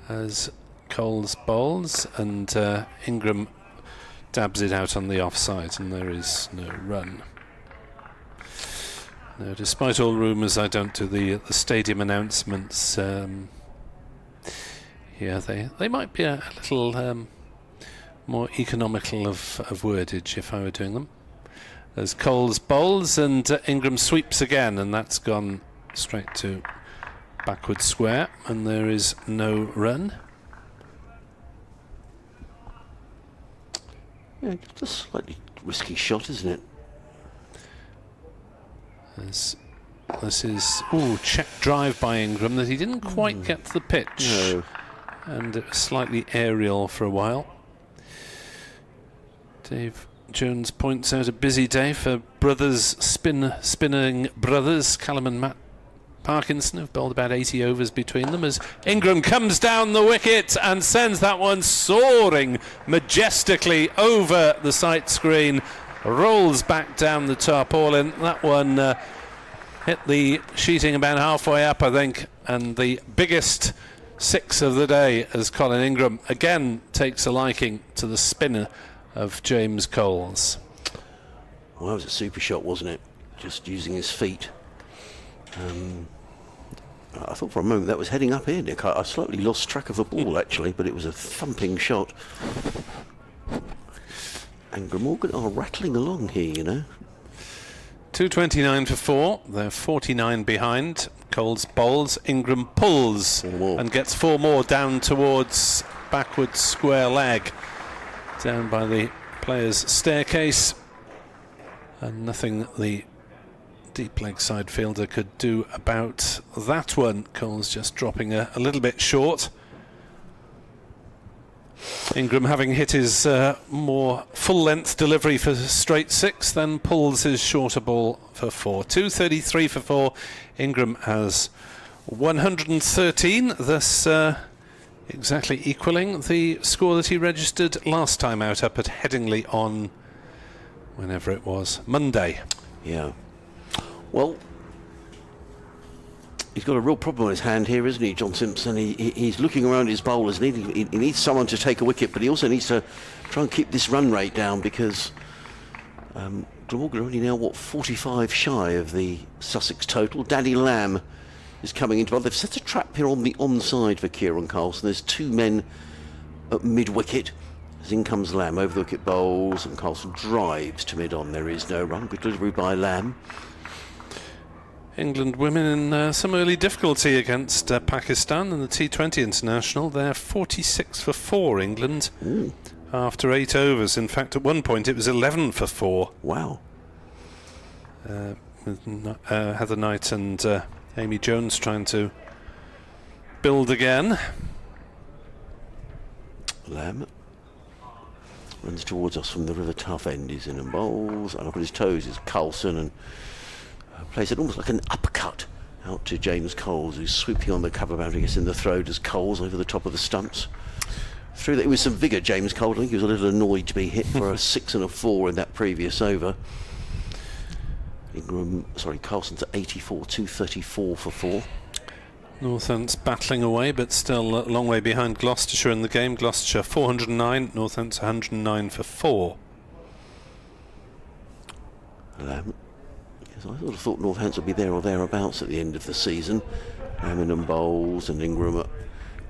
Speaker 4: As Coles bowls, and Ingram dabs it out on the offside, and there is no run. No, despite all rumours, I don't do the stadium announcements. Yeah, they might be a little more economical of wordage if I were doing them. As Coles bowls and Ingram sweeps again, and that's gone straight to backward square, and there is no run.
Speaker 5: Yeah, it's a slightly risky shot, isn't it?
Speaker 4: This is check drive by Ingram that he didn't quite get to the pitch.
Speaker 5: No.
Speaker 4: And it was slightly aerial for a while. Dave Jones points out a busy day for brothers, spinning brothers. Callum and Matt Parkinson have bowled about 80 overs between them, as Ingram comes down the wicket and sends that one soaring majestically over the sight screen, rolls back down the tarpaulin. That one hit the sheeting about halfway up, I think, and the biggest 6 of the day, as Colin Ingram again takes a liking to the spinner of James Coles.
Speaker 5: Well, that was a super shot, wasn't it? Just using his feet. I thought for a moment that was heading up here, Nick. I slightly lost track of the ball, actually, but it was a thumping shot. And Glamorgan are rattling along here,
Speaker 4: 229 for 4. They're 49 behind. Coles bowls, Ingram pulls and gets 4 more down towards backward square leg, down by the player's staircase, and nothing the deep leg side fielder could do about that one. Coles just dropping a little bit short. Ingram, having hit his more full-length delivery for straight 6, then pulls his shorter ball for 4. 233 for 4. Ingram has 113, thus exactly equaling the score that he registered last time out up at Headingley on whenever it was, Monday.
Speaker 5: Yeah. Well, he's got a real problem on his hand here, isn't he, John Simpson? He's looking around his bowlers. He needs someone to take a wicket, but he also needs to try and keep this run rate down, because Glamorgan are only now, 45 shy of the Sussex total. Danny Lamb is coming into. Well, they've set a trap here on the onside for Kieran Carlson. There's 2 men at mid-wicket. As in comes Lamb over the wicket bowls, and Carlson drives to mid-on. There is no run. Good delivery by Lamb.
Speaker 4: England women in some early difficulty against Pakistan in the T20 International. They're 46 for 4, England, after 8 overs. In fact, at one point it was 11 for 4.
Speaker 5: Wow.
Speaker 4: With Heather Knight and Amy Jones trying to build again.
Speaker 5: Lamb runs towards us from the River Tough end. He's in and bowls, and up on his toes is Carlson, and plays it almost like an uppercut out to James Coles, who's sweeping on the cover boundary, gets in the throw, does Coles over the top of the stumps. Threw that with some vigour, James Coles. I think he was a little annoyed to be hit for a 6 and a 4 in that previous over. Carlson's at 84, 234 for 4.
Speaker 4: Northants battling away, but still a long way behind Gloucestershire in the game. Gloucestershire 409, Northants 109 for 4.
Speaker 5: Lamb. Yes, I sort of thought Northants would be there or thereabouts at the end of the season. Lamb and bowls, and Ingram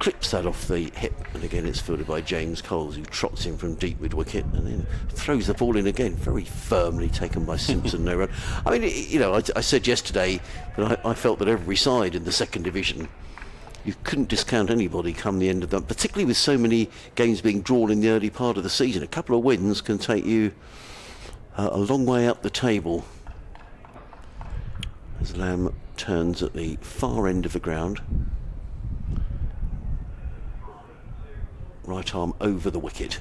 Speaker 5: clips that off the hip, and again it's fielded by James Coles, who trots in from deep mid-wicket and then throws the ball in again, very firmly taken by Simpson. No run. I mean, you know, I said yesterday that I felt that every side in the second division, you couldn't discount anybody come the end of that, particularly with so many games being drawn in the early part of the season. A couple of wins can take you a long way up the table. As Lamb turns at the far end of the ground, right arm over the wicket.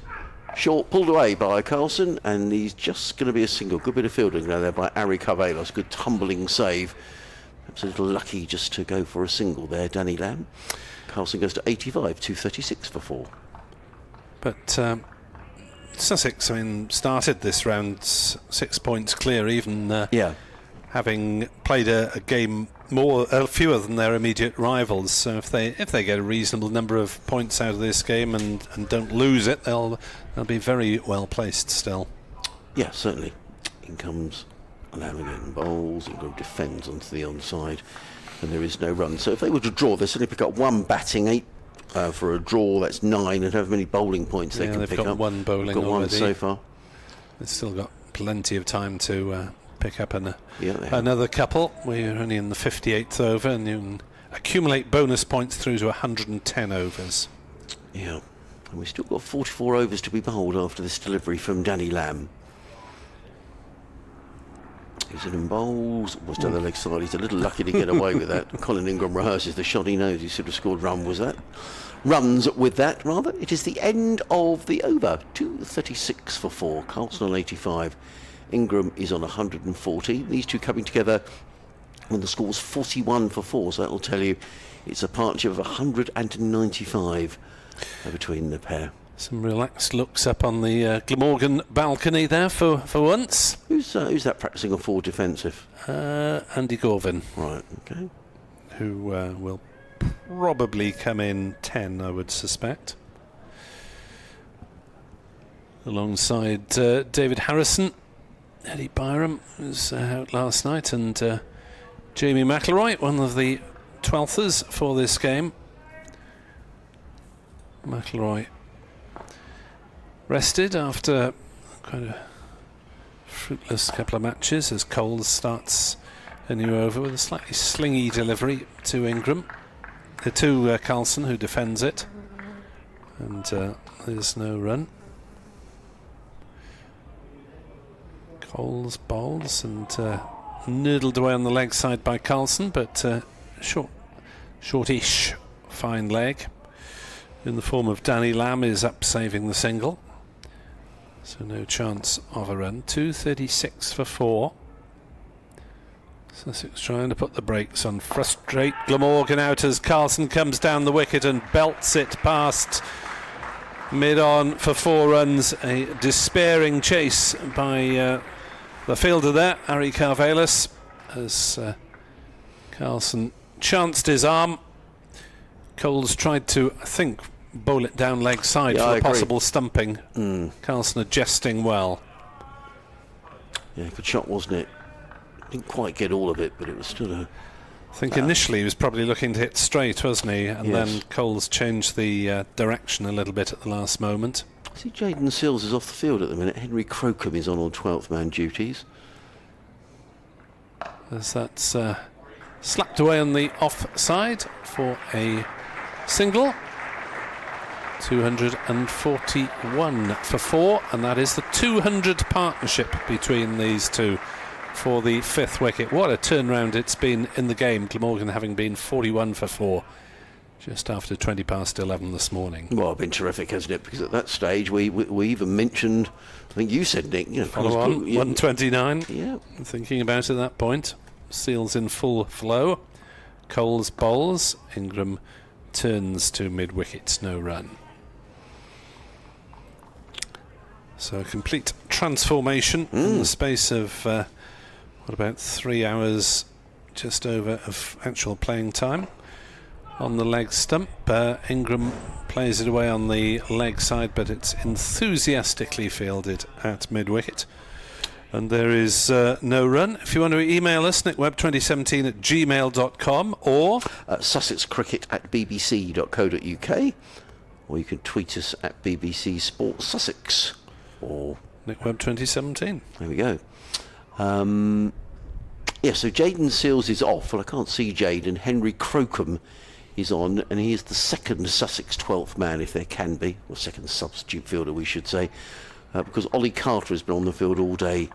Speaker 5: Short, pulled away by Carlson, and he's just going to be a single. Good bit of fielding now there by Ari Carvelos. Good tumbling save. Perhaps a little lucky just to go for a single there, Danny Lamb. Carlson goes to 85, 236 for 4.
Speaker 4: But Sussex, I mean, started this round 6 points clear, even having played a game fewer than their immediate rivals. So if they get a reasonable number of points out of this game and don't lose it, they'll be very well placed still.
Speaker 5: Yeah, certainly. In comes Lamb again, bowls, Ingram defends onto the onside, and there is no run. So if they were to draw, they certainly pick up one batting, 8 for a draw. That's 9, and however many bowling points they can pick up.
Speaker 4: They've got one bowling
Speaker 5: they've got
Speaker 4: already.
Speaker 5: One so far.
Speaker 4: They've still got plenty of time to pick up another couple. We're only in the 58th over, and you can accumulate bonus points through to 110 overs.
Speaker 5: Yeah, and we've still got 44 overs to be bowled after this delivery from Danny Lamb. He's in and bowls, was down the leg side. He's a little lucky to get away with that. Colin Ingram rehearses the shot he knows he should have scored runs with that, rather. It is the end of the over. 236 for 4. Carlson on 85. Ingram is on 140. These two coming together when the score's 41 for 4. So that'll tell you it's a partnership of 195 between the pair.
Speaker 4: Some relaxed looks up on the Glamorgan balcony there for once.
Speaker 5: Who's that practising a forward defensive?
Speaker 4: Andy Gorvin.
Speaker 5: Right, okay.
Speaker 4: Who will probably come in 10, I would suspect. Alongside David Harrison, Eddie Byram was out last night, and Jamie McIlroy, one of the 12thers for this game. McIlroy rested after quite a fruitless couple of matches as Coles starts a new over with a slightly slingy delivery to Ingram, to Carlson, who defends it, and there's no run. Coles bowls and noodled away on the leg side by Carlson, but shortish fine leg in the form of Danny Lamb is up saving the single. So no chance of a run. 236 for 4. Sussex trying to put the brakes on. Frustrate Glamorgan out as Carlson comes down the wicket and belts it past mid-on for 4 runs. A despairing chase by the fielder there, Ari Carvelos, as Carlson chanced his arm. Coles tried to, I think, bowl it down leg side for a possible stumping. Carlson adjusting well.
Speaker 5: Yeah, good shot, wasn't it? Didn't quite get all of it, but it was still a...
Speaker 4: I think initially he was probably looking to hit straight, wasn't he? And then Coles changed the direction a little bit at the last moment.
Speaker 5: See, Jaden Sills is off the field at the minute. Henry Crocombe is on 12th man duties.
Speaker 4: As that's slapped away on the offside for a single. 241 for 4, and that is the 200 partnership between these two for the 5th wicket. What a turnaround it's been in the game, Glamorgan having been 41 for 4 just after 20 past 11 this morning.
Speaker 5: Well, it's been terrific, hasn't it? Because at that stage we even mentioned, I think you said, Nick,
Speaker 4: Follow on, 129.
Speaker 5: Yeah.
Speaker 4: Thinking about it at that point. Seals in full flow. Coles bowls. Ingram turns to mid-wicket, no run. So a complete transformation in the space of, about 3 hours just over of actual playing time. On the leg stump, Ingram plays it away on the leg side, but it's enthusiastically fielded at mid-wicket. And there is no run. If you want to email us, nickWebb2017@gmail.com or
Speaker 5: sussexcricket@bbc.co.uk, or you can tweet us at BBC Sports Sussex or
Speaker 4: nickWebb2017.
Speaker 5: There we go. So Jaden Sills is off. Well, I can't see Jaden. Henry Crocombe is on, and he is the second Sussex 12th man, if there can be, or second substitute fielder, we should say, because Ollie Carter has been on the field all day.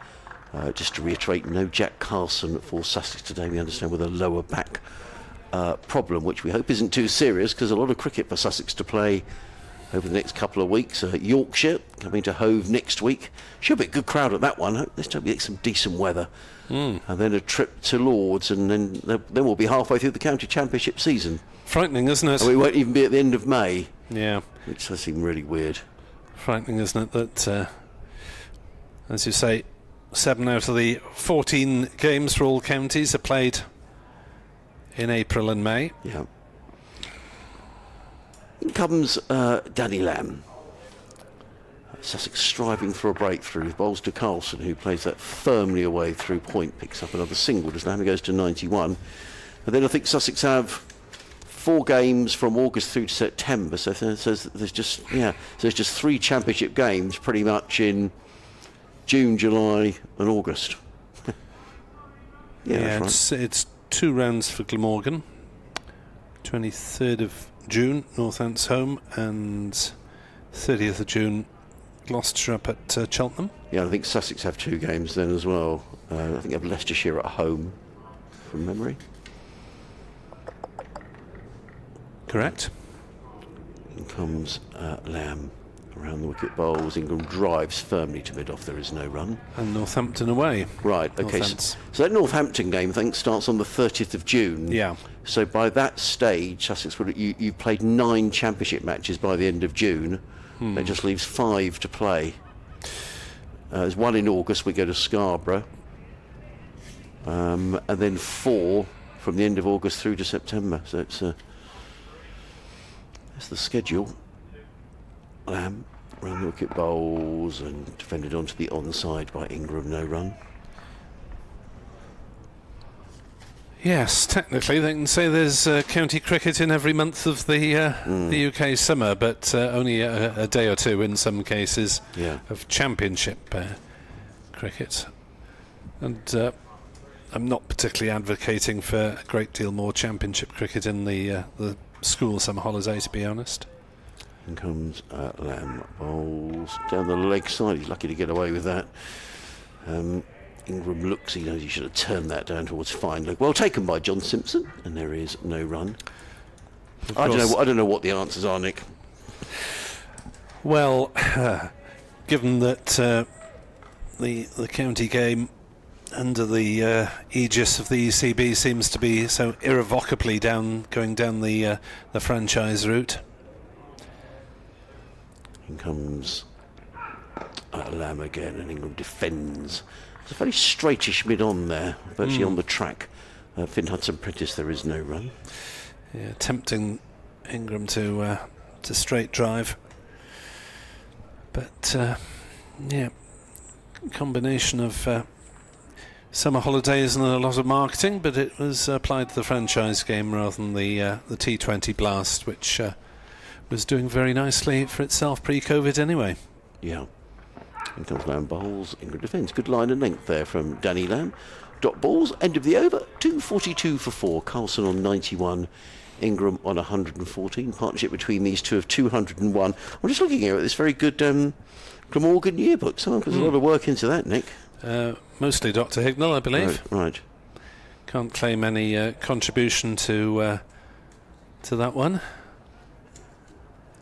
Speaker 5: Just to reiterate, no Jack Carlson for Sussex today, we understand, with a lower back problem, which we hope isn't too serious, because a lot of cricket for Sussex to play over the next couple of weeks. Yorkshire coming to Hove next week. Should be a good crowd at that one. Let's hope we get some decent weather. And then a trip to Lords, and then we'll be halfway through the county championship season.
Speaker 4: Frightening, isn't it?
Speaker 5: And we won't even be at the end of May.
Speaker 4: Yeah.
Speaker 5: Which does seem really weird.
Speaker 4: Frightening, isn't it, that, as you say, 7 out of the 14 games for all counties are played in April and May.
Speaker 5: Yeah. In comes Danny Lamb. Sussex striving for a breakthrough. Bowls to Carlson, who plays that firmly away through point, picks up another single. Lamb goes to 91. And then I think Sussex have 4 games from August through to September. So there's just 3 championship games pretty much in June, July and August. That's right.
Speaker 4: It's 2 rounds for Glamorgan. 23rd of June, Northants home, and 30th of June, Gloucestershire up at Cheltenham.
Speaker 5: Yeah, I think Sussex have 2 games then as well. I think they have Leicestershire at home, from memory.
Speaker 4: Correct.
Speaker 5: In comes Lamb around the wicket bowls. Ingram drives firmly to mid-off. There is no run.
Speaker 4: And Northampton away.
Speaker 5: Right, okay. So that Northampton game, I think, starts on the 30th of June.
Speaker 4: Yeah.
Speaker 5: So by that stage, Sussex you've played 9 championship matches by the end of June. That just leaves 5 to play. There's 1 in August. We go to Scarborough. And then 4 from the end of August through to September. So that's the schedule. Lamb around the wicket bowls and defended onto the onside by Ingram, no run.
Speaker 4: Yes, technically they can say there's county cricket in every month of the UK summer, but only a day or 2 in some cases of championship cricket. And I'm not particularly advocating for a great deal more championship cricket in the school summer holiday, to be honest.
Speaker 5: In comes Lamb, bowls down the leg side. He's lucky to get away with that. Ingram looks, he knows he should have turned that down towards fine leg. Well taken by John Simpson, and there is no run. I don't know what the answers are, Nick.
Speaker 4: Well, given that the county game under the aegis of the ECB seems to be so irrevocably going down the franchise route.
Speaker 5: In comes Lamb again, and Ingram defends. It's a very straightish mid-on there, virtually on the track. Finn Hudson-Prentice, there is no run.
Speaker 4: Yeah, tempting Ingram to straight drive. But, combination of summer holidays and a lot of marketing, but it was applied to the franchise game rather than the T20 blast, which was doing very nicely for itself pre-COVID anyway.
Speaker 5: Yeah. And comes Lamb bowls, Ingram defends. Good line and length there from Danny Lamb. Dot balls, end of the over, 242 for 4. Carlson on 91, Ingram on 114. Partnership between these two of 201. I'm just looking here at this very good Glamorgan yearbook. Someone puts a lot of work into that, Nick.
Speaker 4: Mostly Dr. Hignell, I believe.
Speaker 5: Right.
Speaker 4: Can't claim any contribution to that one.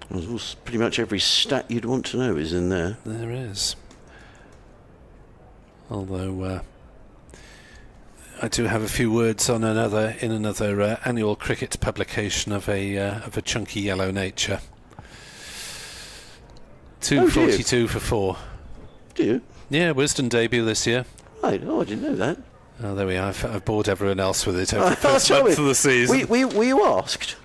Speaker 5: Well, pretty much every stat you'd want to know is in there.
Speaker 4: There is. Although I do have a few words on another annual cricket publication of a chunky yellow nature. 242 for 4.
Speaker 5: Do you?
Speaker 4: Yeah, Wisden debut this year.
Speaker 5: Right. Oh, I didn't know that.
Speaker 4: Oh, there we are. I've bored everyone else with it over the first month of the season.
Speaker 5: Were you asked?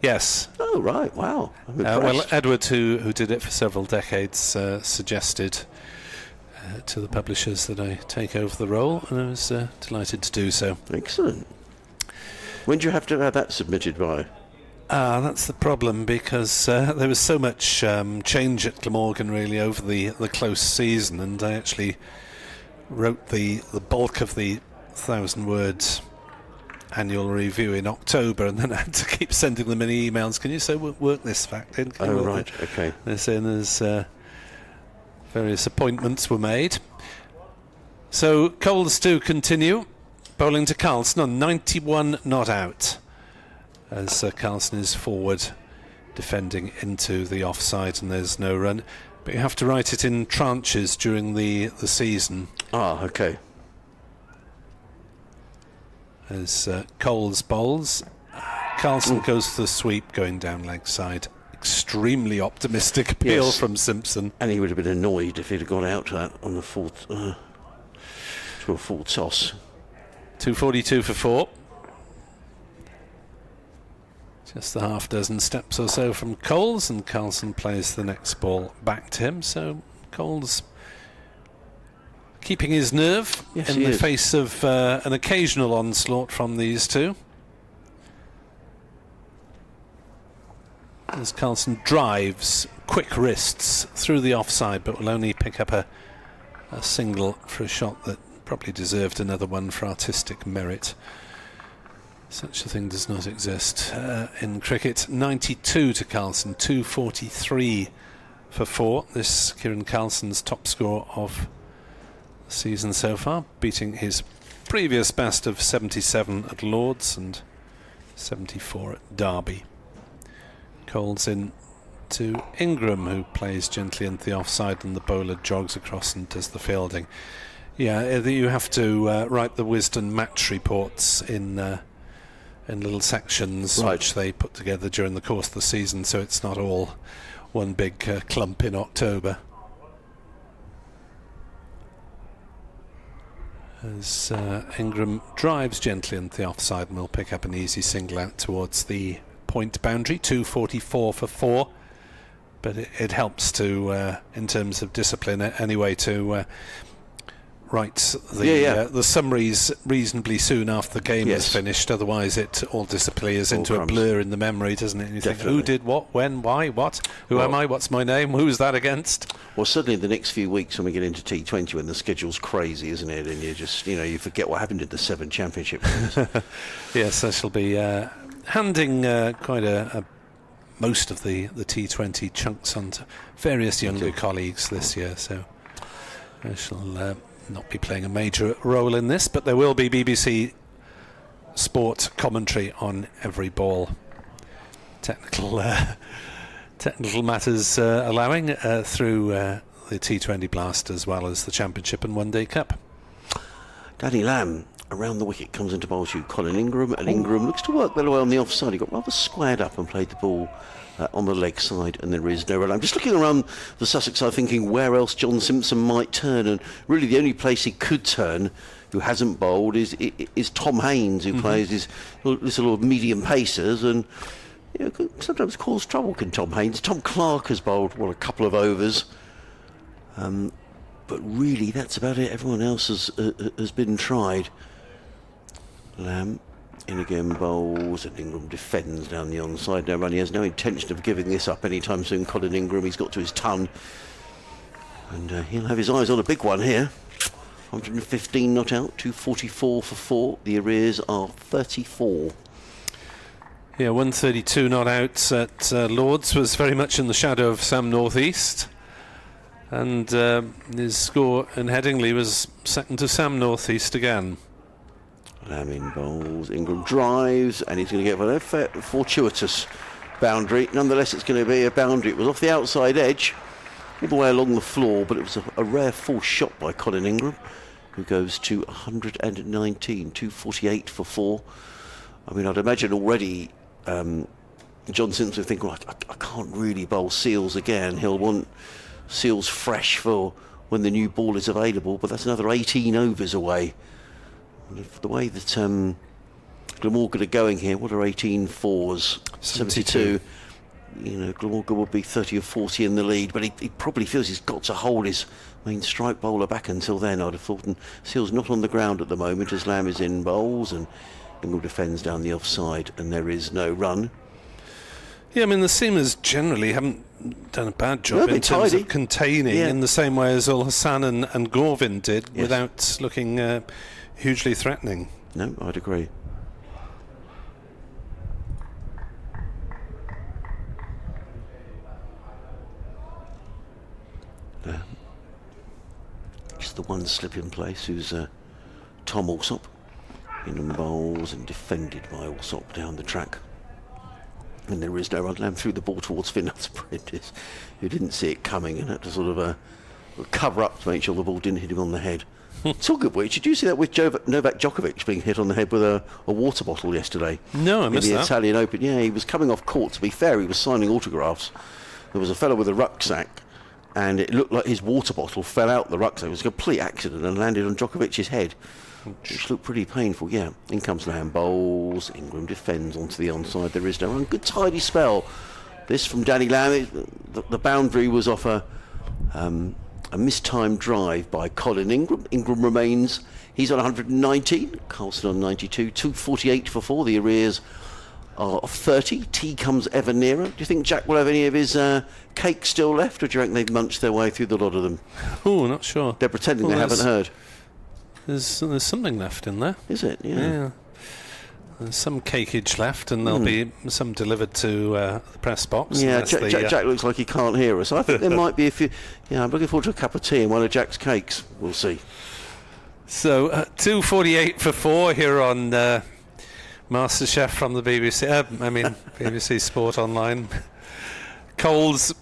Speaker 4: Yes.
Speaker 5: Oh, right. Wow. I'm impressed.
Speaker 4: Well, Edward, who did it for several decades, suggested to the publishers that I take over the role, and I was delighted to do so.
Speaker 5: Excellent. When do you have to have that submitted by?
Speaker 4: That's the problem, because there was so much change at Glamorgan really over the close season, and I actually wrote the bulk of the 1,000-word annual review in October, and then I had to keep sending them many emails. Can you work this fact in?
Speaker 5: Oh, right, okay.
Speaker 4: They're saying there's various appointments were made. So Coles to continue, bowling to Carlson on 91 not out, as Carlson is forward defending into the offside, and there's no run. But you have to write it in tranches during the season.
Speaker 5: Ah, okay.
Speaker 4: As Coles bowls, Carlson goes to the sweep, going down leg side. Extremely optimistic appeal from Simpson.
Speaker 5: And he would have been annoyed if he'd have gone out to that on the full to a full toss.
Speaker 4: 242 for 4. Just the half dozen steps or so from Coles, and Carlson plays the next ball back to him. So Coles keeping his nerve in the face of an occasional onslaught from these two. As Carlson drives, quick wrists through the offside, but will only pick up a single for a shot that probably deserved another one for artistic merit. Such a thing does not exist in cricket. 92 to Carlson, 243 for 4. This Kieran Carlson's top score of the season so far, beating his previous best of 77 at Lords and 74 at Derby. Coles in to Ingram, who plays gently into the offside, and the bowler jogs across and does the fielding. Yeah, you have to write the Wisden match reports in little sections, which they put together during the course of the season, so it's not all one big clump in October. As Ingram drives gently into the offside, and will pick up an easy single out towards the point boundary. 244 for 4, but it helps to in terms of discipline anyway to write the summaries reasonably soon after the game is finished, otherwise it all disappears into a blur in the memory, doesn't it? And you think, who did what, when, why, what, who am I, what's my name, who's that against?
Speaker 5: Well, certainly the next few weeks when we get into T20, when the schedule's crazy, isn't it, and you just you forget what happened in the 7 championship games.
Speaker 4: Yes, I shall be handing quite most of the T20 chunks on to various younger colleagues this year, so I shall not be playing a major role in this, but there will be BBC Sport commentary on every ball. Technical matters allowing through the T20 Blast, as well as the Championship and One Day Cup.
Speaker 5: Danny Lamb around the wicket comes into bowl to Colin Ingram, and Ingram looks to work very well on the offside. He got rather squared up and played the ball on the leg side, and there is no run. I'm just looking around the Sussex side thinking where else John Simpson might turn, and really the only place he could turn, who hasn't bowled, is Tom Haynes, who plays his little medium pacers, and sometimes cause trouble, can Tom Haynes. Tom Clark has bowled a couple of overs, but really that's about it. Everyone else has been tried. Lamb in again, bowls, and Ingram defends down the onside. Now, he has no intention of giving this up anytime soon. Colin Ingram, he's got to his ton. And he'll have his eyes on a big one here. 115 not out, 244 for 4. The arrears are 34.
Speaker 4: Yeah, 132 not out at Lords was very much in the shadow of Sam North East. And his score in Headingley was second to Sam North East again.
Speaker 5: Lamb in bowls, Ingram drives, and he's going to get a fortuitous boundary. Nonetheless, it's going to be a boundary. It was off the outside edge, all the way along the floor, but it was a rare force shot by Colin Ingram, who goes to 119, 248 for 4. I mean, I'd imagine already John Simpson thinking, well, I can't really bowl Seals again. He'll want Seals fresh for when the new ball is available, but that's another 18 overs away. And if the way that Glamorgan are going here, what are 18 fours? 72. You know, Glamorgan would be 30 or 40 in the lead, but he probably feels he's got to hold his main strike bowler back until then, I'd have thought. And Seals not on the ground at the moment as Lamb is in bowls, and Ingram defends down the offside, and there is no run.
Speaker 4: Yeah, I mean, the seamers generally haven't done a bad job in terms of containing in the same way as Ul Hassan and Gorvin did, without looking hugely threatening.
Speaker 5: No, I'd agree. Just the one slip in place, who's Tom Alsop. In bowls and defended by Alsop down the track. And there is no run. Lamb threw the ball towards Finn Prentice, who didn't see it coming and had to sort of cover up to make sure the ball didn't hit him on the head. Talk of which, did you see that with Novak Djokovic being hit on the head with a water bottle yesterday?
Speaker 4: No, I missed
Speaker 5: in the
Speaker 4: that.
Speaker 5: Italian Open. Yeah, he was coming off court. To be fair, he was signing autographs. There was a fellow with a rucksack, and it looked like his water bottle fell out the rucksack. It was a complete accident and landed on Djokovic's head, which looked pretty painful. Yeah, in comes Lamb bowls. Ingram defends onto the onside. There is no run. Good tidy spell. This from Danny Lamb. The boundary was off a mistimed drive by Colin Ingram. Ingram remains. He's on 119. Carlson on 92. 248 for 4. The arrears are 30. Tea comes ever nearer. Do you think Jack will have any of his cake still left, or do you reckon they've munched their way through the lot of them?
Speaker 4: Oh, not sure.
Speaker 5: They're pretending they haven't heard.
Speaker 4: There's something left in there.
Speaker 5: Is it? Yeah.
Speaker 4: There's some cakeage left, and there'll be some delivered to the press box.
Speaker 5: Yeah, Jack looks like he can't hear us. I think there might be a few. Yeah, I'm looking forward to a cup of tea and one of Jack's cakes. We'll see.
Speaker 4: So 248 for 4 here on MasterChef from the BBC. BBC Sport Online. Coles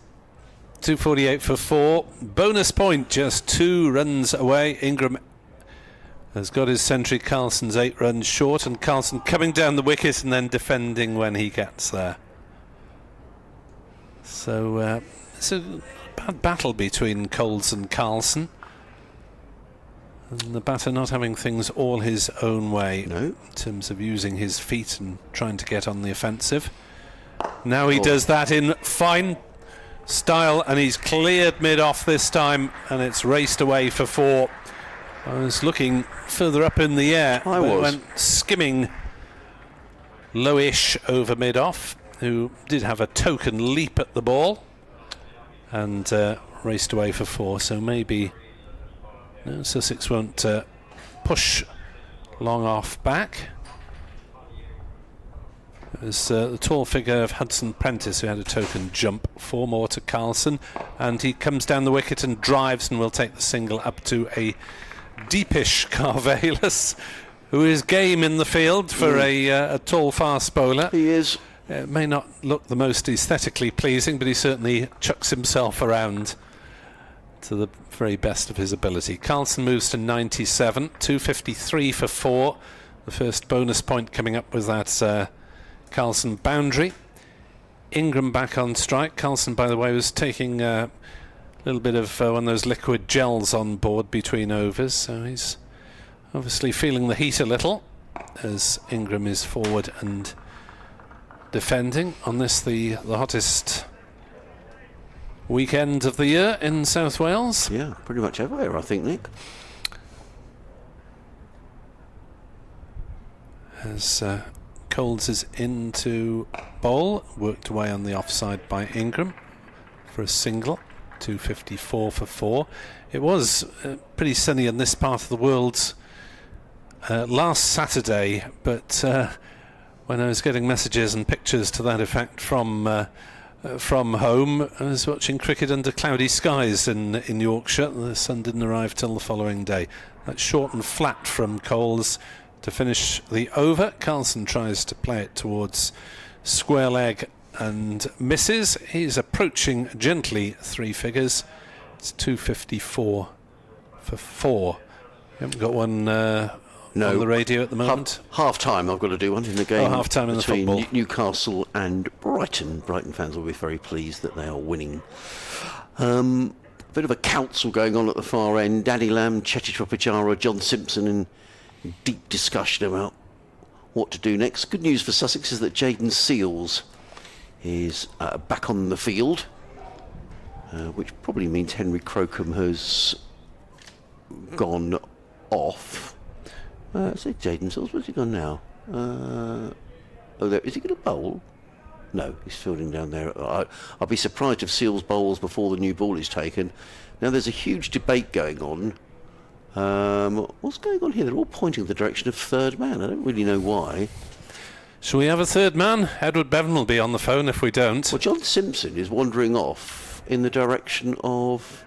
Speaker 4: 248 for 4. Bonus point, just 2 runs away. Ingram has got his century. Carlson's 8 runs short, and Carlson coming down the wicket and then defending when he gets there. So it's a bad battle between Coles and Carlson, and the batter not having things all his own way in terms of using his feet and trying to get on the offensive. Now he does that in fine style, and he's cleared mid-off this time, and it's raced away for 4. I was looking further up in the air.
Speaker 5: I was.
Speaker 4: Went skimming lowish over mid-off, who did have a token leap at the ball and raced away for 4. So maybe Sussex won't push long off back. It was the tall figure of Hudson Prentice who had a token jump. 4 more to Carlson, and he comes down the wicket and drives, and will take the single up to a deepish Carvallis, who is game in the field for a tall fast bowler.
Speaker 5: He is.
Speaker 4: It may not look the most aesthetically pleasing, but he certainly chucks himself around to the very best of his ability. Carlson moves to 97, 253 for 4. The first bonus point coming up with that Carlson boundary. Ingram back on strike. Carlson, by the way, was taking a little bit of one of those liquid gels on board between overs, so he's obviously feeling the heat a little as Ingram is forward and defending on this, the hottest weekend of the year in South Wales.
Speaker 5: Yeah, pretty much everywhere, I think, Nick.
Speaker 4: As Coles is into bowl, worked away on the offside by Ingram for a single. 254 for 4. It was pretty sunny in this part of the world last Saturday, but when I was getting messages and pictures to that effect from home, I was watching cricket under cloudy skies in Yorkshire. The sun didn't arrive till the following day. That's short and flat from Coles to finish the over. Carlson tries to play it towards square leg and misses. He's approaching gently 3 figures. It's 254 for 4. You haven't got one on the radio at the moment?
Speaker 5: Half time, I've got to do one in the game.
Speaker 4: Half time in the
Speaker 5: between
Speaker 4: football.
Speaker 5: Newcastle and Brighton. Brighton fans will be very pleased that they are winning. Bit of a council going on at the far end. Danny Lamb, Chetty Tropicaro, John Simpson in deep discussion about what to do next. Good news for Sussex is that Jaden Seals is back on the field, which probably means Henry Crocombe has gone off. Say Jaden Seals, where's he gone now? There, is he going to bowl? No, he's fielding down there. I'll be surprised if Seals bowls before the new ball is taken. Now there's a huge debate going on. What's going on here? They're all pointing in the direction of third man. I don't really know why.
Speaker 4: Shall we have a third man? Edward Bevan will be on the phone if we don't.
Speaker 5: Well, John Simpson is wandering off in the direction of...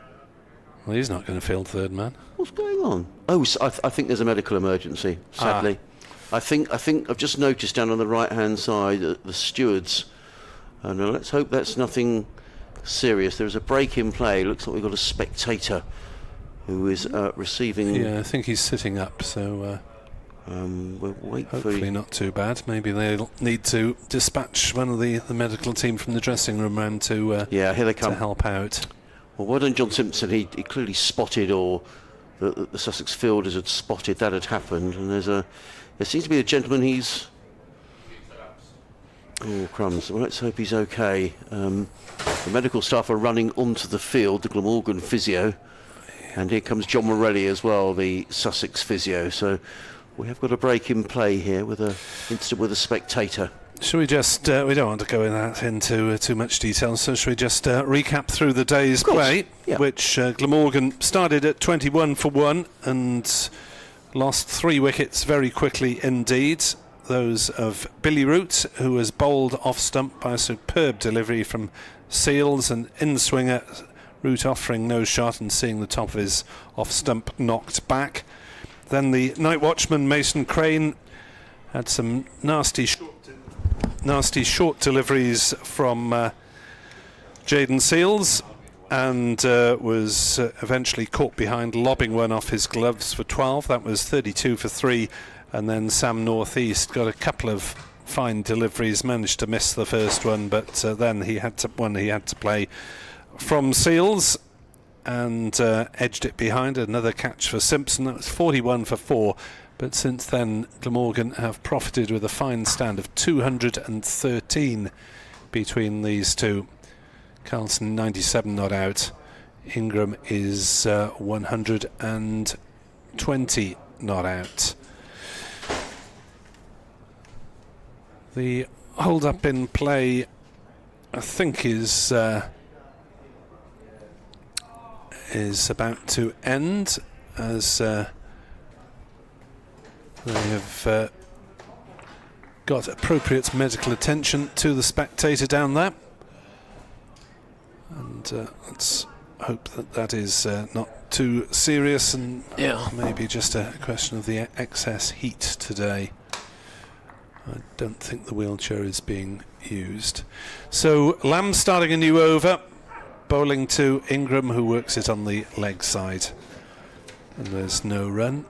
Speaker 4: Well, he's not going to field third man.
Speaker 5: What's going on? Oh, I think there's a medical emergency, sadly. I think I've just noticed down on the right-hand side the stewards. And let's hope that's nothing serious. There's a break in play. Looks like we've got a spectator who is receiving...
Speaker 4: Yeah, I think he's sitting up, so...
Speaker 5: we'll wait
Speaker 4: hopefully not too bad. Maybe they'll need to dispatch one of the medical team from the dressing room round to
Speaker 5: here they come
Speaker 4: to help out.
Speaker 5: Well, well done, John Simpson. He clearly spotted, or the Sussex fielders had spotted that had happened. And there seems to be a gentleman. He's crumbs. Well, let's hope he's okay. The medical staff are running onto the field. The Glamorgan physio, and here comes John Morelli as well, the Sussex physio. So we have got a break in play here with a incident with a spectator.
Speaker 4: Shall we just, we don't want to go into too much detail, so shall we just recap through the day's play, which Glamorgan started at 21 for 1 and lost 3 wickets very quickly indeed. Those of Billy Root, who was bowled off stump by a superb delivery from Seals, and in-swinger Root offering no shot and seeing the top of his off stump knocked back. Then the night watchman Mason Crane had some nasty short deliveries from Jaden Seals, and was eventually caught behind, lobbing one off his gloves for 12. That was 32 for 3. And then Sam Northeast got a couple of fine deliveries, managed to miss the first one, but then he had to play from Seals and edged it behind. Another catch for Simpson. That was 41 for 4. But since then, Glamorgan have profited with a fine stand of 213 between these two. Carlson 97 not out. Ingram is 120 not out. The hold-up in play, I think, is about to end, as they have got appropriate medical attention to the spectator down there, and let's hope that is not too serious, and maybe just a question of the excess heat today. I don't think the wheelchair is being used. So Lamb starting a new over, bowling to Ingram, who works it on the leg side, and there's no run.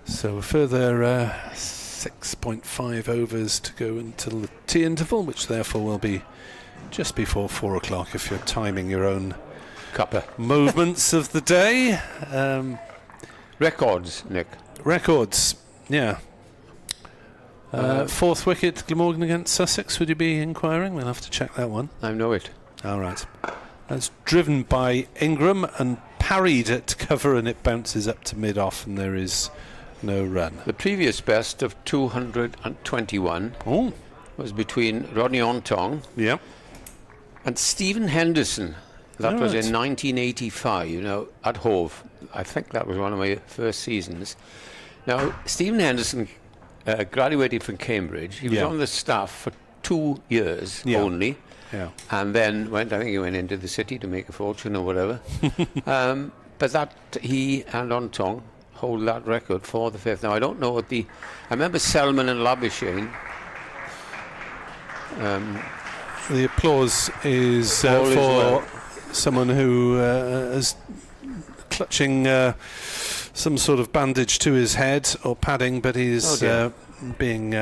Speaker 4: So a further 6.5 overs to go until the tea interval, which therefore will be just before 4 o'clock if you're timing your own
Speaker 6: Cuppa
Speaker 4: movements of the day.
Speaker 6: Records, Nick.
Speaker 4: Records, yeah. 4th wicket, Glamorgan against Sussex, would you be inquiring? We'll have to check that one.
Speaker 6: I know it.
Speaker 4: All right. That's driven by Ingram and parried at cover, and it bounces up to mid-off, and there is no run.
Speaker 6: The previous best of 221 was between Rodney Ontong and Stephen Henderson. That
Speaker 4: All
Speaker 6: was
Speaker 4: right.
Speaker 6: in 1985, at Hove. I think that was one of my first seasons. Now, Stephen Henderson graduated from Cambridge. He was
Speaker 4: Yeah.
Speaker 6: on the staff for 2 years
Speaker 4: Yeah.
Speaker 6: only.
Speaker 4: Yeah.
Speaker 6: And then I think he went into the city to make a fortune or whatever. But that he and Ontong hold that record for the fifth. Now, I don't know what I remember Selman and Labuschagne.
Speaker 4: The applause is
Speaker 6: All is
Speaker 4: for
Speaker 6: well.
Speaker 4: someone who is clutching some sort of bandage to his head or padding, but he's
Speaker 6: dear.
Speaker 4: being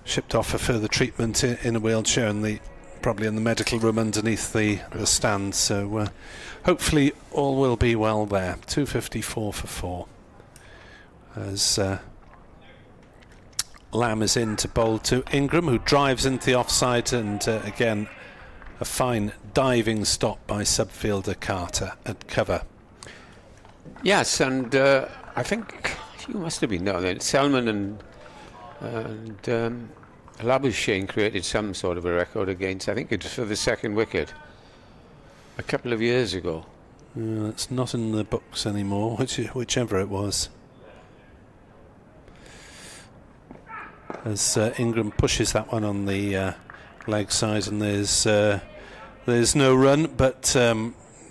Speaker 4: shipped off for further treatment in a wheelchair, and probably in the medical room underneath the stand. So hopefully all will be well there. 254 for 4. As Lamb is in to bowl to Ingram, who drives into the offside, and again a fine diving stop by subfielder Carter at cover.
Speaker 6: Yes, and I think you must have been down there. Selman and Labuschagne created some sort of a record against, I think it was for the second wicket, a couple of years ago.
Speaker 4: It's not in the books anymore, whichever it was. As Ingram pushes that one on the leg side, and there's no run, but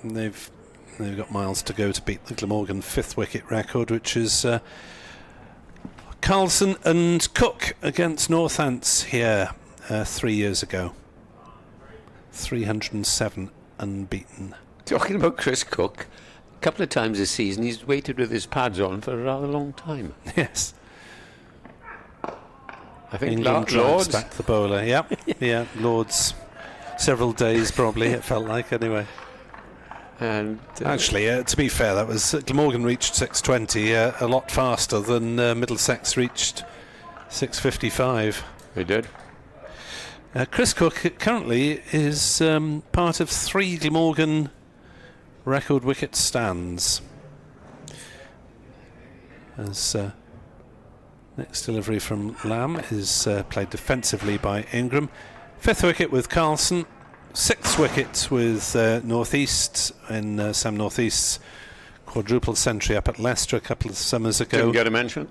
Speaker 4: they've got miles to go to beat the Glamorgan 5th wicket record, which is Carlson and Cook against Northants here 3 years ago. 307 unbeaten.
Speaker 6: Talking about Chris Cook, a couple of times this season he's waited with his pads on for a rather long time.
Speaker 4: Yes.
Speaker 6: I think
Speaker 4: England drives
Speaker 6: Lords,
Speaker 4: back the bowler. Yep. Yeah, Lords. Several days probably, it felt like anyway.
Speaker 6: and
Speaker 4: Actually, to be fair, that was Glamorgan reached 620 a lot faster than Middlesex reached 655.
Speaker 6: they did.
Speaker 4: Chris Cook currently is part of 3 Glamorgan record wicket stands. As next delivery from Lamb is played defensively by Ingram. 5th wicket with Carlson. 6th wicket with North East in Sam North East's quadruple century up at Leicester a couple of summers ago.
Speaker 6: Didn't get a mention.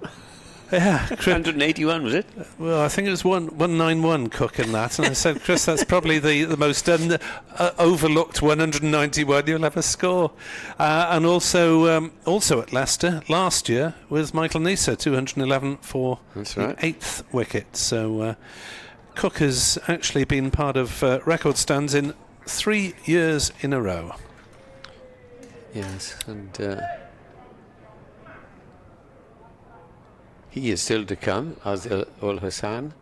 Speaker 4: Yeah,
Speaker 6: 181 was it?
Speaker 4: well, I think it was 191 Cook in that, and I said, Chris, that's probably the most overlooked 191 you'll ever score. And also at Leicester last year with Michael Neser, 211 for
Speaker 6: That's
Speaker 4: the
Speaker 6: right.
Speaker 4: 8th wicket. So Cook has actually been part of record stands in 3 years in a row.
Speaker 6: Yes, and he is still to come, as Ul Hassan,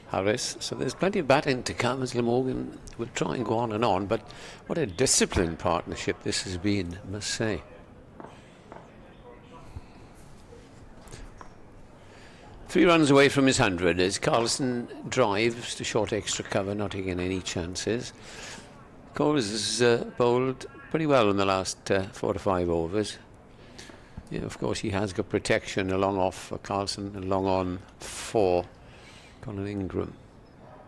Speaker 6: Harris. So there's plenty of batting to come as Glamorgan will try and go on. But what a disciplined partnership this has been, I must say. Three runs away from his 100 as Carlson drives to short extra cover, not taking any chances. Coles has bowled pretty well in the last 4 to 5 overs. Yeah, of course, he has got protection, a long off for Carlson, and long on for Colin Ingram.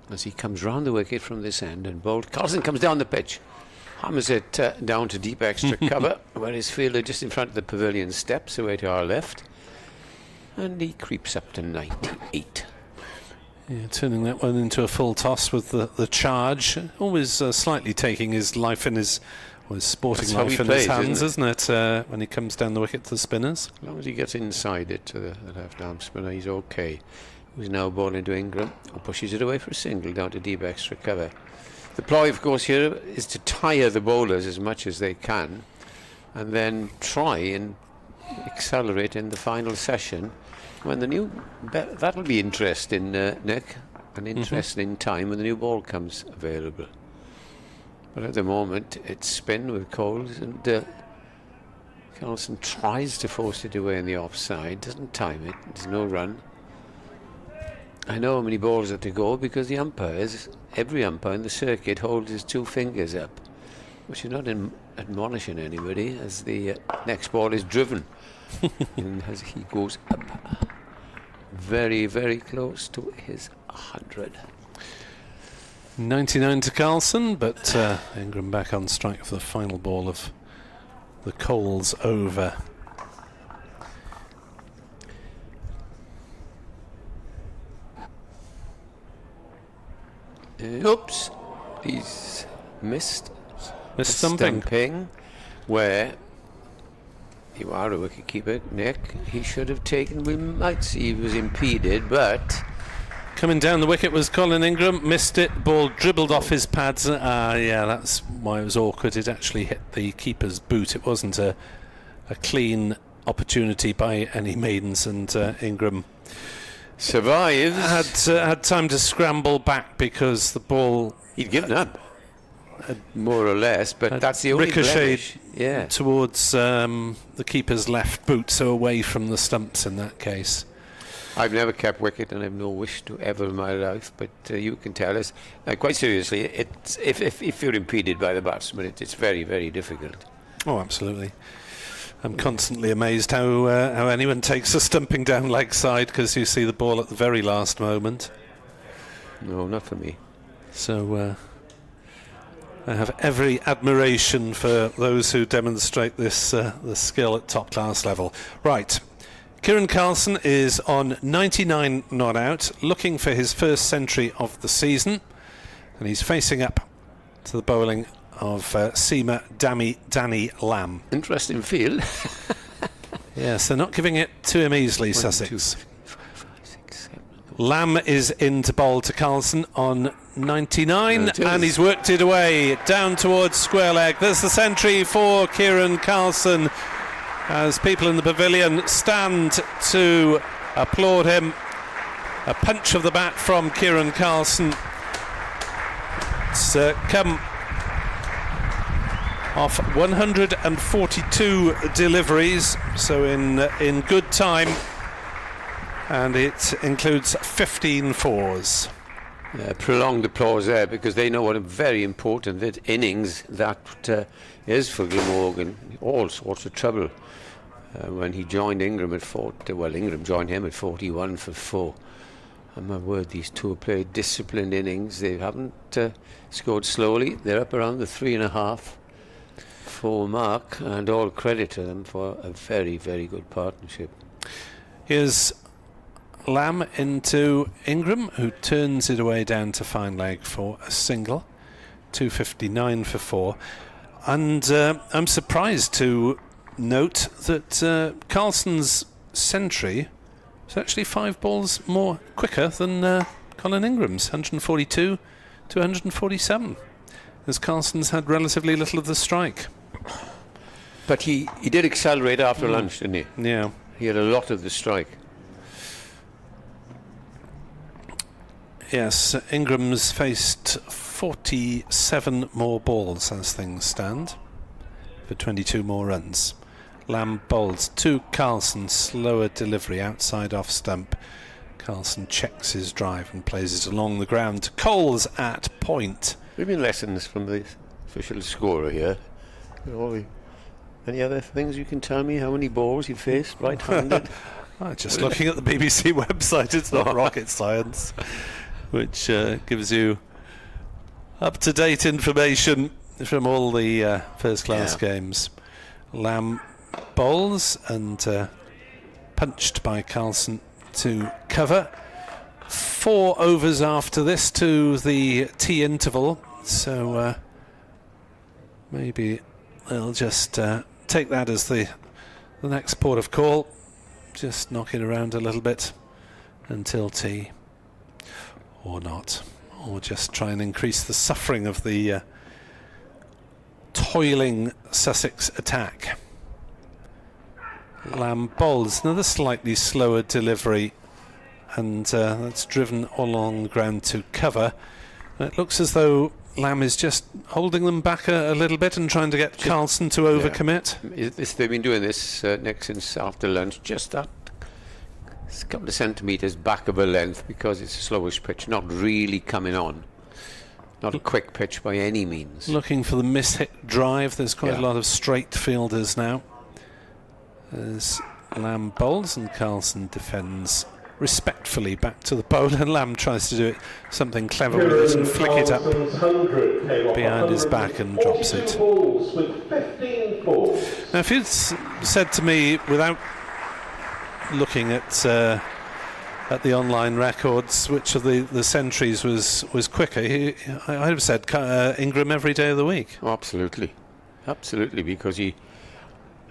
Speaker 6: As he comes round the wicket from this end and bowled, Carlson comes down the pitch, hammers it down to deep extra cover, where his fielder just in front of the pavilion steps away to our left, and he creeps up to 98.
Speaker 4: Yeah, turning that one into a full toss with the charge, always slightly taking his life in his sporting
Speaker 6: That's how
Speaker 4: life
Speaker 6: he
Speaker 4: in
Speaker 6: plays,
Speaker 4: his hands,
Speaker 6: isn't
Speaker 4: isn't it? When he comes down the wicket to the spinners.
Speaker 6: As long as he gets inside it to the left arm spinner, he's okay. He's now bowling to Ingram, who pushes it away for a single down to deep extra cover. The ploy, of course, here is to tire the bowlers as much as they can, and then try and accelerate in the final session. When the new that'll be interesting, Nick, an interesting time when the new ball comes available. But at the moment, it's spin with Coles, and Carlson tries to force it away in the offside, doesn't time it, there's no run. I know how many balls are to go because the umpires, every umpire in the circuit holds his 2 fingers up, which is not admonishing anybody, as the next ball is driven and as he goes up very, very close to his 100.
Speaker 4: 99 to Carlson, but Ingram back on strike for the final ball of the Coles over.
Speaker 6: Oops, he's missed
Speaker 4: Stumping.
Speaker 6: where you are a wicket-keeper, Nick. He should have taken, we might see he was impeded, but
Speaker 4: Coming down the wicket was Colin Ingram, missed it, ball dribbled off his pads. Yeah, that's why it was awkward. It actually hit the keeper's boot. It wasn't a clean opportunity by any maidens, and Ingram
Speaker 6: survives.
Speaker 4: had time to scramble back because the ball
Speaker 6: He'd given up, more or less, but that's the only
Speaker 4: ricocheted
Speaker 6: blemish.
Speaker 4: towards the keeper's left boot, so away from the stumps in that case.
Speaker 6: I've never kept wicket and I have no wish to ever in my life, but you can tell us, quite seriously, it's, if you're impeded by the batsman, it's very, very difficult.
Speaker 4: Oh, absolutely. I'm constantly amazed how anyone takes a stumping down leg side, because you see the ball at the very last moment.
Speaker 6: No, not for me.
Speaker 4: So I have every admiration for those who demonstrate this the skill at top class level. Right, Kieran Carlson is on 99 not out, looking for his first century of the season, and he's facing up to the bowling of Seamer Danny Lamb.
Speaker 6: Interesting field.
Speaker 4: Yes, they're not giving it to him easily, Sussex.
Speaker 6: 1, 2, 3, 4, 5, 6, 7.
Speaker 4: Lamb is in to bowl to Carlson on 99,
Speaker 6: There it is.
Speaker 4: and he's worked it away down towards square leg. There's the century for Kieran Carlson as people in the pavilion stand to applaud him. A punch of the bat from Kieran Carlson. It's come off 142 deliveries, so in good time, and it includes 15 fours.
Speaker 6: Prolonged applause there, because they know what a very important innings that is for Glamorgan. All sorts of trouble when he joined Ingram at 40. Well, Ingram joined him at 41 for 4. And my word, these two have played disciplined innings. They haven't scored slowly. They're up around the 3.5, 4 mark, and all credit to them for a very, very good partnership.
Speaker 4: Here's Lamb into Ingram, who turns it away down to fine leg for a single. 259 for 4. And I'm surprised to note that Carlson's century is actually 5 balls more quicker than Colin Ingram's, 142 to 147, as Carlson's had relatively little of the strike.
Speaker 6: But he did accelerate after lunch, didn't he?
Speaker 4: Yeah.
Speaker 6: He had a lot of the strike.
Speaker 4: Yes, Ingram's faced 47 more balls as things stand for 22 more runs. Lamb bowls to Carlson, slower delivery outside off stump. Carlson checks his drive and plays it along the ground to Coles at point.
Speaker 6: There have been lessons from the official scorer here. Any other things you can tell me? How many balls you faced right-handed?
Speaker 4: Just looking at the BBC website, it's not rocket science, which gives you up-to-date information from all the first-class games. Lamb bowls and punched by Carlson to cover. 4 overs after this to the tea interval, so maybe they'll just take that as the next port of call. Just knock it around a little bit until tea, or not, or just try and increase the suffering of the toiling Sussex attack. Lamb bowls, another slightly slower delivery, and that's driven along the ground to cover. It looks as though Lamb is just holding them back a little bit and trying to get Carlson to overcommit.
Speaker 6: They've been doing this, Nick, since after lunch, just that a couple of centimetres back of a length, because it's a slowish pitch, not really coming on. Not a quick pitch by any means.
Speaker 4: Looking for the miss-hit drive. There's quite a lot of straight fielders now. As Lamb bowls and Carlson defends respectfully back to the bowl, and Lamb tries to do it something clever with it and flick it up behind his back and drops it. Now, if you'd said to me, without looking at the online records, which of the centuries was quicker, I'd have said Ingram every day of the week.
Speaker 6: Oh, absolutely, because he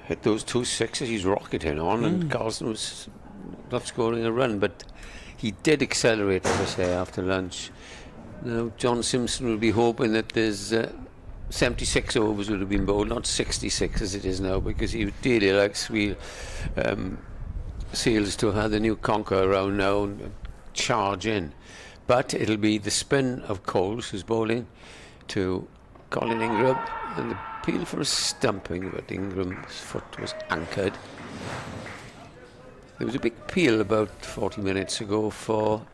Speaker 6: hit those 2 sixes he's rocketing on, and Carlson was not scoring a run, but he did accelerate, as I say, after lunch. Now John Simpson will be hoping that there's 76 overs would have been bowled, not 66 as it is now, because he really likes Seals to have the new conquer around now and charge in. But it'll be the spin of Coles, who's bowling, to Colin Ingram, and the appeal for a stumping, but Ingram's foot was anchored. There was a big peel about 40 minutes ago for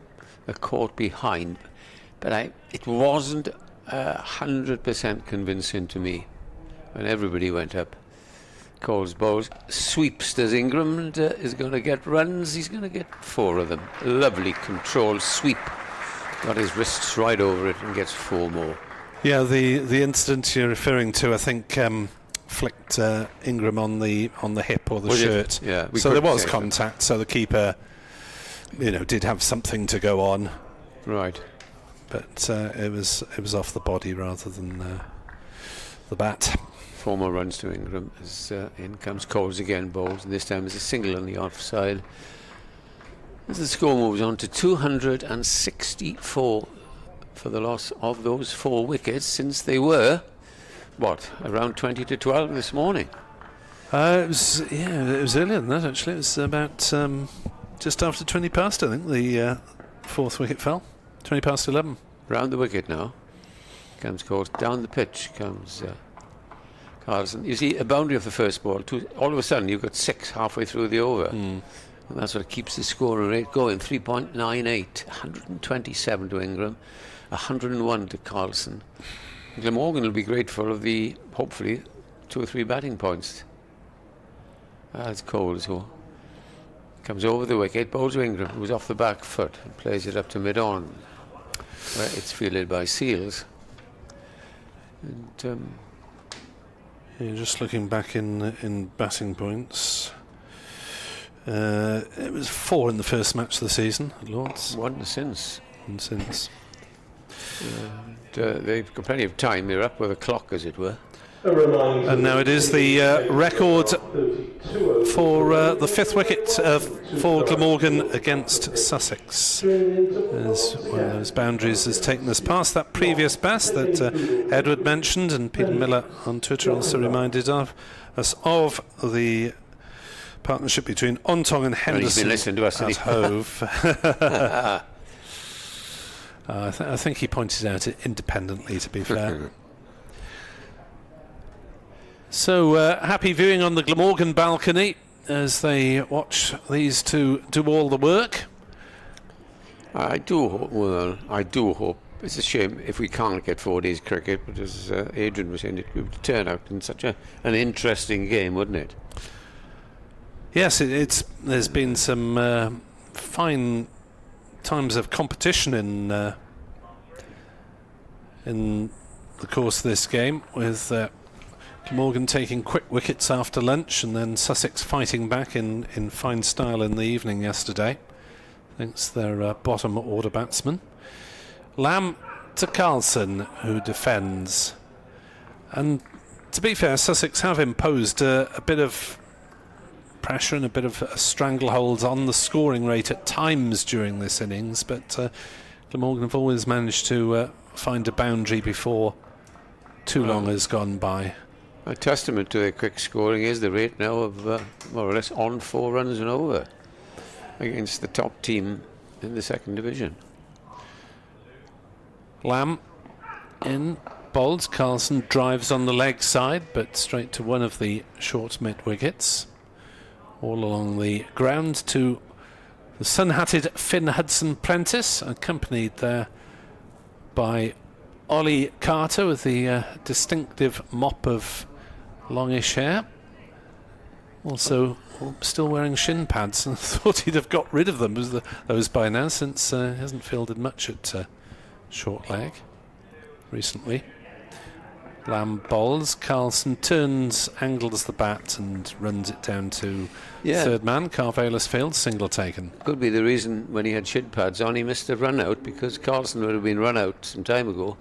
Speaker 6: a caught behind, but it wasn't 100% convincing to me when everybody went up. Coles bowls, sweeps does Ingram, and is going to get runs. He's going to get 4 of them. Lovely controlled sweep. Got his wrists right over it and gets 4 more.
Speaker 4: Yeah, the incident you're referring to, I think, flicked Ingram on the hip or the shirt.
Speaker 6: Yeah,
Speaker 4: so there was contact. So the keeper, did have something to go on.
Speaker 6: Right.
Speaker 4: But it was off the body rather than the bat.
Speaker 6: 4 more runs to Ingram as in comes Coles again, bowls, and this time there's a single on the offside. As the score moves on to 264 for the loss of those 4 wickets, since they were, around 20 to 12 this morning. It was
Speaker 4: earlier than that actually. It was about just after 20 past, I think, the 4th wicket fell. 20 past 11.
Speaker 6: Round the wicket now comes Coles, down the pitch comes Carlson. You see a boundary of the first ball, all of a sudden you've got 6 halfway through the over. And that's what keeps the scoring rate going. 3.98, 127 to Ingram, 101 to Carlson. Glamorgan will be grateful of the, hopefully, 2 or 3 batting points. That's Coles who comes over the wicket, bowls to Ingram, who's off the back foot, and plays it up to mid-on, where it's fielded by Seals. And
Speaker 4: just looking back in batting points, it was 4 in the first match of the season at Lord's.
Speaker 6: 1 since.
Speaker 4: And since.
Speaker 6: They've got plenty of time. They're up with a clock, as it were.
Speaker 4: And now it is the record for the 5th wicket for Glamorgan against Sussex. As one of those boundaries has taken us past that previous best that Edward mentioned, and Peter Miller on Twitter also reminded us of the partnership between Ontong and Henderson at Hove. I think he pointed out it independently, to be fair. So happy viewing on the Glamorgan balcony as they watch these two do all the work.
Speaker 6: I do hope. It's a shame if we can't get 4 days cricket, but as Adrian was saying, it would turn out in such an interesting game, wouldn't it?
Speaker 4: Yes, there's been some fine times of competition in the course of this game, with Glamorgan taking quick wickets after lunch and then Sussex fighting back in fine style in the evening yesterday against their bottom order batsman. Lamb to Carlson, who defends. And to be fair, Sussex have imposed a bit of pressure and a bit of a stranglehold on the scoring rate at times during this innings, but Glamorgan have always managed to find a boundary before too long has gone by.
Speaker 6: A testament to their quick scoring is the rate now of more or less on 4 runs and over against the top team in the 2nd division.
Speaker 4: Lamb in, bowls. Carlson drives on the leg side, but straight to one of the short mid wickets. All along the ground to the sun-hatted Finn Hudson-Prentice, accompanied there by Ollie Carter with the distinctive mop of longish hair. Also, still wearing shin pads. I thought he'd have got rid of them, those by now, since he hasn't fielded much at short leg recently. Lamb bowls. Carlson turns, angles the bat and runs it down to third man. Carvelis field, single taken.
Speaker 6: Could be the reason when he had shin pads on, he missed the run out, because Carlson would have been run out some time ago.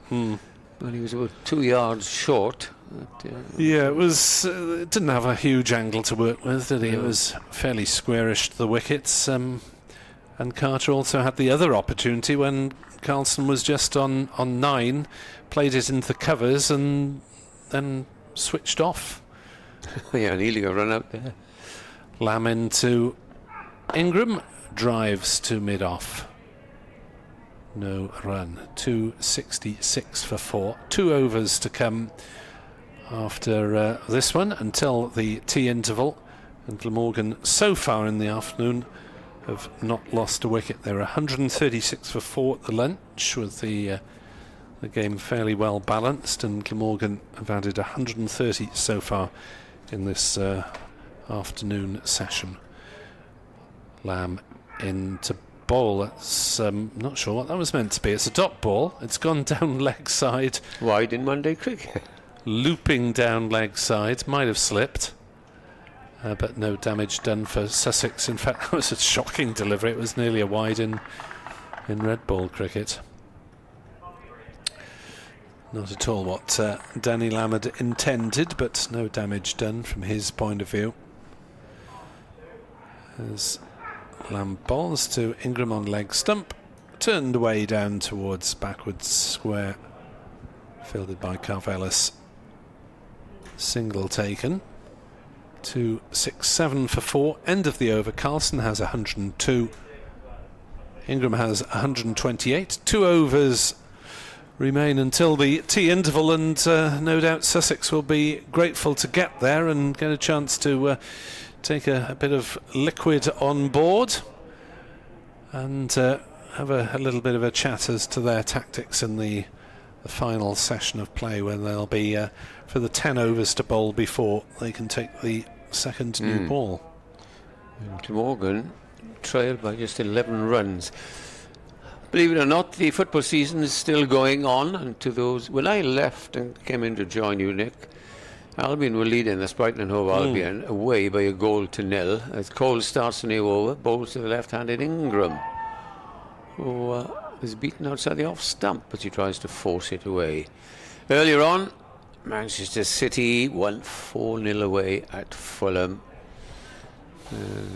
Speaker 6: But he was about 2 yards short. But,
Speaker 4: yeah, it was. It didn't have a huge angle to work with, did he? It was fairly squarish to the wickets. And Carter also had the other opportunity when Carlson was just on 9, played it into the covers and then switched off.
Speaker 6: yeah, nearly got run out there.
Speaker 4: Lamb into Ingram, drives to mid-off. No run. 266 for 4. 2 overs to come after this one until the tea interval. And Glamorgan so far in the afternoon have not lost a wicket. They're 136 for 4 at the lunch, with the game fairly well balanced, and Glamorgan have added 130 so far in this afternoon session. Lamb into bowl. That's not sure what that was meant to be. It's a dot ball. It's gone down leg side.
Speaker 6: Wide in Monday cricket.
Speaker 4: Looping down leg side. Might have slipped. But no damage done for Sussex. In fact, that was a shocking delivery. It was nearly a wide in red ball cricket. Not at all what Danny Lamb had intended, but no damage done from his point of view. As Lamb bowls to Ingram on leg stump, turned away down towards backwards square, fielded by Carvelis. Single taken. 267 for 4. End of the over. Carlson has 102. Ingram has 128. 2 overs remain until the tea interval, and no doubt Sussex will be grateful to get there and get a chance to take a bit of liquid on board and have a little bit of a chat as to their tactics in the final session of play, when they'll be for the 10 overs to bowl before they can take the second new ball.
Speaker 6: Glamorgan trailed by just 11 runs. Believe it or not, the football season is still going on, and to those, when I left and came in to join you, Nick, Albion were leading the Brighton and Hove Albion away by 1-0 as Cole starts a new over, bowls to the left-handed Ingram, who is beaten outside the off stump, but he tries to force it away. Earlier on, Manchester City won 4-0 away at Fulham.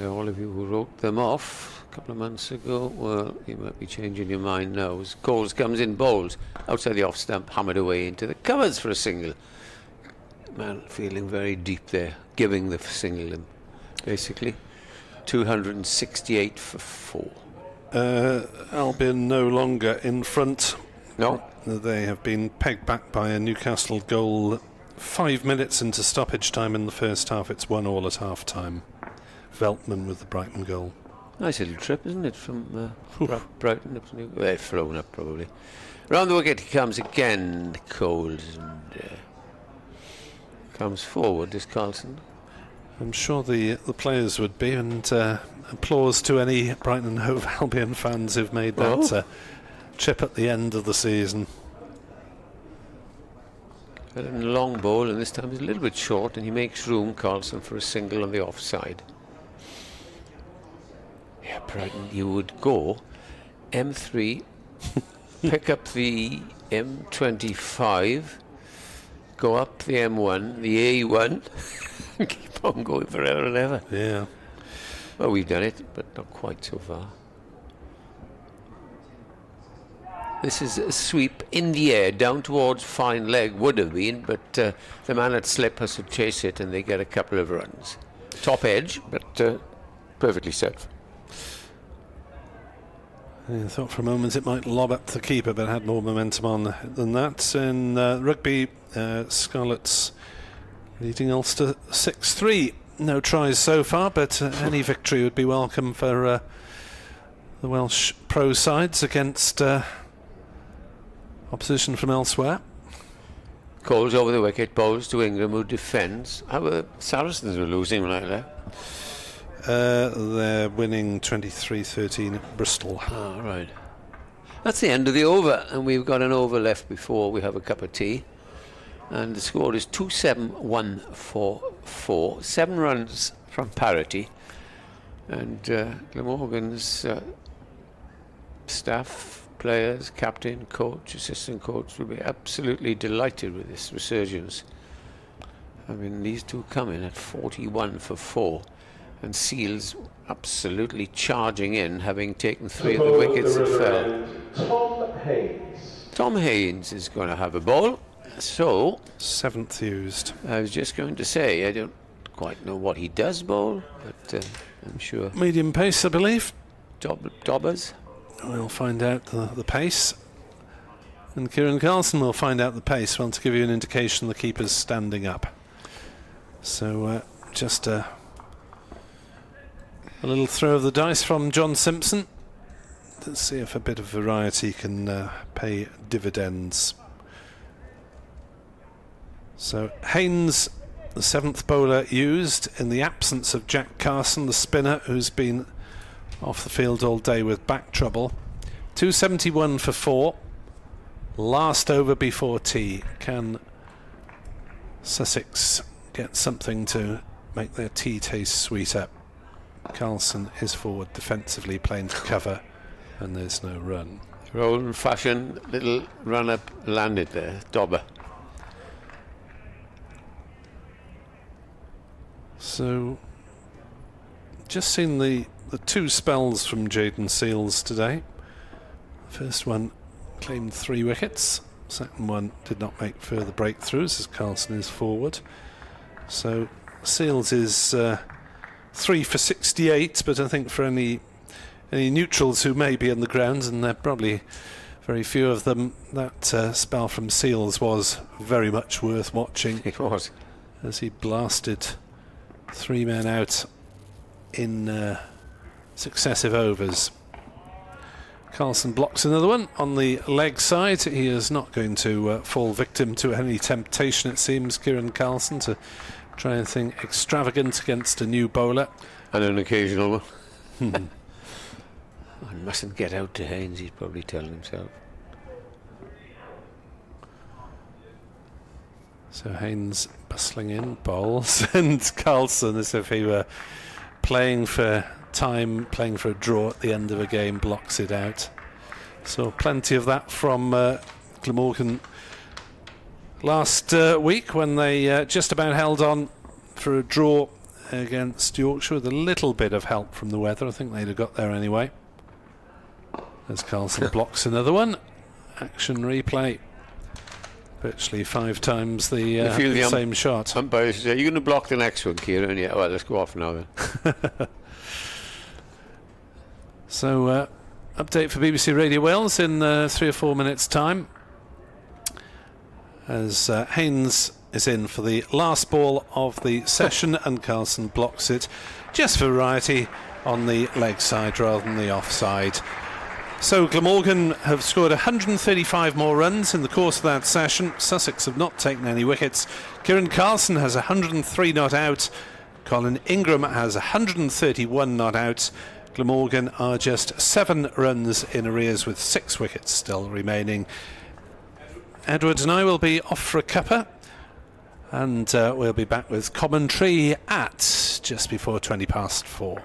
Speaker 6: All of you who wrote them off a couple of months ago, well, you might be changing your mind now. As Coles comes in, bowls outside the off stump, hammered away into the covers for a single. Man, feeling very deep there, giving the single him, basically. 268 for 4.
Speaker 4: Albion no longer in front.
Speaker 6: No.
Speaker 4: They have been pegged back by a Newcastle goal 5 minutes into stoppage time in the first half. It's 1-1 at half time. Veltman with the Brighton goal.
Speaker 6: Nice little trip, isn't it, from Brighton up to Newcastle? They've flown up, probably. Round the wicket he comes again, Coles, and comes forward, this Carlson.
Speaker 4: I'm sure the players would be, and applause to any Brighton and Hove Albion fans who've made that chip at the end of the season.
Speaker 6: Got a long bowl, and this time he's a little bit short, and he makes room, Carlson, for a single on the offside. Yeah, Brighton, you would go M3, pick up the M25, go up the M1, the A1, and keep on going forever and ever.
Speaker 4: Yeah.
Speaker 6: Well, we've done it, but not quite so far. This is a sweep in the air, down towards fine leg, would have been, but the man at slip has to chase it, and they get a couple of runs. Top edge, but perfectly set.
Speaker 4: I thought for a moment it might lob up the keeper, but had more momentum on than that. In rugby, Scarlets leading Ulster 6-3. No tries so far, but any victory would be welcome for the Welsh pro sides against opposition from elsewhere.
Speaker 6: Coles over the wicket, bowls to Ingram, who defends. Our Saracens were losing when I left.
Speaker 4: They're winning 23-13 at Bristol.
Speaker 7: Ah, right. That's the end of the over, and we've got an over left before we have a cup of tea. And the score is 2-7-1-4-4. 7 runs from parity. And Glamorgan's staff, players, captain, coach, assistant coach will be absolutely delighted with this resurgence. I mean, these two come in at 41 for 4. And Seals absolutely charging in, having taken 3 of the wickets that fell.
Speaker 1: Tom Haynes.
Speaker 7: Tom Haynes is going to have a ball. So,
Speaker 4: 7th used.
Speaker 7: I was just going to say, I don't quite know what he does bowl, but I'm sure.
Speaker 4: Medium pace, I believe.
Speaker 7: Dobbers.
Speaker 4: We'll find out the pace. And Kieran Carlson will find out the pace. Well, to give you an indication, the keeper's standing up. So, just a little throw of the dice from John Simpson. Let's see if a bit of variety can pay dividends. So Haynes, the 7th bowler used in the absence of Jack Carlson, the spinner, who's been off the field all day with back trouble. 271 for 4. Last over before tea. Can Sussex get something to make their tea taste sweeter? Carlson is forward defensively, playing to cover, and there's no run.
Speaker 7: Old and fashioned little run up landed there, Dobber.
Speaker 4: So, just seen the 2 spells from Jaden Seals today. First one claimed 3 wickets. Second one did not make further breakthroughs as Carlson is forward. So Seals is 3 for 68, but I think for any neutrals who may be in the grounds, and there are probably very few of them, that spell from Seals was very much worth watching.
Speaker 7: It was.
Speaker 4: As he blasted 3 men out in successive overs. Carlson blocks another one on the leg side. He is not going to fall victim to any temptation, it seems, Kieran Carlson, to try anything extravagant against a new bowler.
Speaker 7: And an occasional one. I mustn't get out to Haynes, he's probably telling himself.
Speaker 4: So Haynes bustling in, bowls, and Carlson, as if he were playing for time, playing for a draw at the end of a game, blocks it out. So plenty of that from Glamorgan last week, when they just about held on for a draw against Yorkshire with a little bit of help from the weather. I think they'd have got there anyway. As Carlson blocks another one. Action replay. Virtually 5 times the same shot.
Speaker 7: Umpire says, "Are you going to block the next one, Kieran?" Yeah, well, let's go off now then.
Speaker 4: So, update for BBC Radio Wales in 3 or 4 minutes' time. As Haynes is in for the last ball of the session, and Carlson blocks it, just for variety, on the leg side rather than the offside. So Glamorgan have scored 135 more runs in the course of that session. Sussex have not taken any wickets. Kieran Carlson has 103 not out. Colin Ingram has 131 not out. Glamorgan are just 7 runs in arrears with 6 wickets still remaining. Edward and I will be off for a cuppa, and we'll be back with commentary at just before 4:20.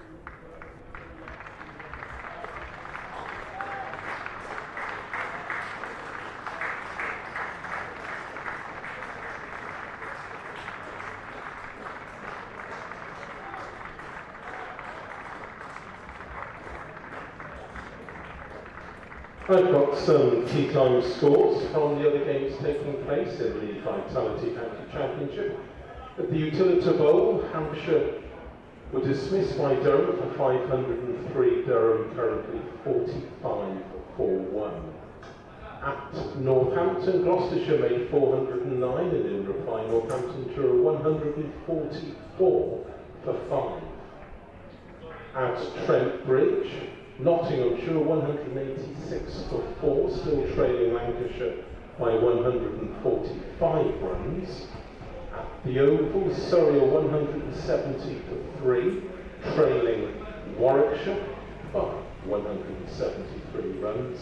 Speaker 1: I've got some tea time scores from the other games taking place in the Vitality County Championship. At the Utilita Bowl, Hampshire were dismissed by Durham for 503. Durham currently 45-1. At Northampton, Gloucestershire made 409, and in reply Northamptonshire 144 for 5. At Trent Bridge, Nottinghamshire 186 for 4, still trailing Lancashire by 145 runs. At the Oval, Surrey are 170 for 3, trailing Warwickshire by 173 runs.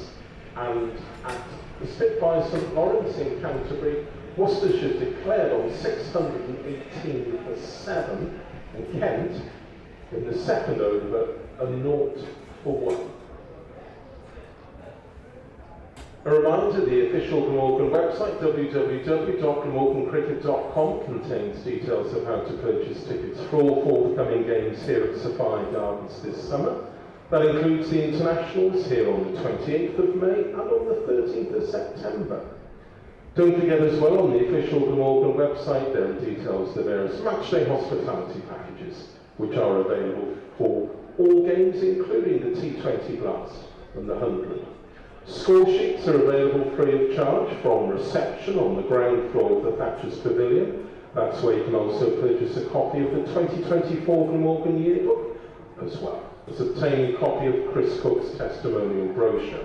Speaker 1: And at the Spitfire St Lawrence in Canterbury, Worcestershire declared on 618 for 7, and Kent in the second over a 0 for 1. A reminder, the official Glamorgan website, www.glamorgancricket.com, contains details of how to purchase tickets for all forthcoming games here at Sapphire Gardens this summer. That includes the internationals here on the 28th of May and on the 13th of September. Don't forget as well, on the official Glamorgan website, there are details of the various matchday hospitality packages, which are available for all games, including the T20 Blast and the 100. Score sheets are available free of charge from reception on the ground floor of the Thatcher's Pavilion. That's where you can also purchase a copy of the 2024 Glamorgan Yearbook, as well as obtain a copy of Chris Cook's testimonial brochure.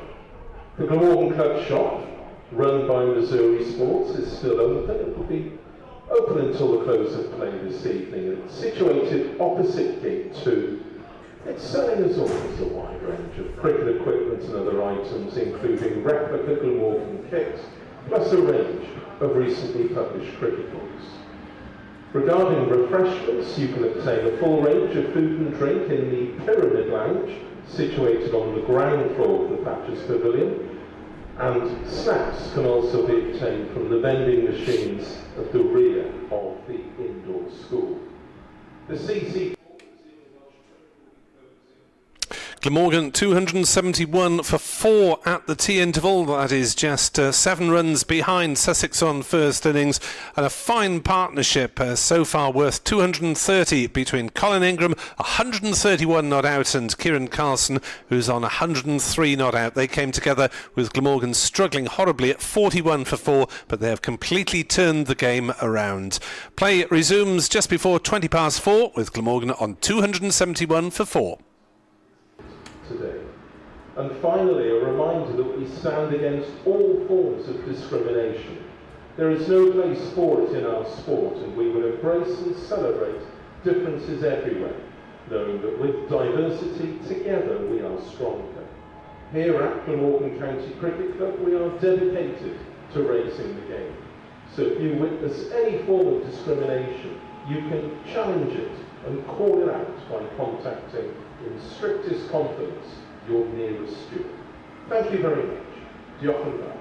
Speaker 1: The Glamorgan Club shop, run by Missouri Sports, is still open. It will be open until the close of play this evening. It's situated opposite Gate 2. It's selling as always a wide range of cricket equipment and other items, including replica Glamorgan kits, plus a range of recently published cricket books. Regarding refreshments, you can obtain a full range of food and drink in the Pyramid Lounge, situated on the ground floor of the Thatcher's Pavilion, and snacks can also be obtained from the vending machines at the rear of the indoor school. The CC
Speaker 4: Glamorgan 271 for 4 at the tea interval. That is just 7 runs behind Sussex on first innings, and a fine partnership so far worth 230 between Colin Ingram, 131 not out, and Kieran Carlson, who's on 103 not out. They came together with Glamorgan struggling horribly at 41 for 4, but they have completely turned the game around. Play resumes just before 20 past 4 with Glamorgan on 271 for 4.
Speaker 1: Today. And finally, a reminder that we stand against all forms of discrimination. There is no place for it in our sport, and we will embrace and celebrate differences everywhere, knowing that with diversity, together we are stronger. Here at Glamorgan County Cricket Club, we are dedicated to raising the game. So if you witness any form of discrimination, you can challenge it and call it out by contacting, in strictest confidence, your nearest steward. Thank you very much. Diolch yn fawr.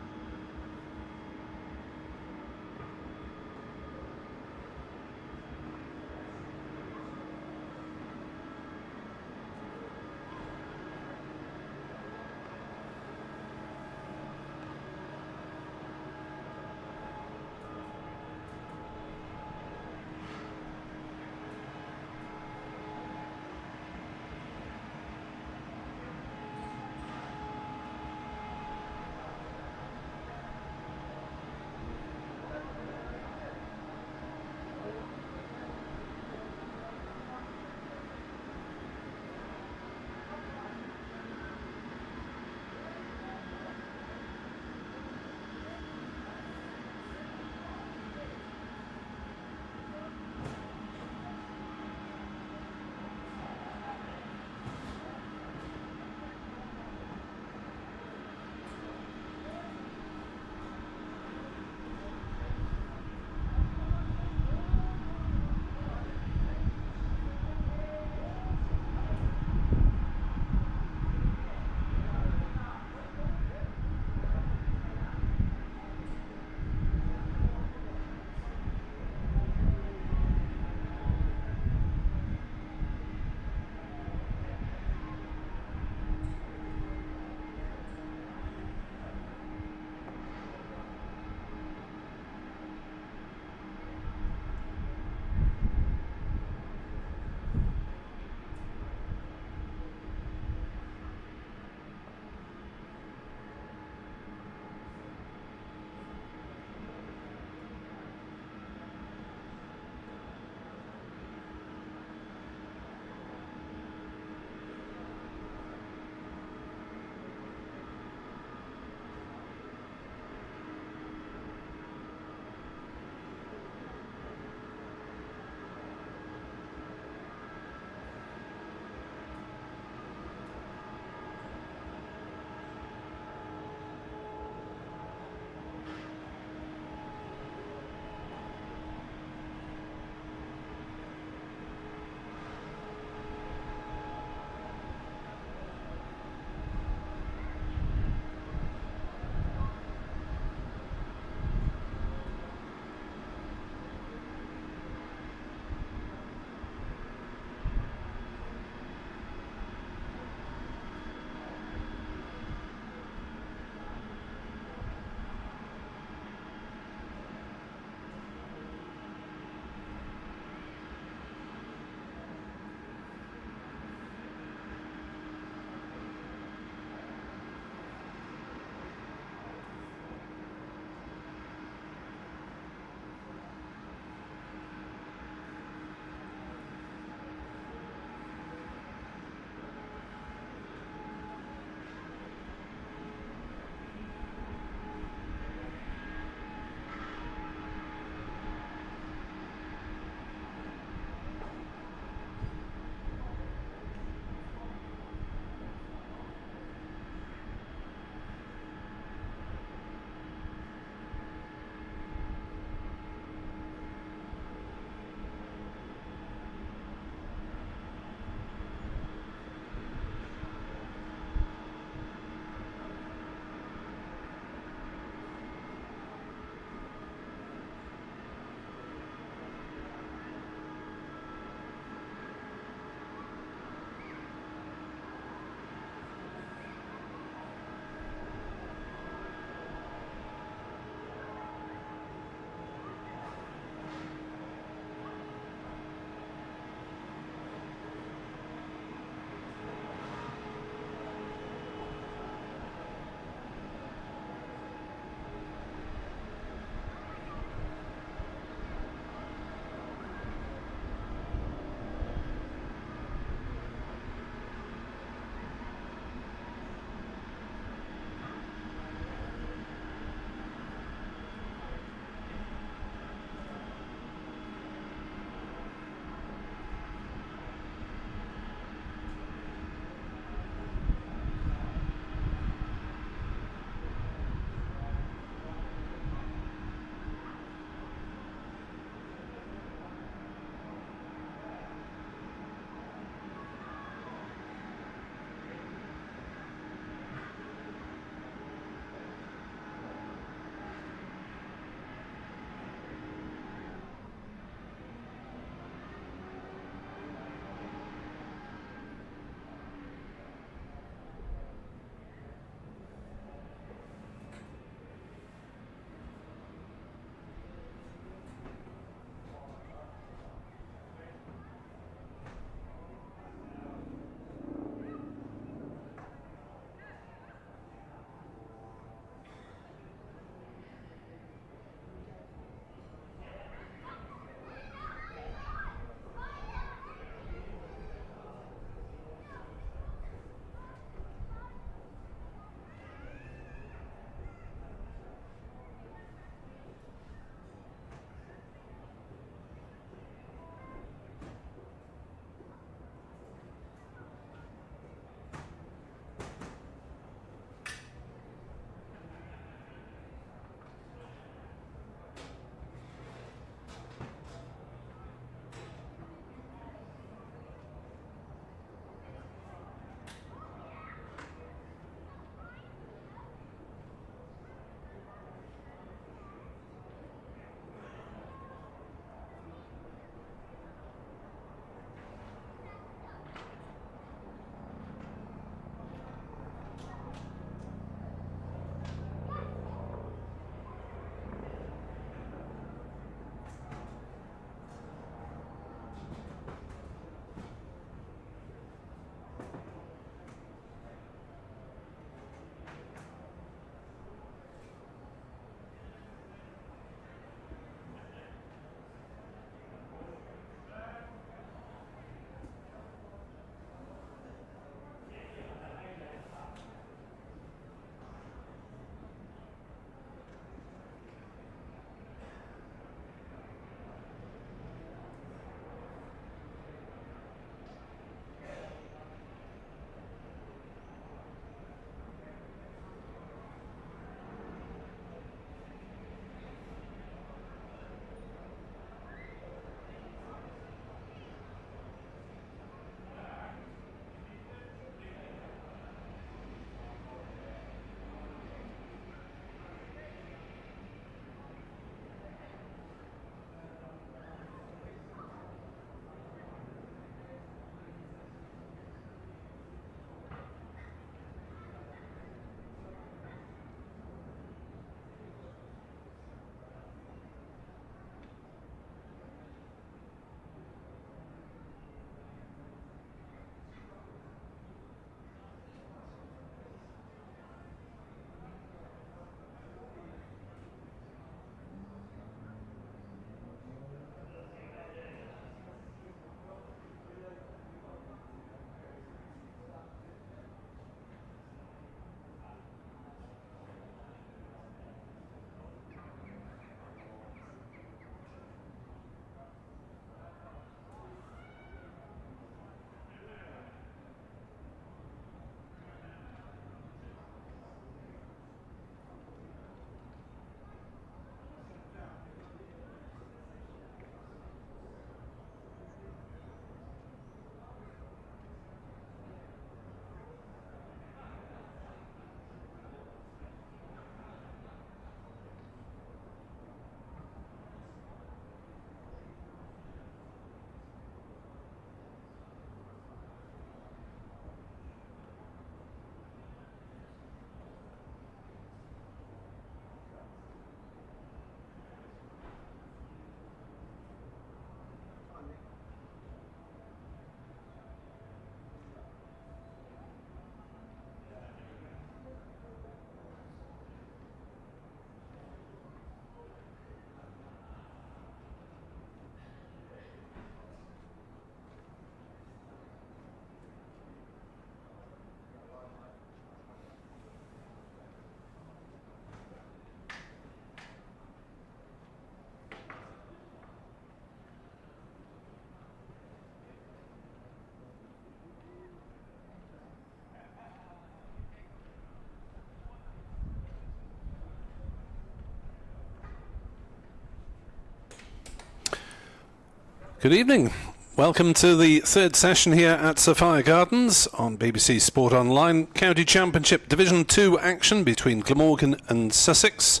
Speaker 4: Good evening. Welcome to the third session here at Sophia Gardens on BBC Sport Online. County Championship Division 2 action between Glamorgan and Sussex.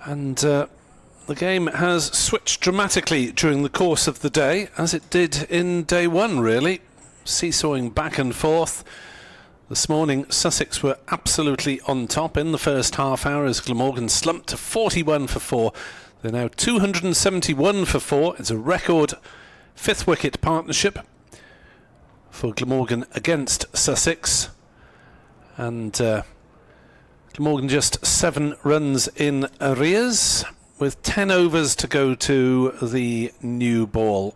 Speaker 4: And the game has switched dramatically during the course of the day, as it did in day one, really. Seesawing back and forth. This morning, Sussex were absolutely on top in the first half hour as Glamorgan slumped to 41 for 4. They're now 271 for 4. It's a record fifth wicket partnership for Glamorgan against Sussex. And Glamorgan just 7 runs in arrears with 10 overs to go to the new ball.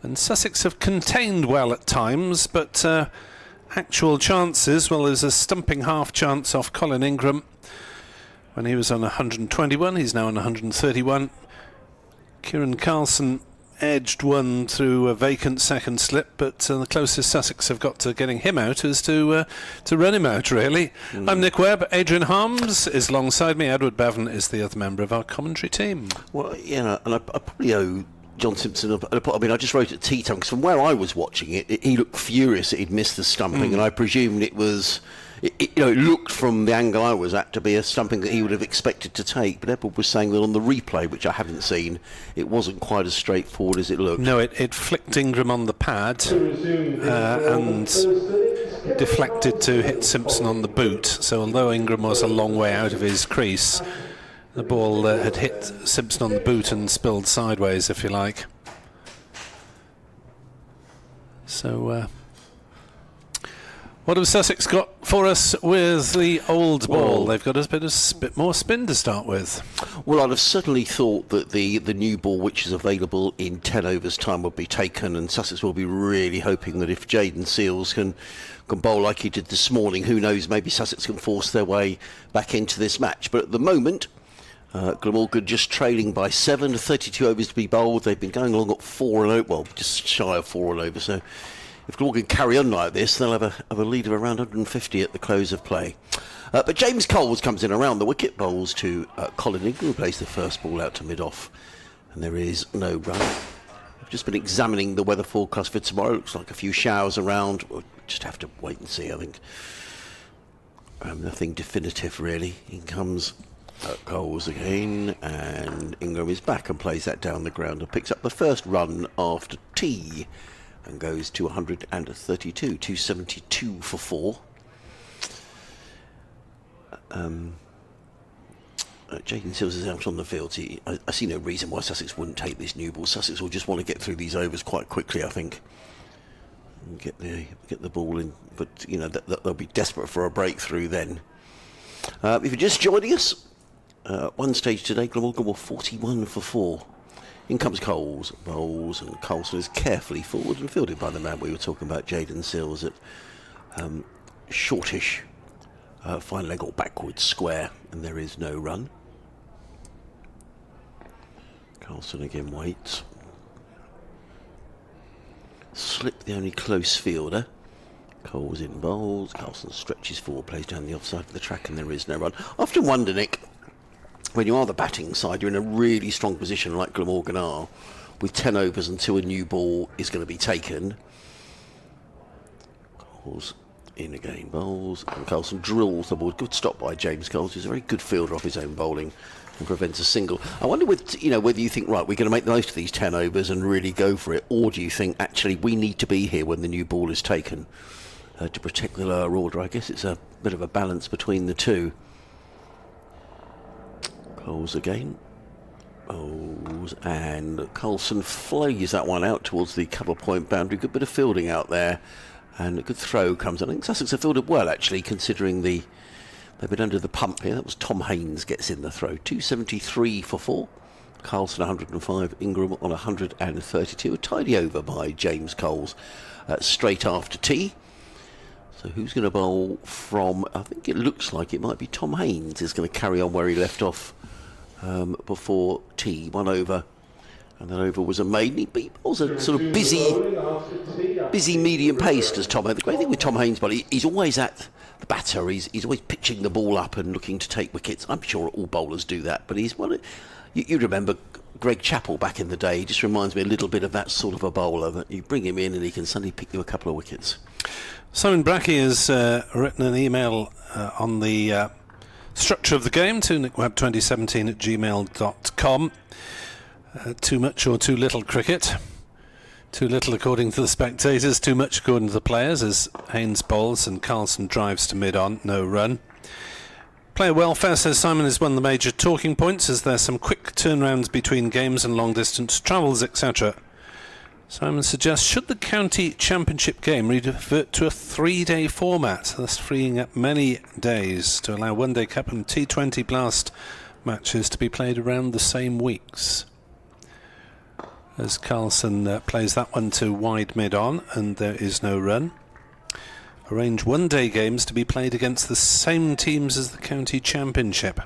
Speaker 4: And Sussex have contained well at times, but actual chances, well, there's a stumping half chance off Colin Ingram when he was on 121. He's now on 131. Kieran Carlson edged one through a vacant second slip, but the closest Sussex have got to getting him out is to run him out, really. I'm Nick Webb. Adrian Harms is alongside me. Edward Bevan is the other member of our commentary team.
Speaker 5: Well, yeah, and I probably owe John Simpson I mean, I just wrote at tea time, because from where I was watching it, he looked furious that he'd missed the stumping, and I presumed it was, it looked from the angle I was at to be a stumping that he would have expected to take. But Edward was saying that on the replay, which I haven't seen, it wasn't quite as straightforward as it looked.
Speaker 4: No, it flicked Ingram on the pad and deflected to hit Simpson on the boot. So although Ingram was a long way out of his crease, the ball had hit Simpson on the boot and spilled sideways, if you like. So, what have Sussex got for us with the old ball? They've got a bit more spin to start with.
Speaker 5: Well, I'd have certainly thought that the new ball, which is available in 10 overs' time, would be taken, and Sussex will be really hoping that if Jaden Seals can bowl like he did this morning, who knows, maybe Sussex can force their way back into this match. But at the moment, Glamorgan just trailing by 7, 32 overs to be bowled. They've been going along at 4 and over, well, just shy of 4 and over. So if Glamorgan carry on like this, they'll have a lead of around 150 at the close of play. But James Coles comes in around the wicket, bowls to Colin Ingram, who plays the first ball out to mid-off. And there is no run. I've just been examining the weather forecast for tomorrow. Looks like a few showers around. We'll just have to wait and see, I think. Nothing definitive, really. In comes Coles again, and Ingram is back and plays that down the ground and picks up the first run after tea and goes to 132, 272 for 4. Jaden Seals is out on the field. I see no reason why Sussex wouldn't take this new ball. Sussex will just want to get through these overs quite quickly, I think. And get the ball in, but you know they'll be desperate for a breakthrough then. If you're just joining us, one stage today, Glamorgan were 41 for 4. In comes Coles, bowls, and Carlson is carefully forward and fielded by the man we were talking about, Jaden Seals, at shortish fine leg or backwards square, and there is no run. Carlson again waits. Slip the only close fielder. Coles in bowls. Carlson stretches forward, plays down the offside of the track, and there is no run. I often wonder, Nick, when you are the batting side, you're in a really strong position like Glamorgan are, with 10 overs until a new ball is going to be taken. Coles in again, bowls, and Carlson drills the ball. Good stop by James Coles, who's a very good fielder off his own bowling and prevents a single. I wonder whether you think, right, we're going to make the most of these 10 overs and really go for it, or do you think actually we need to be here when the new ball is taken to protect the lower order? I guess it's a bit of a balance between the two. Coles again. Bowls, and Carlson flays that one out towards the cover point boundary. Good bit of fielding out there, and a good throw comes. I think Sussex have fielded well, actually, considering they've been under the pump here. That was Tom Haynes gets in the throw. 273 for 4. Carlson 105, Ingram on 132. A tidy over by James Coles straight after tea. So who's going to bowl from, I think it looks like it might be Tom Haynes is going to carry on where he left off before tea. 1 over, and that over was a maiden. He bowls a sort of busy medium pace, does Tom Haynes. The great thing with Tom Haynes, but he's always at the batter. He's always pitching the ball up and looking to take wickets. I'm sure all bowlers do that, but he's one. You'd remember Greg Chappell back in the day. He just reminds me a little bit of that sort of a bowler, that you bring him in and he can suddenly pick you a couple of wickets.
Speaker 4: Simon Brackey has written an email on the structure of the game to nickweb2017@gmail.com. Too much or too little cricket? Too little according to the spectators, too much according to the players, as Haynes bowls and Carlson drives to mid-on, no run. Player welfare, says Simon, is one of the major talking points, as there's some quick turnarounds between games and long-distance travels, etc. Simon suggests, should the county championship game revert to a 3-day format, thus freeing up many days to allow one-day cup and T20 blast matches to be played around the same weeks? As Carlson plays that one to wide mid-on, and there is no run. Arrange one-day games to be played against the same teams as the county championship.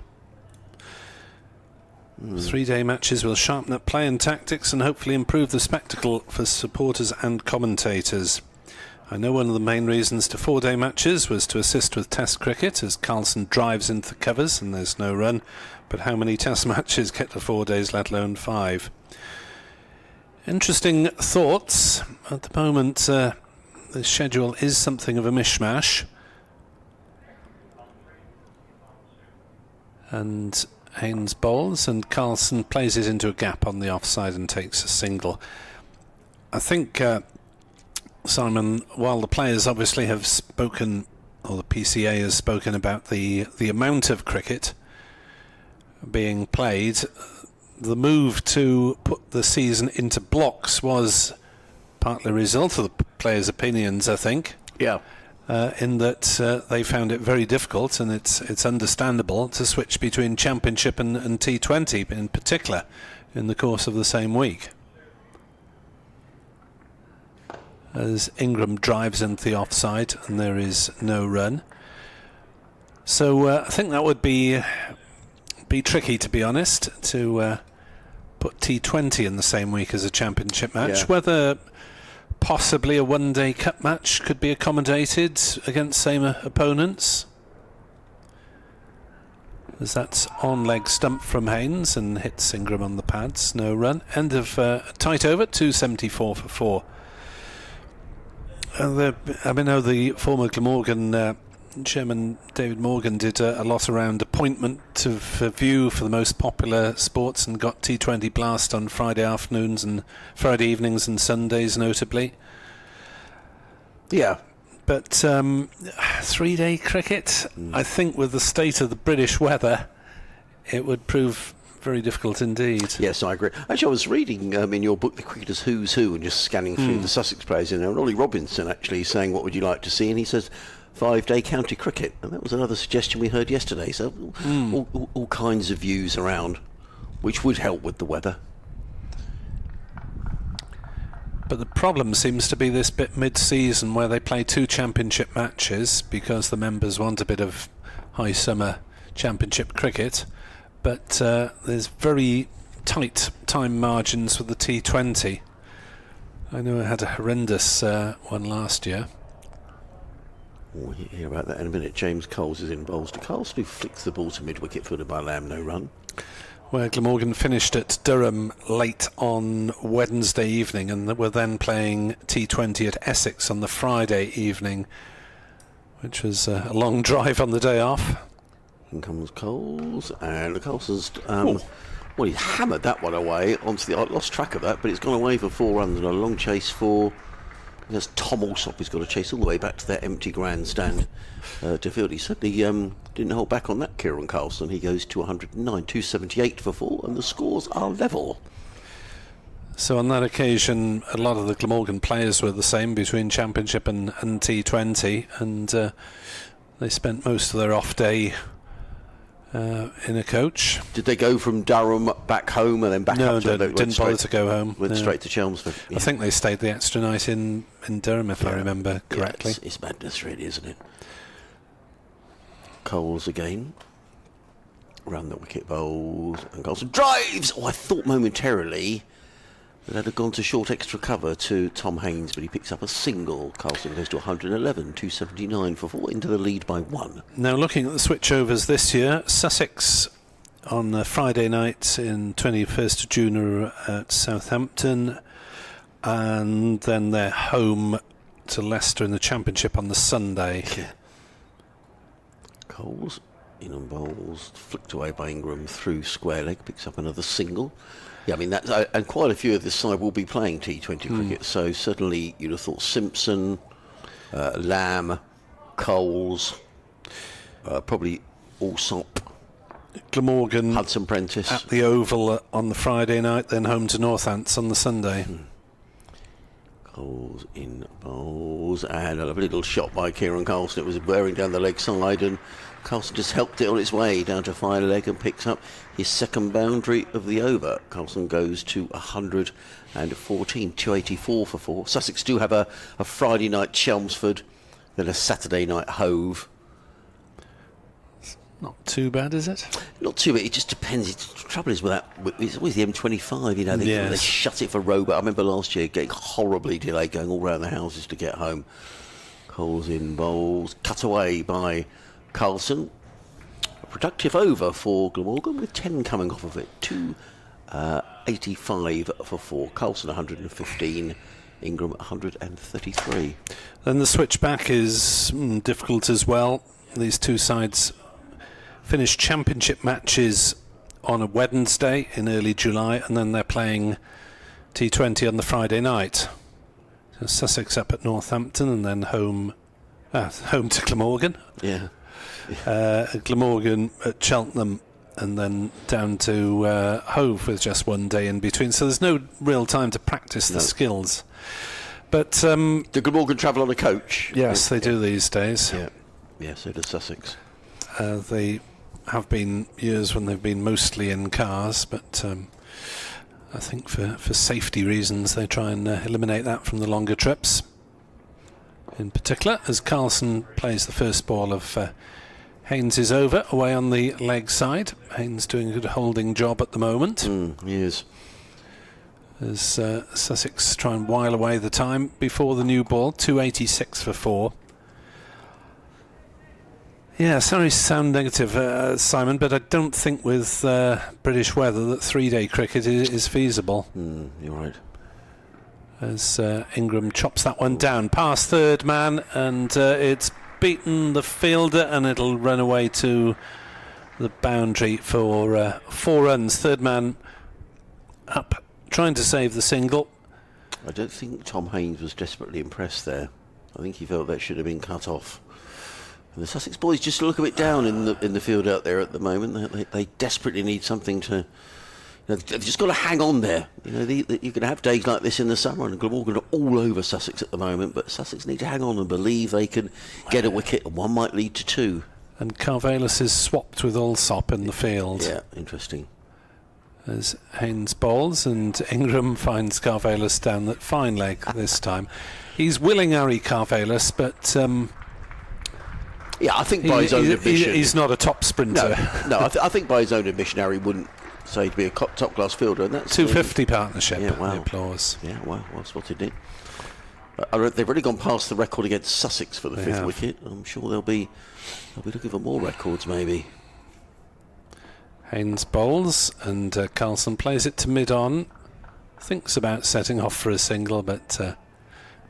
Speaker 4: 3-day matches will sharpen up play and tactics and hopefully improve the spectacle for supporters and commentators. I know one of the main reasons to 4-day matches was to assist with Test cricket, as Carlson drives into the covers and there's no run. But how many Test matches get to 4 days, let alone 5? Interesting thoughts. At the moment, the schedule is something of a mishmash. And Haynes bowls and Carlson plays it into a gap on the offside and takes a single. I think, Simon, while the players obviously have spoken, or the PCA has spoken about the amount of cricket being played, the move to put the season into blocks was partly a result of the players' opinions, I think.
Speaker 5: Yeah.
Speaker 4: In that they found it very difficult, and it's understandable, to switch between Championship and T20 in particular in the course of the same week. As Ingram drives into the offside and there is no run. So I think that would be tricky, to be honest, to put T20 in the same week as a Championship match.
Speaker 5: Yeah.
Speaker 4: Whether possibly a one-day cup match could be accommodated against same opponents. As that's on leg stump from Haynes and hits Ingram on the pads, no run. End of tight over, 274 for 4. I know the former Glamorgan Chairman David Morgan did a lot around appointment of view for the most popular sports, and got T20 blast on Friday afternoons and Friday evenings and Sundays notably. Yeah, but 3-day cricket, I think with the state of the British weather, it would prove very difficult indeed.
Speaker 5: Yes, I agree. Actually, I was reading in your book, The Cricketers' Who's Who, and just scanning through the Sussex players in there, and Ollie Robinson actually saying, what would you like to see? And he says, 5-day county cricket, and that was another suggestion we heard yesterday. So all kinds of views around, which would help with the weather.
Speaker 4: But the problem seems to be this bit mid-season where they play 2 championship matches because the members want a bit of high summer championship cricket, but there's very tight time margins with the T20. I know I had a horrendous one last year.
Speaker 5: We'll hear about that in a minute. James Coles is in bowls to Carlson, who flicks the ball to mid-wicket, fielded by Lamb, no run.
Speaker 4: Where Glamorgan finished at Durham late on Wednesday evening, and were then playing T20 at Essex on the Friday evening, which was a long drive on the day off.
Speaker 5: In comes Coles, and Carlson's well, he hammered that one away onto the. I lost track of that, but it's gone away for 4 runs and a long chase for. There's Tom Alsop, who's got to chase all the way back to that empty grandstand to field. He certainly didn't hold back on that, Kieran Carlson. He goes to 109, 278 for 4, and the scores are level.
Speaker 4: So on that occasion, a lot of the Glamorgan players were the same between Championship and T20, and they spent most of their off day in a coach.
Speaker 5: Did they go from Durham back home and then back up to...
Speaker 4: No, didn't bother to go home.
Speaker 5: Went straight to Chelmsford. Yeah.
Speaker 4: I think they stayed the extra night in Durham, if I remember correctly.
Speaker 5: Yeah, it's madness, really, isn't it? Coles again. Round the wicket, bowls, and Carlson drives! Oh, I thought momentarily that had gone to short extra cover to Tom Haynes, but he picks up a single. Carlson goes to 111, 279 for 4, into the lead by 1.
Speaker 4: Now looking at the switchovers this year, Sussex on a Friday night in 21st of June at Southampton, and then they're home to Leicester in the Championship on the Sunday.
Speaker 5: Yeah. Coles in on bowls, flicked away by Ingram through square leg, picks up another single. Yeah, I mean, that's, and quite a few of this side will be playing T20 cricket, so certainly you'd have thought Simpson, Lamb, Coles, probably Allsop,
Speaker 4: Glamorgan,
Speaker 5: Hudson Prentice
Speaker 4: at the Oval on the Friday night, then home to Northants on the Sunday.
Speaker 5: Coles in bowls, and a lovely little shot by Kieran Carlson. It was wearing down the leg side, and Carlson just helped it on its way down to fire leg and picks up his second boundary of the over. Carlson goes to 114, 284 for 4. Sussex do have a Friday night Chelmsford, then a Saturday night Hove.
Speaker 4: Not too bad, is it?
Speaker 5: Not too bad. It just depends. The trouble is with that, it's always the M25. You know, they shut it for Robert. I remember last year getting horribly delayed, going all round the houses to get home. Coles in bowls, cut away by Carlson. A productive over for Glamorgan with 10 coming off of it. 285 for 4. Carlson 115. Ingram 133.
Speaker 4: Then the switchback is difficult as well. These two sides finish championship matches on a Wednesday in early July, and then they're playing T20 on the Friday night. So Sussex up at Northampton, and then home to Glamorgan.
Speaker 5: Yeah.
Speaker 4: Glamorgan at Cheltenham, and then down to Hove with just one day in between. So there's no real time to practice the skills. But
Speaker 5: do Glamorgan travel on a coach?
Speaker 4: Yes, they do these days.
Speaker 5: Yeah, so does Sussex.
Speaker 4: They have been years when they've been mostly in cars, but I think for safety reasons they try and eliminate that from the longer trips. In particular, as Carlson plays the first ball of Haynes' over away on the leg side. Haynes doing a good holding job at the moment.
Speaker 5: He is.
Speaker 4: As Sussex try and while away the time before the new ball. 286 for 4. Yeah, sorry to sound negative, Simon, but I don't think with British weather that 3-day cricket is feasible.
Speaker 5: You're right.
Speaker 4: As Ingram chops that one down past third man, and it's beaten the fielder, and it'll run away to the boundary for 4 runs. Third man up, trying to save the single.
Speaker 5: I don't think Tom Haynes was desperately impressed there. I think he felt that should have been cut off. And the Sussex boys just look a bit down in the field out there at the moment. They desperately need something to. They've just got to hang on there. You know, you can have days like this in the summer, and Glamorgan are all over Sussex at the moment. But Sussex need to hang on and believe they can get a wicket, and one might lead to 2.
Speaker 4: And Carvelis is swapped with Allsop in the field.
Speaker 5: Yeah, interesting.
Speaker 4: As Haynes bowls, and Ingram finds Carvelis down that fine leg this time. He's willing Harry Carvelis, but.
Speaker 5: Yeah, I think by his own admission...
Speaker 4: He's not a top sprinter.
Speaker 5: No, I think by his own admission, Harry wouldn't say to be a top-class fielder. And that's
Speaker 4: 250 partnership.
Speaker 5: Yeah, wow.
Speaker 4: The applause.
Speaker 5: Yeah, well spotted it. They've already gone past the record against Sussex for the 5th wicket. I'm sure they'll be looking for more records, maybe.
Speaker 4: Haynes bowls, and Carlson plays it to mid-on. Thinks about setting off for a single, but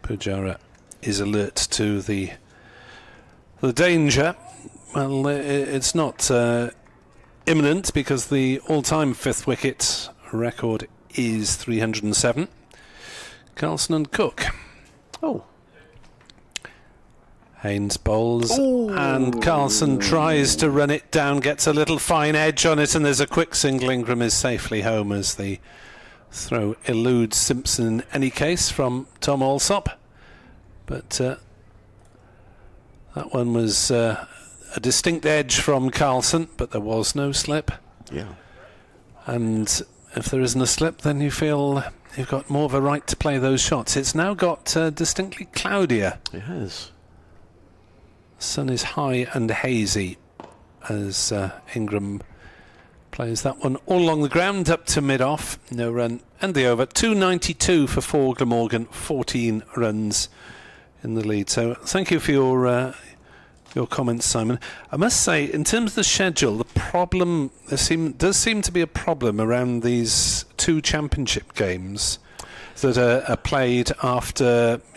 Speaker 4: Pujara is alert to the danger. Well, it's not imminent, because the all-time 5th wicket record is 307. Carlson and Cook.
Speaker 5: Oh.
Speaker 4: Haynes bowls, and Carlson tries to run it down, gets a little fine edge on it, and there's a quick single. Ingram is safely home as the throw eludes Simpson in any case from Tom Allsop. But that one was a distinct edge from Carlson, but there was no slip.
Speaker 5: Yeah.
Speaker 4: And if there isn't a slip, then you feel you've got more of a right to play those shots. It's now got distinctly cloudier.
Speaker 5: It has.
Speaker 4: Sun is high and hazy as Ingram plays that one all along the ground up to mid-off. No run and the over. 292 for 4 Glamorgan, 14 runs in the lead. So thank you for your comments, Simon. I must say, in terms of the schedule, the problem. Does seem to be a problem around these 2 championship games that are played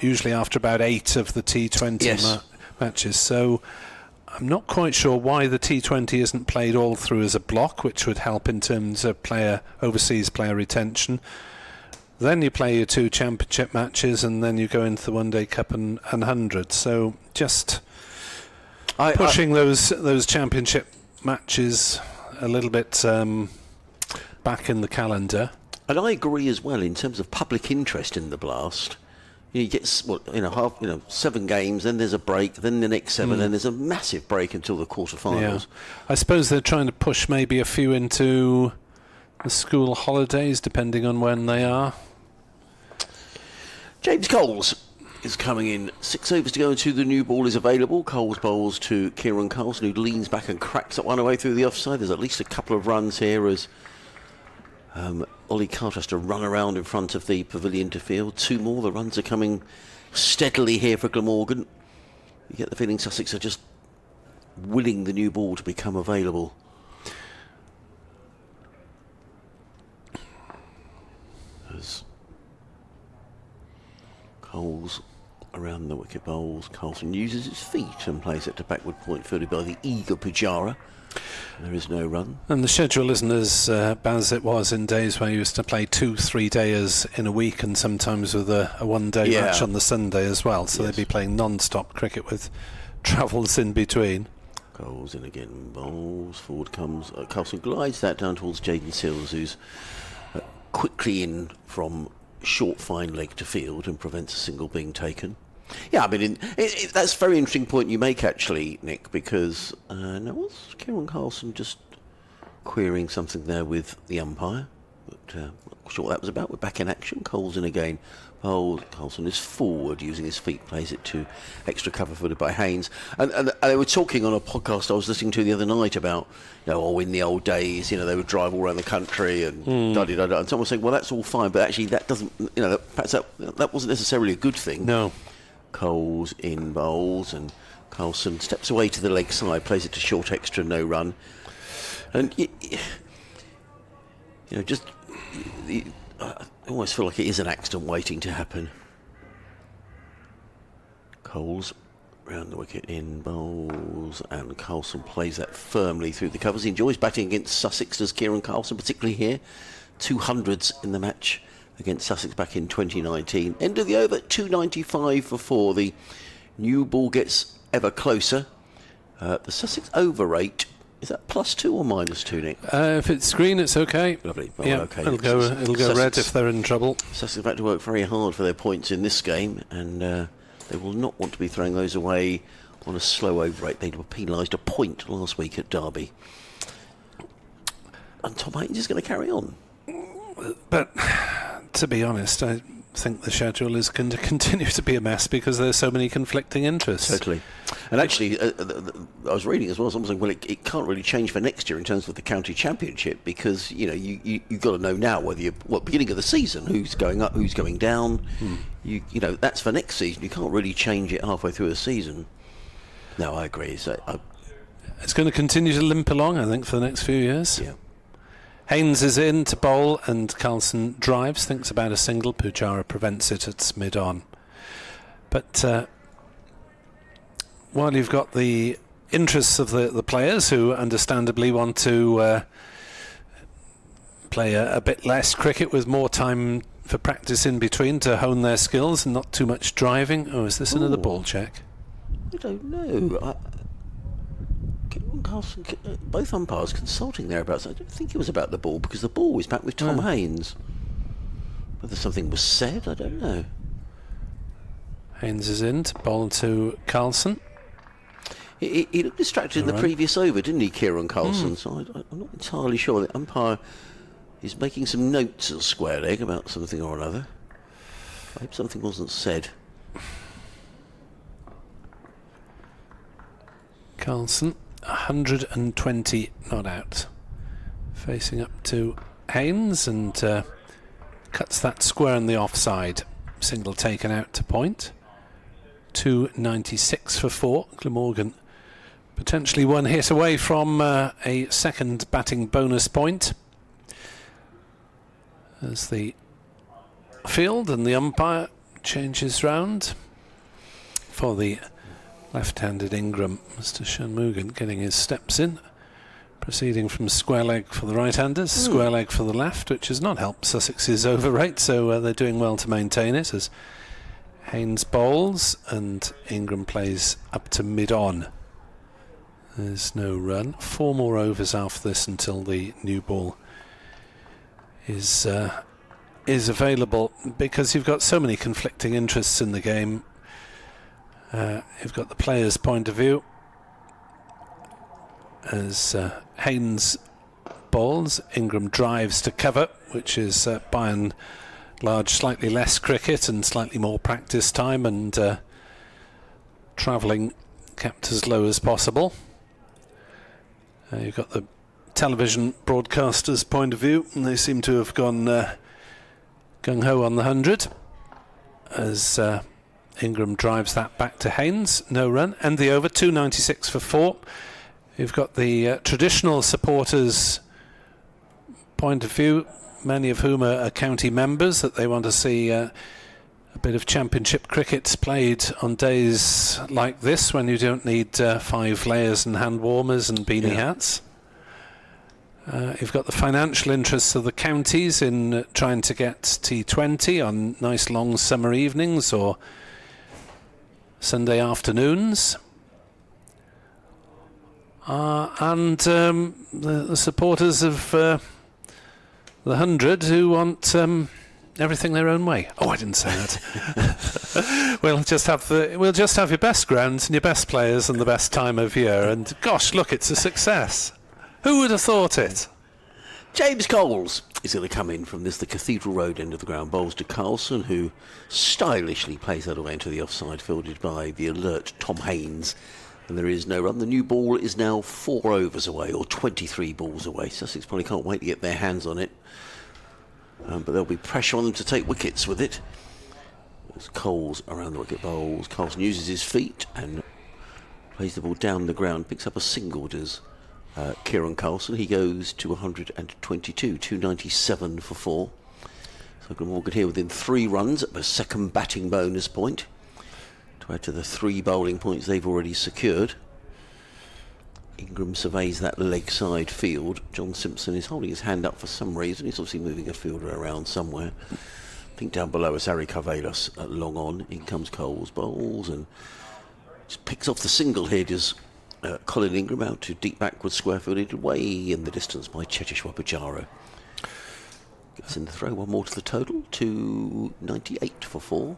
Speaker 4: usually after about 8 of the T20 matches. So I'm not quite sure why the T20 isn't played all through as a block, which would help in terms of overseas player retention. Then you play your 2 championship matches, and then you go into the One Day Cup and 100. So just pushing those championship matches a little bit back in the calendar.
Speaker 5: And I agree as well in terms of public interest in the Blast. You get 7 games, then there's a break, then the next 7, then there's a massive break until the quarterfinals.
Speaker 4: Yeah. I suppose they're trying to push maybe a few into the school holidays, depending on when they are.
Speaker 5: James Coles is coming in. 6 overs to go until the new ball is available. Coles bowls to Kieran Carlson, who leans back and cracks that one away through the offside. There's at least a couple of runs here as Ollie Carter has to run around in front of the pavilion to field. 2 more. The runs are coming steadily here for Glamorgan. You get the feeling Sussex are just willing the new ball to become available. As Coles around the wicket bowls, Carlson uses his feet and plays it to backward point, fielded by the eager Pujara. There is no run.
Speaker 4: And the schedule isn't as bad as it was in days where you used to play 2-3 days in a week, and sometimes with a one-day match on the Sunday as well. So they'd be playing non-stop cricket with travels in between.
Speaker 5: Coles in again, bowls, forward comes. Carlson glides that down towards Jaden Sills, who's quickly in from short fine leg to field and prevents a single being taken. Yeah, I mean, that's a very interesting point you make, actually, Nick, because now was Kieran Carlson just querying something there with the umpire? But not sure what that was about. We're back in action. Coles in again. Carlson is forward, using his feet, plays it to extra cover footed by Haynes. And they were talking on a podcast I was listening to the other night about, in the old days, they would drive all around the country and da-da-da-da. And someone was saying, well, that's all fine, but actually that doesn't, perhaps that wasn't necessarily a good thing.
Speaker 4: No.
Speaker 5: Coles in bowls, and Carlson steps away to the leg side, plays it to short extra, no run. And I almost feel like it is an accident waiting to happen. Coles round the wicket in bowls, and Carlson plays that firmly through the covers. He enjoys batting against Sussex, does Kieran Carlson, particularly here. 200s in the match against Sussex back in 2019. End of the over, 295 for 4. The new ball gets ever closer. The Sussex over rate, is that +2 or -2, Nick?
Speaker 4: If it's green, it's okay.
Speaker 5: Lovely.
Speaker 4: Yeah,
Speaker 5: okay.
Speaker 4: it'll go
Speaker 5: Sussex,
Speaker 4: red if they're in trouble.
Speaker 5: Sussex have had to work very hard for their points in this game, and they will not want to be throwing those away on a slow over rate. They were penalised a point last week at Derby. And Tom Haynes is going to carry on.
Speaker 4: But to be honest, I think the schedule is going to continue to be a mess because there's so many conflicting interests.
Speaker 5: Totally. And actually, I was reading as well, someone saying, well, it can't really change for next year in terms of the county championship because, you've got to know now beginning of the season, who's going up, who's going down. That's for next season. You can't really change it halfway through a season. No, I agree. So
Speaker 4: it's going to continue to limp along, I think, for the next few years.
Speaker 5: Yeah.
Speaker 4: Haynes is in to bowl and Carlson drives, thinks about a single. Pujara prevents it at mid-on. But while you've got the interests of the players who understandably want to play a bit less cricket with more time for practice in between to hone their skills and not too much driving. Oh, is this another ball check?
Speaker 5: I don't know. Carlson, both umpires consulting thereabouts. I don't think it was about the ball because the ball was back with Tom Haynes. Whether something was said, I don't know.
Speaker 4: Haynes is in to bowl to Carlson.
Speaker 5: He looked distracted in the previous over, didn't he, Kieran Carlson? So I'm not entirely sure. The umpire is making some notes at square leg about something or another. I hope something wasn't said.
Speaker 4: Carlson, 120 not out. Facing up to Haynes and cuts that square on the offside. Single taken out to point. 296 for 4. Glamorgan Potentially one hit away from a second batting bonus point, as the field and the umpire changes round for the left-handed Ingram. Mr. Shanmugam getting his steps in, proceeding from square leg for the right-handers, square leg for the left, which has not helped Sussex's over rate, so they're doing well to maintain it as Haynes bowls and Ingram plays up to mid-on. There's no run. 4 more overs after this until the new ball is available, because you've got so many conflicting interests in the game. You've got the player's point of view as Haynes bowls, Ingram drives to cover, which is by and large slightly less cricket and slightly more practice time, and travelling kept as low as possible. You've got the television broadcaster's point of view, and they seem to have gone gung-ho on the 100 as Ingram drives that back to Haynes. No run, and the over, 296 for 4. You've got the traditional supporters' point of view, many of whom are county members, that they want to see a bit of championship cricket played on days like this when you don't need 5 layers and hand warmers and beanie hats. You've got the financial interests of the counties in trying to get T20 on nice long summer evenings or Sunday afternoons. And the supporters of the 100 who want everything their own way. Oh, I didn't say that. We'll just have your best grounds and your best players and the best time of year. And gosh, look, it's a success. Who would have thought it?
Speaker 5: James Coles is going to come in from the Cathedral Road end of the ground. Bowls to Carlson, who stylishly plays that away into the offside, fielded by the alert Tom Haynes. And there is no run. The new ball is now 4 overs away, or 23 balls away. Sussex probably can't wait to get their hands on it. But there'll be pressure on them to take wickets with it. There's Coles around the wicket bowls. Carlson uses his feet and plays the ball down the ground. Picks up a single, does Kieran Carlson. He goes to 122, 297 for 4. So Glamorgan here within 3 runs at the second batting bonus point, to add to the 3 bowling points they've already secured. Ingram surveys that leg side field. John Simpson is holding his hand up for some reason. He's obviously moving a fielder around somewhere. I think down below is Harry Carvelos long on. In comes Coles, bowls, and just picks off the single here. Does Colin Ingram out to deep backward square fielded way in the distance by Cheteshwar Pujara. Gets in the throw. 1 more to the total. 298 for 4.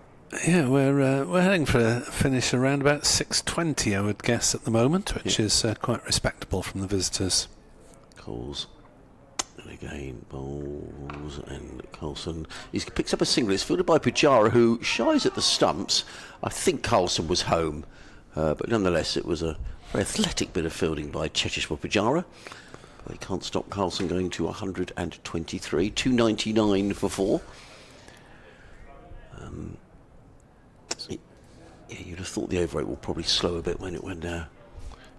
Speaker 4: Yeah, we're heading for a finish around about 6:20, I would guess, at the moment, which is quite respectable from the visitors.
Speaker 5: Coles, and again bowls, and Carlson. He picks up a single. It's fielded by Pujara, who shies at the stumps. I think Carlson was home, but nonetheless it was a very athletic bit of fielding by Cheteshwar Pujara. They can't stop Carlson going to 123, 299 for 4. Yeah, you'd have thought the over rate will probably slow a bit when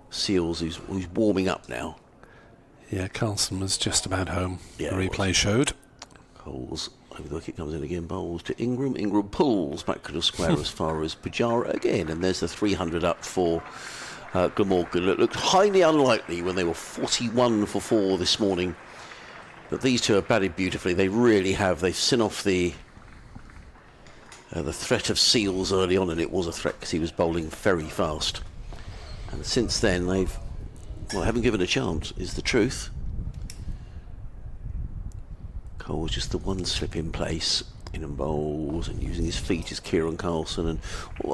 Speaker 5: Seals, who's warming up now.
Speaker 4: Yeah, Carlson was just about home.
Speaker 5: Yeah,
Speaker 4: the replay showed.
Speaker 5: Coles over the wicket, comes in again, bowls to Ingram. Ingram pulls back to the square as far as Pujara again, and there's the 300 up for Glamorgan. It looked highly unlikely when they were 41 for 4 this morning, but these two have batted beautifully. They really have. They've sent off the threat of Seals early on, and it was a threat because he was bowling very fast. And since then, haven't given a chance, is the truth. Cole's just the one slip in place. In and bowls, and using his feet is Kieran Carlson. And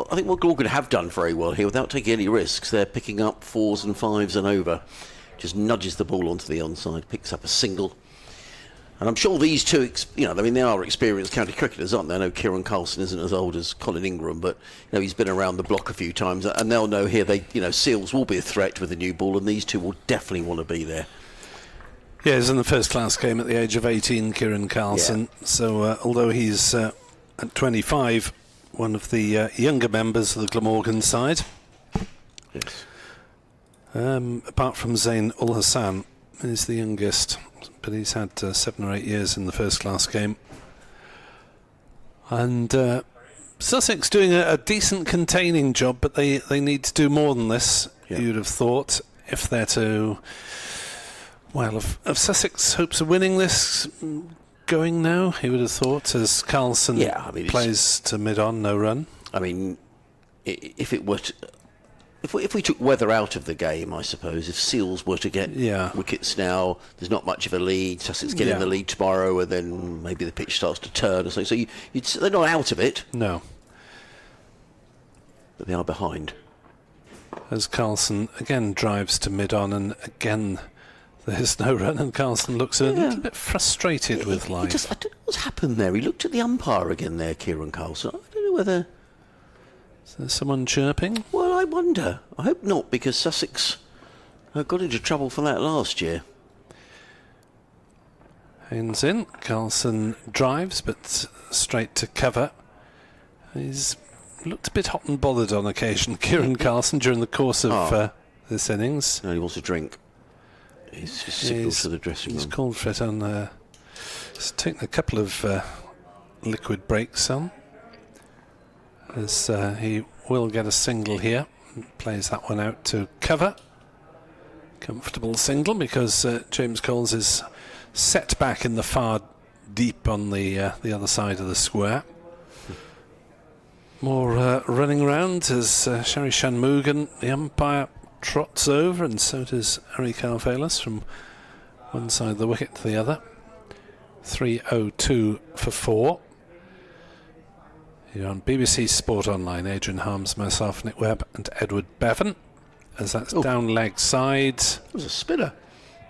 Speaker 5: I think what Glamorgan have done very well here, without taking any risks, they're picking up 4s and 5s and over. Just nudges the ball onto the onside, picks up a single. And I'm sure these two, they are experienced county cricketers, aren't they? I know Kieran Carlson isn't as old as Colin Ingram, but he's been around the block a few times, and they'll know here Seals will be a threat with the new ball, and these two will definitely want to be there.
Speaker 4: Yeah, he's in the first class game at the age of 18, Kieran Carlson. Yeah. So although he's at 25, one of the younger members of the Glamorgan side.
Speaker 5: Yes.
Speaker 4: Apart from Zain Ul Hassan, he's the youngest, but he's had 7 or 8 years in the first-class game. And Sussex doing a decent containing job, but they need to do more than this, you'd have thought, if they're to... Well, of Sussex hopes of winning this going now, he would have thought, as Carlson plays to mid-on, no run.
Speaker 5: I mean, if it were to... If we took weather out of the game, I suppose, if Seals were to get wickets now, there's not much of a lead. Sussex get in the lead tomorrow, and then maybe the pitch starts to turn or something. So they're not out of it.
Speaker 4: No.
Speaker 5: But they are behind.
Speaker 4: As Carlson again drives to mid-on, and again there's no run, and Carlson looks a little bit frustrated with life.
Speaker 5: I don't know what's happened there. He looked at the umpire again there, Kieran Carlson. I don't know whether...
Speaker 4: Is there someone chirping?
Speaker 5: Well, I wonder. I hope not, because Sussex got into trouble for that last year.
Speaker 4: Haynes in. Carlson drives, but straight to cover. He's looked a bit hot and bothered on occasion, Kieran Carlson, during the course of this innings.
Speaker 5: No, he wants a drink. He's just signalled to the dressing room.
Speaker 4: He's called for it on... he's taken a couple of liquid breaks on. As he will get a single here, plays that one out to cover. Comfortable single, because James Coles is set back in the far deep on the other side of the square. More running around as Sherry Shanmugam, the umpire, trots over, and so does Ari Carvelis from one side of the wicket to the other. 3:02 for 4. Here on BBC Sport Online, Adrian Harms, myself, Nick Webb and Edward Bevan, as that's down leg side.
Speaker 5: It was a spinner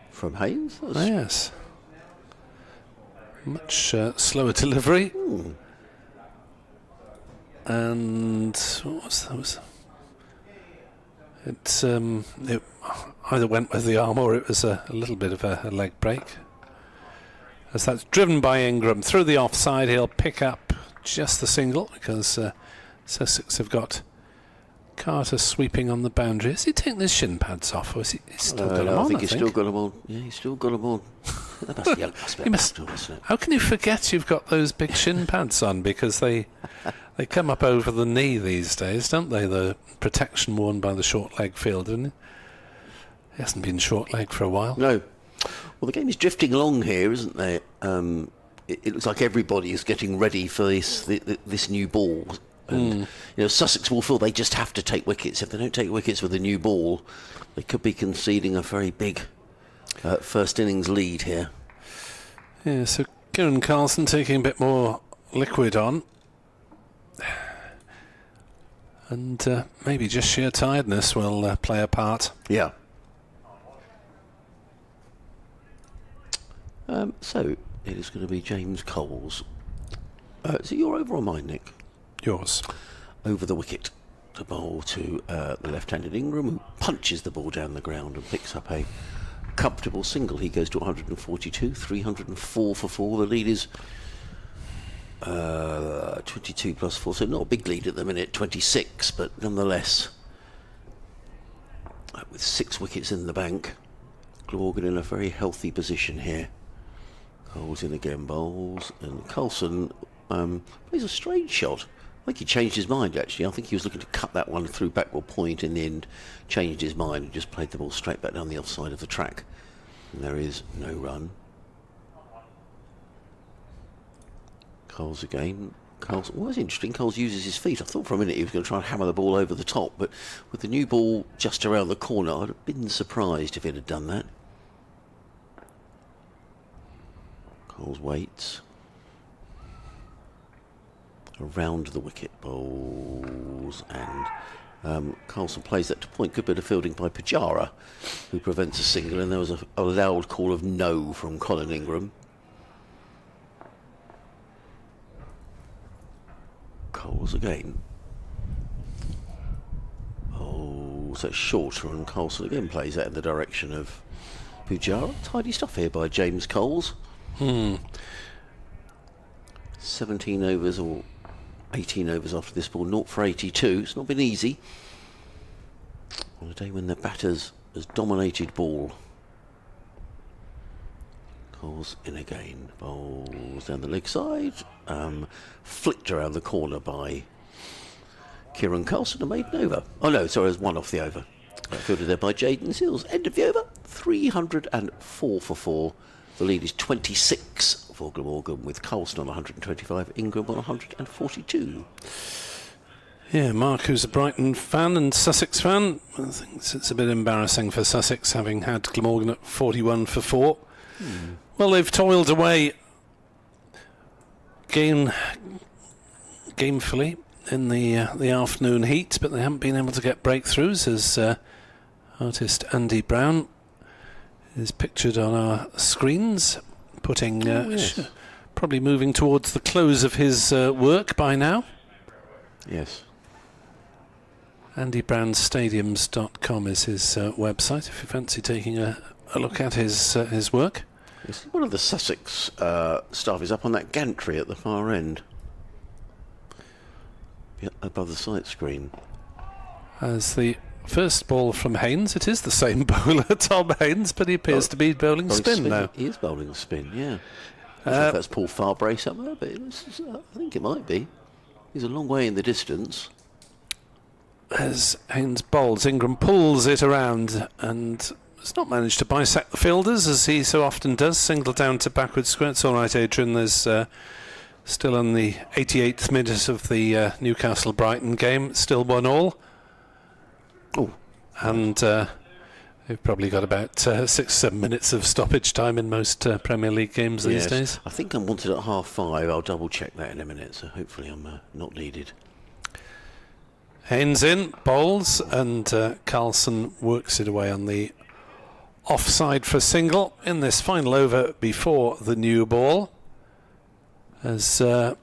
Speaker 5: from Haynes.
Speaker 4: Yes. Much slower delivery. And what was that? It either went with the arm or it was a little bit of a leg break. As that's driven by Ingram through the offside, he'll pick up just the single, because Sussex have got Carter sweeping on the boundary. Has he taken his shin pads off, or is he still got them on?
Speaker 5: I think he's still got them on. Yeah, he's still got them on. That must be isn't it?
Speaker 4: How can you forget you've got those big shin pads on? Because they come up over the knee these days, don't they? The protection worn by the short leg fielder. He hasn't been short leg for a while.
Speaker 5: No. Well, the game is drifting along here, isn't there? It looks like everybody is getting ready for this new ball. And Sussex will feel they just have to take wickets. If they don't take wickets with a new ball, they could be conceding a very big first innings lead here.
Speaker 4: Yeah, so Kieran Carlson taking a bit more liquid on. And maybe just sheer tiredness will play a part.
Speaker 5: Yeah. So it is going to be James Coles. Is it your over or mine, Nick?
Speaker 4: Yours.
Speaker 5: Over the wicket to bowl to the left-handed Ingram, who punches the ball down the ground and picks up a comfortable single. He goes to 142, 304 for 4. The lead is 22 plus 4, so not a big lead at the minute, 26, but nonetheless, with 6 wickets in the bank, Glamorgan in a very healthy position here. Coles in again, bowls, and Carlson plays a strange shot. I think he changed his mind, actually. I think he was looking to cut that one through backward point, and in the end changed his mind and just played the ball straight back down the offside of the track. And there is no run. Coles again. Coles, well, that's interesting. Coles uses his feet. I thought for a minute he was going to try and hammer the ball over the top, but with the new ball just around the corner, I'd have been surprised if it had done that. Coles waits. Around the wicket, bowls, and Carlson plays that to point. Good bit of fielding by Pujara, who prevents a single, and there was a loud call of no from Colin Ingram. Coles again. Oh, so it's shorter, and Carlson again plays that in the direction of Pujara. Tidy stuff here by James Coles. 17 overs or 18 overs after this ball, 0 for 82. It's not been easy. On a day when the batters has dominated ball. Coles in again. Bowls down the leg side. Flicked around the corner by Kieran Carlson and made an over. Oh no, sorry, it was one off the over. Fielded there by Jaden Seals. End of the over. 304 for 4. The lead is 26 for Glamorgan, with Carlson on 125, Ingram on 142.
Speaker 4: Yeah, Mark, who's a Brighton fan and Sussex fan, I think it's a bit embarrassing for Sussex, having had Glamorgan at 41 for 4. Well, they've toiled away gamefully in the afternoon heat, but they haven't been able to get breakthroughs, as artist Andy Brown is pictured on our screens, putting probably moving towards the close of his work by now.
Speaker 5: Yes.
Speaker 4: AndyBrownStadiums.com is his website, if you fancy taking a look at his work.
Speaker 5: Yes. One of the Sussex staff is up on that gantry at the far end, above the sight screen.
Speaker 4: As the first ball from Haynes, it is the same bowler, Tom Haynes, but he appears to be bowling spin now.
Speaker 5: He is bowling a spin, yeah. I don't know if that's Paul Farbrace up there, but I think it might be. He's a long way in the distance.
Speaker 4: As Haynes bowls, Ingram pulls it around and has not managed to bisect the fielders, as he so often does. Single down to backward square. It's all right, Adrian. There's still on the 88th minute of the Newcastle-Brighton game. Still 1-1.
Speaker 5: Oh.
Speaker 4: And they've probably got about 6-7 minutes of stoppage time in most Premier League games these days.
Speaker 5: I think I'm wanted at 5:30. I'll double check that in a minute, so hopefully I'm not needed.
Speaker 4: Haynes in, bowls, and Carlson works it away on the offside for a single in this final over before the new ball. As is that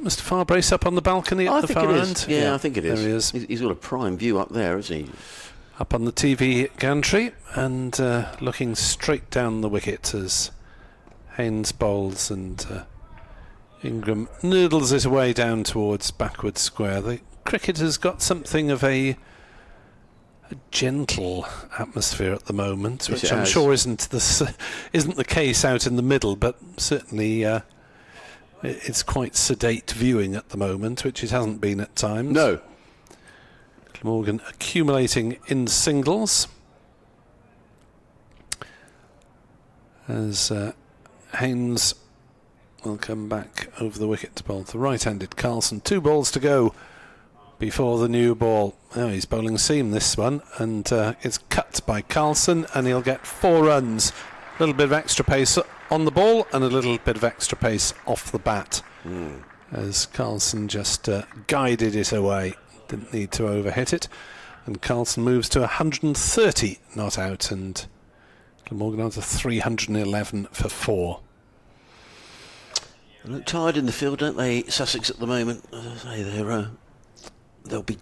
Speaker 4: Mr. Farbrace up on the balcony at the far end?
Speaker 5: Yeah, I think it is.
Speaker 4: There he is.
Speaker 5: He's got a prime view up there, hasn't he?
Speaker 4: Up on the TV gantry and looking straight down the wicket as Haynes bowls and Ingram noodles it away down towards backward square. The cricket has got something of a gentle atmosphere at the moment,
Speaker 5: Yes,
Speaker 4: which I'm sure isn't the case out in the middle, but certainly it's quite sedate viewing at the moment, which it hasn't been at times.
Speaker 5: No.
Speaker 4: Glamorgan accumulating in singles as Haynes will come back over the wicket to bowl the right-handed Carlson. 2 balls to go before the new ball. Oh, he's bowling seam this one, and it's cut by Carlson, and he'll get 4 runs. A little bit of extra pace on the ball and a little bit of extra pace off the bat as Carlson just guided it away. Didn't need to overhit it, and Carlson moves to 130 not out, and Glamorgan on to 311 for 4.
Speaker 5: They look tired in the field, don't they, Sussex, at the moment? As I say, they'll be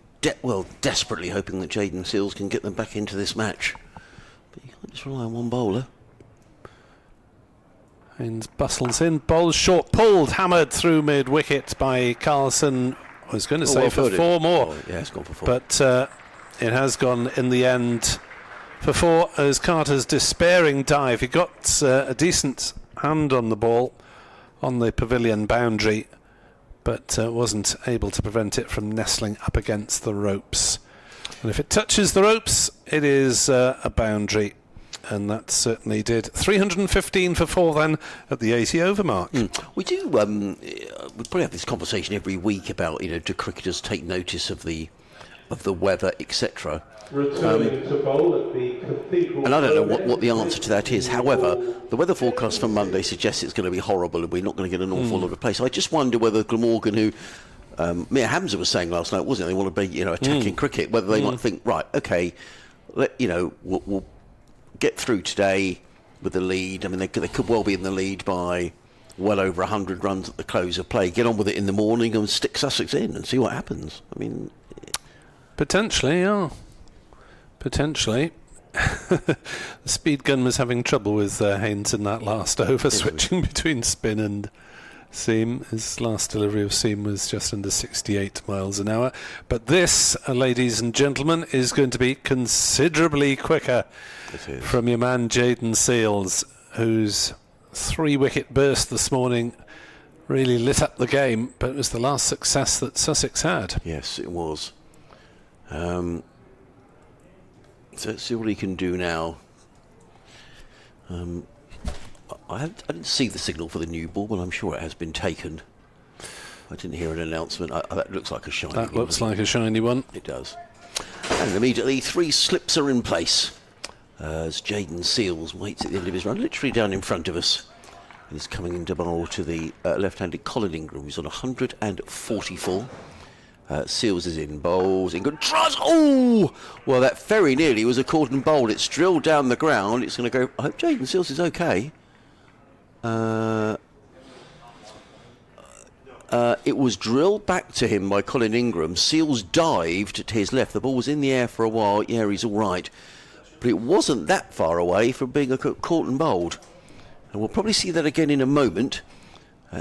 Speaker 5: desperately hoping that Jaden Seals can get them back into this match. But you can't just rely on one bowler.
Speaker 4: Haynes bustles in, bowls short, pulled, hammered through mid-wicket by Carlson. I was going to say for 4 more.
Speaker 5: Oh, yeah, it's gone for 4.
Speaker 4: But it has gone in the end for 4 as Carter's despairing dive. He got a decent hand on the ball on the pavilion boundary, but wasn't able to prevent it from nestling up against the ropes. And if it touches the ropes, it is a boundary. And that certainly did. 315 for 4 then at the 80 over mark.
Speaker 5: We do. We probably have this conversation every week about, do cricketers take notice of the weather, etc.
Speaker 1: Returning to bowl at the Cathedral.
Speaker 5: And I don't know what the answer to that is. However, the weather forecast for Monday suggests it's going to be horrible, and we're not going to get an awful lot of play. So I just wonder whether Glamorgan, who Mia Hamza was saying last night, wasn't it? They want to be, attacking cricket. Whether they might think, right, okay, we'll get through today with the lead. I mean, they could well be in the lead by well over 100 runs at the close of play. Get on with it in the morning and stick Sussex in and see what happens. I mean,
Speaker 4: potentially, yeah. Potentially. The speed gun was having trouble with Haynes in that last over, switching between spin seam. His last delivery of seam was just under 68 miles an hour. But this, ladies and gentlemen, is going to be considerably quicker from your man Jayden Seales, whose 3-wicket burst this morning really lit up the game, but it was the last success that Sussex had.
Speaker 5: Yes, it was. So let's see what he can do now. I didn't see the signal for the new ball, but I'm sure it has been taken. I didn't hear an announcement. That looks like a shiny one.
Speaker 4: That looks like a shiny one.
Speaker 5: It does. And immediately 3 slips are in place as Jayden Seales waits at the end of his run, literally down in front of us. And he's coming into bowl to the left-handed Colin Ingram, who's on 144. Seales is in, bowls, Ingram tries, oh! Well, that very nearly was a cordon bowl. It's drilled down the ground. It's going to go, I hope Jayden Seales is okay. It was drilled back to him by Colin Ingram. Seales dived to his left. The ball was in the air for a while. Yeah, he's all right. But it wasn't that far away from being a caught and bowled. And we'll probably see that again in a moment.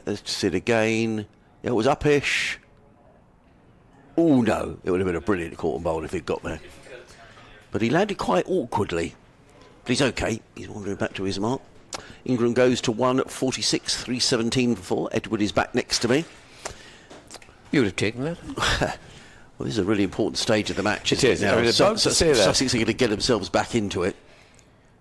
Speaker 5: Let's see it again. Yeah, it was up-ish. Oh, no. It would have been a brilliant caught and bowled if he'd got there. But he landed quite awkwardly. But he's okay. He's wandering back to his mark. Ingram goes to 146, 317 for 4. Edward is back next to me.
Speaker 7: You would have taken that.
Speaker 5: Well, this is a really important stage of the match.
Speaker 7: It is.
Speaker 5: Now,
Speaker 7: I was about to say that.
Speaker 5: Sussex are going to get themselves back into it.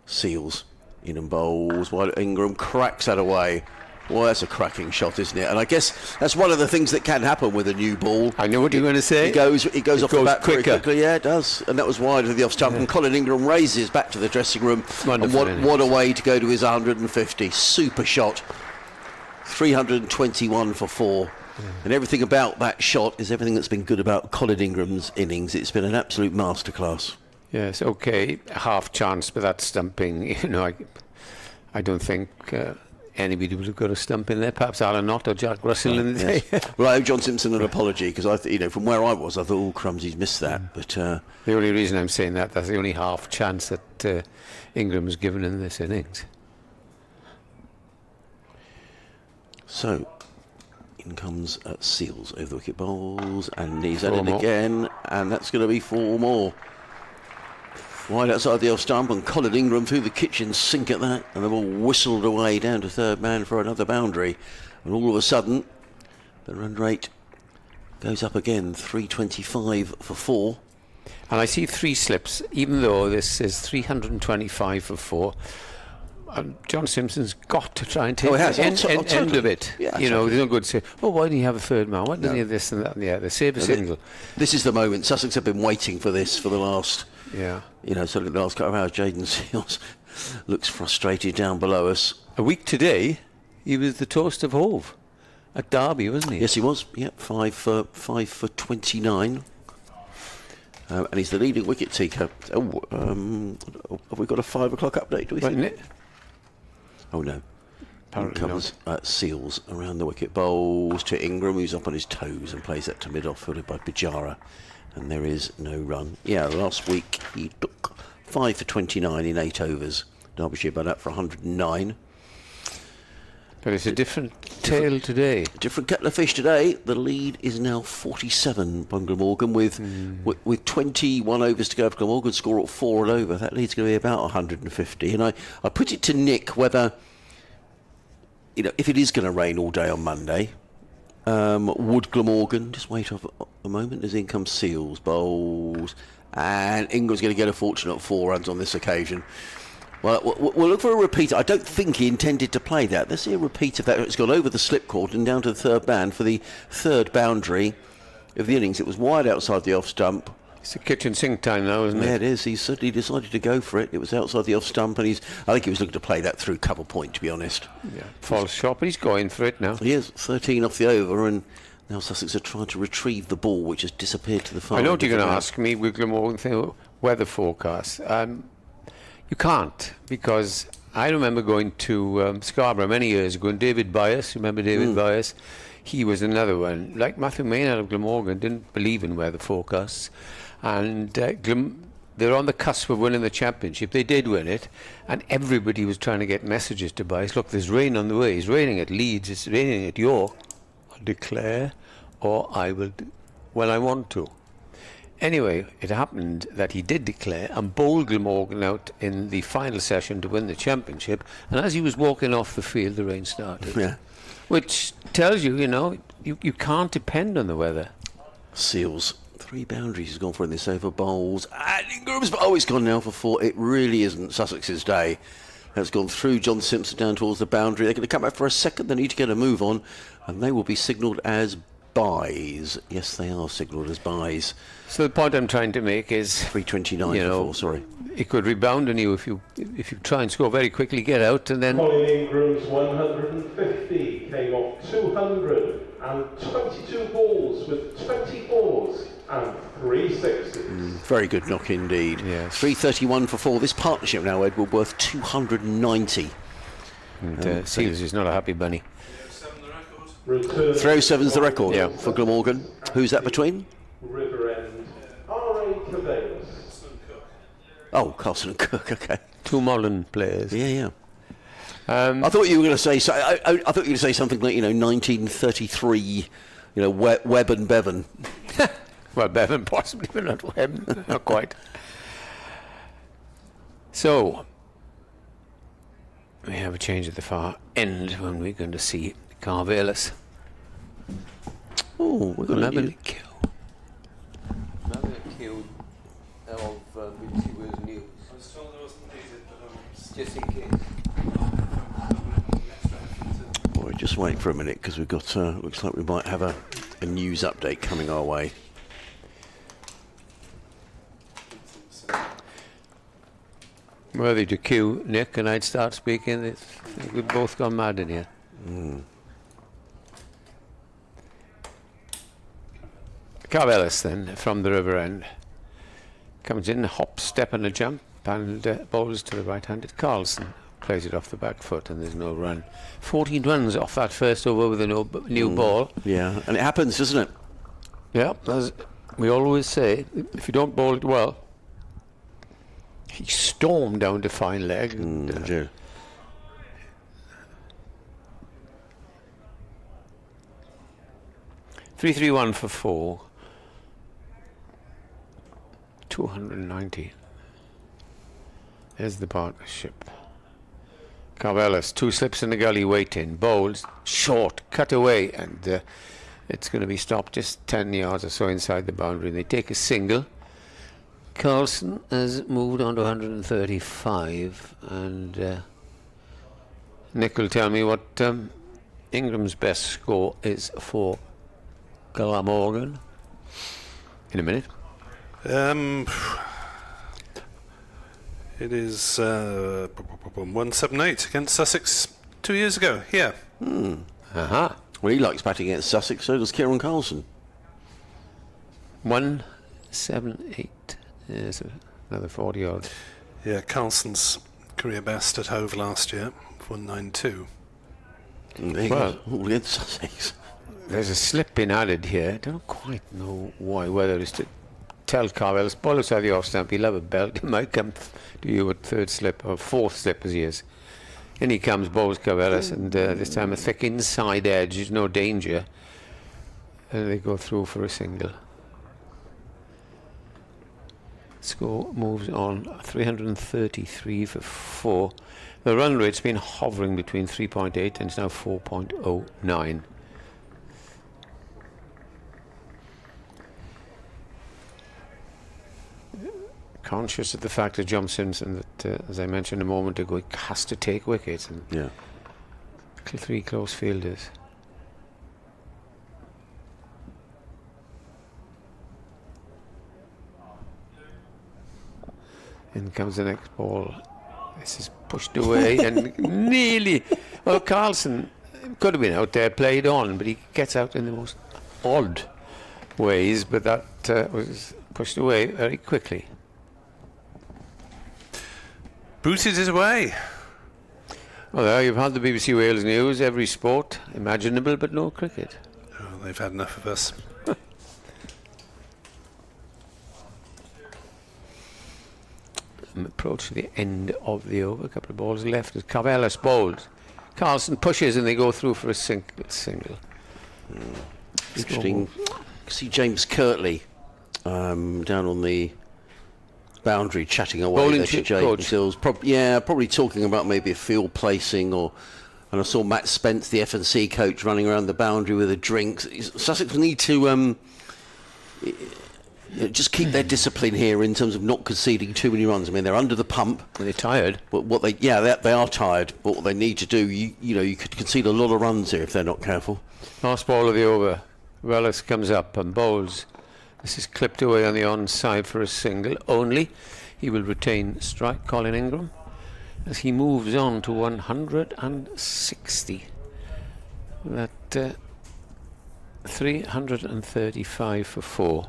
Speaker 5: Seales in and bowls. While Ingram cracks that away. Well, that's a cracking shot, isn't it? And I guess that's one of the things that can happen with a new ball.
Speaker 7: I know what you're going to say.
Speaker 5: It goes off the bat
Speaker 7: quicker.
Speaker 5: very quickly. Yeah, it does. And that was wide of the off stump. And Colin Ingram raises back to the dressing room. And what a way to go to his 150. Super shot. 321 for 4. Yeah. And everything about that shot is everything that's been good about Colin Ingram's innings. It's been an absolute masterclass.
Speaker 7: Yes, okay. Half chance with that stumping. You know, I don't think... anybody would have got a stump in there, perhaps Alan Knott or Jack Russell in the day.
Speaker 5: Well, I owe John Simpson an apology because from where I was, I thought, oh crumbs, he's missed that. But
Speaker 7: the only reason I'm saying that's the only half chance that Ingram has given in this innings.
Speaker 5: So in comes Seales over the wicket bowls, and he's at it again, and that's going to be 4 more. Wide outside the off stump, and Colin Ingram through the kitchen sink at that, and the ball whistled away down to third man for another boundary. And all of a sudden, the run rate goes up again, 325 for 4.
Speaker 7: And I see 3 slips, even though this is 325 for 4. John Simpson's got to try and take the end of it. Yeah, you know, there's no good to say, oh, why didn't he have a third man? Why didn't he have this and that? And the save a single.
Speaker 5: This is the moment. Sussex have been waiting for this for the last...
Speaker 7: Yeah.
Speaker 5: You know, so the last couple of hours, Jayden Seales looks frustrated down below us.
Speaker 7: A week today, he was the toast of Hove at Derby, wasn't he?
Speaker 5: Yes, he was. Yep, 5 for 29. And he's the leading wicket taker. Have we got a 5 o'clock update, do we think? Oh, no. Comes Seales around the wicket, bowls to Ingram, who's up on his toes and plays that to mid-off, fielded by Bajara. And there is no run. Yeah, last week he took 5 for 29 in 8 overs. Derbyshire by that for 109.
Speaker 7: But it's a different tale today.
Speaker 5: Different kettle of fish today. The lead is now 47 by Glamorgan with 21 overs to go for Glamorgan. Score at 4 and over. That lead's going to be about 150. And I put it to Nick whether, you know, if it is going to rain all day on Monday, would Glamorgan just wait off a moment as in comes Seales, bowls, and Ingram's going to get a fortunate 4 runs on this occasion. Well, we'll look for a repeat. I don't think he intended to play that. Let's see a repeat of that. It's gone over the slip cord and down to the third man for the third boundary of the innings. It was wide outside the off stump.
Speaker 7: It's the kitchen sink time now, isn't it?
Speaker 5: Yeah, it is. He certainly decided to go for it. It was outside the off stump, and I think he was looking to play that through cover point, to be honest.
Speaker 7: Yeah, false shot, but he's going for it now.
Speaker 5: He is 13 off the over, and now Sussex are trying to retrieve the ball, which has disappeared to the far.
Speaker 7: I know what you're going to ask me with Glamorgan thing, weather forecast. You can't, because I remember going to Scarborough many years ago, and David Byas, remember David Byas? He was another one. Like Matthew Maynard of Glamorgan, didn't believe in weather forecasts. And they're on the cusp of winning the championship. They did win it, and everybody was trying to get messages to Bice. Look, there's rain on the way. It's raining at Leeds. It's raining at York. I'll declare, or I will, when I want to. Anyway, it happened that he did declare and bowled Glamorgan out in the final session to win the championship. And as he was walking off the field, the rain started.
Speaker 5: Yeah.
Speaker 7: Which tells you, you can't depend on the weather.
Speaker 5: Seals. 3 boundaries has gone for in this over bowls. And Ingram's, it's gone now for 4. It really isn't Sussex's day. It's gone through John Simpson down towards the boundary. They're going to come back for a second. They need to get a move on. And they will be signalled as buys. Yes, they are signalled as buys.
Speaker 7: So the point I'm trying to make is
Speaker 5: 3:29 for 4, sorry.
Speaker 7: It could rebound on you if you try and score very quickly, get out, and then.
Speaker 1: Colin Ingram's 150 came off 222 balls with 24s and 3 sixes.
Speaker 5: Very good knock indeed.
Speaker 7: Yes.
Speaker 5: 3:31 for 4. This partnership now, Edward, worth 290.
Speaker 7: And Seals is not a happy bunny.
Speaker 5: Throw 7's the record
Speaker 7: Yeah.
Speaker 5: for Glamorgan. Who's that between?
Speaker 1: River End, R.A. Cavallis.
Speaker 5: Oh, Carlson and Cook, okay.
Speaker 7: 2 modern players.
Speaker 5: Yeah. I thought you were going to say. I thought you were going to say something like 1933. Webb and Bevan.
Speaker 7: Well, Bevan possibly, but not Webb. Not quite. So we have a change at the far end when we're going to see Carvelis.
Speaker 5: Oh, we're going to
Speaker 7: Another
Speaker 5: have a
Speaker 7: kill. Another kill of BBC World News.
Speaker 4: I was told there wasn't needed, but
Speaker 7: Just in case.
Speaker 5: Well, just wait for a minute because we've got. Looks like we might have a news update coming our way.
Speaker 7: Worthy to cue Nick, and I'd start speaking. We've both gone mad in here. Carvelis then from the River End comes in, hop, step and a jump, and bowls to the right-handed Carlson. Plays it off the back foot and there's no run. 14 runs off that first over with a new ball.
Speaker 5: Yeah, and it happens, doesn't it?
Speaker 7: Yeah, as we always say, if you don't bowl it well. He stormed down to fine leg. And, 3-3-1 for 4. 290. There's the partnership. Carvelis, 2 slips in the gully, waiting, bowls, short, cut away, and it's going to be stopped just 10 yards or so inside the boundary. They take a single. Carlson has moved on to 135, and Nick will tell me what Ingram's best score is for Glamorgan in a minute.
Speaker 4: it is 178 against Sussex 2 years ago. Here.
Speaker 5: Well, he likes batting against Sussex, so does Kieran Carlson.
Speaker 7: 178. Yes, another 40 odd.
Speaker 4: Yeah, Carlson's career best at Hove last year, 192.
Speaker 5: Well, all against Sussex.
Speaker 7: There's a slip been added here. I don't quite know why, whether it's to tell Carvelis, ball outside the off stump, he'll have a belt, he might come to you at 3rd slip, or 4th slip as he is. In he comes, bowls Carvelis, and this time a thick inside edge, there's no danger. And they go through for a single. Score moves on, 333 for 4. The run rate's been hovering between 3.8 and it's now 4.09. Conscious of the fact of John Simpson that, as I mentioned a moment ago, he has to take wickets, and
Speaker 5: Yeah.
Speaker 7: 3 close fielders. In comes the next ball. This is pushed away and nearly. Well, Carlson could have been out there, played on, but he gets out in the most odd ways. But that was pushed away very quickly.
Speaker 4: Booted it away.
Speaker 7: Well, there you've had the BBC Wales News, every sport imaginable, but no cricket.
Speaker 4: Oh, they've had enough of us.
Speaker 7: approach the end of the over. A couple of balls left as Carvellis bowls. Carlson pushes and they go through for a single.
Speaker 5: Interesting. See James Kirtley down on the boundary chatting away
Speaker 7: Bowling
Speaker 5: there to Jaden Sills. Probably talking about maybe a field placing and I saw Matt Spence, the F&C coach, running around the boundary with a drink. Sussex need to just keep their discipline here in terms of not conceding too many runs. I mean, they're under the pump.
Speaker 7: They're tired.
Speaker 5: But they are tired. But what they need to do, you could concede a lot of runs here if they're not careful.
Speaker 7: Last ball of the over. Wellis comes up and bowls. This is clipped away on the onside for a single only. He will retain strike, Colin Ingram, as he moves on to 160. That 335 for 4.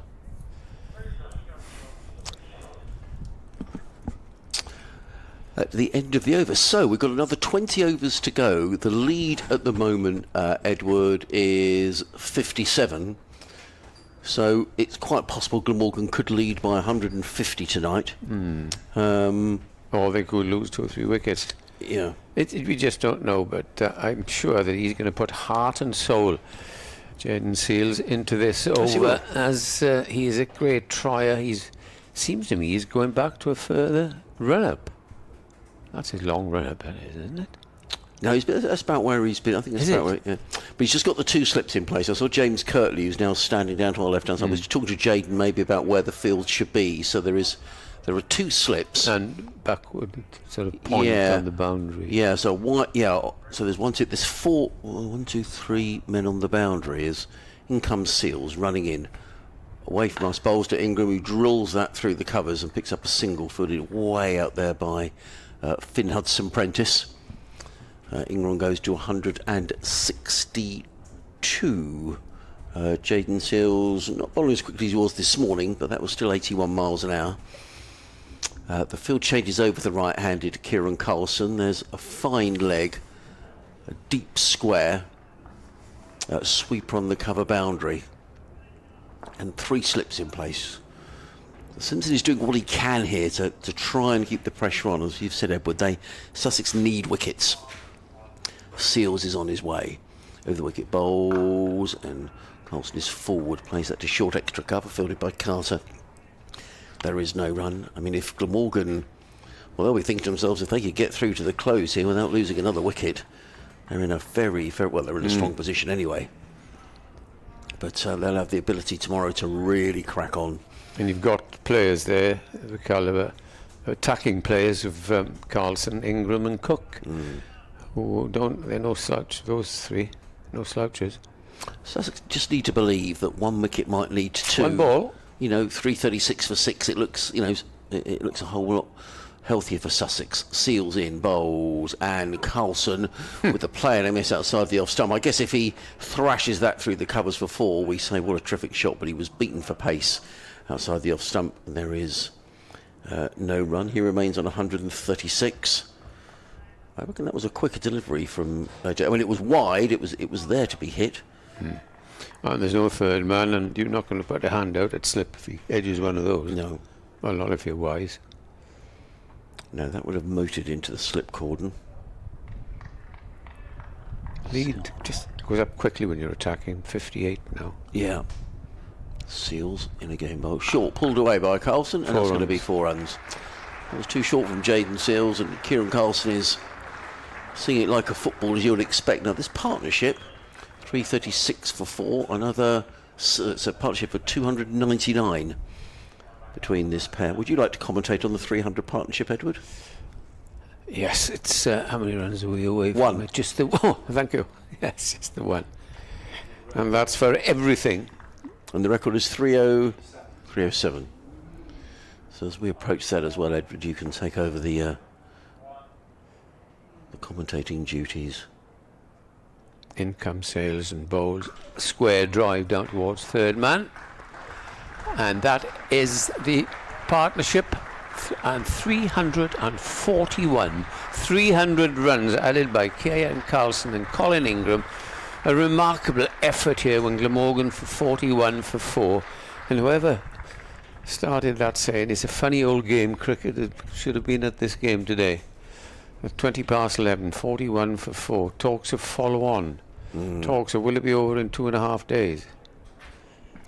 Speaker 5: At the end of the over. So we've got another 20 overs to go. The lead at the moment, Edward, is 57. So it's quite possible Glamorgan could lead by 150 tonight.
Speaker 7: Or they could lose 2 or 3 wickets.
Speaker 5: Yeah.
Speaker 7: We just don't know, but I'm sure that he's going to put heart and soul, Jaden Seals, into this over, as he is a great trier. Seems to me he's going back to a further run-up. That's his long run-up, isn't it?
Speaker 5: No, that's about where he's been. I think that's about right. Yeah. But he's just got the 2 slips in place. I saw James Kirtley, who's now standing down to our left-hand side, was talking to Jaden maybe about where the field should be. So there are 2 slips
Speaker 7: and backward sort of point on the boundary.
Speaker 5: Yeah. So So there's 1, 2. There's 4, 1, 2, 3 men on the boundary. As in comes Seals running in. Away from us, bowls to Ingram, who drills that through the covers and picks up a single footed way out there by Finn Hudson-Prentice. Ingram goes to 162. Jaden Seals not bowling as quickly as he was this morning, but that was still 81 miles an hour. The field changes over the right-handed Kieran Carlson. There's a fine leg, a deep square, sweeper on the cover boundary, and 3 slips in place. Simpson is doing what he can here to try and keep the pressure on. As you've said, Edward, Sussex need wickets. Seals is on his way. Over the wicket bowls, and Carlson is forward, plays that to short extra cover, fielded by Carter. There is no run. I mean, if Glamorgan, they'll be thinking to themselves, if they could get through to the close here without losing another wicket, they're in a very, very, they're in a strong position anyway. But they'll have the ability tomorrow to really crack on.
Speaker 7: And you've got players there, the calibre, attacking players of Carlson, Ingram and Cook, who they're no slouch, those 3, no slouches.
Speaker 5: Sussex just need to believe that 1 wicket might lead to 2.
Speaker 7: 1 ball.
Speaker 5: 336 for 6. It looks, it looks a whole lot healthier for Sussex. Seals in, bowls, and Carlson with the play and a miss outside the off stump. I guess if he thrashes that through the covers for 4, we say what a terrific shot, but he was beaten for pace outside the off stump. And there is no run. He remains on 136. I reckon that was a quicker delivery from it was wide, it was there to be hit.
Speaker 7: And there's no third man, and you're not going to put a hand out at slip if he edges one of those.
Speaker 5: No.
Speaker 7: Well, not if you're wise.
Speaker 5: No, that would have motored into the slip cordon.
Speaker 7: Lead just goes up quickly when you're attacking. 58 now.
Speaker 5: Yeah. Seals in a game bowl. Short, pulled away by Carlson, and that's going to be 4 runs. It was too short from Jaden Seals, and Kieran Carlson is seeing it like a football, as you would expect. Now, this partnership, 336 for 4, another, it's a partnership for 299 between this pair. Would you like to commentate on the 300 partnership, Edward?
Speaker 7: Yes, it's how many runs are we away from
Speaker 5: 1.
Speaker 7: it? Just the one. Thank you. Yes, just the 1. And that's for everything.
Speaker 5: And the record is 307. So as we approach that as well, Edward, you can take over the commentating duties.
Speaker 7: In come Sales and bowls. Square drive down towards third man. And that is the partnership. And 341. 300 runs added by Kieran Carlson and Colin Ingram. A remarkable effort here when Glamorgan for 41 for 4. And whoever started that saying, it's a funny old game, cricket. It should have been at this game today. At 20 past 11, 41 for 4. Talks of follow on. Talks of will it be over in 2.5 days?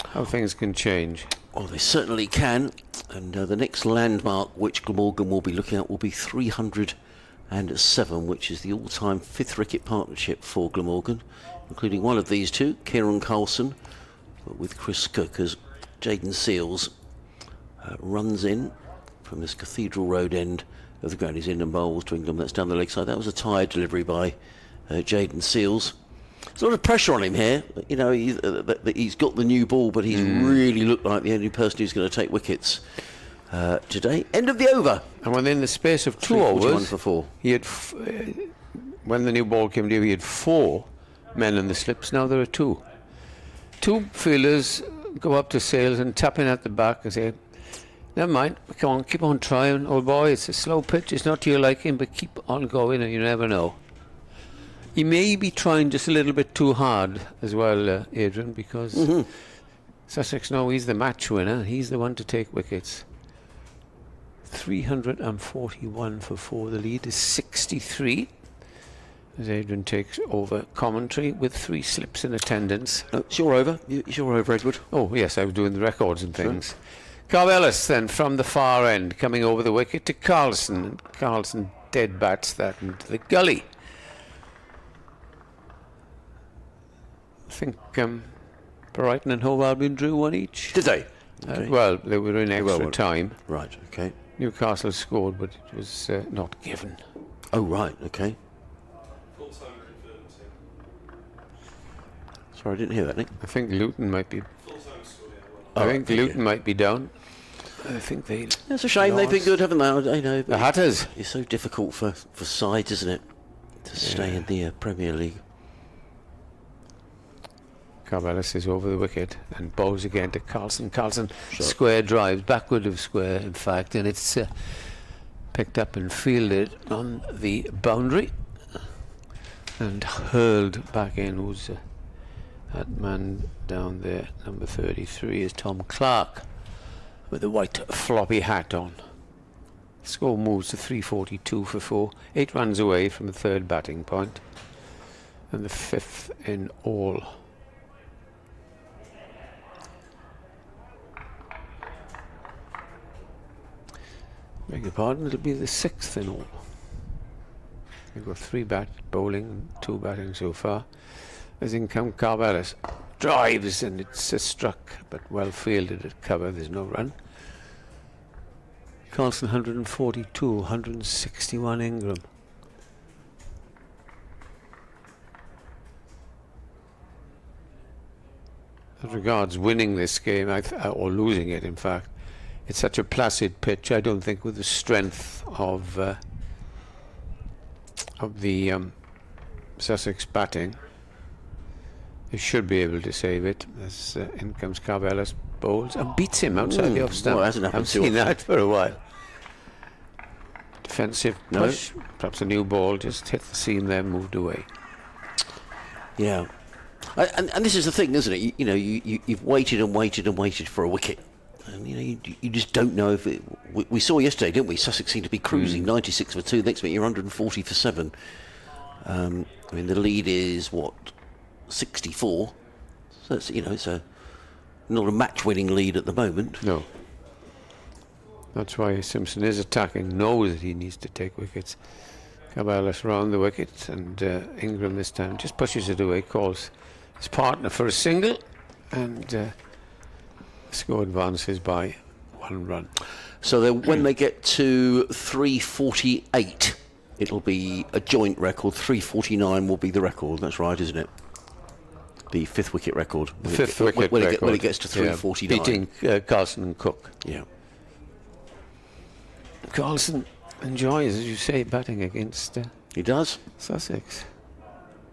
Speaker 7: How things can change.
Speaker 5: Oh, they certainly can. And the next landmark which Glamorgan will be looking at will be 307, which is the all-time 5th wicket partnership for Glamorgan, including one of these two, Kieran Carlson, but with Chris Cook as Jaden Seals runs in from this Cathedral Road end of the ground. He's in and bowls to Ingram. That's down the leg side. That was a tired delivery by Jaden Seals. There's a lot of pressure on him here. You know, he's got the new ball, but he's really looked like the only person who's going to take wickets today. End of the over.
Speaker 7: And within the space of 2 overs,
Speaker 5: for 4.
Speaker 7: he had, when the new ball came to, he had 4 men in the slips. Now there are 2. 2 fielders go up to Sales and tap in at the back and say, never mind, come on, keep on trying, old boy. It's a slow pitch, it's not to your liking, but keep on going and you never know. He may be trying just a little bit too hard as well, Adrian, because Sussex know he's the match winner. He's the one to take wickets. 341 for 4. The lead is 63. As Adrian takes over commentary with 3 slips in attendance.
Speaker 5: It's your over. It's your over, Edward.
Speaker 7: Oh, yes, I was doing the records and things. Carl Ellis then from the far end coming over the wicket to Carlson. And Carlson dead bats that into the gully. I think Brighton and Hove Albion drew 1 each.
Speaker 5: Did they? Okay.
Speaker 7: Well, they were in extra time.
Speaker 5: Right, okay.
Speaker 7: Newcastle scored, but it was not given.
Speaker 5: Oh, right, okay. Sorry, I didn't hear that, Nick.
Speaker 7: I think Luton might be... I think Luton might be down. I think they...
Speaker 5: It's a shame. They've been good, haven't they? I know.
Speaker 7: The Hatters.
Speaker 5: It's so difficult for sides, isn't it, to stay in the Premier League.
Speaker 7: Carvelis is over the wicket and bowls again to Carlson. Carlson square drives, backward of square in fact, and it's picked up and fielded on the boundary and hurled back in. Who's that man down there? Number 33 is Tom Clark with the white floppy hat on. Score moves to 342 for 4, 8 runs away from the 3rd batting point and the 5th in all. Beg your pardon, it'll be the 6th in all. We've got 3 bowling and 2 batting so far. As in come Carvelis. Drives and it's struck, but well fielded at cover, there's no run. Carlson 142, 161 Ingram. As regards winning this game, or losing it in fact, it's such a placid pitch. I don't think with the strength of the Sussex batting, they should be able to save it. As in comes Carvelis, bowls and beats him outside the off stump.
Speaker 5: Well, hasn't happened
Speaker 7: I've seen that for a while. Defensive push, perhaps a new ball, just hit the seam there, moved away.
Speaker 5: Yeah, and this is the thing, isn't it? You've waited and waited and waited for a wicket. And you just don't know if it... We saw yesterday, didn't we? Sussex seemed to be cruising 96 for 2. Next minute, you're 140 for 7. I mean, the lead is, 64? So, it's not a match-winning lead at the moment.
Speaker 7: No. That's why Simpson is attacking, knows that he needs to take wickets. Carvelis round the wicket, and Ingram this time just pushes it away, calls his partner for a single, and... score advances by 1 run.
Speaker 5: So when they get to 348, it'll be a joint record. 349 will be the record. That's right, isn't it? The 5th wicket record.
Speaker 7: The 5th wicket record.
Speaker 5: When it gets to 349.
Speaker 7: Beating Carlson and Cook.
Speaker 5: Yeah.
Speaker 7: Carlson enjoys, as you say, batting against
Speaker 5: he does.
Speaker 7: Sussex.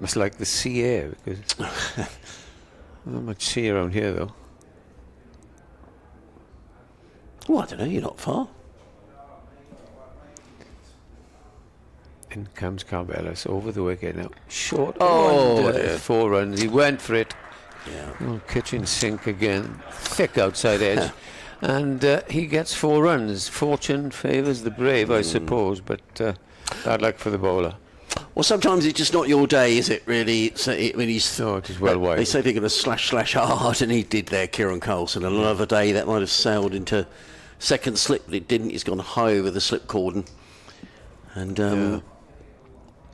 Speaker 7: Must like the sea air, because not much sea around here, though.
Speaker 5: Oh, I don't know, you're not far.
Speaker 7: In comes Carvelis over the wicket now. Short. 4 runs. He went for it.
Speaker 5: Yeah.
Speaker 7: Oh, kitchen sink again. Thick outside edge. and he gets 4 runs. Fortune favours the brave, I suppose, but bad luck for the bowler.
Speaker 5: Well, sometimes it's just not your day, is it, really? He's...
Speaker 7: No, it is well wide.
Speaker 5: They say they're going to slash hard, and he did there, Kieran Carlson. Another day that might have sailed into second slip, but it didn't. He's gone high over the slip cordon. And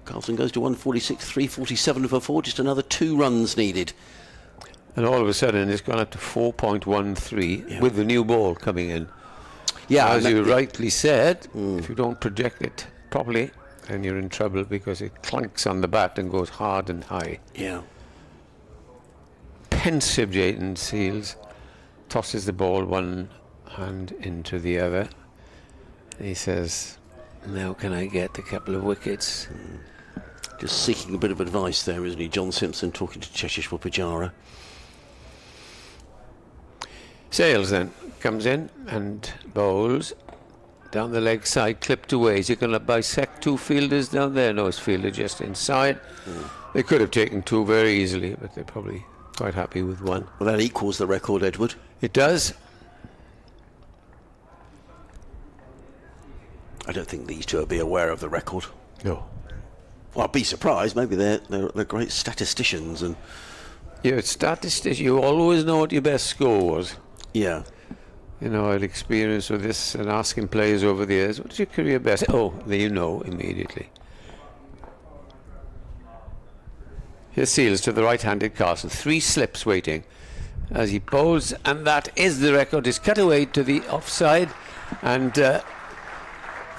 Speaker 5: Carlson goes to 146, 347 for 4, just another 2 runs needed.
Speaker 7: And all of a sudden, it's gone up to 4.13 with the new ball coming in.
Speaker 5: Yeah,
Speaker 7: as you rightly said, if you don't project it properly, then you're in trouble because it clunks on the bat and goes hard and high.
Speaker 5: Yeah.
Speaker 7: Pensive Jayden Seals tosses the ball one hand into the other. He says, now can I get a couple of wickets?
Speaker 5: Just seeking a bit of advice there, isn't he? John Simpson talking to Cheshire Pujara.
Speaker 7: Sales then comes in and bowls down the leg side, clipped away. Is he going to bisect 2 fielders down there? No, his fielder just inside. They could have taken 2 very easily, but they're probably quite happy with 1.
Speaker 5: Well, that equals the record, Edward.
Speaker 7: It does.
Speaker 5: I don't think these two will be aware of the record.
Speaker 7: No.
Speaker 5: Well, I'd be surprised. Maybe they're great statisticians and...
Speaker 7: You're a statistician. You always know what your best score was.
Speaker 5: Yeah.
Speaker 7: You know, I had experience with this and asking players over the years, what's your career best? Oh, then you know immediately. Here's Seals to the right-handed Carlson. 3 slips waiting as he bowls, and that is the record. Is cut away to the offside, and the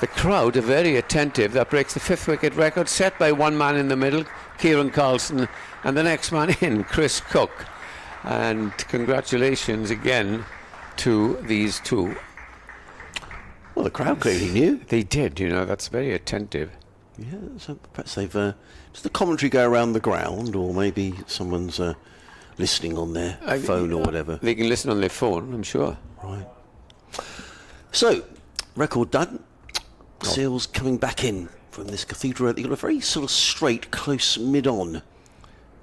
Speaker 7: crowd are very attentive. That breaks the 5th wicket record set by one man in the middle, Kieran Carlson, and the next man in, Chris Cook. And congratulations again to these 2.
Speaker 5: Well, the crowd clearly knew.
Speaker 7: They did, you know, that's very attentive.
Speaker 5: Yeah, so perhaps they've... does the commentary go around the ground, or maybe someone's listening on their phone or whatever?
Speaker 7: They can listen on their phone, I'm sure.
Speaker 5: Right. So, record done. Seals coming back in from this cathedral. They've got a very sort of straight, close mid-on.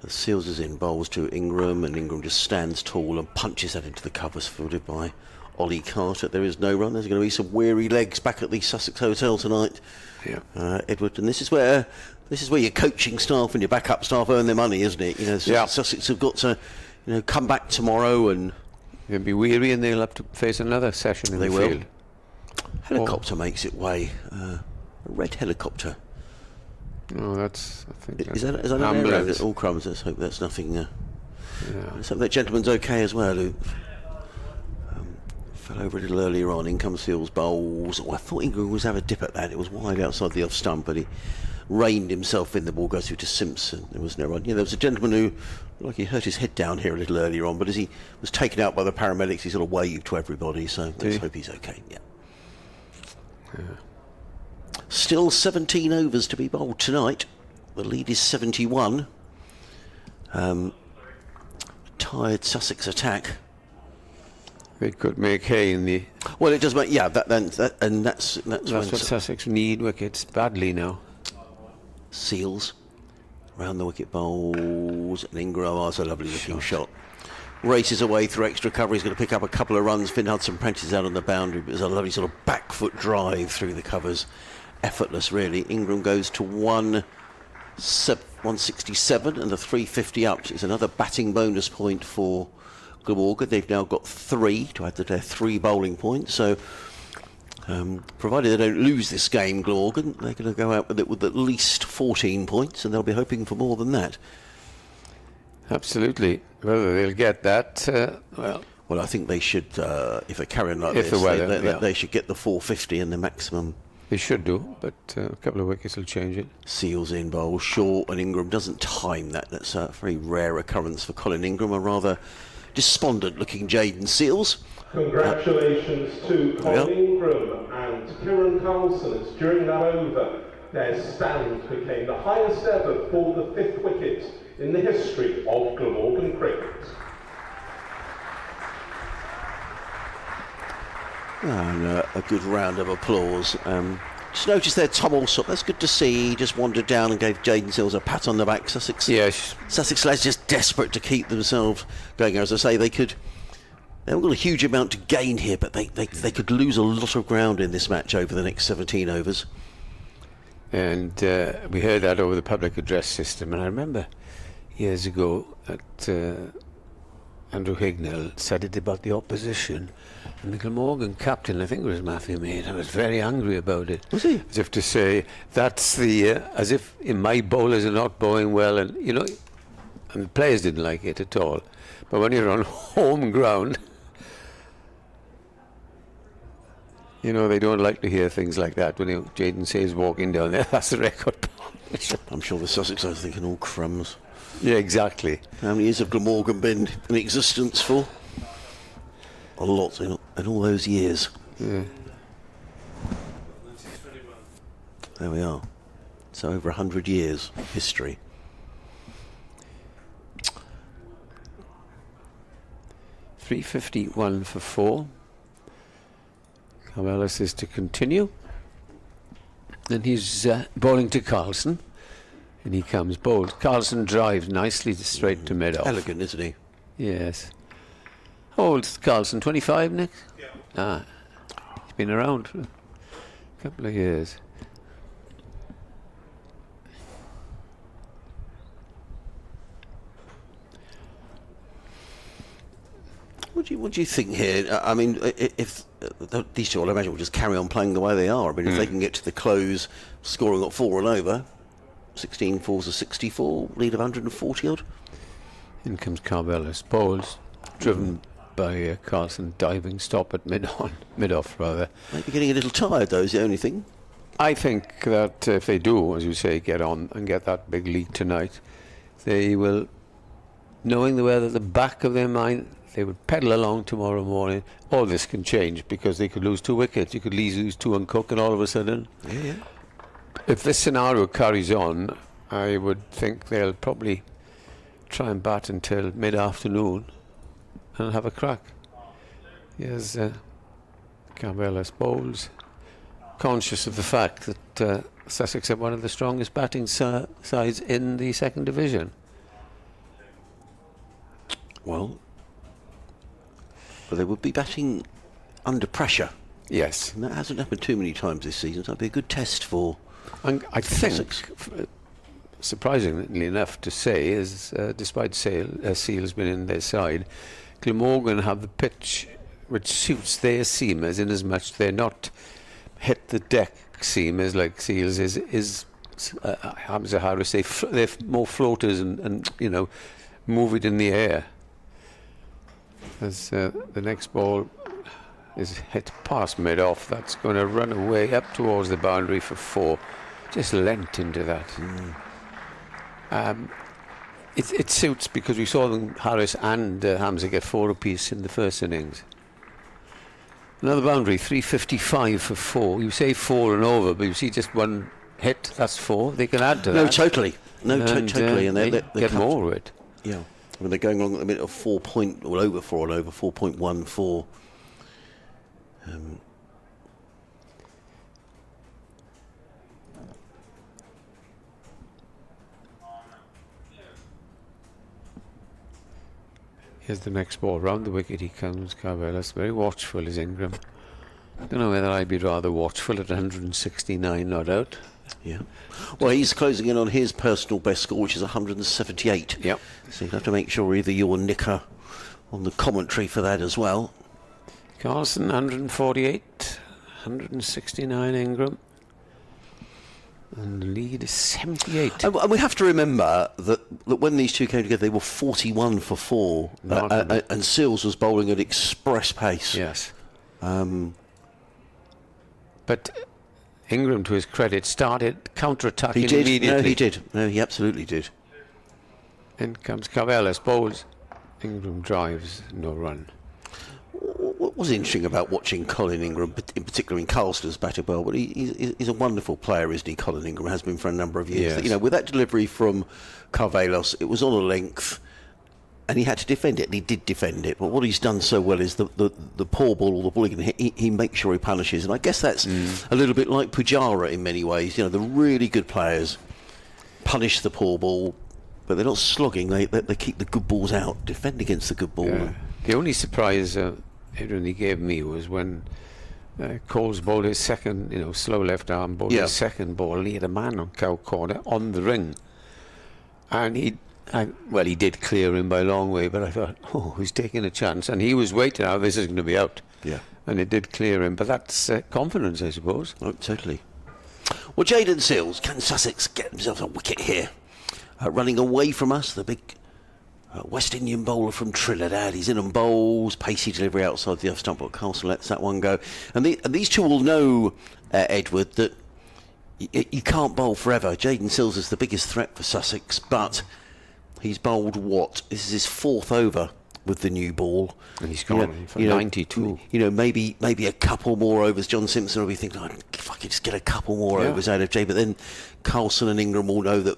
Speaker 5: The Seals is in, bowls to Ingram, and Ingram just stands tall and punches that into the covers, fielded by Ollie Carter. There is no run. There's going to be some weary legs back at the Sussex Hotel tonight, Edward. And this is where your coaching staff and your backup staff earn their money, isn't it? You know, Sussex have got to, come back tomorrow and
Speaker 7: they'll be weary, and they'll have to face another session in the field.
Speaker 5: Helicopter makes it way. A red helicopter.
Speaker 7: No, that's... I think
Speaker 5: is that an ambulance? All crumbs. Let's hope that's nothing. Let's hope that gentleman's okay as well, who fell over a little earlier on. In comes Seals bowls. Oh, I thought Ingram was have a dip at that. It was wide outside the off stump, but he reined himself in. The ball goes through to Simpson. There was no run. Yeah, there was a gentleman who, like, he hurt his head down here a little earlier on, but as he was taken out by the paramedics, he sort of waved to everybody. So let's hope he's okay. Yeah. Still 17 overs to be bowled tonight. The lead is 71. Tired Sussex attack.
Speaker 7: They could make hay in the...
Speaker 5: Well, it does make... Yeah, that's
Speaker 7: what Sussex need wickets badly now.
Speaker 5: Seals round the wicket bowls, and Ingram, that's a lovely looking shot. Races away through extra cover. He's going to pick up a couple of runs. Finn Hudson-Prentice out on the boundary, but there's a lovely sort of back foot drive through the covers. Effortless, really. Ingram goes to 167 and the 350 up. It's another batting bonus point for Glamorgan. They've now got 3 to add to their 3 bowling points. So, provided they don't lose this game, Glamorgan, they're going to go out with it with at least 14 points, and they'll be hoping for more than that.
Speaker 7: Absolutely. Whether they'll get that, well,
Speaker 5: I think they should, if they carry on like this, they should get the 450 and the maximum.
Speaker 7: They should do, but a couple of wickets will change it.
Speaker 5: Seals in bowl, short, and Ingram doesn't time that. That's a very rare occurrence for Colin Ingram, a rather despondent-looking Jayden Seals.
Speaker 1: Congratulations to Colin Ingram and Kieran Carlson, as during that over, their stand became the highest ever for the 5th wicket in the history of Glamorgan cricket.
Speaker 5: And a good round of applause. Just noticed there Tom Alsop, that's good to see. He just wandered down and gave Jayden Seals a pat on the back. Sussex lads just desperate to keep themselves going. As I say, they could They haven't got a huge amount to gain here, but they could lose a lot of ground in this match over the next 17 overs.
Speaker 7: And we heard that over the public address system, and I remember years ago that Andrew Hignell said it about the opposition, and the Glamorgan captain, I think it was Matthew Mead, I was very angry about it.
Speaker 5: Was he?
Speaker 7: As if to say, that's the, as if my bowlers are not bowling well, and you know, and the players didn't like it at all. But when you're on home ground, you know, they don't like to hear things like that. When Jayden says walking down there, that's the record.
Speaker 5: I'm sure the Sussex are thinking, all crumbs.
Speaker 7: Yeah, exactly.
Speaker 5: How many years have Glamorgan been in existence for? A lot in all those years.
Speaker 7: Yeah.
Speaker 5: There we are. So over 100 years history.
Speaker 7: .351 for 4. Carvelis is to continue. And he's bowling to Carlson. And he comes bowled. Carlson drives nicely straight to mid-off.
Speaker 5: Elegant, isn't he?
Speaker 7: Yes. How old's Carlson? 25, Nick?
Speaker 1: Yeah.
Speaker 7: Ah. He's been around for a couple of years.
Speaker 5: What do you think here? I mean, if these two, I imagine, will just carry on playing the way they are. I mean, if they can get to the close, scoring at 4 and over, 16 falls to 64, lead of 140 odd.
Speaker 7: In comes Carvelis. Bowls driven by Carlson, diving stop at mid-off rather.
Speaker 5: Might be getting a little tired though, is the only thing.
Speaker 7: I think that if they do, as you say, get on and get that big lead tonight, they will, knowing the weather at the back of their mind, they would pedal along tomorrow morning. All this can change because they could lose 2 wickets. You could lose 2 and Cook, and all of a sudden,
Speaker 5: Yeah.
Speaker 7: if this scenario carries on, I would think they'll probably try and bat until mid-afternoon and have a crack. Here's Carvelis bowls, conscious of the fact that Sussex are one of the strongest batting sides in the second division.
Speaker 5: Well, but they would be batting under pressure.
Speaker 7: Yes.
Speaker 5: And that hasn't happened too many times this season, so that'd be a good test for
Speaker 7: And I think,
Speaker 5: Sussex.
Speaker 7: surprisingly enough to say, is despite Seal's been in their side, Glamorgan have the pitch which suits their seamers in as much they're not hit the deck seamers like Seal's is Hamza Harris. They're more floaters and you know, move it in the air. As the next ball is hit past mid-off, that's going to run away up towards the boundary for 4. Just lent into that. It suits because we saw them, Harris and Hamza, get 4 apiece in the first innings. Another boundary, 355 for 4. You say 4 and over, but you see just one hit, that's 4. They can add to that.
Speaker 5: No, totally. Totally. And
Speaker 7: they
Speaker 5: they're
Speaker 7: get more of it.
Speaker 5: Yeah. I mean, they're going along at the minute of 4 point, well, over 4 and over, 4.14.
Speaker 7: Here's the next ball. Round the wicket he comes, Carvelis. Very watchful is Ingram. Don't know whether I'd be rather watchful at 169 not out.
Speaker 5: Yeah. Well, he's closing in on his personal best score, which is 178.
Speaker 7: Yep.
Speaker 5: So you have to make sure either you or Nick are on the commentary for that as well.
Speaker 7: Carlson 148, 169 Ingram. And the lead is 78.
Speaker 5: And we have to remember that when these two came together, they were 41 for 4. And Seals was bowling at express pace.
Speaker 7: Yes. But Ingram, to his credit, started counter-attacking immediately.
Speaker 5: No, he did. No, he absolutely did.
Speaker 7: In comes Carvelis, bowls. Ingram drives, no run.
Speaker 5: What was interesting about watching Colin Ingram, in particular in Carlson's batted well, but he's a wonderful player, isn't he? Colin Ingram has been for a number of years.
Speaker 7: Yes.
Speaker 5: You know, with that delivery from Carvelis, it was on a length, and he had to defend it, and he did defend it. But what he's done so well is the poor ball or the ball he makes sure he punishes, and I guess that's a little bit like Pujara in many ways. You know, the really good players punish the poor ball, but they're not slogging. They keep the good balls out, defend against the good ball.
Speaker 7: Yeah. The only surprise Adrian he gave me was when Cole's bowled his second, slow left arm bowled his second ball, and he had a man on cow corner on the ring, and he did clear him by a long way, but I thought, he's taking a chance, and he was waiting, this is going to be out.
Speaker 5: Yeah.
Speaker 7: And it did clear him, but that's confidence, I suppose.
Speaker 5: Oh, totally. Well, Jayden Seales, can Sussex get himself a wicket here? Running away from us, the big West Indian bowler from Trinidad. He's in and bowls, pacey delivery outside the off stump, but Carlson lets that one go. And these two will know, Edward, that you can't bowl forever. Jayden Seales is the biggest threat for Sussex, but he's bowled what? This is his 4th over with the new ball.
Speaker 7: And he's gone for 92.
Speaker 5: Maybe a couple more overs. John Simpson will be thinking, if I could just get a couple more overs out of Jay. But then Carlson and Ingram will know that,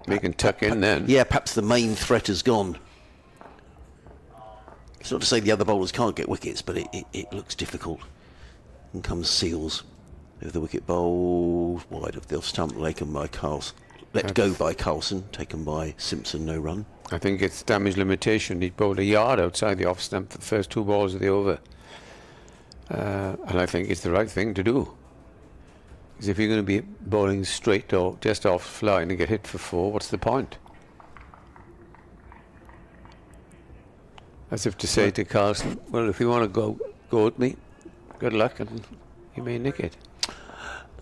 Speaker 7: we can tuck in then.
Speaker 5: Yeah, perhaps the main threat has gone. It's not to say the other bowlers can't get wickets, but it looks difficult. In comes Seales. With the wicket bowled wide of the off stump, taken by Carlson. Let go by Carlson, taken by Simpson, no run.
Speaker 7: I think it's damage limitation. He bowled a yard outside the off stump for the first 2 balls of the over. And I think it's the right thing to do. Because if you're going to be bowling straight or just off line and get hit for 4, what's the point? As if to say to Carlson, well, if you want to go at me, good luck, and you may nick it.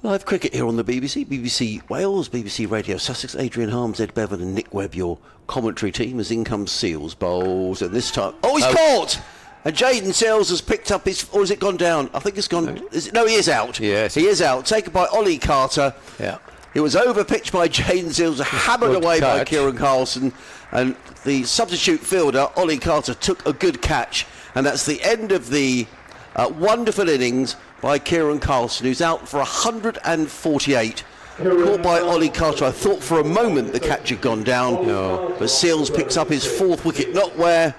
Speaker 5: Live cricket here on the BBC Wales, BBC Radio Sussex. Adrian Harms, Ed Bevan and Nick Webb, your commentary team, as in comes Seales, bowls, and this time... he's caught! And Jayden Seales has picked up his... Or has it gone down? I think it's gone... No, he is out.
Speaker 7: Yes.
Speaker 5: He is out. Taken by Ollie Carter.
Speaker 7: Yeah.
Speaker 5: It was overpitched by Jayden Seales, hammered away by Kieran Carlson. And the substitute fielder, Ollie Carter, took a good catch. And that's the end of the wonderful innings by Kieran Carlson, who's out for 148. Caught by Ollie Carter. I thought for a moment the catch had gone down, but Seales picks up his 4th wicket, not where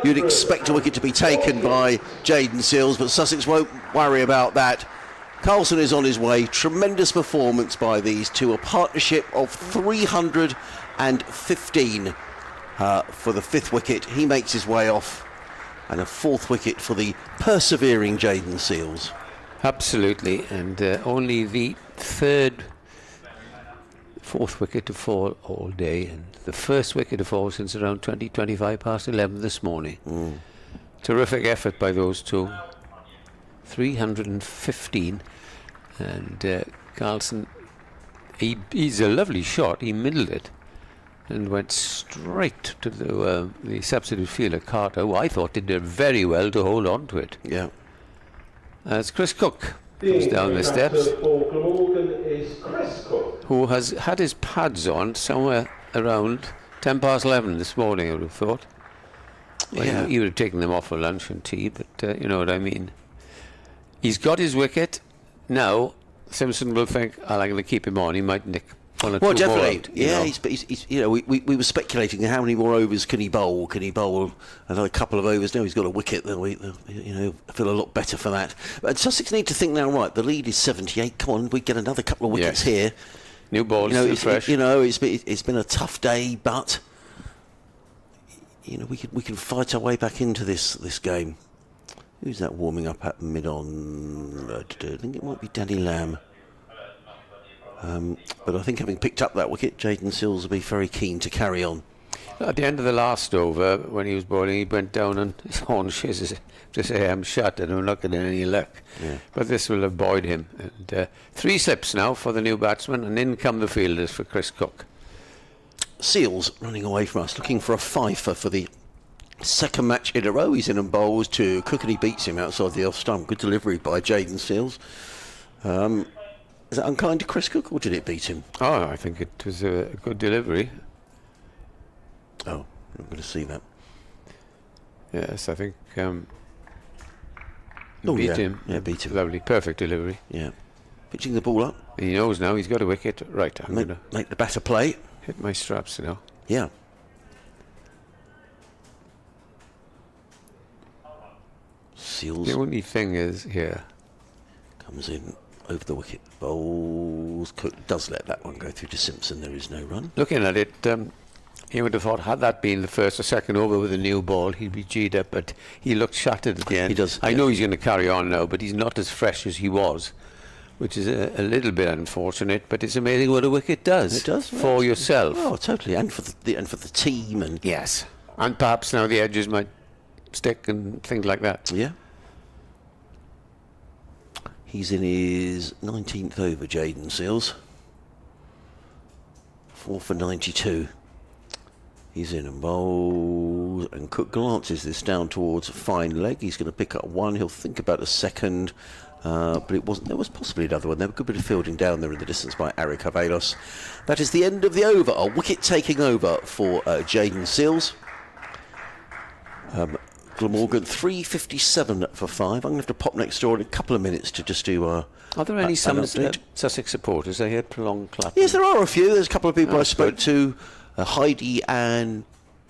Speaker 5: you'd expect a wicket to be taken by Jayden Seales, but Sussex won't worry about that. Carlson is on his way. Tremendous performance by these two. A partnership of 315 for the 5th wicket. He makes his way off, and a 4th wicket for the persevering Jayden Seales.
Speaker 7: Absolutely, and only the 4th wicket to fall all day, and the 1st wicket to fall since around 25 past 11 this morning. Terrific effort by those two. 315, and Carlson, he's a lovely shot. He middled it and went straight to the substitute fielder Carter, who I thought did very well to hold on to it.
Speaker 5: Yeah.
Speaker 7: It's Chris Cook comes down the steps,
Speaker 1: for Glamorgan is Chris Cook,
Speaker 7: who has had his pads on somewhere around 10 past 11 this morning, I would have thought. Well, he would have taken them off for lunch and tea, but you know what I mean. He's got his wicket. Now Simpson will think, I'm going to keep him on. He might nick one or two
Speaker 5: definitely.
Speaker 7: more out,
Speaker 5: Yeah, he's we were speculating how many more overs can he bowl? Can he bowl another couple of overs? Now he's got a wicket. Then I feel a lot better for that. But Sussex need to think now. Right, the lead is 78. Come on, we get another couple of wickets here.
Speaker 7: New balls, still fresh.
Speaker 5: It's been a tough day, but we can fight our way back into this game. Who's that warming up at mid-on? I think it might be Danny Lamb. But I think having picked up that wicket, Jayden Seales will be very keen to carry on.
Speaker 7: At the end of the last over, when he was bowling, he went down on his haunches to say, I'm shut and I'm not getting any luck. Yeah. But this will avoid him. And 3 slips now for the new batsman, and in come the fielders for Chris Cook.
Speaker 5: Seales running away from us, looking for a fifer for the second match in a row. He's in and bowls to Cook, and he beats him outside the off stump. Good delivery by Jayden Seales. Is that unkind to Chris Cook, or did it beat him?
Speaker 7: Oh, I think it was a good delivery.
Speaker 5: Oh, I'm going to see that.
Speaker 7: Yes, I think beat him.
Speaker 5: Yeah, beat him.
Speaker 7: Lovely, perfect delivery.
Speaker 5: Yeah. Pitching the ball up.
Speaker 7: He knows now he's got a wicket. Right, I'm going to
Speaker 5: make the batter play.
Speaker 7: Hit my straps now.
Speaker 5: Yeah. Seales.
Speaker 7: The only thing is here.
Speaker 5: Comes in over the wicket. Bowls. Cook does let that one go through to Simpson. There is no run.
Speaker 7: Looking at it, You would have thought, had that been the first or second over with a new ball, he'd be G'd up, but he looked shattered at the end.
Speaker 5: He does.
Speaker 7: I know he's going to carry on now, but he's not as fresh as he was, which is a little bit unfortunate, but it's amazing what a wicket does.
Speaker 5: It does.
Speaker 7: For yourself.
Speaker 5: Oh, totally. And for the team. And
Speaker 7: Yes. And perhaps now the edges might stick and things like that.
Speaker 5: yeah. He's in his 19th over, Jaden Seals. 4 for 92. He's in and bowls, and Cook glances this down towards a fine leg. He's going to pick up one. He'll think about a second, but it wasn't. There was possibly another one. There was a good bit of fielding down there in the distance by Eric Avelos. That is the end of the over. A wicket taking over for Jaden Seals. Glamorgan 357 for 5. I'm going to have to pop next door in a couple of minutes to just do
Speaker 7: Are there any
Speaker 5: an update.
Speaker 7: Sussex supporters? I heard prolonged clapping.
Speaker 5: Yes, there are a few. There's a couple of people I
Speaker 7: That's
Speaker 5: spoke
Speaker 7: good.
Speaker 5: to. Heidi and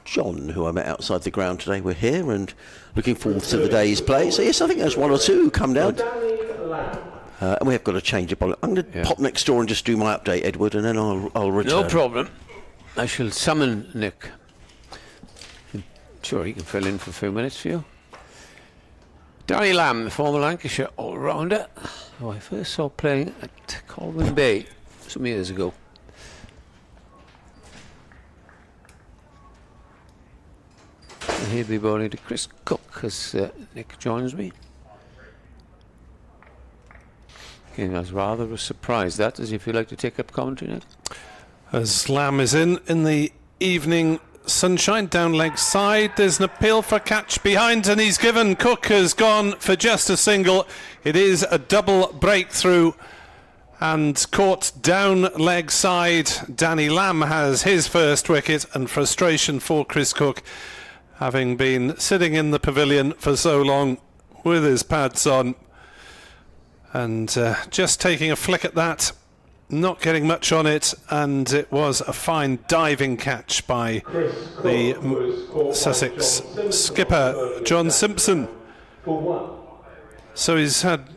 Speaker 5: John, who I met outside the ground today, were here and looking forward to the day's play. So yes, I think there's one or two who come down. And we have got to change it. I'm going to pop next door and just do my update, Edward, and then I'll return.
Speaker 7: No problem. I shall summon Nick. Sure, he can fill in for a few minutes for you. Danny Lamb, the former Lancashire all-rounder, who I first saw playing at Colwyn Bay some years ago. And he'll be bowling to Chris Cook as Nick joins me. Again, I was rather surprised that, as if you'd like to take up commentary, Nick.
Speaker 4: As Lamb is in the evening sunshine, down leg side, there's an appeal for a catch behind, and he's given. Cook has gone for just a single. It is a double breakthrough and caught down leg side. Danny Lamb has his first wicket, and frustration for Chris Cook, having been sitting in the pavilion for so long with his pads on and just taking a flick at that, not getting much on it, and it was a fine diving catch by the Sussex skipper John Simpson. So he's had,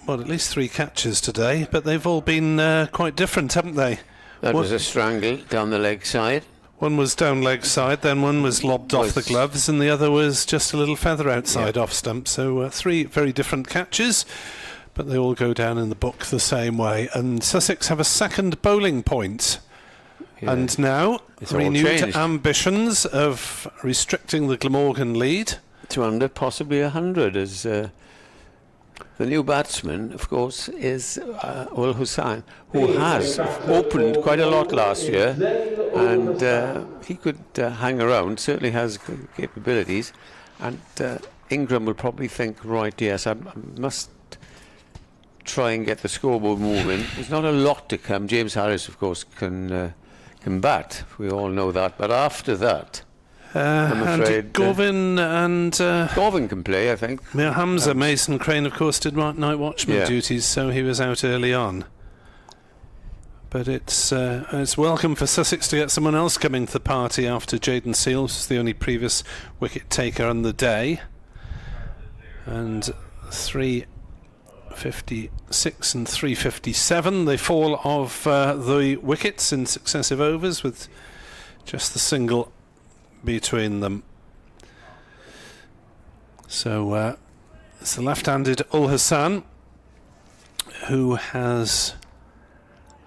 Speaker 4: well, at least 3 catches today, but they've all been quite different, haven't they?
Speaker 7: That was a strangle down the leg side.
Speaker 4: One was down leg side, then one was lobbed off the gloves, and the other was just a little feather outside off stump. So 3 very different catches, but they all go down in the book the same way. And Sussex have a second bowling point.
Speaker 7: Yeah.
Speaker 4: And now
Speaker 7: It's all
Speaker 4: renewed
Speaker 7: changed.
Speaker 4: ambitions of restricting the Glamorgan lead.
Speaker 7: 200, possibly 100, as the new batsman, of course, is Ul Hussain, who has opened quite a lot last year, and he could hang around, certainly has capabilities, and Ingram will probably think, right, yes, I must try and get the scoreboard moving. There's not a lot to come. James Harris, of course, can bat, we all know that, but after that, I'm afraid
Speaker 4: Gorvin and
Speaker 7: Gorvin can play, I think.
Speaker 4: Hamza Mason Crane, of course, did night watchman duties, so he was out early on. But it's welcome for Sussex to get someone else coming to the party after Jaden Seals was the only previous wicket taker on the day. And 356 and 357, they fall of the wickets in successive overs with just the single between them. So it's the left-handed Ul Hassan, who has,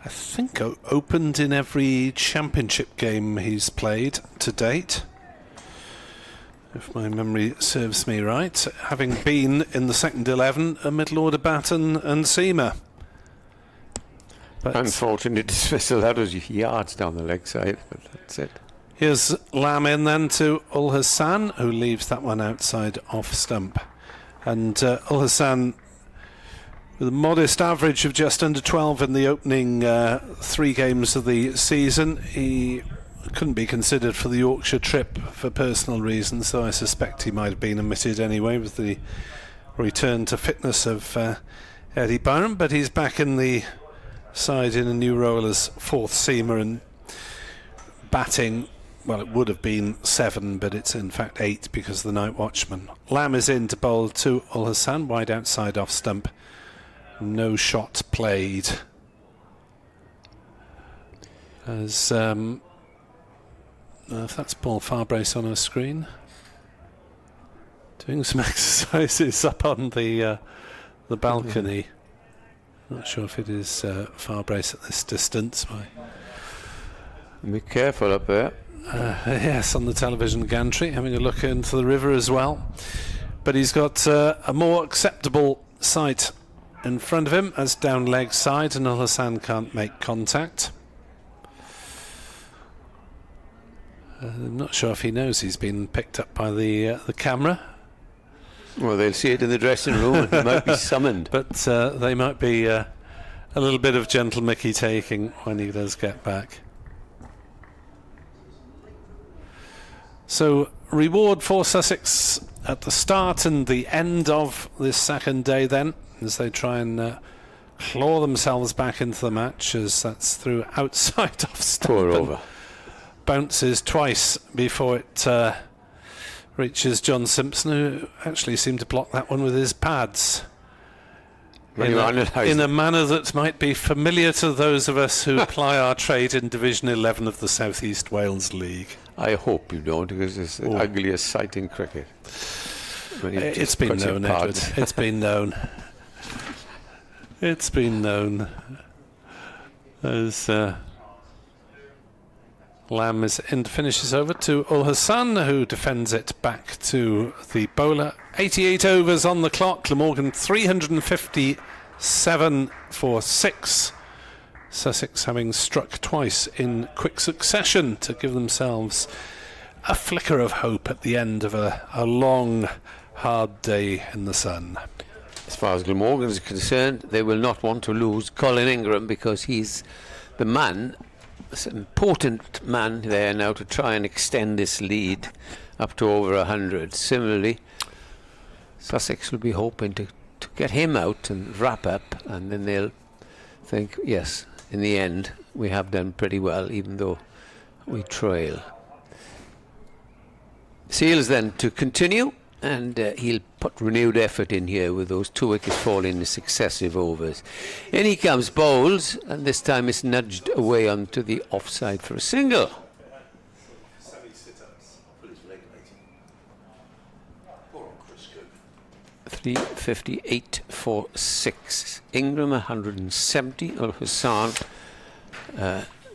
Speaker 4: I think, opened in every championship game he's played to date, if my memory serves me right, having been in the second 11 a middle order baton and seamer. But
Speaker 7: Unfortunate dismissal, that was yards down the leg side, but that's it.
Speaker 4: here's Lamb in then to Ul Hassan, who leaves that one outside off stump. And Ul Hassan, with a modest average of just under 12 in the opening 3 games of the season, he couldn't be considered for the Yorkshire trip for personal reasons, so I suspect he might have been omitted anyway with the return to fitness of Eddie Byron, but he's back in the side in a new role as 4th seamer and batting. Well, it would have been 7, but it's in fact 8 because of the night watchman. Lamb is in to bowl to Ul Hassan, wide outside off stump. No shot played. As if that's Paul Farbrace on our screen, doing some exercises up on the balcony. Not sure if it is Farbrace at this distance.
Speaker 7: Be careful up there.
Speaker 4: Yes, on the television gantry, having a look into the river as well. But he's got a more acceptable sight in front of him as down leg side, and Ul Hassan can't make contact. I'm not sure if he knows he's been picked up by the camera.
Speaker 7: Well, they'll see it in the dressing room and he might be summoned.
Speaker 4: But they might be a little bit of gentle Mickey taking when he does get back. So, reward for Sussex at the start and the end of this second day then, as they try and claw themselves back into the match, as that's through outside off stump.
Speaker 7: Pour over.
Speaker 4: Bounces twice before it reaches John Simpson, who actually seemed to block that one with his pads. In a manner that might be familiar to those of us who ply our trade in Division 11 of the South East Wales League.
Speaker 7: I hope you don't, because it's the ugliest sight in cricket.
Speaker 4: It's been known, Edward. It's been known. It's been known. As Lamb finishes over to Ul Hassan, who defends it back to the bowler. 88 overs on the clock. Glamorgan 357 for 6. Sussex having struck twice in quick succession to give themselves a flicker of hope at the end of a long, hard day in the sun.
Speaker 7: As far as Glamorgan is concerned, they will not want to lose Colin Ingram, because he's the man, an important man there now to try and extend this lead up to over 100. Similarly, Sussex will be hoping to get him out and wrap up, and then they'll think, yes, in the end we have done pretty well, even though we trail. Seals then to continue, and he'll put renewed effort in here with those 2 wickets falling in successive overs. In he comes, bowls, and this time it's nudged away onto the offside for a single. 358 for 6. Ingram 170. Ul Hassan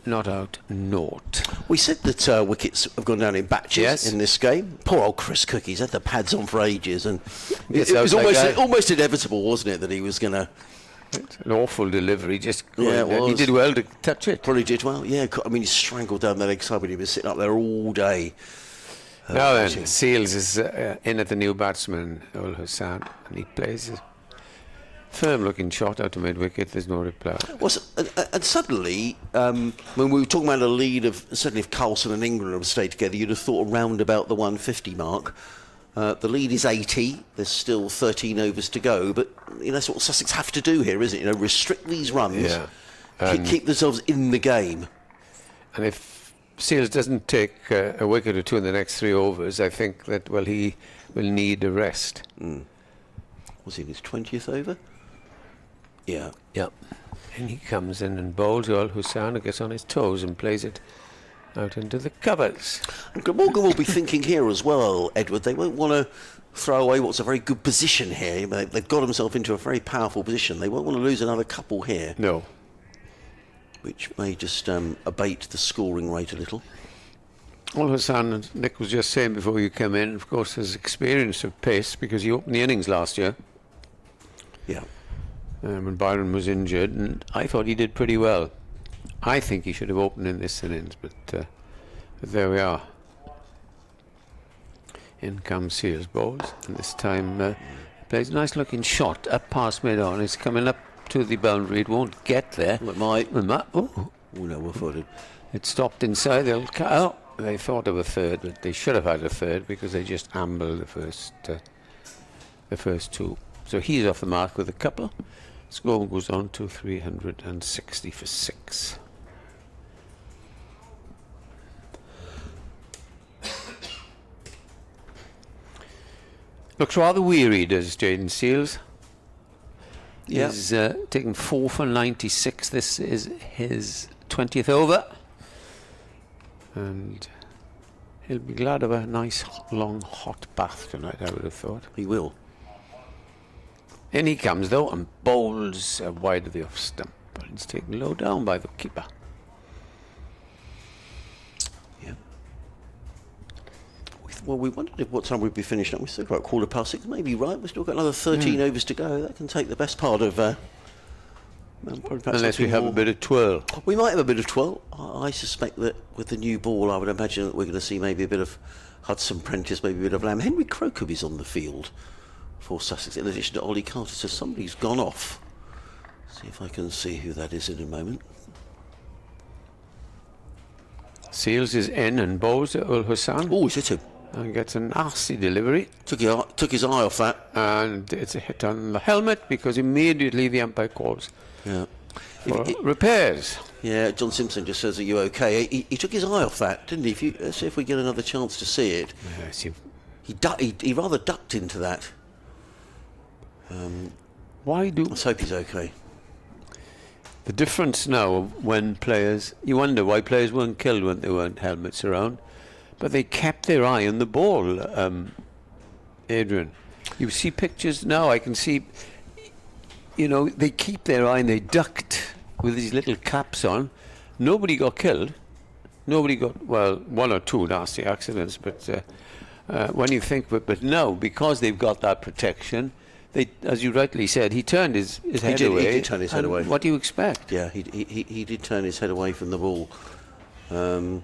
Speaker 7: not out, naught.
Speaker 5: We said that wickets have gone down in batches in this game. Poor old Chris Cook, he's had the pads on for ages, and it was almost inevitable, wasn't it, that he was going to...
Speaker 7: An awful delivery, just
Speaker 5: he
Speaker 7: did well to touch it.
Speaker 5: Probably did well, yeah. I mean, he strangled down the leg side, but he was sitting up there all day.
Speaker 7: Now then, Seals is in at the new batsman, Ul Hassan, and he plays a firm-looking shot out to mid-wicket. There's no reply.
Speaker 5: Well, and suddenly, when we were talking about a lead of, certainly if Carlson and Ingram had stayed together, you'd have thought around about the 150 mark. The lead is 80. There's still 13 overs to go, but that's what Sussex have to do here, isn't it? Restrict these runs, keep themselves in the game.
Speaker 7: And if Seals doesn't take a wicket or two in the next 3 overs, I think that, well, he will need a rest.
Speaker 5: Was it his 20th over? Yeah.
Speaker 7: Yep. And he comes in and bowls. Ul Hassan gets on his toes and plays it out into the covers.
Speaker 5: And Glamorgan will be thinking here as well, Edward. They won't want to throw away what's a very good position here. They've got themselves into a very powerful position. They won't want to lose another couple here.
Speaker 7: No.
Speaker 5: Which may just abate the scoring rate a little.
Speaker 7: Ul Hassan, and Nick was just saying before you come in, of course, has experience of pace because he opened the innings last year.
Speaker 5: Yeah.
Speaker 7: When Byron was injured, and I thought he did pretty well. I think he should have opened in this innings, but there we are. In comes Seals bowls, and this time plays a nice looking shot up past mid-on. It's coming up to the boundary. It won't get there.
Speaker 5: Well, it might.
Speaker 7: Oh
Speaker 5: no, we're footed.
Speaker 7: It stopped inside. They thought of a third, but they should have had a third because they just ambled the first 2. So he's off the mark with a couple. Score goes on to 360 for 6. Looks rather weary, does Jaden Seals.
Speaker 5: Yeah.
Speaker 7: He's taken 4 for 96. This is his 20th over. And He'll be glad of a nice, long, hot bath tonight, I would have thought.
Speaker 5: He will.
Speaker 7: In he comes, though, and bowls wide of the off stump. But it's taken low down by the keeper.
Speaker 5: Yeah. Well, we wondered what time we'd be finished up. We've still got 6:15, maybe, right? We've still got another 13 overs to go. That can take the best part of...
Speaker 7: Unless we have a bit of twirl.
Speaker 5: We might have a bit of twirl. I suspect that with the new ball, I would imagine that we're going to see maybe a bit of Hudson Prentice, maybe a bit of Lamb. Henry Crocombe is on the field for Sussex, in addition to Ollie Carter. So somebody's gone off. See if I can see who that is in a moment.
Speaker 7: Seals is in and bowls at Ul Hassan.
Speaker 5: Oh, he's hit him.
Speaker 7: And gets a nasty delivery.
Speaker 5: Took his eye off that.
Speaker 7: And it's a hit on the helmet because immediately the umpire calls for repairs.
Speaker 5: Yeah, John Simpson just says, "Are you okay?" He took his eye off that, didn't he? Let's see if we get another chance to see it.
Speaker 7: Yes,
Speaker 5: He rather ducked into that. Let's hope he's okay.
Speaker 7: The difference now when players, you wonder why players weren't killed when there weren't helmets around, but they kept their eye on the ball. Adrian, you see pictures now. I can see. They keep their eye and they ducked with these little caps on. Nobody got killed. Nobody got, well, one or two nasty accidents, but when you think, but no, because they've got that protection, they, as you rightly said, he turned his head away.
Speaker 5: He did turn his head away.
Speaker 7: What do you expect?
Speaker 5: Yeah, he did turn his head away from the ball. And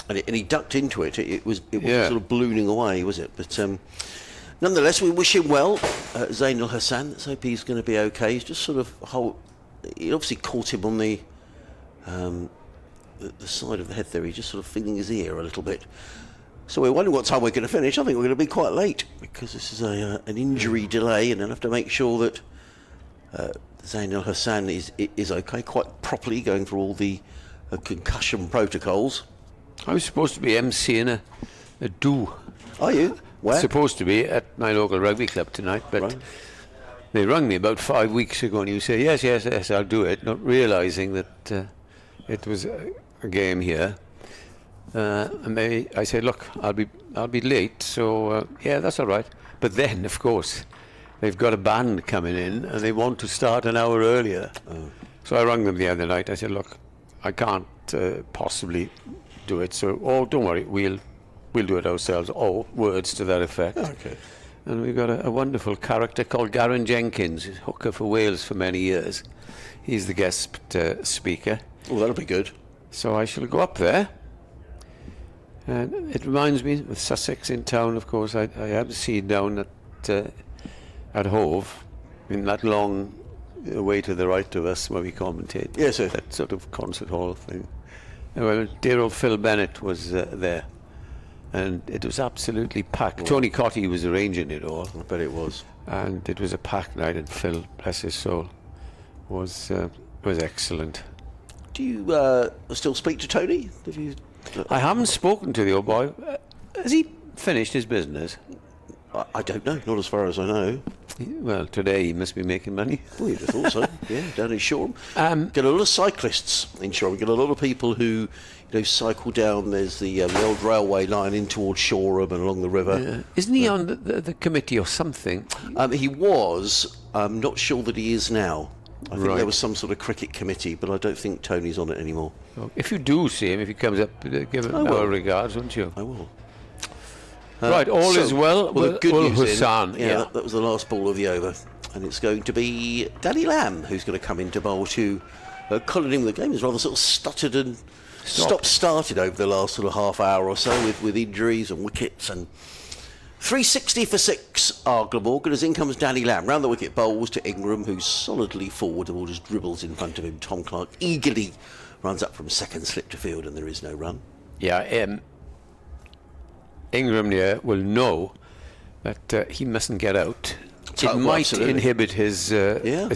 Speaker 5: he ducked into it. It was sort of ballooning away, was it? But nonetheless, we wish him well, Zainul Hassan. Let's hope he's going to be okay. He's just sort of he obviously caught him on the side of the head there. He's just sort of feeling his ear a little bit. So we're wondering what time we're going to finish. I think we're going to be quite late because this is an injury delay, and I'll have to make sure that Zainul Hassan is okay, quite properly going through all the concussion protocols.
Speaker 7: I was supposed to be emceeing a do.
Speaker 5: Are you? Where?
Speaker 7: Supposed to be at my local rugby club tonight, but they rang me about 5 weeks ago and you say, yes, I'll do it, not realising that it was a game here. And I said, look, I'll be late, so yeah, that's all right. But then, of course, they've got a band coming in and they want to start an hour earlier. Oh. So I rang them the other night. I said, look, I can't possibly do it, so don't worry, we'll do it ourselves, or words to that effect.
Speaker 5: Okay.
Speaker 7: And we've got a wonderful character called Garen Jenkins, who's hooker for Wales for many years. He's the guest speaker.
Speaker 5: Oh, that'll be good.
Speaker 7: So I shall go up there. And it reminds me, with Sussex in town, of course, I have seen down at Hove, in that long way to the right of us where we commentate.
Speaker 5: Yes, sir.
Speaker 7: That sort of concert hall thing. Well, dear old Phil Bennett was there. And it was absolutely packed. Well, Tony Cotty was arranging it all.
Speaker 5: I bet it was.
Speaker 7: And it was a packed night, and Phil, bless his soul, was excellent.
Speaker 5: Do you still speak to Tony?
Speaker 7: I haven't spoken to the old boy. Has he finished his business?
Speaker 5: I don't know, not as far as I know.
Speaker 7: Well, today he must be making money.
Speaker 5: Well, you'd have thought so, yeah, down in Shoreham. Get a lot of cyclists in Shoreham. Get a lot of people who cycle down. There's the old railway line in towards Shoreham and along the river.
Speaker 7: Yeah. Isn't he on the committee or something?
Speaker 5: He was. I'm not sure that he is now. I think
Speaker 7: Right.
Speaker 5: there was some sort of cricket committee, but I don't think Tony's on it anymore.
Speaker 7: If you do see him, if he comes up, give him our regards, won't you?
Speaker 5: I will.
Speaker 7: Right, all is well.
Speaker 5: The good
Speaker 7: Ul
Speaker 5: news
Speaker 7: Hassan,
Speaker 5: that was the last ball of the over, and it's going to be Danny Lamb who's going to come into bowl to Colin Ingram. The game is rather sort of stuttered and stop-started over the last sort of half hour or so with injuries and wickets, and 360 for 6 are Glamorgan as in comes Danny Lamb. Round the wicket bowls to Ingram, who's solidly forward. The ball just dribbles in front of him. Tom Clark eagerly runs up from second slip to field, and there is no run.
Speaker 7: Yeah, Ingram here will know that he mustn't get out. It might
Speaker 5: absolutely
Speaker 7: inhibit his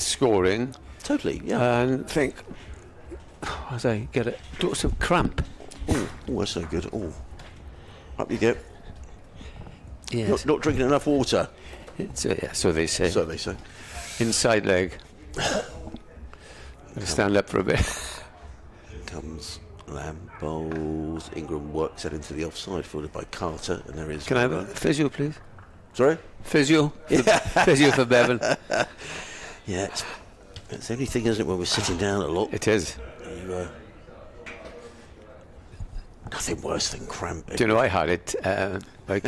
Speaker 7: scoring.
Speaker 5: Totally, yeah.
Speaker 7: And think, as I get a dose of cramp.
Speaker 5: Oh, that's no good. Oh, up you get.
Speaker 7: Yes.
Speaker 5: Not drinking enough water.
Speaker 7: So they say.
Speaker 5: So they say.
Speaker 7: Inside leg. Stand up for a bit.
Speaker 5: Comes Lamb bowls. Ingram works that into the offside, fielded by Carter, and there is.
Speaker 7: Can I have a physio, please?
Speaker 5: Sorry?
Speaker 7: Physio? Physio for Bevan.
Speaker 5: Yeah, it's the only thing, isn't it, when we're sitting down a lot?
Speaker 7: It is.
Speaker 5: Nothing worse than cramp.
Speaker 7: Do you know, I had it. I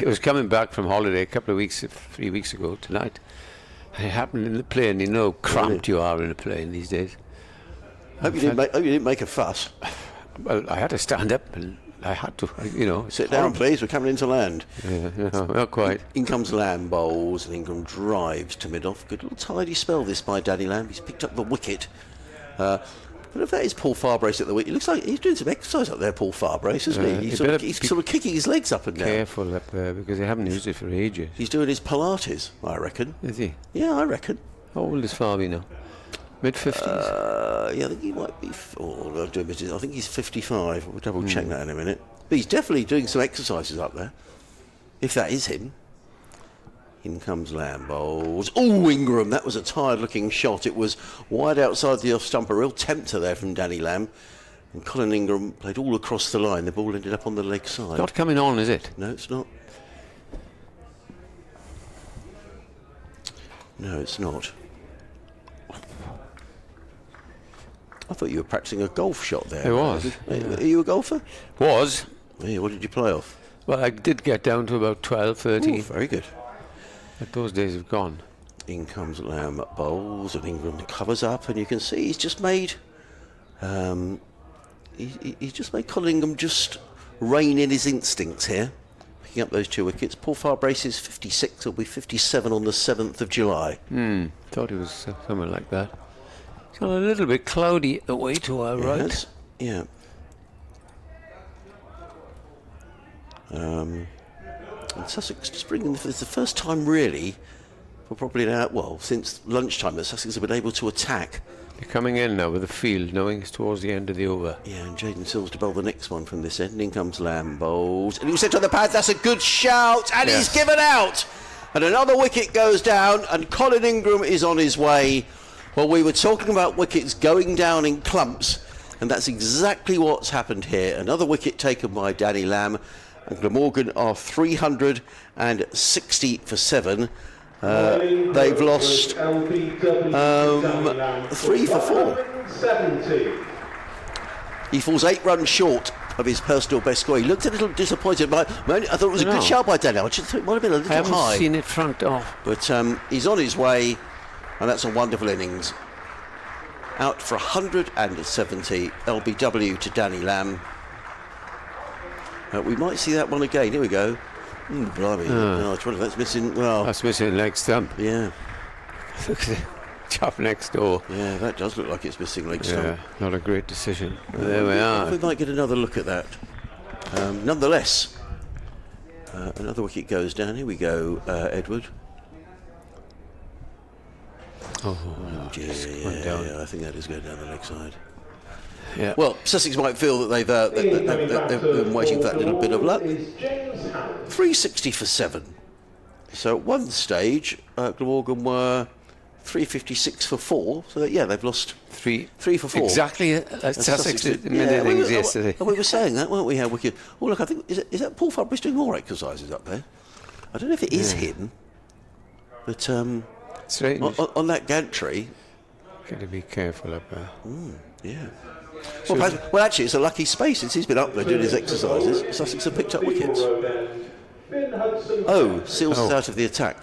Speaker 7: was coming back from holiday a couple of weeks, 3 weeks ago tonight. And it happened in the plane. You know how cramped you are in a plane these days.
Speaker 5: Hope you didn't make a fuss.
Speaker 7: Well, I had to stand up and I had to, you know.
Speaker 5: Sit down, please. We're coming into land.
Speaker 7: Yeah, no, not quite.
Speaker 5: In comes Lamb bowls, and Ingram drives to mid-off. Good little tidy spell this by Danny Lamb. He's picked up the wicket. But if that is Paul Farbrace at the wicket, it looks like he's doing some exercise up there, Paul Farbrace, isn't he? He's sort of kicking his legs up and down.
Speaker 7: Careful up there because they haven't used it for ages.
Speaker 5: He's doing his Pilates, I reckon.
Speaker 7: Is he?
Speaker 5: Yeah, I reckon.
Speaker 7: How old is Farby now? Mid-50s?
Speaker 5: Yeah, I think he might be. I think he's 55. We'll double check that in a minute. But he's definitely doing some exercises up there. If that is him. In comes Lamb bowls. Oh, Ingram, that was a tired-looking shot. It was wide outside the off-stump. A real tempter there from Danny Lamb. And Colin Ingram played all across the line. The ball ended up on the leg side.
Speaker 7: Not coming on, is it?
Speaker 5: No, it's not. No, it's not. I thought you were practicing a golf shot there.
Speaker 7: It was.
Speaker 5: Are you a golfer?
Speaker 7: Was.
Speaker 5: Yeah, what did you play off?
Speaker 7: Well, I did get down to about 12, 13.
Speaker 5: Ooh, very good.
Speaker 7: But those days have gone.
Speaker 5: In comes Lamb bowls, and Ingram covers up, and you can see he's just made. He's just made Colin Ingram just rein in his instincts here, picking up those 2 wickets. Paul Farbrace is 56. He'll be 57 on the 7th of July.
Speaker 7: Thought it was something like that. It's got a little bit cloudy away to our right.
Speaker 5: Yeah. And Sussex just bringing, it's the first time really, for probably now, well, since lunchtime that Sussex have been able to attack.
Speaker 7: They're coming in now with the field, knowing it's towards the end of the over.
Speaker 5: Yeah, and Jaden Sills to bowl the next one from this end. In comes Lamb bowls, and he was sent on the pad. That's a good shout, and he's given out. And another wicket goes down, and Colin Ingram is on his way. Well, we were talking about wickets going down in clumps, and that's exactly what's happened here. Another wicket taken by Danny Lamb. And Glamorgan are 360 for 7. They've lost 3 for 4. He falls 8 runs short of his personal best score. He looked a little disappointed. I thought it was a good shout by Danny. I just thought it might have been a little high.
Speaker 7: I haven't seen it front off.
Speaker 5: But he's on his way, and that's a wonderful innings. Out for 170. LBW to Danny Lamb. We might see that one again. Here we go. Blimey. No, that's missing. Well,
Speaker 7: that's missing leg stump.
Speaker 5: Yeah.
Speaker 7: Chop next door.
Speaker 5: Yeah, that does look like it's missing leg stump.
Speaker 7: Yeah, not a great decision. There we are.
Speaker 5: We might get another look at that. Nonetheless, another wicket goes down. Here we go, Edward.
Speaker 7: Oh
Speaker 5: dear, yeah, I think that is going down the leg side.
Speaker 7: Yeah.
Speaker 5: Well, Sussex might feel that they've been waiting for that little bit of luck. 360 for 7. So at one stage, Glamorgan were 356 for 4. So yeah, they've lost 3 for 4.
Speaker 7: Exactly. Sussex did many things yesterday.
Speaker 5: We were saying that, weren't we? How wicked. Oh look, I think is that Paul Farbrace doing more exercises up there? I don't know if it is him, but
Speaker 7: strange.
Speaker 5: On that gantry.
Speaker 7: Got to be careful up there.
Speaker 5: Yeah. Well, actually, it's a lucky space. He's been up there doing his exercises. Sussex have picked up wickets. Oh, Seals is out of the attack.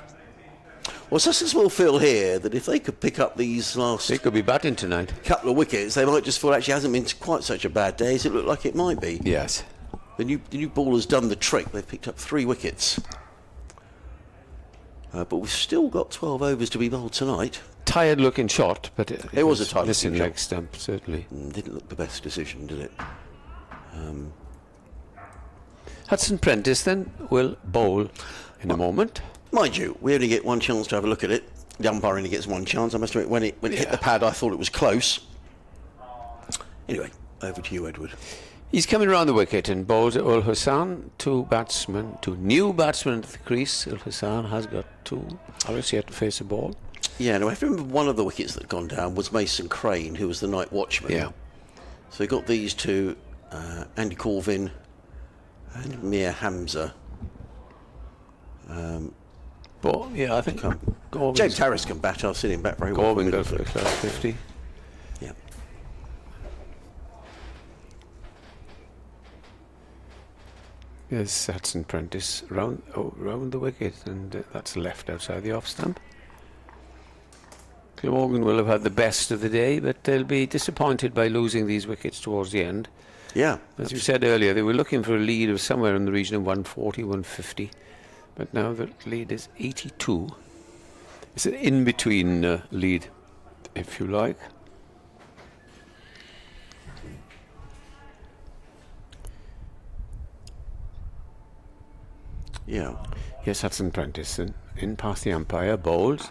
Speaker 5: Well, Sussex will feel here that if they could pick up these last...
Speaker 7: They could be batting tonight.
Speaker 5: ...couple of wickets, they might just feel actually hasn't been quite such a bad day as it looked like it might be.
Speaker 7: Yes.
Speaker 5: The new ball has done the trick. They've picked up 3 wickets. But we've still got 12 overs to be bowled tonight.
Speaker 7: Tired looking shot, but it
Speaker 5: was a tired
Speaker 7: missing
Speaker 5: looking
Speaker 7: leg stump, certainly.
Speaker 5: Didn't look the best decision, did it?
Speaker 7: Hudson Prentice then will bowl in a moment.
Speaker 5: Mind you, we only get one chance to have a look at it. The umpire only gets one chance. I must admit, when it hit the pad, I thought it was close. Anyway, over to you, Edward.
Speaker 7: He's coming round the wicket and bowls at Ul Hassan. 2 new batsmen at the crease. Ul Hassan has got 2. Obviously, had to face the ball.
Speaker 5: Yeah, no, I remember one of the wickets that had gone down was Mason Crane, who was the night watchman.
Speaker 7: Yeah.
Speaker 5: So he got these 2 Andy Corvin and Mir Hamza.
Speaker 7: But yeah, I think
Speaker 5: James Harris can bat. I've seen him bat very well.
Speaker 7: Corbin got for the class 50.
Speaker 5: Yeah.
Speaker 7: Yes, Hudson Prentice round the wicket, and that's left outside the off stump. Glamorgan will have had the best of the day, but they'll be disappointed by losing these wickets towards the end.
Speaker 5: Yeah.
Speaker 7: As you said earlier, they were looking for a lead of somewhere in the region of 140, 150, but now the lead is 82. It's an in-between lead, if you like.
Speaker 5: Yeah.
Speaker 7: Yes, Hudson Prentice in past the umpire, bowls,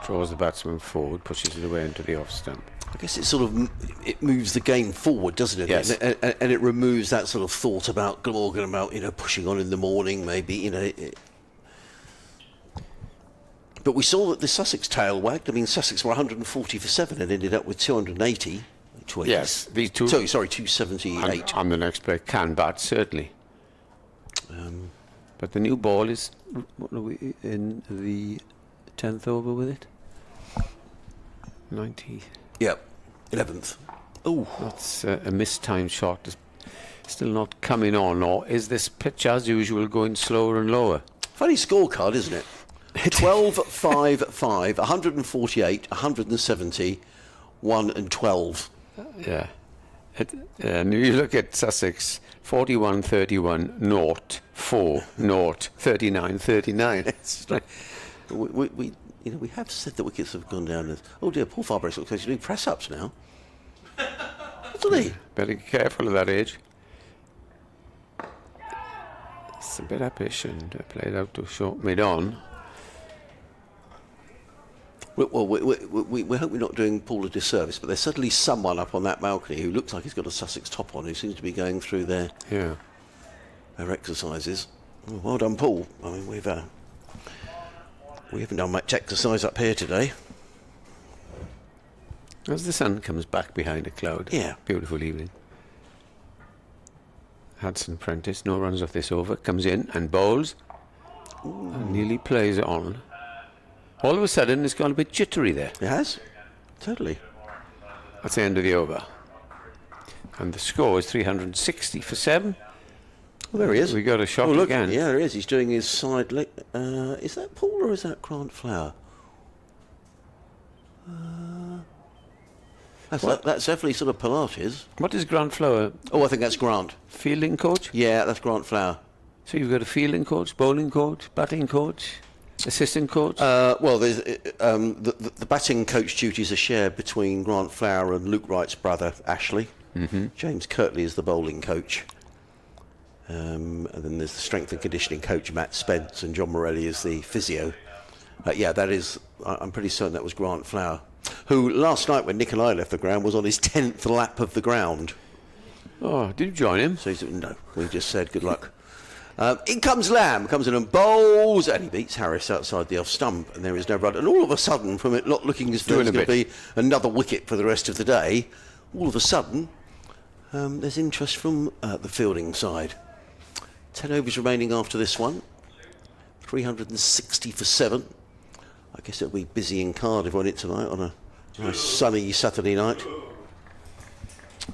Speaker 7: draws the batsman forward, pushes it away into the off stump.
Speaker 5: I guess it sort of it moves the game forward, doesn't it?
Speaker 7: Yes.
Speaker 5: And it removes that sort of thought about Glamorgan, about pushing on in the morning, maybe But we saw that the Sussex tail wagged. I mean, Sussex were 140 for 7 and ended up with 280.
Speaker 7: Yes, these two.
Speaker 5: Sorry, 278.
Speaker 7: And the next player can bat, certainly. But the new ball is, what are we in the 10th over with it? 90.
Speaker 5: Yep, 11th. Oh,
Speaker 7: That's a mistimed shot. It's still not coming on, or is this pitch as usual going slower and lower?
Speaker 5: funny scorecard, isn't it? 12, 5, 5, 148, 170, 1 and 12.
Speaker 7: Yeah. And you look at Sussex, 41, 31, 0, 4, 0, 39, 39.
Speaker 5: We have said that wickets have gone down as... Oh dear, Paul Farbrace looks like he's doing press-ups now. Doesn't he?
Speaker 7: Very careful of that age. It's a bit uppish and played out too short mid-on.
Speaker 5: Well, we hope we're not doing Paul a disservice, but there's certainly someone up on that balcony who looks like he's got a Sussex top on, who seems to be going through their exercises. Oh, well done, Paul. I mean, we haven't done much exercise up here today.
Speaker 7: As the sun comes back behind a cloud.
Speaker 5: Yeah.
Speaker 7: Beautiful evening. Hudson Prentice, no runs off this over, comes in and bowls. And nearly plays on. All of a sudden, it's gone a bit jittery there.
Speaker 5: It has? Totally.
Speaker 7: That's the end of the over. And the score is 360 for 7.
Speaker 5: Well, there he is.
Speaker 7: We got a shot
Speaker 5: look,
Speaker 7: again.
Speaker 5: Yeah, there he is. He's doing his side leg. Is that Paul or is that Grant Flower? That's definitely sort of Pilates.
Speaker 7: What is Grant Flower?
Speaker 5: Oh, I think that's Grant.
Speaker 7: Fielding coach?
Speaker 5: Yeah, that's Grant Flower.
Speaker 7: So you've got a fielding coach, bowling coach, batting coach, assistant coach?
Speaker 5: Well, there's the batting coach duties are shared between Grant Flower and Luke Wright's brother, Ashley. Mm-hmm. James Kirtley is the bowling coach. And then there's the strength and conditioning coach, Matt Spence, and John Morelli is the physio. Yeah, that is, I'm pretty certain that was Grant Flower, who last night when Nick and I left the ground was on his 10th lap of the ground.
Speaker 7: Oh, did you join him?
Speaker 5: So no, we just said good luck. In comes Lamb, comes in and bowls, and he beats Harris outside the off stump, and there is no run. And all of a sudden, from it not looking as though it's going to be another wicket for the rest of the day, all of a sudden, there's interest from the fielding side. 10 overs remaining after this one. 360 for 7. I guess it'll be busy in Cardiff on it tonight on a nice sunny Saturday night.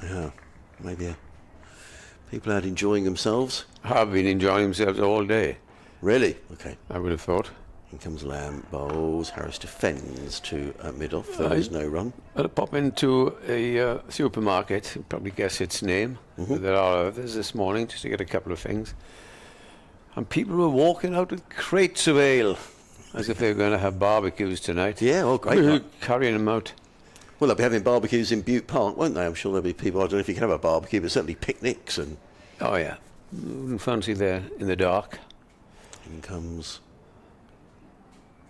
Speaker 5: Yeah, maybe people out enjoying themselves.
Speaker 7: I've been enjoying themselves all day.
Speaker 5: Really? Okay.
Speaker 7: I would have thought.
Speaker 5: In comes Lamb, bowls, Harris defends to mid-off. There is no run.
Speaker 7: I'll pop into a supermarket, you'll probably guess its name. Mm-hmm. There are others this morning, just to get a couple of things. And people were walking out with crates of ale, as if they were going to have barbecues tonight.
Speaker 5: Yeah, oh, great.
Speaker 7: Carrying them out.
Speaker 5: Well, they'll be having barbecues in Butte Park, won't they? I'm sure there'll be people, I don't know if you can have a barbecue, but certainly picnics and...
Speaker 7: Oh, yeah. Wouldn't fancy there in the dark.
Speaker 5: In comes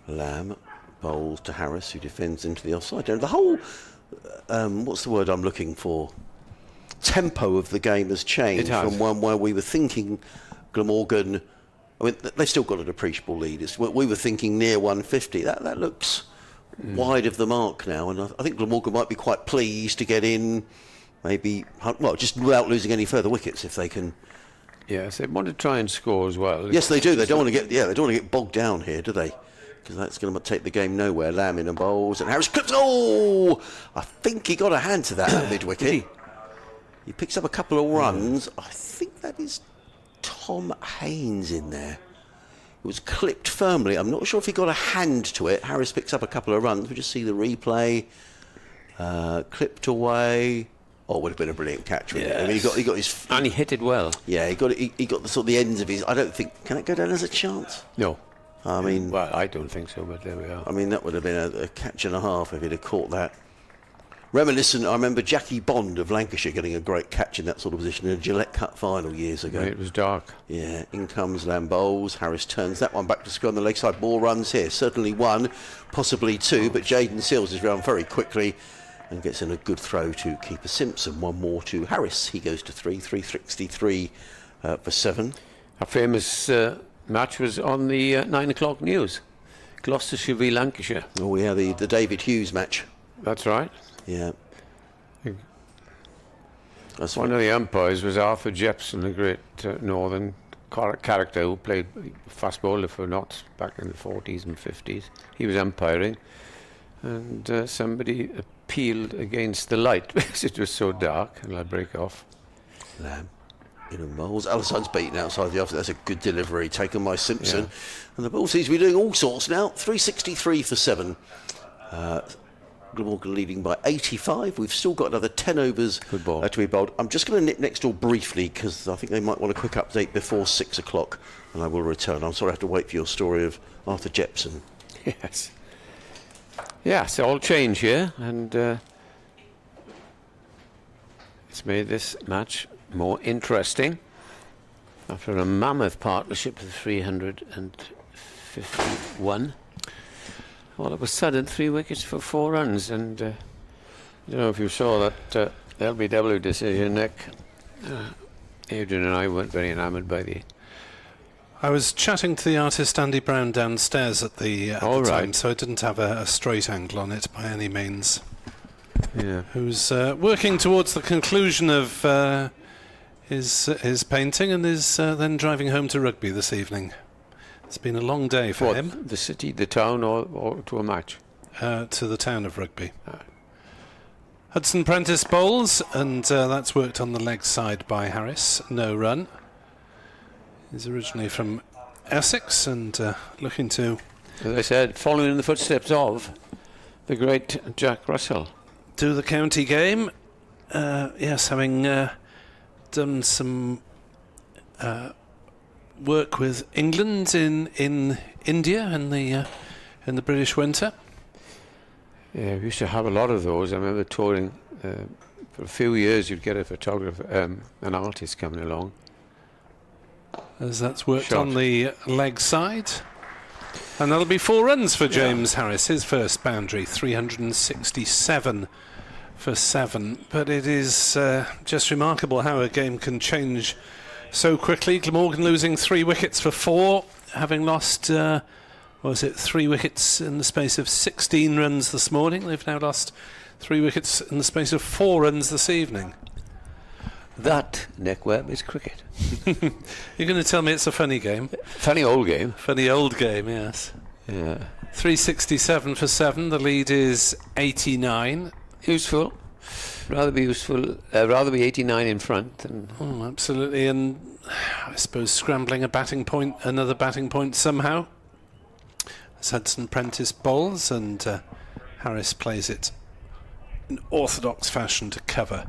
Speaker 5: Lamb, bowls to Harris, who defends into the offside. The whole, what's the word I'm looking for? Tempo of the game has changed from one where we were thinking Glamorgan, I mean, they've still got an appreciable lead. We were thinking near 150. That looks wide of the mark now, and I think Glamorgan might be quite pleased to get in maybe, well, just without losing any further wickets if they can.
Speaker 7: Yes, they want to try and score as well.
Speaker 5: Yes, they do. They don't want to get, they don't want to get bogged down here, do they? Because that's going to take the game nowhere. Lamb in and bowls, and Harris clips. Oh, I think he got a hand to that mid wicket. He picks up a couple of runs. I think that is Tom Haynes in there. It was clipped firmly. I'm not sure if he got a hand to it. Harris picks up a couple of runs. We just see the replay. Clipped away. Oh, it would have been a brilliant catch. Yes. I mean, he got his.
Speaker 7: And he hit it well.
Speaker 5: Yeah, he got the sort of the ends of his. I don't think. Can it go down as a chance?
Speaker 7: No.
Speaker 5: I mean,
Speaker 7: well, I don't think so, but there we are.
Speaker 5: I mean, that would have been a catch and a half if he'd have caught that. Reminiscent, I remember Jackie Bond of Lancashire getting a great catch in that sort of position in a Gillette Cup final years ago.
Speaker 7: It was dark.
Speaker 5: Yeah, in comes Lamb bowls. Harris turns that one back to score on the leg side. Ball runs here. Certainly one, possibly two, but Jaden Seals is round very quickly and gets in a good throw to keeper Simpson. One more to Harris. He goes to 363 for 7.
Speaker 7: A famous match was on the 9 o'clock news. Gloucestershire v Lancashire.
Speaker 5: Oh yeah, the David Hughes match.
Speaker 7: That's right.
Speaker 5: Yeah.
Speaker 7: That's one of the umpires was Arthur Jepson, the great northern character who played fast bowler for Notts back in the 40s and 50s. He was umpiring, and somebody appealed against the light because it was so dark, and I'd break off.
Speaker 5: Lamb in and bowls. Allison's beaten outside the off. That's a good delivery taken by Simpson, and the ball seems to be doing all sorts now. 363 for 7. Glamorgan leading by 85. We've still got another 10 overs to be bowled. I'm just going to nip next door briefly because I think they might want a quick update before 6 o'clock, and I will return. I'm sorry I have to wait for your story of Arthur Jepson.
Speaker 7: Yes. Yes, all change here, and it's made this match more interesting after a mammoth partnership of 351. All of a sudden, 3 wickets for 4 runs, and I don't know if you saw that LBW decision, Nick. Adrian and I weren't very enamoured by the.
Speaker 4: I was chatting to the artist Andy Brown downstairs at the time, so I didn't have a straight angle on it by any means.
Speaker 7: Yeah.
Speaker 4: Who's working towards the conclusion of his painting and is then driving home to Rugby this evening. It's been a long day for him.
Speaker 7: The city, the town, or to a match?
Speaker 4: To the town of Rugby. Hudson Prentice bowls, and that's worked on the leg side by Harris. No run. He's originally from Essex and looking to...
Speaker 7: As I said, following in the footsteps of the great Jack Russell.
Speaker 4: Do the county game. Yes, having done some... work with England in India in the British winter.
Speaker 7: Yeah, we used to have a lot of those. I remember touring for a few years. You'd get a photographer, an artist coming along.
Speaker 4: As that's worked on the leg side, and that'll be 4 runs for James Harris. His first boundary, 367 for 7. But it is just remarkable how a game can change so quickly. Glamorgan losing 3 wickets for 4, having lost, 3 wickets in the space of 16 runs this morning. They've now lost 3 wickets in the space of 4 runs this evening.
Speaker 7: That, Nick Webb, is cricket.
Speaker 4: You're going to tell me it's a funny game?
Speaker 7: Funny old game.
Speaker 4: Funny old game, yes.
Speaker 7: Yeah.
Speaker 4: 367 for 7. The lead is 89.
Speaker 7: Useful. Rather be useful. Rather be 89 in front. Than
Speaker 4: oh, absolutely. And I suppose scrambling another batting point somehow. As Hudson Prentice bowls and Harris plays it in orthodox fashion to cover.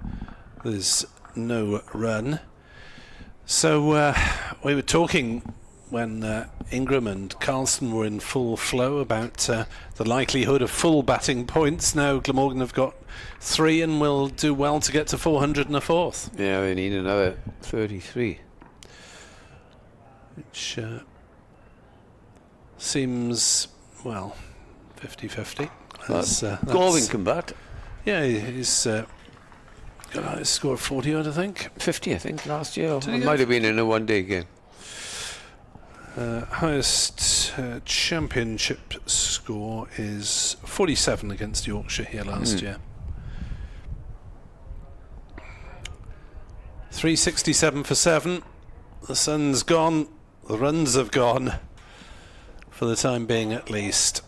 Speaker 4: There's no run. So we were talking when Ingram and Carlson were in full flow about the likelihood of full batting points. Now Glamorgan have got 3 and will do well to get to 400 and a 4th.
Speaker 7: Yeah, they need another 33.
Speaker 4: Which seems, well, 50-50.
Speaker 7: Gorvin can bat.
Speaker 4: Yeah, he's scored 40 odd, I think.
Speaker 7: 50, I think, last year. It might have been in a one-day game.
Speaker 4: Highest championship score is 47 against Yorkshire here last year. 367 for 7. The sun's gone, the runs have gone, for the time being at least.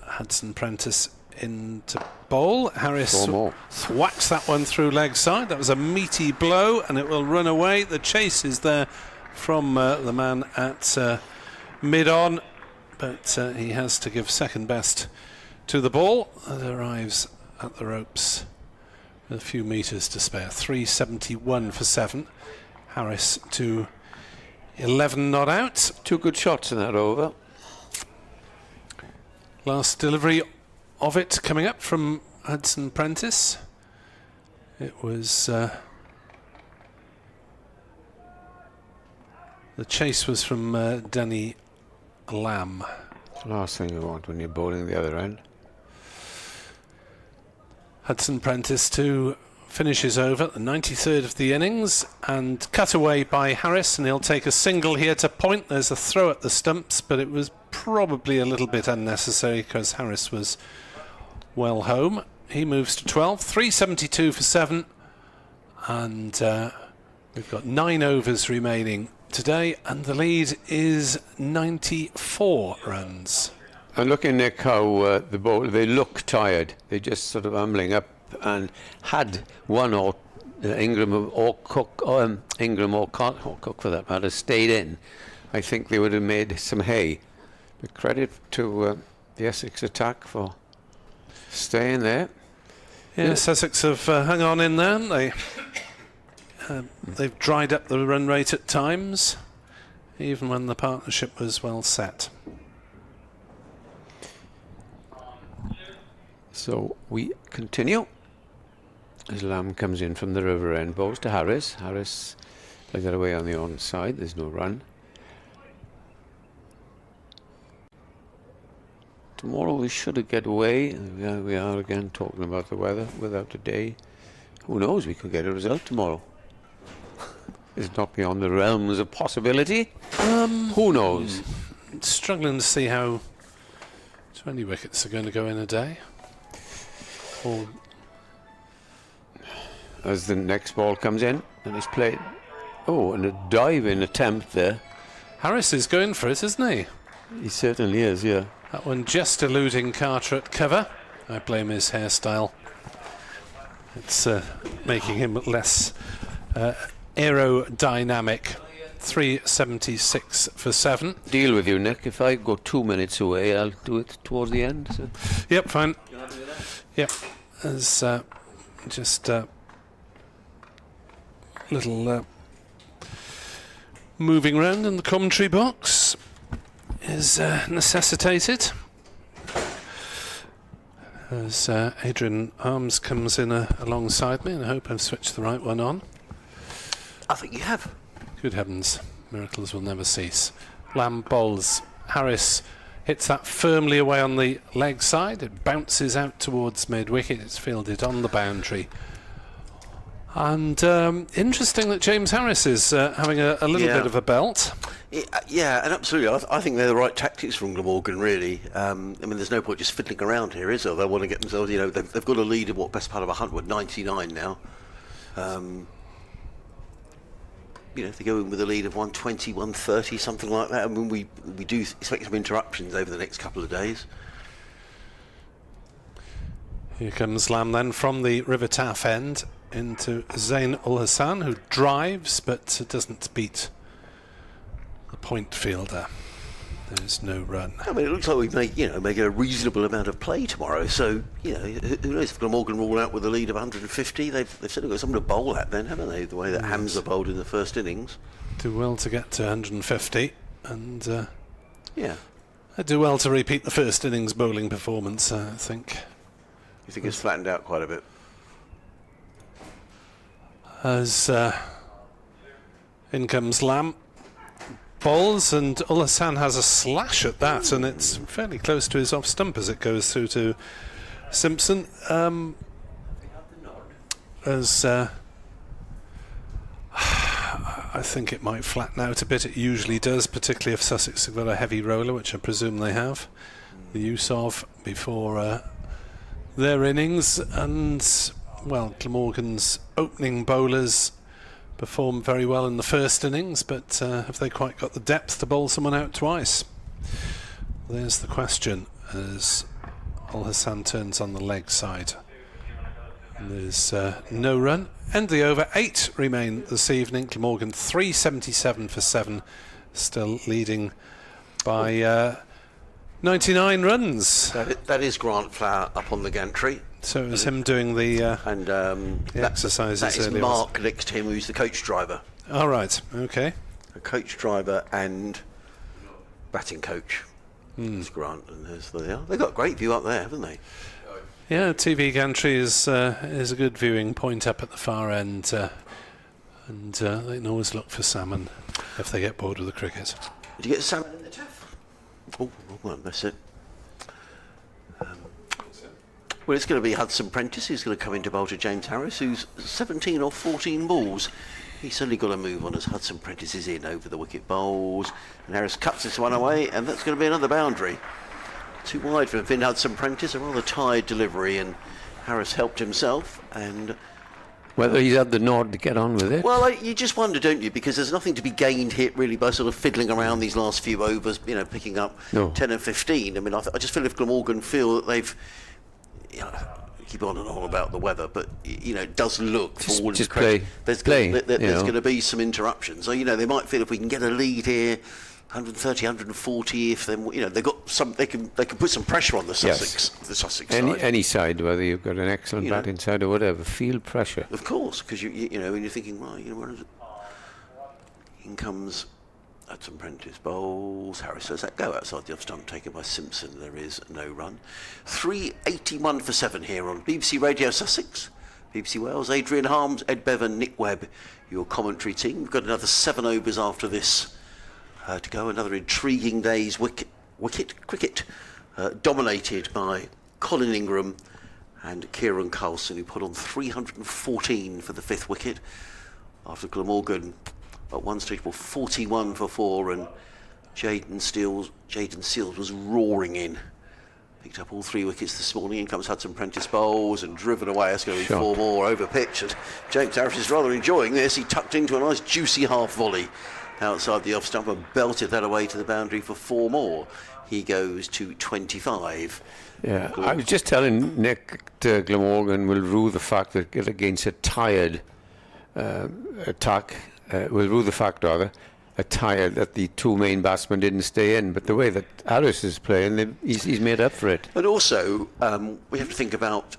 Speaker 4: Hudson Prentice into bowl. Harris thwacks that one through leg side. That was a meaty blow, and it will run away. The chase is there from the man at mid-on, but he has to give second best to the ball. That arrives at the ropes with a few metres to spare. 371 for 7. Harris to 11 not out.
Speaker 7: 2 good shots in that over.
Speaker 4: Last delivery of it coming up from Hudson Prentice. It was the chase was from Danny Lamb.
Speaker 7: Last thing you want when you're bowling the other end.
Speaker 4: Hudson Prentice to finish his over at the 93rd of the innings, and cut away by Harris, and he'll take a single here to point. There's a throw at the stumps, but it was probably a little bit unnecessary because Harris was well home. He moves to 12. 372 for 7, and we've got 9 overs remaining today, and the lead is 94 runs.
Speaker 7: And looking, Nick, how the bowl, they look tired. They're just sort of humbling up, and had one or Ingram or Cook, Ingram or Cook for that matter, stayed in, I think they would have made some hay. But credit to the Essex attack for staying there.
Speaker 4: Yeah, Sussex have hung on in there. They've dried up the run rate at times, even when the partnership was well set.
Speaker 7: So we continue as Lamb comes in from the river end, bowls to Harris. Harris played that away on the onside. There's no run. Tomorrow we should get away. We are again talking about the weather without a day. Who knows? We could get a result tomorrow. It's not beyond the realms of possibility. Who knows?
Speaker 4: Struggling to see how 20 wickets are going to go in a day. Or
Speaker 7: as the next ball comes in and it's played. Oh, and a diving attempt there.
Speaker 4: Harris is going for it, isn't he?
Speaker 7: He certainly is, yeah.
Speaker 4: That one just eluding Carter at cover. I blame his hairstyle. It's making him less aerodynamic. 376 for 7.
Speaker 7: Deal with you, Nick. If I go 2 minutes away, I'll do it towards the end. So.
Speaker 4: Yep, fine. Yep. There's just little moving around in the commentary box is necessitated. As Adrian Arms comes in alongside me, and I hope I've switched the right one on.
Speaker 5: I think you have.
Speaker 4: Good heavens, miracles will never cease. Lamb bowls. Harris hits that firmly away on the leg side. It bounces out towards mid-wicket. It's fielded on the boundary. And interesting that James Harris is having a little bit of a belt.
Speaker 5: Yeah, and absolutely. I think they're the right tactics from Glamorgan, really. I mean, there's no point just fiddling around here, is there? They want to get themselves, they've got a lead of best part of 100, 99 now. If they go in with a lead of 120, 130, something like that, I mean, we do expect some interruptions over the next couple of days.
Speaker 4: Here comes Lamb then from the River Taff end into Zain ul Hassan, who drives but doesn't beat the point fielder. There's no run.
Speaker 5: I mean, it looks like we make a reasonable amount of play tomorrow. So who knows if Glamorgan roll out with a lead of 150? They've certainly got something to bowl at then, haven't they? The way that Hamza bowled in the first innings.
Speaker 4: Do well to get to 150, and
Speaker 5: yeah,
Speaker 4: I do well to repeat the first innings bowling performance. I think.
Speaker 5: You think it's flattened out quite a bit?
Speaker 4: As in comes Lamb. Bowls, and ul Hassan has a slash at that, and it's fairly close to his off stump as it goes through to Simpson. I think it might flatten out a bit. It usually does, particularly if Sussex have got a heavy roller, which I presume they have the use of before their innings. And well, Glamorgan's opening bowlers performed very well in the first innings, but have they quite got the depth to bowl someone out twice? There's the question as Al Hassan turns on the leg side. And there's no run. End the over. 8 remain this evening. Glamorgan 377 for 7, still leading by 99 runs.
Speaker 5: That is Grant Flower up on the gantry.
Speaker 4: So it was him doing the exercises.
Speaker 5: That is
Speaker 4: earlier.
Speaker 5: Mark next to him, who's the coach driver.
Speaker 4: All right. Okay.
Speaker 5: A coach driver and batting coach. It's Grant, and they've got a great view up there, haven't they?
Speaker 4: Yeah, TV gantry is a good viewing point up at the far end, and they can always look for salmon if they get bored with the cricket.
Speaker 5: Did you get salmon in the taff? Oh, well, that's it. Well, it's going to be Hudson Prentice who's going to come into bowl to James Harris, who's 17 or 14 balls. He's certainly got to move on as Hudson Prentice is in over the wicket bowls. And Harris cuts this one away, and that's going to be another boundary. Too wide for Finn Hudson Prentice, a rather tired delivery, and Harris helped himself. And
Speaker 7: whether he's had the nod to get on with it.
Speaker 5: well, you just wonder, don't you? Because there's nothing to be gained here really by sort of fiddling around these last few overs, picking up 10 and 15. I mean, I just feel if Glamorgan feel that they've, keep on and on about the weather, but it does look for all
Speaker 7: just
Speaker 5: credit,
Speaker 7: there's
Speaker 5: going to be some interruptions. So they might feel if we can get a lead here, 130, 140. If they've got some, they can put some pressure on the Sussex, the Sussex side.
Speaker 7: Any side, whether you've got an excellent batting side or whatever, feel pressure.
Speaker 5: Of course, because when you're thinking, well, where is it? In comes Hudson Prentice bowls. Harris lets that go outside the off stump, taken by Simpson. There is no run. 381 for 7 here on BBC Radio Sussex, BBC Wales. Adrian Harms, Ed Bevan, Nick Webb, your commentary team. We've got another 7 overs after this to go. Another intriguing day's wicket cricket, dominated by Colin Ingram and Kieran Carlson, who put on 314 for the 5th wicket after Glamorgan at one stage were 41 for 4, and Jaden Seals was roaring in. Picked up all 3 wickets this morning. In comes Hudson Prentice bowls and driven away. It's going to be 4 more over pitch. And James Harris is rather enjoying this. He tucked into a nice juicy half volley outside the off stump and belted that away to the boundary for 4 more. He goes to 25.
Speaker 7: Yeah, I was just telling Nick Glamorgan will rue the fact that against a tired attack, will rue the fact rather, tired that the 2 main batsmen didn't stay in, but the way that Harris is playing, he's made up for it.
Speaker 5: But also, we have to think about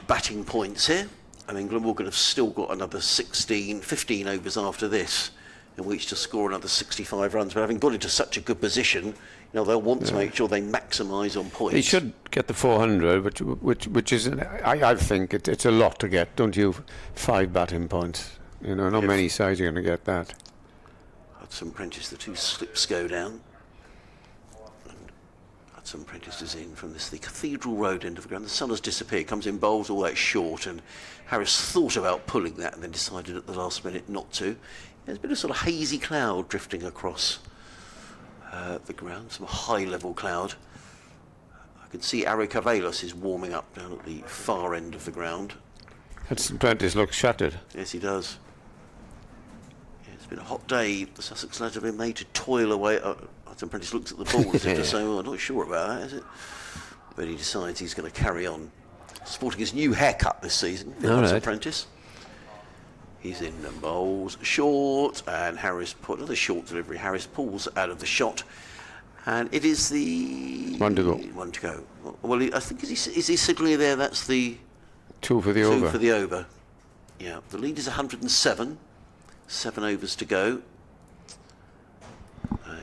Speaker 5: batting points here. I mean, Glamorgan have still got another 15 overs after this, in which to score another 65 runs. But having got into such a good position, they'll want to make sure they maximise on points.
Speaker 7: He should get the 400, which is, I think it's a lot to get, don't you? 5 batting points. Not many sides are going to get that.
Speaker 5: Hudson Prentice, the 2 slips go down. And Hudson Prentice is in from the Cathedral Road end of the ground. The sun has disappeared, comes in bowls all that short, and Harris thought about pulling that and then decided at the last minute not to. There's been a sort of hazy cloud drifting across the ground, some high-level cloud. I can see Ari Cavalos is warming up down at the far end of the ground.
Speaker 7: Hudson Prentice looks shattered.
Speaker 5: Yes, he does. It's been a hot day. The Sussex lads have been made to toil away. Hudson Prentice looks at the ball as if to say, well, I'm not sure about that, is it? But he decides he's going to carry on. Sporting his new haircut this season, Hudson Prentice. He's in and bowls short, and Harris put another short delivery. Harris pulls out of the shot, and it is the...
Speaker 7: One to go.
Speaker 5: One to go. Well, I think, is he signalling there? That's the...
Speaker 7: 2 for the over.
Speaker 5: 2 for the over. Yeah, the lead is 107. 7 overs to go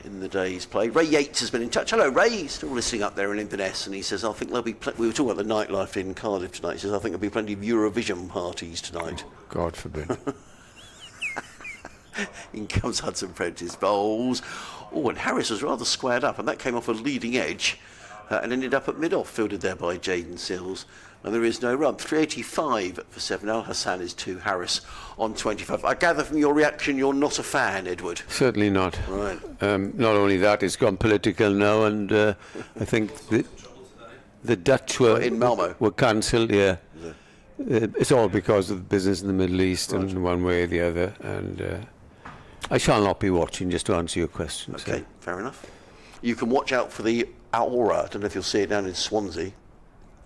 Speaker 5: in the day's play. Ray Yates has been in touch. Hello, Ray. He's still listening up there in Inverness, and he says, I think there'll be... We were talking about the nightlife in Cardiff tonight. He says, I think there'll be plenty of Eurovision parties tonight.
Speaker 7: God forbid.
Speaker 5: In comes Hudson Prentice bowls. Oh, and Harris was rather squared up, and that came off a leading edge and ended up at mid-off, fielded there by Jaden Seals. And there is no run. 385 for 7. Al Hassan is 2. Harris on 25. I gather from your reaction you're not a fan, Edward.
Speaker 7: Certainly not.
Speaker 5: Right.
Speaker 7: Not only that, it's gone political now, and I think the Dutch were
Speaker 5: in Malmo
Speaker 7: were cancelled. Yeah. It's all because of the business in the Middle East, and one way or the other. And I shall not be watching, just to answer your question.
Speaker 5: Okay,
Speaker 7: so.
Speaker 5: fair enough. You can watch out for the aurora. I don't know if you'll see it down in Swansea.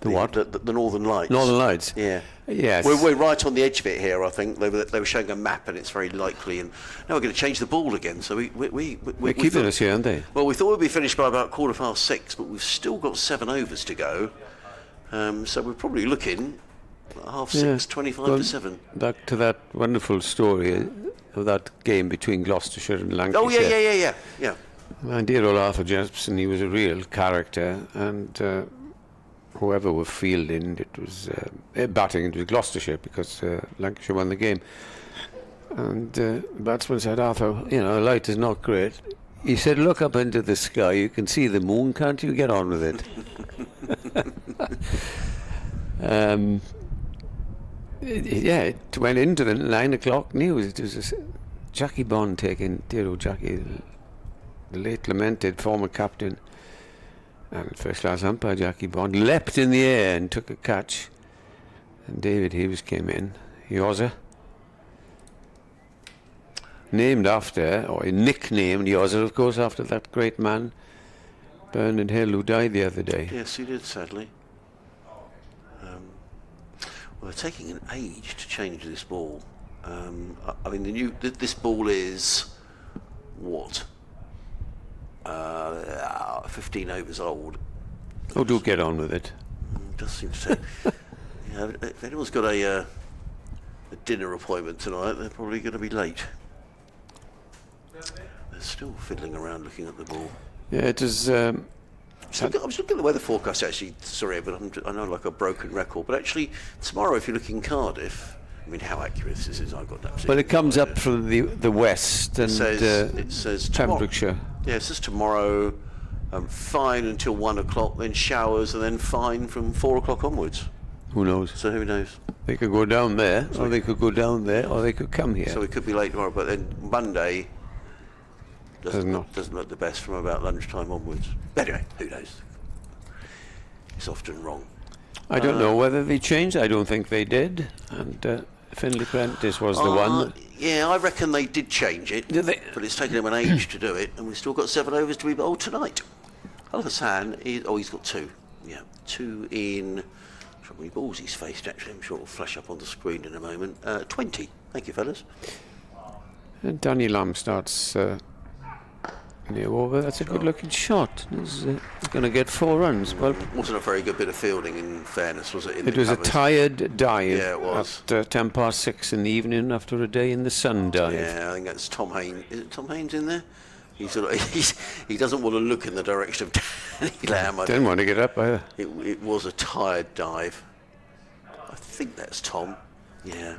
Speaker 7: The what?
Speaker 5: The Northern Lights.
Speaker 7: Northern Lights?
Speaker 5: Yeah.
Speaker 7: Yes.
Speaker 5: We're right on the edge of it here, I think. They were showing a map, and it's very likely. And now we're going to change the ball again. So
Speaker 7: They're keeping us here, aren't they?
Speaker 5: Well, we thought we'd be finished by about 6:15, but we've still got 7 overs to go. So we're probably looking at 6:30, 25 to 7.
Speaker 7: Back to that wonderful story of that game between Gloucestershire and Lancashire.
Speaker 5: Oh, yeah.
Speaker 7: My dear old Arthur Jepson, he was a real character, and whoever were fielding, it was batting, it was Gloucestershire, because Lancashire won the game. And the batsman said, Arthur, the light is not great. He said, look up into the sky, you can see the moon, can't you? Get on with it. It went into the 9 o'clock news. It was Jackie Bond taking, dear old Jackie, the late lamented former captain and first class umpire Jackie Bond, leapt in the air and took a catch. And David Hughes came in. Yozza. Named after, or nicknamed Yozza, of course, after that great man, Bernard Hill, who died the other day.
Speaker 5: Yes, he did, sadly. Well, they're taking an age to change this ball. I mean, this ball is what? 15 overs old.
Speaker 7: Oh, do get on with it.
Speaker 5: Does seem to take. If anyone's got a dinner appointment tonight, they're probably going to be late. They're still fiddling around looking at the ball.
Speaker 7: Yeah, it is.
Speaker 5: I was looking at the weather forecast actually. Sorry, but I know like a broken record. But actually, tomorrow, if you're looking Cardiff, I mean, how accurate this is, I've got absolutely.
Speaker 7: Well, it comes up from the west and
Speaker 5: it says
Speaker 7: Pembrokeshire.
Speaker 5: Yeah, it says tomorrow, fine until 1 o'clock, then showers, and then fine from 4 o'clock onwards.
Speaker 7: Who knows?
Speaker 5: So who knows?
Speaker 7: They could go down there, or they could go down there, or they could come here.
Speaker 5: So we could be late tomorrow, but then Monday doesn't look the best from about lunchtime onwards. But anyway, who knows? It's often wrong.
Speaker 7: I don't know whether they changed. I don't think they did. And Finlay Prentice was the one.
Speaker 5: Yeah, I reckon they did change it.
Speaker 7: Did they?
Speaker 5: But it's taken them an age to do it, and we've still got 7 overs to be bowled tonight. Al Hassan he's got 2. Yeah, 2 in. How many balls he's faced? Actually, I'm sure it'll flash up on the screen in a moment. 20. Thank you, fellas.
Speaker 7: And Danny Lamb starts near over. That's a good-looking shot. He's going to get 4 runs. Well,
Speaker 5: Wasn't a very good bit of fielding, in fairness, was it?
Speaker 7: it was a tired dive.
Speaker 5: Yeah, it was.
Speaker 7: At 6:10 in the evening after a day in the sun dive.
Speaker 5: Yeah, I think that's Tom Haynes. Is it Tom Haynes in there? He doesn't want to look in the direction of Danny Lamb.
Speaker 7: Didn't want to get up either.
Speaker 5: It was a tired dive. I think that's Tom. Yeah.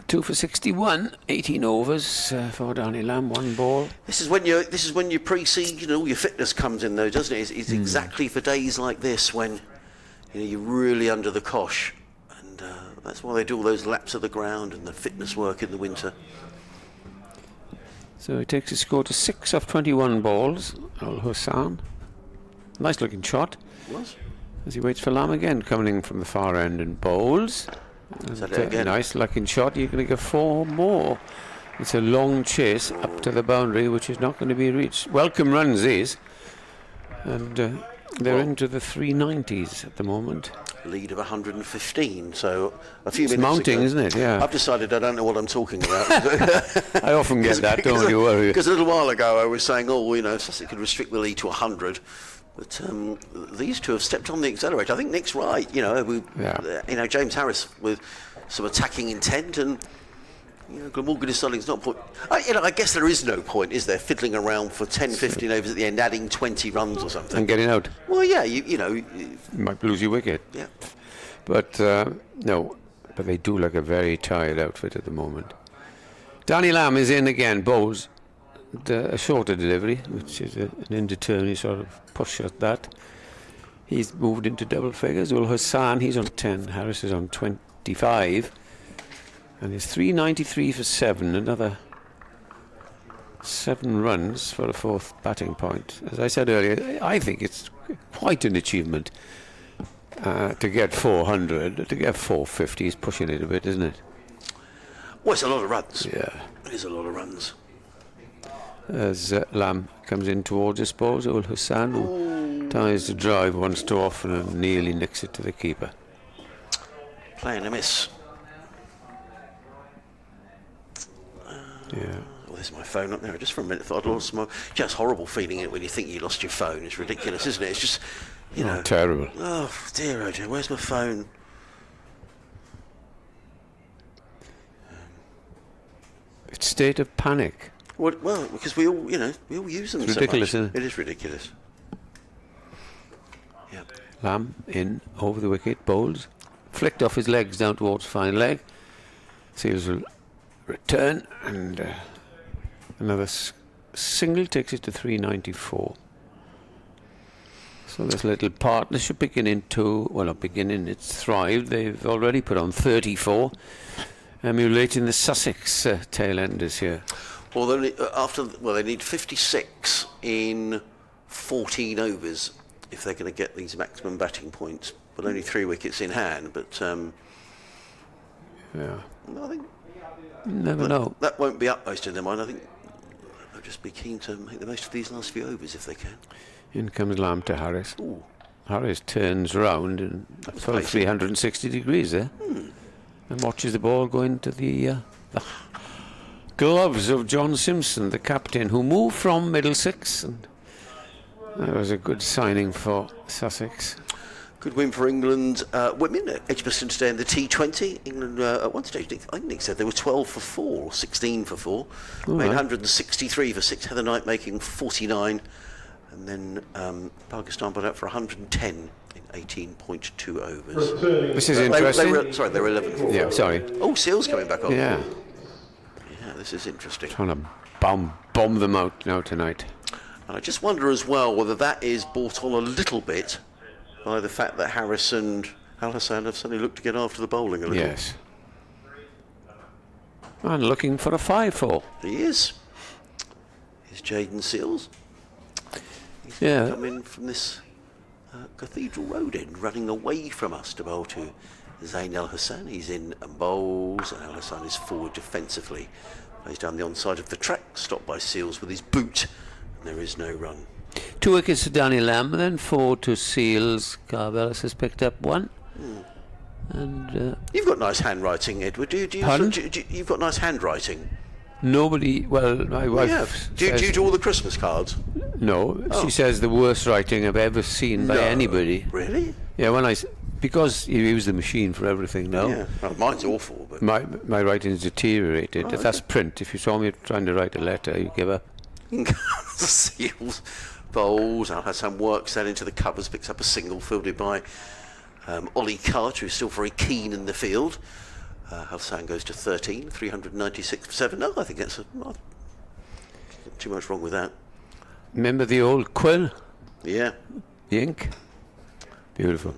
Speaker 7: 2 for 61, 18 overs for Danny Lamb, 1 ball.
Speaker 5: This is when your pre-season, all your fitness comes in, though, doesn't it? It's exactly for days like this when you're really under the cosh, and that's why they do all those laps of the ground and the fitness work in the winter.
Speaker 7: So he takes his score to 6 off 21 balls. Al Hassan, nice looking shot.
Speaker 5: Was?
Speaker 7: As he waits for Lamb again, coming in from the far end and bowls.
Speaker 5: Is that it again?
Speaker 7: Nice looking shot. You're going to get 4 more. It's a long chase up to the boundary, which is not going to be reached. Welcome runs these, and they're into the 390s at the moment.
Speaker 5: Lead of 115. So a few
Speaker 7: It's
Speaker 5: minutes
Speaker 7: mounting,
Speaker 5: ago,
Speaker 7: isn't it? Yeah.
Speaker 5: I've decided I don't know what I'm talking about.
Speaker 7: I often get that. Don't you worry.
Speaker 5: Because a little while ago I was saying, Sussex could restrict the lead to 100. But these two have stepped on the accelerator. I think Nick's right. James Harris with some attacking intent, and Glamorgan is starting to not point. I guess there is no point, is there, fiddling around for 10, 15 overs at the end, adding 20 runs or something.
Speaker 7: And getting out.
Speaker 5: Well, yeah,
Speaker 7: You might lose your wicket.
Speaker 5: Yeah.
Speaker 7: But no, but they do look a very tired outfit at the moment. Danny Lamb is in again, bowls a shorter delivery, which is an indeterminate sort of push at that. He's moved into double figures. Well, Hassan, he's on 10, Harris is on 25, and he's 393 for 7, another 7 runs for a 4th batting point. As I said earlier, I think it's quite an achievement. To get 400, to get 450 is pushing it a bit, isn't it?
Speaker 5: Well, it's a lot of runs.
Speaker 7: Yeah.
Speaker 5: It is a lot of runs.
Speaker 7: As Lamb comes in towards disposal, Hassan, who tries to drive once too often and nearly nicks it to the keeper.
Speaker 5: Playing a miss.
Speaker 7: Yeah.
Speaker 5: Oh, there's my phone up there. Just for a minute thought I'd lost my... Just horrible feeling it when you think you lost your phone. It's ridiculous, isn't it? It's just, you know...
Speaker 7: Terrible.
Speaker 5: Oh, dear, oh dear. Where's my phone?
Speaker 7: It's a state of panic.
Speaker 5: Well, because we all, you know, we all use them
Speaker 7: It's
Speaker 5: so
Speaker 7: ridiculous,
Speaker 5: much.
Speaker 7: isn't it?
Speaker 5: It is ridiculous. Yeah.
Speaker 7: Lamb in over the wicket, bowls. Flicked off his legs down towards fine leg. Seals will return, and another single takes it to 394. So this little partnership beginning to, well, not beginning, it's thrived. They've already put on 34, emulating the Sussex tail enders here.
Speaker 5: Well, they need 56 in 14 overs if they're going to get these maximum batting points. But only 3 wickets in hand. But
Speaker 7: Yeah.
Speaker 5: I think
Speaker 7: Never know.
Speaker 5: that won't be utmost in their mind. I think they'll just be keen to make the most of these last few overs if they can.
Speaker 7: In comes Lamb to Harris.
Speaker 5: Ooh.
Speaker 7: Harris turns round and sort of 360 degrees there, and watches the ball go into the gloves of John Simpson, the captain, who moved from Middlesex, and that was a good signing for Sussex.
Speaker 5: Good win for England women at Edgbaston today in the T20. England at one stage, I think Nick said they were 12 for 4 or 16 for 4. Made 163 for 6. Heather Knight making 49. And then Pakistan put out for 110 in 18.2 overs.
Speaker 7: This is interesting.
Speaker 5: They were 11 for 4.
Speaker 7: Yeah, sorry.
Speaker 5: Oh, Seals coming back on.
Speaker 7: Yeah,
Speaker 5: Yeah, this is interesting.
Speaker 7: trying to bomb them out now tonight.
Speaker 5: And I just wonder as well whether that is brought on a little bit by the fact that Harris and Al Hassan have suddenly looked to get after the bowling a little.
Speaker 7: Yes. And looking for a 5-4.
Speaker 5: He is. Here's Jaden Seals. He's
Speaker 7: Yeah.
Speaker 5: come in from this Cathedral Road end, running away from us to bowl to Zain Al Hassan. He's in and bowls, and Al Hassan is forward defensively. Plays down the onside of the track, stopped by Seals with his boot, and there is no run.
Speaker 7: 2 wickets to Danny Lamb, then 4 to Seals. Carvelis has picked up 1. And
Speaker 5: You've got nice handwriting, Edward.
Speaker 7: Pardon?
Speaker 5: You've got nice handwriting.
Speaker 7: nobody, well, my wife
Speaker 5: Yeah. Do
Speaker 7: says,
Speaker 5: you do all the Christmas cards?
Speaker 7: no,
Speaker 5: Oh.
Speaker 7: she says the worst writing I've ever seen by
Speaker 5: No.
Speaker 7: anybody.
Speaker 5: Really?
Speaker 7: Yeah, because you use the machine for everything now,
Speaker 5: Yeah. Well, mine's awful, but
Speaker 7: my writing's deteriorated.
Speaker 5: Oh,
Speaker 7: If that's print, if you saw me trying to write a letter, you give up.
Speaker 5: Seals bowls. Al Hassan works that into the covers, picks up a single fielded by Ollie Carter, who's still very keen in the field. Al Hassan goes to 13, 396 for 7. No, I think that's not too much wrong with that.
Speaker 7: Remember the old quill,
Speaker 5: Yeah.
Speaker 7: the ink? Beautiful.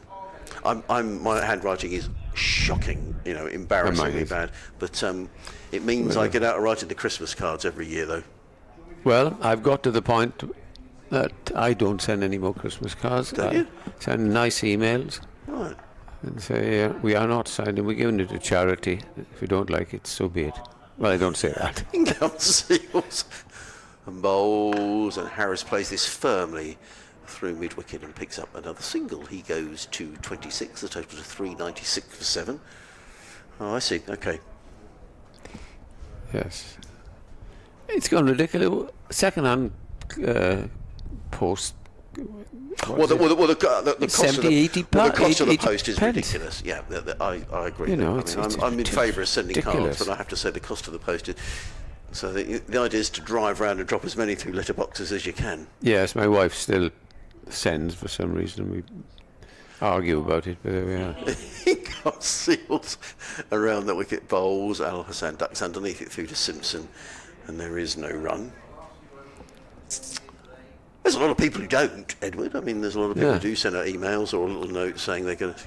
Speaker 5: My handwriting is shocking, embarrassingly
Speaker 7: Mine is.
Speaker 5: bad. But it means I get out of writing the Christmas cards every year, though.
Speaker 7: Well, I've got to the point that I don't send any more Christmas cards.
Speaker 5: Don't
Speaker 7: I
Speaker 5: you?
Speaker 7: send nice emails
Speaker 5: Right.
Speaker 7: and say, we are not signing, we're giving it to charity. If you don't like it, so be it. Well, I don't say that.
Speaker 5: Ingram Seals and bowls, and Harris plays this firmly through mid-wicket and picks up another single. He goes to 26, the total to 396 for 7. Oh, I see. Okay.
Speaker 7: Yes. It's gone ridiculous. Second-hand post.
Speaker 5: Well, the cost
Speaker 7: 70, 80
Speaker 5: the cost of the
Speaker 7: 80
Speaker 5: post is
Speaker 7: pence.
Speaker 5: ridiculous. Yeah, I agree.
Speaker 7: You know,
Speaker 5: with that.
Speaker 7: it's
Speaker 5: I'm in favour of sending cards,
Speaker 7: ridiculous.
Speaker 5: but I have to say the cost of the post is... So the idea is to drive around and drop as many through letterboxes as you can.
Speaker 7: Yes, my wife still sends for some reason. We argue about it, but there we are.
Speaker 5: Ingram Seals around the wicket, bowls. Al Hassan ducks underneath it through to Simpson, and there is no run. There's a lot of people who don't, Edward. I mean, there's a lot of people
Speaker 7: Yeah.
Speaker 5: who do send out emails or a little note saying they're going to...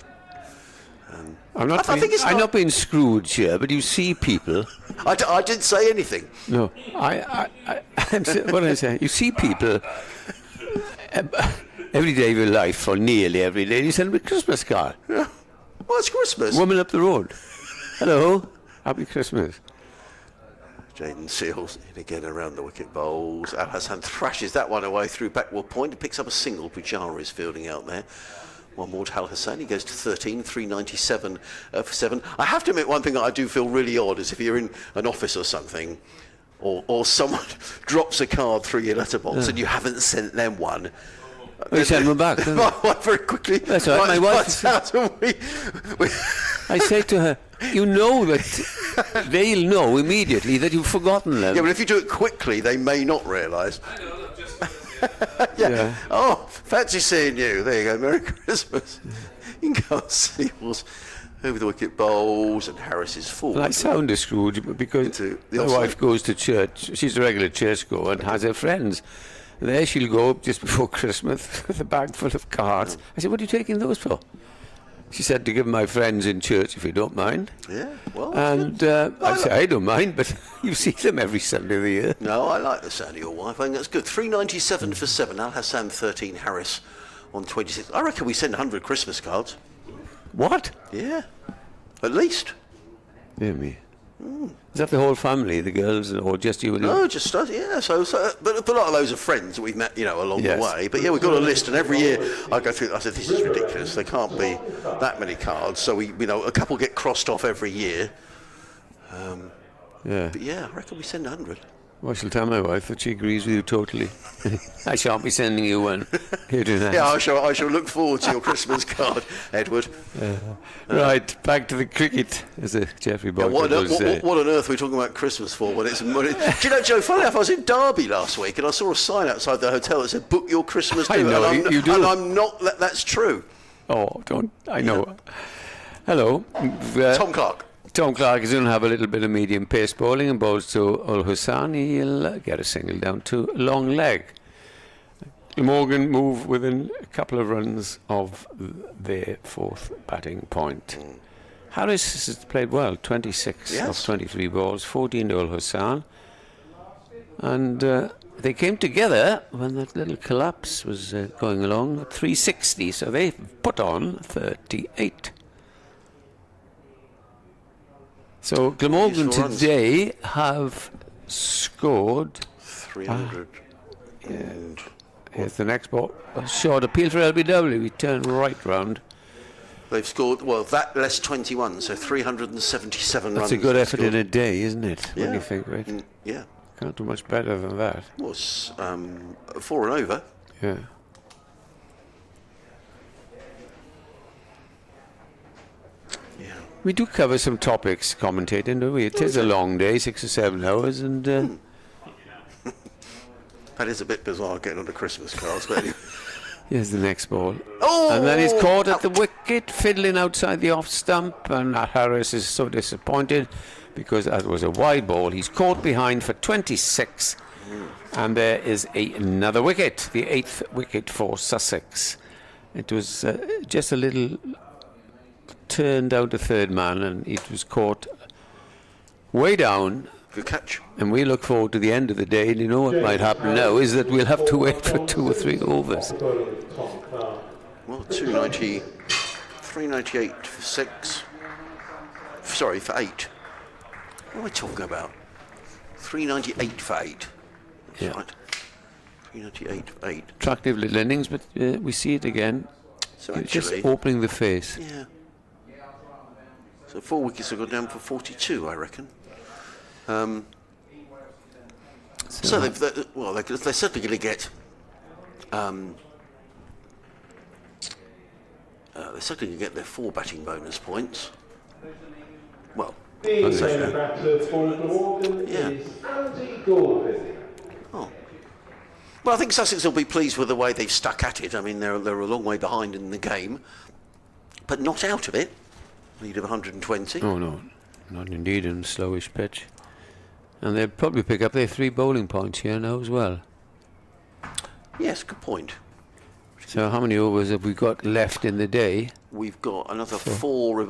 Speaker 7: I'm not,
Speaker 5: I think it's
Speaker 7: I'm
Speaker 5: not-
Speaker 7: not being Scrooge here, but you see people.
Speaker 5: I didn't say anything.
Speaker 7: No, what did I say? You see people Every day of your life, or nearly every day, you send a Christmas card.
Speaker 5: Yeah. Well, it's Christmas.
Speaker 7: Woman up the road. Hello, happy Christmas.
Speaker 5: Jaden Seals in again around the wicket bowls. Al Hassan thrashes that one away through backward point and picks up a single. Pujara is fielding out there. One more to Al Hassan. He goes to 13, 397 for 7. I have to admit, one thing that I do feel really odd is if you're in an office or something, or someone drops a card through your letterbox and you haven't sent them one.
Speaker 7: We send them back.
Speaker 5: My wife very quickly.
Speaker 7: That's right. My wife. I say to her, you know that they'll know immediately that you've forgotten them.
Speaker 5: Yeah, but if you do it quickly, they may not realise. Yeah. Oh, fancy seeing you. There you go. Merry Christmas. Ingram Seals over the wicket bowls, and Harris is full.
Speaker 7: I sound a Scrooge because my wife goes to church. She's a regular churchgoer and has her friends. There she'll go just before Christmas with a bag full of cards. I said, what are you taking those for? She said, to give my friends in church, if you don't mind.
Speaker 5: Yeah, well.
Speaker 7: And I said, I don't mind, but you see them every Sunday of the year.
Speaker 5: No, I like the sound of your wife. I think that's good. 397 for 7. Al Hassan 13, Harris on 26. I reckon we send 100 Christmas cards.
Speaker 7: What?
Speaker 5: Yeah, at least.
Speaker 7: Dear me. Is that the whole family, the girls, or just you and
Speaker 5: No, just us, yeah. So but a lot of loads of friends that we've met, along
Speaker 7: Yes.
Speaker 5: the way. But yeah, we've got a list, and every year I go through. I said, this is ridiculous. There can't be that many cards. So a couple get crossed off every year.
Speaker 7: Yeah.
Speaker 5: But yeah, I reckon we send 100.
Speaker 7: Well, I shall tell my wife that she agrees with you totally. I shan't be sending you one here tonight.
Speaker 5: Yeah, I shall look forward to your Christmas card, Edward.
Speaker 7: Right, back to the cricket, as Jeffrey Boyd would say.
Speaker 5: What on earth are we talking about Christmas for? Do you know, Joe, funny enough, I was in Derby last week and I saw a sign outside the hotel that said, book your Christmas
Speaker 7: I
Speaker 5: dinner.
Speaker 7: know,
Speaker 5: and
Speaker 7: you do.
Speaker 5: And I'm not, that's true.
Speaker 7: Oh, don't, I know. Hello.
Speaker 5: Tom Clark.
Speaker 7: Tom Clark is going to have a little bit of medium pace bowling and bowls to Ul Hussain. He'll get a single down to long leg. Glamorgan move within a couple of runs of their fourth batting point. Harris has played well, 26 of 23 balls, 14 to Ul Hussain. And they came together when that little collapse was going along at 360, so they've put on 38. So Glamorgan today have scored
Speaker 5: 300. And
Speaker 7: here's the next ball. A short appeal for LBW. We turn right round.
Speaker 5: they've scored, well, that less 21, so 377 runs.
Speaker 7: That's a good effort in a day, isn't it?
Speaker 5: Yeah.
Speaker 7: When you think, right?
Speaker 5: Yeah.
Speaker 7: Can't do much better than that.
Speaker 5: Was 4 and over.
Speaker 7: Yeah.
Speaker 5: Yeah.
Speaker 7: We do cover some topics commentating, don't we? It is a long day, 6 or 7 hours, and
Speaker 5: That is a bit bizarre getting on the Christmas cards, but anyway.
Speaker 7: here's the next ball.
Speaker 5: Oh!
Speaker 7: And then he's caught at the wicket, fiddling outside the off stump, and Harris is so disappointed because that was a wide ball. He's caught behind for 26, and there is another wicket, the 8th wicket for Sussex. It was just a little turned out a third man, and it was caught way down.
Speaker 5: Good catch.
Speaker 7: And we look forward to the end of the day, and you know what might happen now is that we'll have to wait for 2 or 3 overs.
Speaker 5: Well, 290, 398 for 6. Sorry, for 8. What am I talking about? 398 for 8. That's
Speaker 7: Yeah.
Speaker 5: right. 398 for 8.
Speaker 7: Attractive little innings, but we see it again.
Speaker 5: So
Speaker 7: It's just
Speaker 5: actually,
Speaker 7: opening the face.
Speaker 5: yeah. So 4 wickets have gone down for 42, I reckon. So they're certainly going to get. They're certainly going to get their 4 batting bonus points. Well,
Speaker 1: The batter for Glamorgan is Andy Gordon.
Speaker 5: oh. Well, I think Sussex will be pleased with the way they've stuck at it. I mean, they're a long way behind in the game, but not out of it. Lead of 120.
Speaker 7: Oh no, not indeed in a slowish pitch. And they'll probably pick up their 3 bowling points here now as well.
Speaker 5: Yes, good point.
Speaker 7: So how many overs have we got left in the day?
Speaker 5: We've got another 4 and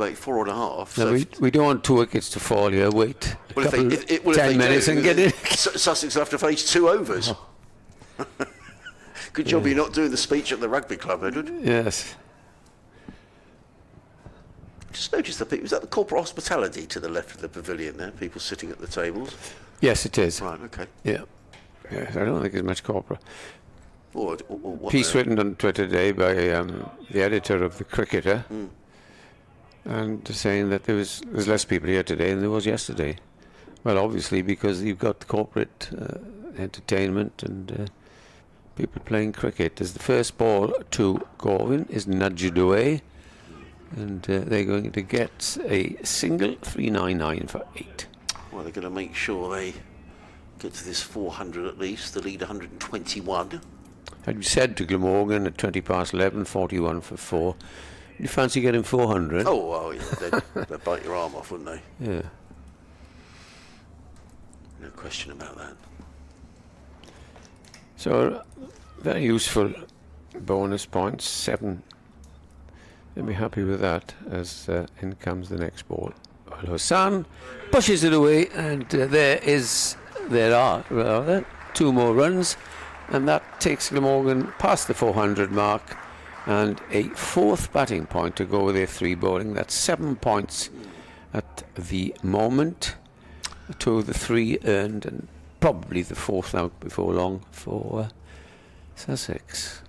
Speaker 5: a half.
Speaker 7: No,
Speaker 5: So
Speaker 7: we don't want 2 wickets to fall here. Wait a
Speaker 5: well,
Speaker 7: couple,
Speaker 5: if
Speaker 7: 10 minutes
Speaker 5: do,
Speaker 7: and get in.
Speaker 5: Sussex will have to face 2 overs. Good job you're not doing the speech at the rugby club, Edward.
Speaker 7: Yes.
Speaker 5: Just noticed the people. Is that the corporate hospitality to the left of the pavilion there? People sitting at the tables.
Speaker 7: Yes, it is.
Speaker 5: Right. Okay.
Speaker 7: Yeah. Yes, I don't think there's much corporate.
Speaker 5: What
Speaker 7: Piece written on Twitter today by the editor of the Cricketer, and saying that there's less people here today than there was yesterday. Well, obviously because you've got corporate entertainment and people playing cricket. As the first ball to Gorvin is nudged away, and they're going to get a single 399 for 8.
Speaker 5: Well, they're going to make sure they get to this 400 at least. The lead 121.
Speaker 7: Had you said to Glamorgan at 20 past 11, 41 for 4, you fancy getting 400?
Speaker 5: Oh, well, yeah, they'd bite your arm off, wouldn't they?
Speaker 7: Yeah.
Speaker 5: No question about that.
Speaker 7: So, very useful bonus points, 7. They'll be happy with that as in comes the next ball. Well, Hassan pushes it away, and there are rather 2 more runs, and that takes Glamorgan past the 400 mark, and a 4th batting point to go with their 3 bowling. That's 7 points at the moment to the 3 earned, and probably the 4th out before long for Sussex.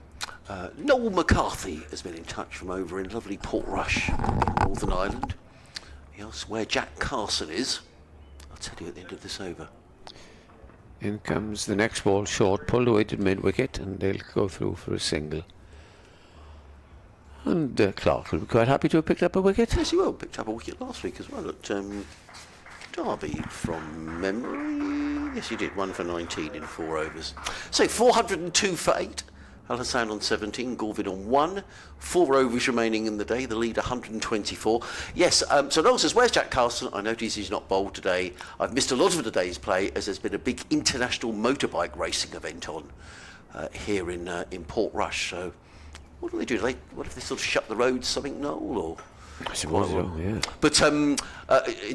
Speaker 5: Noel McCarthy has been in touch from over in lovely Portrush, Northern Ireland. He asks where Jack Carlson is. I'll tell you at the end of this over.
Speaker 7: In comes the next ball, short, pulled away to mid-wicket, and they'll go through for a single. And Clark will be quite happy to have picked up a wicket.
Speaker 5: Yes, he will. Picked up a wicket last week as well at Derby from memory. Yes, he did. 1 for 19 in 4 overs. So 402 for 8. Al Hassan on 17, Gorvin on 1. 4 overs remaining in the day, the lead 124. Yes, so Noel says, where's Jack Carlson? I notice he's not bowled today. I've missed a lot of today's play as there's been a big international motorbike racing event on here in Portrush. So what do they do? What if they sort of shut the roads, something, Noel? Or
Speaker 7: I suppose so, yeah.
Speaker 5: But in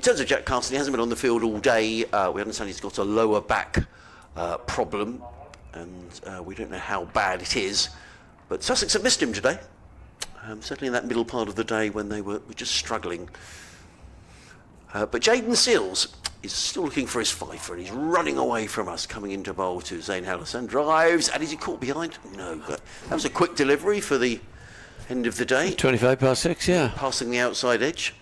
Speaker 5: terms of Jack Carlson, he hasn't been on the field all day. We understand he's got a lower back problem, and we don't know how bad it is. But Sussex have missed him today. Certainly in that middle part of the day when they were just struggling. But Jaden Seals is still looking for his fifer, and he's running away from us, coming into bowl to Zayn Al-Hassan. Drives, and is he caught behind? No, but that was a quick delivery for the end of the day.
Speaker 7: 25 past 6, yeah.
Speaker 5: Passing the outside edge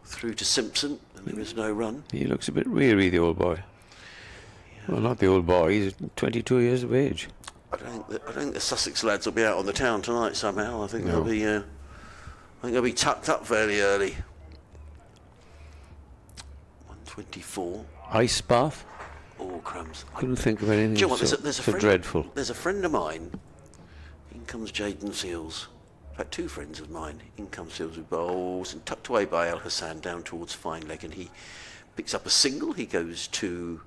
Speaker 5: through to Simpson, and there is no run.
Speaker 7: He looks a bit weary, the old boy. Yeah. Well, not the old boy, he's 22 years of age.
Speaker 5: I don't think the Sussex lads will be out on the town tonight somehow. I think they'll be tucked up fairly early. 124.
Speaker 7: Ice bath?
Speaker 5: Oh, crumbs.
Speaker 7: Couldn't think of anything.
Speaker 5: Do you know what? There's a
Speaker 7: so
Speaker 5: friend,
Speaker 7: dreadful.
Speaker 5: There's a friend of mine. In comes Jaden Seals. In fact, 2 friends of mine. In comes Seals with bowls and tucked away by Al Hassan down towards fine leg, and he picks up a single. He goes to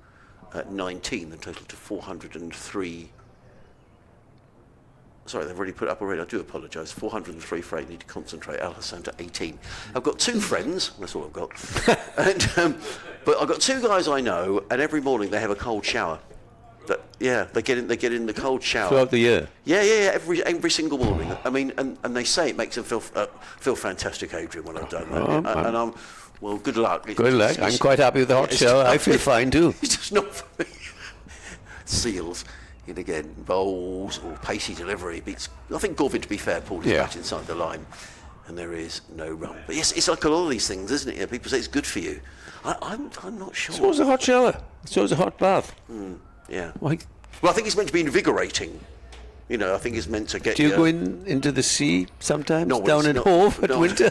Speaker 5: 19, the total to 403. Sorry, they've already put it up already. I do apologise. 403 for 8. Need to concentrate. Al Hassan to 18. I've got 2 friends. That's all I've got. But I've got 2 guys I know, and every morning they have a cold shower. They get in the cold shower
Speaker 7: Throughout the year?
Speaker 5: Yeah. Every single morning. I mean, and they say it makes them feel fantastic, Adrian, when I've done that. And I'm well. Good luck.
Speaker 7: Good luck. I'm quite happy with the hot shower. I feel fine too.
Speaker 5: It's just not for me. Seals. In again, bowls or pacey delivery beats. I think Gorvin, to be fair, pulled his bat inside the line, and there is no run. But yes, it's like a lot of these things, isn't it? You know, people say it's good for you. I'm not sure.
Speaker 7: So is a hot shower. So is a hot bath.
Speaker 5: Yeah.
Speaker 7: Why?
Speaker 5: Well, I think it's meant to be invigorating. You know, I think it's meant to get.
Speaker 7: Do you go into the sea sometimes
Speaker 5: no,
Speaker 7: down in Hove at winter?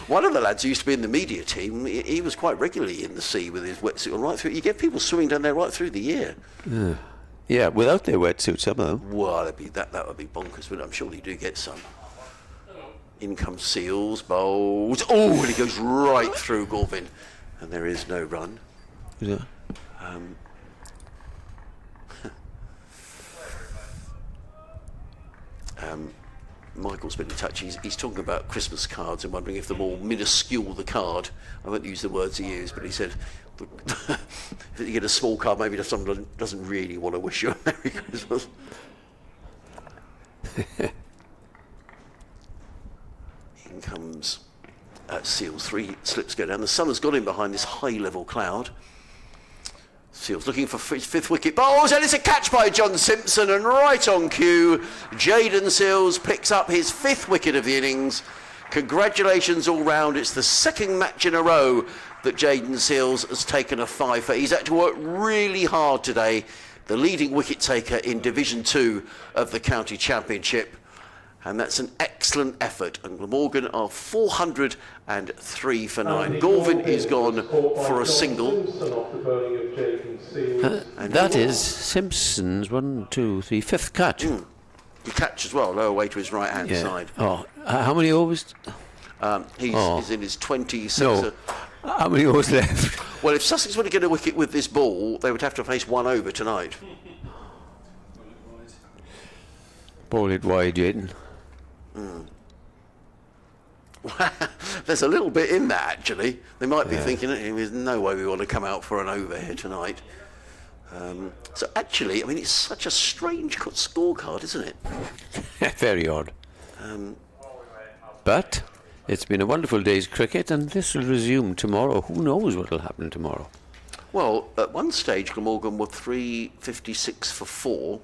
Speaker 5: One of the lads who used to be in the media team, he was quite regularly in the sea with his wetsuit on right through. You get people swimming down there right through the year.
Speaker 7: Yeah, without their wetsuit somehow.
Speaker 5: Well, that would be bonkers, but I'm sure you do get some. In comes Seals, bowls. Oh, and he goes right through Gorvin, and there is no run.
Speaker 7: Yeah.
Speaker 5: Michael's been in touch. He's talking about Christmas cards and wondering if they're more minuscule the card. I won't use the words he used, but he said if you get a small card, maybe someone doesn't really want to wish you a Merry Christmas. In comes Seals. 3 slips go down. The sun has got in behind this high-level cloud. Seals looking for his 5th wicket. Bowls, and it's a catch by John Simpson, and right on cue, Jayden Seals picks up his 5th wicket of the innings. Congratulations all round. It's the 2nd match in a row that Jayden Seals has taken a 5 for. He's had to work really hard today. The leading wicket taker in Division 2 of the County Championship. And that's an excellent effort. And Glamorgan are 403 for 9. Gorvin is gone for a single.
Speaker 7: And that is Simpson's 5th cut.
Speaker 5: He catch as well, lower away to his right-hand side.
Speaker 7: Oh, how many overs?
Speaker 5: He's in his 26th.
Speaker 7: No. How many overs left?
Speaker 5: Well, if Sussex were to get a wicket with this ball, they would have to face 1 over tonight.
Speaker 7: Ball it wide, Jayden.
Speaker 5: There's a little bit in that, actually. They might be thinking, there's no way we want to come out for an over here tonight. So actually, I mean, it's such a strange scorecard, isn't it?
Speaker 7: Very odd. But it's been a wonderful day's cricket, and this will resume tomorrow. Who knows what will happen tomorrow?
Speaker 5: Well, at one stage, Glamorgan were 356 for 4.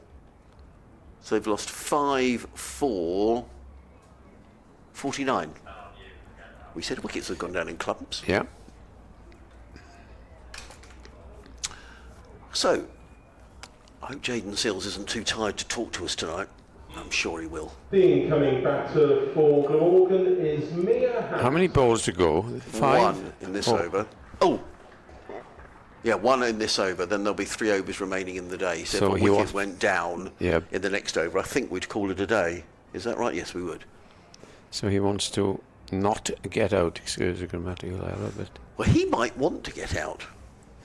Speaker 5: So they've lost 5 for 49. We said wickets have gone down in clumps.
Speaker 7: Yeah.
Speaker 5: So, I hope Jayden Seals isn't too tired to talk to us tonight. I'm sure he will.
Speaker 1: The incoming batter for Glamorgan is Mia.
Speaker 7: How many balls to go? 5?
Speaker 5: 1 in this over. Oh! Yeah, 1 in this over, then there'll be 3 overs remaining in the day. So if a wicket went down in the next over, I think we'd call it a day. Is that right? Yes, we would.
Speaker 7: So he wants to not get out, excuse the grammatical error, but...
Speaker 5: Well, he might want to get out.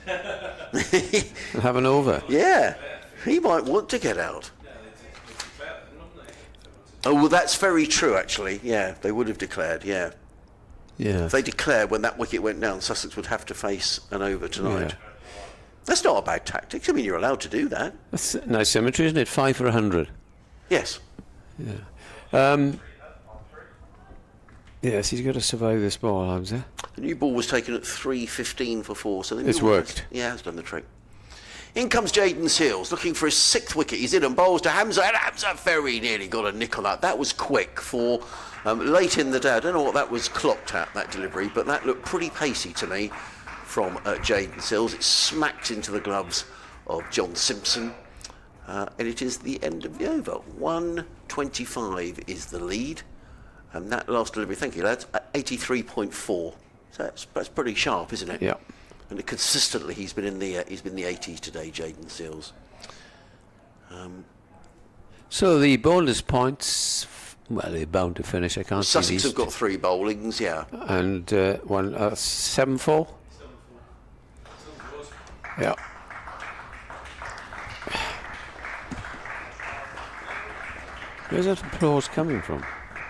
Speaker 7: Have an over.
Speaker 5: Yeah, he might want to get out. Oh, well, that's very true, actually. Yeah, they would have declared, yeah.
Speaker 7: Yeah.
Speaker 5: If they declared when that wicket went down, Sussex would have to face an over tonight.
Speaker 7: Yeah.
Speaker 5: That's not a bad tactic. I mean, you're allowed to do that.
Speaker 7: That's nice symmetry, isn't it? 5 for 100.
Speaker 5: Yes.
Speaker 7: Yeah. Yes, he's got to survive this ball, Hamza.
Speaker 5: The new ball was taken at 3:15 for 4, so
Speaker 7: it's worked.
Speaker 5: Yeah, it's done the trick. In comes Jayden Seals, looking for his 6th wicket. He's in and bowls to Hamza, and Hamza very nearly got a nick on that. That was quick for late in the day. I don't know what that was clocked at, that delivery, but that looked pretty pacey to me from Jayden Seals. It smacked into the gloves of John Simpson, and it is the end of the over. 125 is the lead, and that last delivery, thank you lads, at 83.4. So that's pretty sharp, isn't it?
Speaker 7: Yeah.
Speaker 5: And consistently, he's been in the 80s today, Jayden Seals.
Speaker 7: So the bonus points, well, they're bound to finish. I can't see
Speaker 5: Sussex
Speaker 7: these.
Speaker 5: have got 3 bowlings, yeah.
Speaker 7: And 7-4. Yeah. Where's that applause coming from?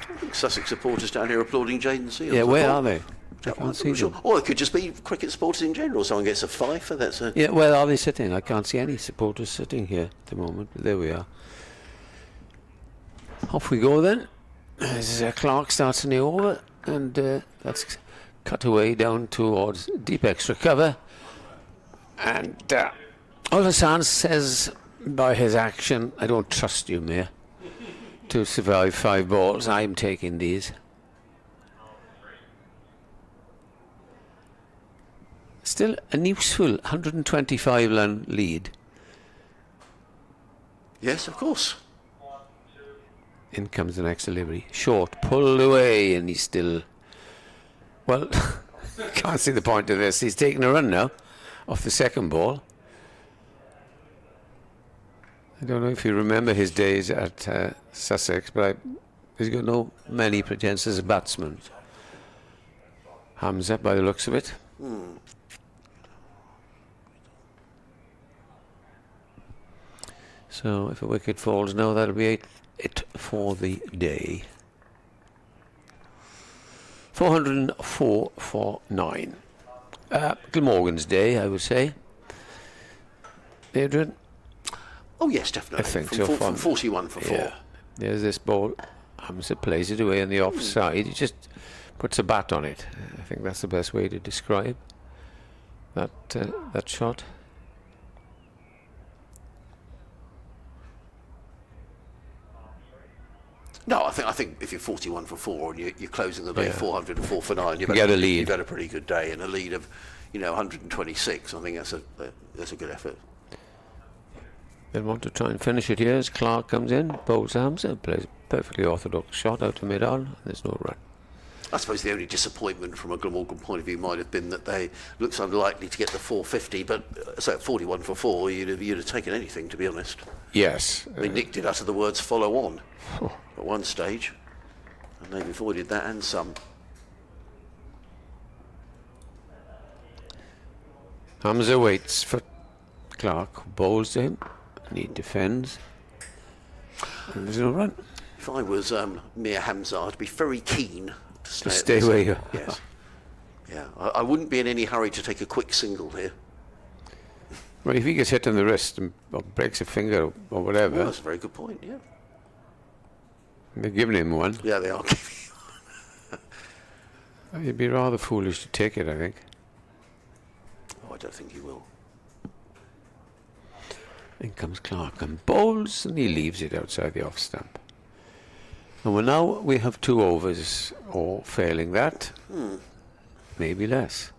Speaker 5: I think Sussex supporters down here applauding Jayden Seals.
Speaker 7: Yeah, where are they? I can't see them.
Speaker 5: Or it could just be cricket supporters in general. Someone gets a fifer, that's a...
Speaker 7: Yeah, where are they sitting? I can't see any supporters sitting here at the moment. But there we are. Off we go then. As Clark starts in the over, and that's cut away down towards deep extra cover. And Olasan says by his action, I don't trust you, Mayor, to survive 5 balls. I'm taking these. Still a useful 125 run lead.
Speaker 5: Yes, of course.
Speaker 7: In comes the next delivery. Short, pulled away, and he's still... Well, can't see the point of this. He's taking a run now off the second ball. I don't know if you remember his days at Sussex, but he's got no many pretenses as a batsman. Hamza, by the looks of it. So if a wicket falls now, that'll be it for the day. 404 for 9. Glamorgan's day, I would say. Adrian?
Speaker 5: Oh yes, definitely.
Speaker 7: I think
Speaker 5: from
Speaker 7: so.
Speaker 5: From 41 for 4.
Speaker 7: Yeah. There's this ball. Hamza plays it away on the offside. He just puts a bat on it. I think that's the best way to describe that shot.
Speaker 5: No, I think if you're 41 for 4 and you're closing the day 404 for 9,
Speaker 7: Get a lead.
Speaker 5: You've had a pretty good day, and a lead of 126. I think that's a good effort.
Speaker 7: They'll want to try and finish it here as Clark comes in, bowls Hamza, plays a perfectly orthodox shot out to mid-on. There's no run.
Speaker 5: I suppose the only disappointment from a Glamorgan point of view might have been that they looks unlikely to get the 450, but so at 41 for 4, you'd have taken anything, to be honest.
Speaker 7: Yes.
Speaker 5: I mean, Nick did utter the words "follow on" at one stage, and they've avoided that and some.
Speaker 7: Hamza waits for Clark, bowls to him, and he defends. And there's no run.
Speaker 5: If I was Mir Hamza, I'd be very keen to
Speaker 7: stay where you are.
Speaker 5: Yes. Yeah, I wouldn't be in any hurry to take a quick single here.
Speaker 7: Well, if he gets hit on the wrist or breaks a finger or whatever,
Speaker 5: Well, that's a very good point, yeah.
Speaker 7: they're giving him one.
Speaker 5: Yeah, they are giving
Speaker 7: He'd be rather foolish to take it, I think.
Speaker 5: Oh, I don't think he will.
Speaker 7: In comes Clark and bowls, and he leaves it outside the off stump. And now we have 2 overs, or failing that, maybe less.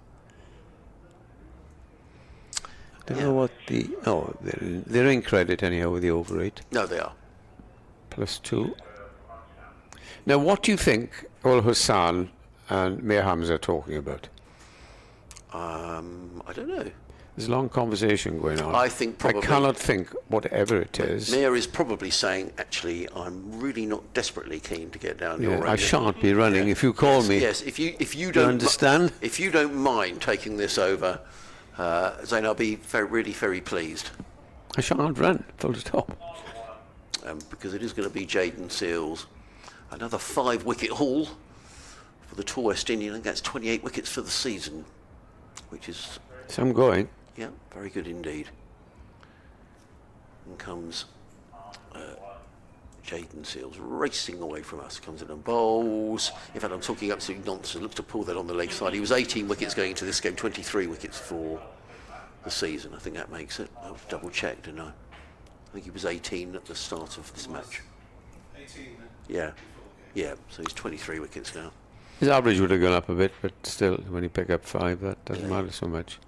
Speaker 7: I don't know what the... Oh, they're in credit anyhow with the over 8.
Speaker 5: No, they are.
Speaker 7: +2. Now, what do you think Ul Hassan and Mir Hamza are talking about?
Speaker 5: I don't know.
Speaker 7: There's a long conversation going on.
Speaker 5: I think probably...
Speaker 7: I cannot think whatever it is.
Speaker 5: Mir is probably saying, actually, I'm really not desperatly keen to get down your
Speaker 7: Yeah,
Speaker 5: range.
Speaker 7: I shan't be running if you call me.
Speaker 5: Yes, if you
Speaker 7: Do
Speaker 5: don't
Speaker 7: you understand?
Speaker 5: If you don't mind taking this over, Zayn, I'll be really very pleased.
Speaker 7: I shan't run, full stop.
Speaker 5: Because it is going to be Jaden Seals. Another 5-wicket haul for the Tour West Indian. I think that's 28 wickets for the season, which is...
Speaker 7: So I'm going.
Speaker 5: Yeah, very good indeed. And comes Jaden Seals racing away from us. Comes in and bowls. In fact, I'm talking absolute nonsense. Look to pull that on the leg side. He was 18 wickets going into this game, 23 wickets for the season. I think that makes it. I've double checked, didn't I? I think he was 18 at the start of this match.
Speaker 4: 18.
Speaker 5: Yeah. Yeah, so he's 23 wickets now.
Speaker 7: His average would have gone up a bit, but still, when you pick up 5, that doesn't matter so much.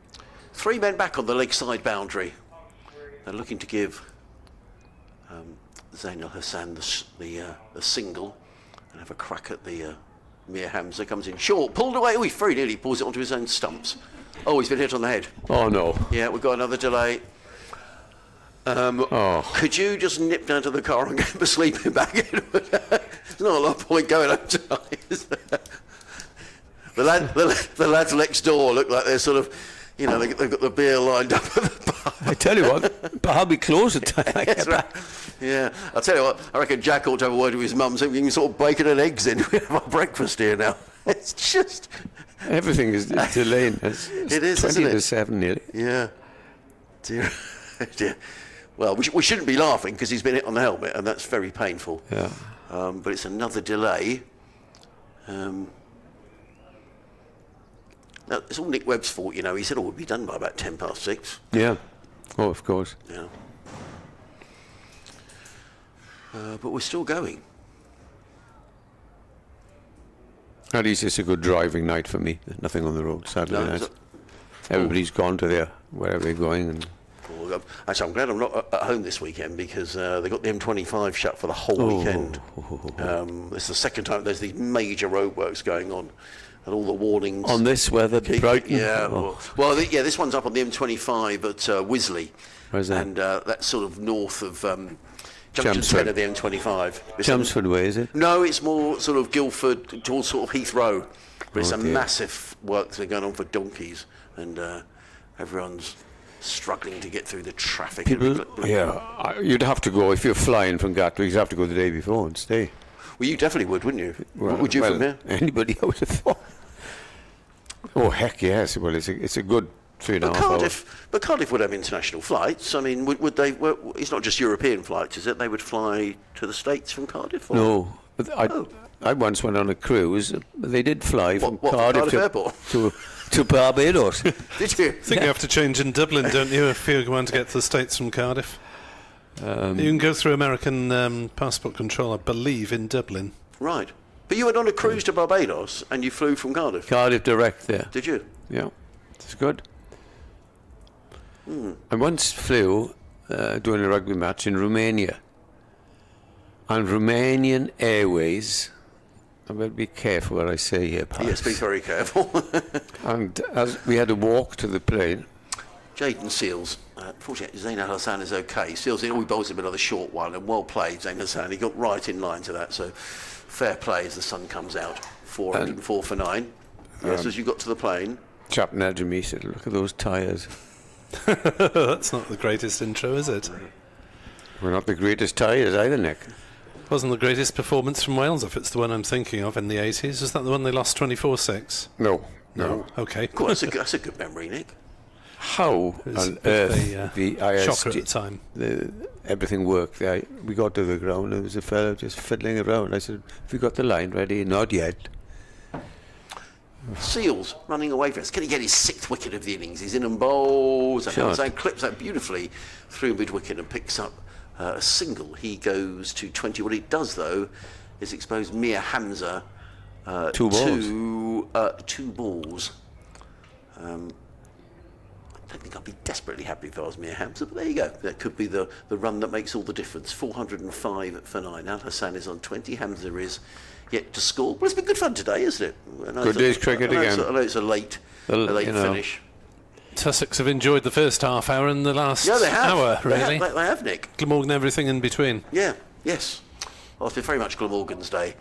Speaker 5: 3 men back on the leg side boundary. They're looking to give Zayn Al Hassan the single and have a crack at the Mir Hamza. Comes in short, pulled away. Oh, he very nearly pulls it onto his own stumps. Oh, he's been hit on the head.
Speaker 7: Oh, no.
Speaker 5: Yeah, we've got another delay. Could you just nip down to the car and get him a sleeping bag? There's not a lot of point going home tonight, is there? The lads next door look like they're sort of, they've got the beer lined up at the bar.
Speaker 7: I tell you what, but I'll be close at time.
Speaker 5: That's right. Yeah, I'll tell you what, I reckon Jack ought to have a word with his mum so we can sort of bacon and eggs in. We have our breakfast here now. It's just...
Speaker 7: Everything is delaying. It's
Speaker 5: It is,
Speaker 7: 20
Speaker 5: isn't it?
Speaker 7: to 7 nearly.
Speaker 5: Yeah. Dear. Dear. Well, we shouldn't be laughing because he's been hit on the helmet and that's very painful.
Speaker 7: Yeah.
Speaker 5: But it's another delay. Now, it's all Nick Webb's fault, He said, we'll be done by about 6:10.
Speaker 7: Yeah. Oh, of course.
Speaker 5: Yeah. But we're still going.
Speaker 7: At least it's a good driving night for me. Nothing on the road, sadly.
Speaker 5: No,
Speaker 7: nice. Everybody's gone to wherever they're going. And
Speaker 5: actually, I'm glad I'm not at home this weekend because they got the M25 shut for the whole weekend. It's the second time there's these major roadworks going on. And all the warnings
Speaker 7: on this weather, Brighton.
Speaker 5: Yeah, this one's up on the M25 at Wisley.
Speaker 7: Where's that?
Speaker 5: And that's sort of north of Junction 10 of the M25.
Speaker 7: Chelmsford way, is it?
Speaker 5: No, it's more sort of Guildford towards sort of Heathrow. But it's a massive work that's going on for donkeys, and everyone's struggling to get through the traffic.
Speaker 7: You'd have to go if you're flying from Gatwick. You'd have to go the day before and stay.
Speaker 5: Well, you definitely would, wouldn't you? Would you from here?
Speaker 7: Anybody, I would have thought. Oh, heck yes. Well, it's a good
Speaker 6: 3.5
Speaker 5: But Cardiff would have international flights. I mean, would they? It's not just European flights, is it? They would fly to the States from Cardiff? Or?
Speaker 7: No, but I once went on a cruise. They did fly from
Speaker 5: From
Speaker 7: Cardiff
Speaker 5: Airport?
Speaker 7: to Barbados.
Speaker 5: Did you?
Speaker 4: I think you have to change in Dublin, don't you, if you want to get to the States from Cardiff? You can go through American passport control, I believe, in Dublin.
Speaker 5: Right. But you went on a cruise to Barbados and you flew from Cardiff?
Speaker 7: Cardiff direct there.
Speaker 5: Did you?
Speaker 7: Yeah, it's good. I once flew doing a rugby match in Romania. And Romanian Airways, I better be careful what I say here, Pat.
Speaker 5: Yes, be very careful.
Speaker 7: And as we had to walk to the plane.
Speaker 5: Jaden Seals. Fortunately, Zain Al Hassan is okay. Seals, he bowls him another short one, and well played, Zain Hassan. He got right in line to that, so fair play as the sun comes out. 404 for 9. Yes, as you got to the plane.
Speaker 7: Chap next to me said, "Look at those tyres."
Speaker 4: That's not the greatest intro, is it?
Speaker 7: We're not the greatest tyres either, Nick.
Speaker 4: Wasn't the greatest performance from Wales, if it's the one I'm thinking of, in the 80s. Was that the one they lost 24-6?
Speaker 7: No.
Speaker 4: Okay.
Speaker 5: Cool, that's a good memory, Nick.
Speaker 7: How on earth the
Speaker 4: shocker at the time.
Speaker 7: Everything worked. We got to the ground, there was a fellow just fiddling around. I said, "Have you got the line ready?" "Not yet."
Speaker 5: Seals running away for us. Can he get his 6th wicket of the innings? He's in and bowls.
Speaker 7: Sure.
Speaker 5: And clips that beautifully through mid-wicket and picks up a single. He goes to 20. What he does, though, is expose Mir Hamza
Speaker 7: 2 balls.
Speaker 5: to 2 balls. I don't think I'd be desperately happy if I was Mir Hamza, but there you go. That could be the run that makes all the difference. 405 for 9. Al Hassan is on 20. Hamza is yet to score. Well, it's been good fun today, isn't it?
Speaker 7: Good day's cricket again.
Speaker 5: I know it's a late finish.
Speaker 4: Sussex have enjoyed the first half hour and the last
Speaker 5: Yeah, they have.
Speaker 4: hour, really.
Speaker 5: They have, Nick.
Speaker 4: Glamorgan, everything in between.
Speaker 5: Yeah, yes. Well, it's been very much Glamorgan's day.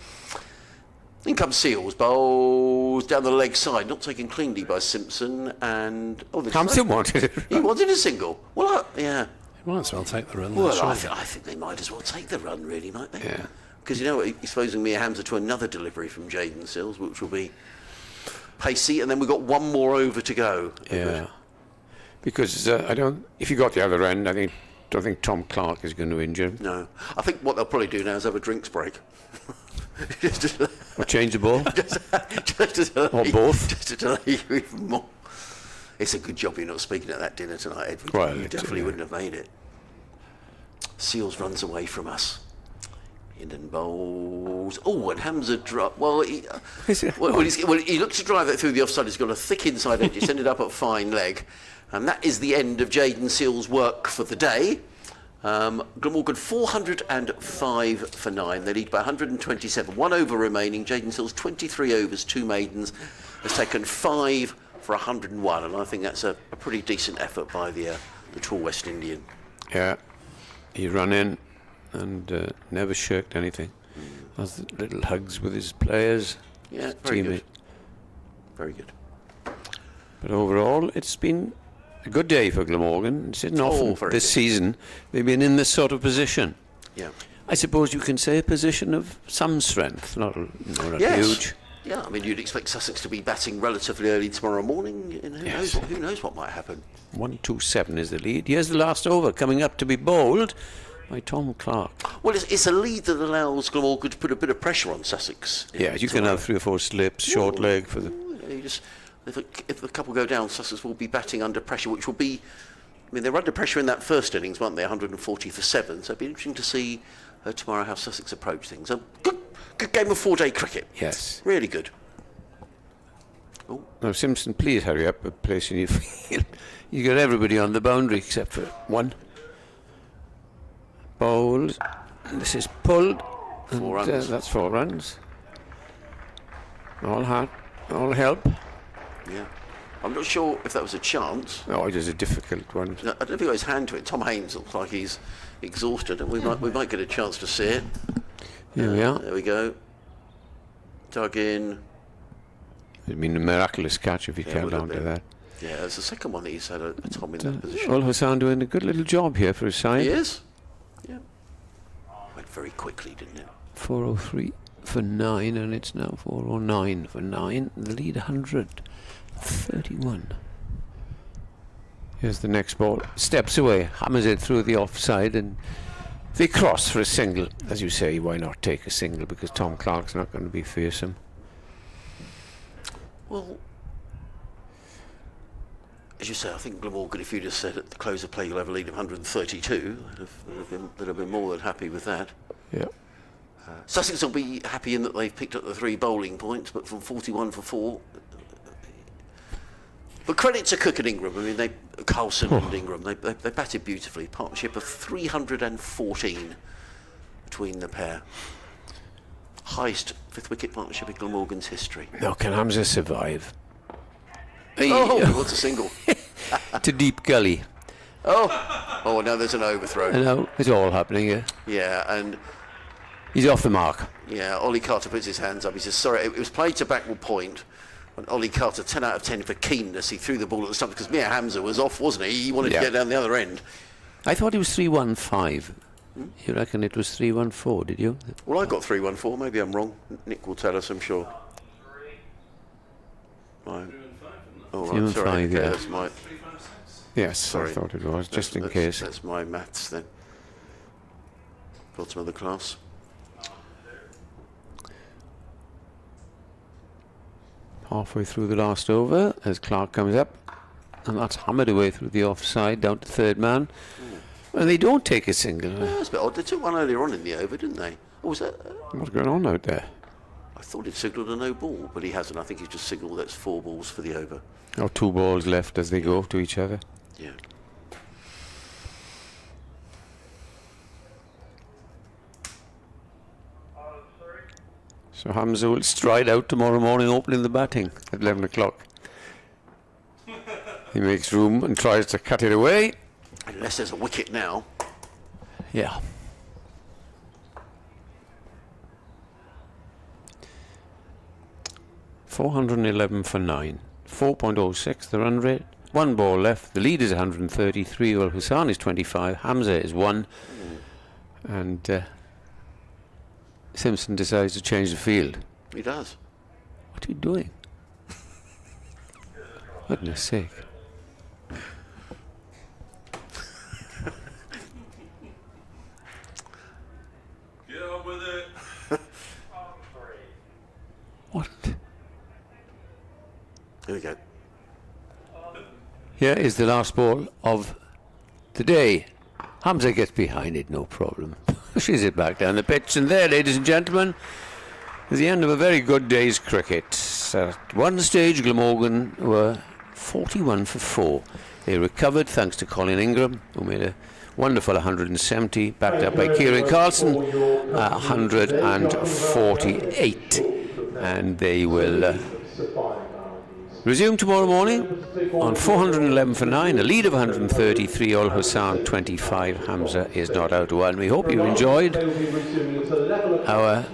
Speaker 5: In comes Seals, bowls down the leg side, not taken cleanly by Simpson, and
Speaker 7: Hampton wanted it.
Speaker 5: He wanted a single. Well, yeah.
Speaker 4: He might as well take the run.
Speaker 5: Well, I
Speaker 4: surely.
Speaker 5: think they might as well take the run, really, might they?
Speaker 7: Yeah.
Speaker 5: Because you know what, exposing Mir Hamza to another delivery from Jaden Seals, which will be pacey, and then we've got one more over to go.
Speaker 7: Yeah. Because if you got the other end, don't think Tom Clark is going to injure him.
Speaker 5: No. I think what they'll probably do now is have a drinks break.
Speaker 7: Or change the ball.
Speaker 5: just
Speaker 7: or both.
Speaker 5: Just to delay you even more. It's a good job you're not speaking at that dinner tonight, Edward.
Speaker 7: Well,
Speaker 5: you definitely wouldn't have made it. Seals runs away from us. Indian bowls. Oh, and Hamza drop. Well, he looked to drive that through the offside. He's got a thick inside edge. It's ended up at fine leg. And that is the end of Jaden Seals' work for the day. Glamorgan 405 for 9. They lead by 127. 1 over remaining. Jaden Seals 23 overs, 2 maidens. Has taken 5 for 101. And I think that's a pretty decent effort by the tall West Indian.
Speaker 7: Yeah. He ran in and never shirked anything. Has little hugs with his players.
Speaker 5: Yeah,
Speaker 7: very good.
Speaker 5: Very good.
Speaker 7: But overall, it's been a good day for Glamorgan. It's not often this season they've been in this sort of position.
Speaker 5: Yeah.
Speaker 7: I suppose you can say a position of some strength, not huge.
Speaker 5: Yeah, I mean, you'd expect Sussex to be batting relatively early tomorrow morning. And who knows what might happen.
Speaker 7: 127 is the lead. Here's the last over coming up to be bowled by Tom Clark.
Speaker 5: Well, it's a lead that allows Glamorgan to put a bit of pressure on Sussex.
Speaker 7: Yeah, you can have 3 or 4 slips, short leg for the...
Speaker 5: If the couple go down, Sussex will be batting under pressure, which will be... I mean, they were under pressure in that first innings, weren't they? 140 for 7. So it'll be interesting to see tomorrow how Sussex approach things. A good game of 4-day cricket.
Speaker 7: Yes.
Speaker 5: Really good.
Speaker 7: Ooh. Now, Simpson, please hurry up with placing your field. You got everybody on the boundary except for one. Bowled. This is pulled.
Speaker 5: 4 runs.
Speaker 7: That's 4 runs. All help.
Speaker 5: Yeah. I'm not sure if that was a chance.
Speaker 7: Oh, it is a difficult one.
Speaker 5: No, I don't think he got his hand to it. Tom Haynes looks like he's exhausted, and we might get a chance to see it.
Speaker 7: Here we are.
Speaker 5: There we go. Dug in.
Speaker 7: It'd been a miraculous catch if he held on to that.
Speaker 5: Yeah, it's the second one that he's had a Tom in that position.
Speaker 7: Al Hassan doing a good little job here for his side.
Speaker 5: He is. Yeah. Went very quickly, didn't it?
Speaker 7: 403 for 9, and it's now 409 for 9. The lead 131. Here's the next ball. Steps away, hammers it through the offside, and they cross for a single. As you say, why not take a single? Because Tom Clark's not going to be fearsome.
Speaker 5: Well, as you say, I think Glamorgan, if you just said at the close of play you'll have a lead of 132, they'd have been more than happy with that.
Speaker 7: Yeah.
Speaker 5: Sussex will be happy in that they've picked up the 3 bowling points, but from 41 for 4. But credit to Cook and Ingram. I mean, Carlson and Ingram, they batted beautifully. Partnership of 314 between the pair. Highest 5th wicket partnership in Glamorgan's history.
Speaker 7: Now, can Hamza survive?
Speaker 5: Oh, he wants a single.
Speaker 7: To deep gully.
Speaker 5: Oh, now there's an overthrow.
Speaker 7: I know, it's all happening here.
Speaker 5: Yeah, and
Speaker 7: He's off the mark.
Speaker 5: yeah, Ollie Carter puts his hands up. He says, sorry, it was played to backward point. And Ollie Carter, 10 out of 10 for keenness. He threw the ball at the stump because Mia Hamza was off, wasn't he? He wanted to get down the other end.
Speaker 7: I thought it was 315. You reckon it was 314, did you?
Speaker 5: Well, I got 314. Maybe I'm wrong. Nick will tell us, I'm sure. Oh, right, sorry.
Speaker 7: 315,
Speaker 5: Okay,
Speaker 7: yeah.
Speaker 5: that's my...
Speaker 7: Yes,
Speaker 5: Sorry.
Speaker 7: I thought it was, just in
Speaker 5: That's-
Speaker 7: case.
Speaker 5: That's my maths then. Bottom of the class.
Speaker 7: Halfway through the last over, as Clark comes up, and that's hammered away through the offside, down to third man. And they don't take a single.
Speaker 5: That's a bit odd. They took one earlier on in the over, didn't they? Or was that...
Speaker 7: What's going on out there?
Speaker 5: I thought he'd signalled a no ball, but he hasn't. I think he's just signalled that's 4 balls for the over.
Speaker 7: Oh, 2 balls left as they go to each other.
Speaker 5: Yeah.
Speaker 7: So Hamza will stride out tomorrow morning, opening the batting at 11 o'clock. He makes room and tries to cut it away.
Speaker 5: Unless there's a wicket now.
Speaker 7: Yeah. .411 for 9. 4.06 the run rate. 1 ball left. The lead is 133. Well, Hussain is 25. Hamza is 1. And Simpson decides to change the field.
Speaker 5: He does.
Speaker 7: What are you doing? Goodness sake.
Speaker 1: Get on with it.
Speaker 7: What?
Speaker 5: Here we go.
Speaker 7: Here is the last ball of the day. Hamza gets behind it, no problem. Pushes it back down the pitch. And there, ladies and gentlemen, is the end of a very good day's cricket. At one stage, Glamorgan were 41 for 4. They recovered thanks to Colin Ingram, who made a wonderful 170, backed up by Kieran Carlson, 148. And they will resume tomorrow morning on 411 for 9, a lead of 133. All Hussain 25. Hamza is not out 1. We hope you enjoyed our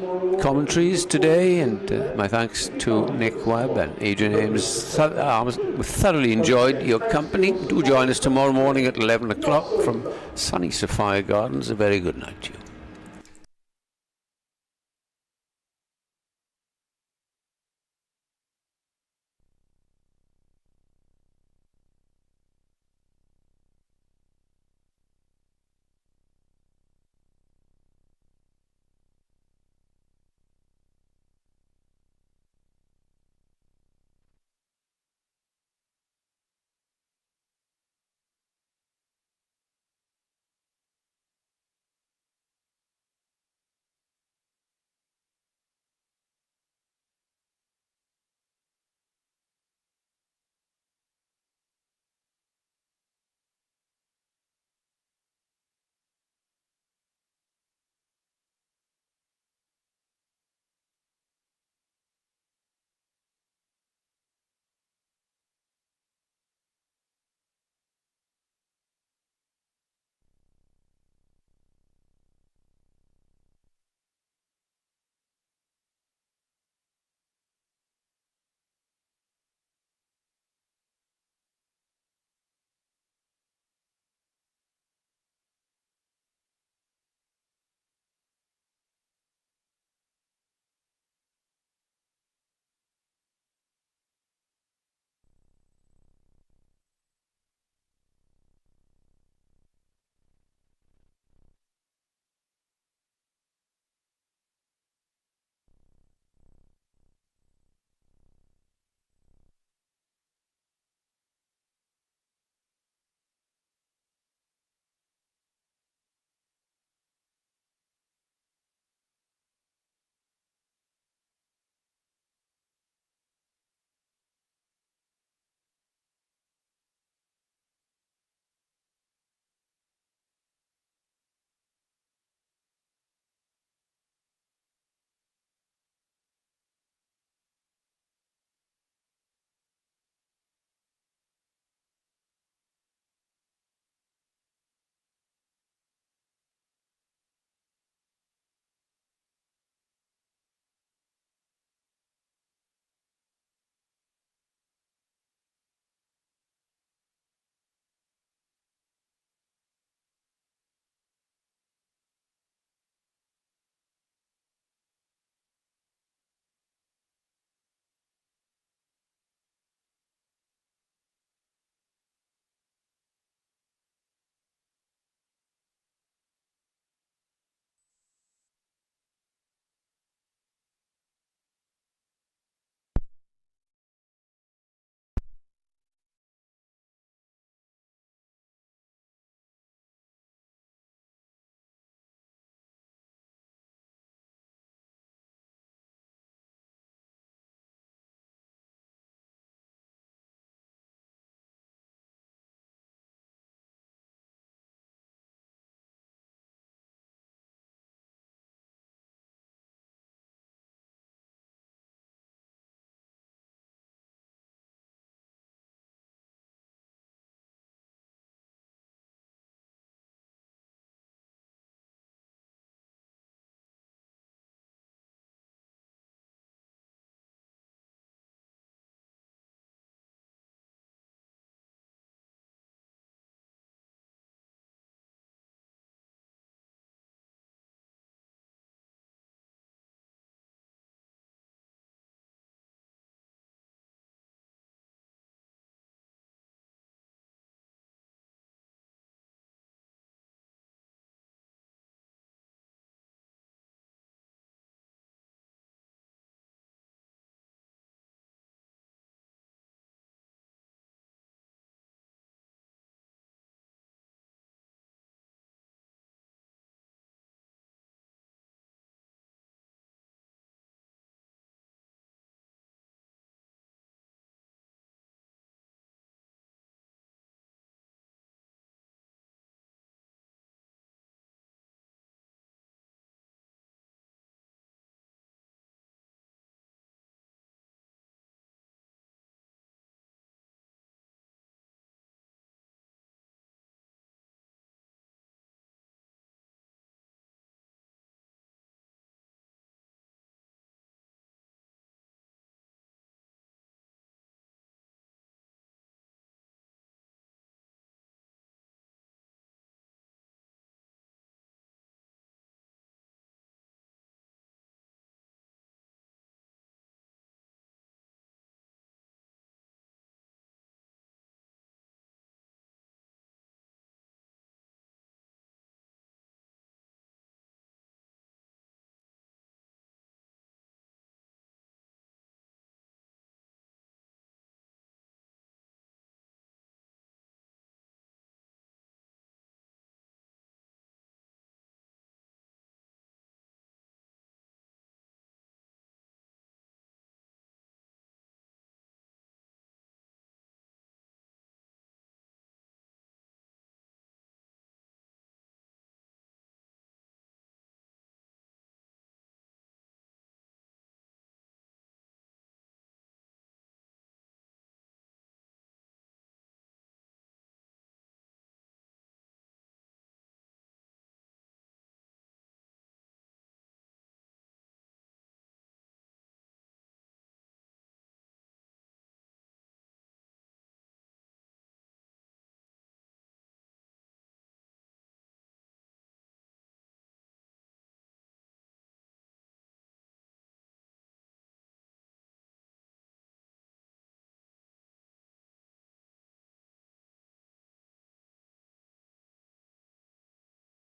Speaker 7: commentaries today, and my thanks to Nick Webb and Adrian Ames. We thoroughly enjoyed your company. Do join us tomorrow morning at 11 o'clock from sunny Sophia Gardens. A very good night to you.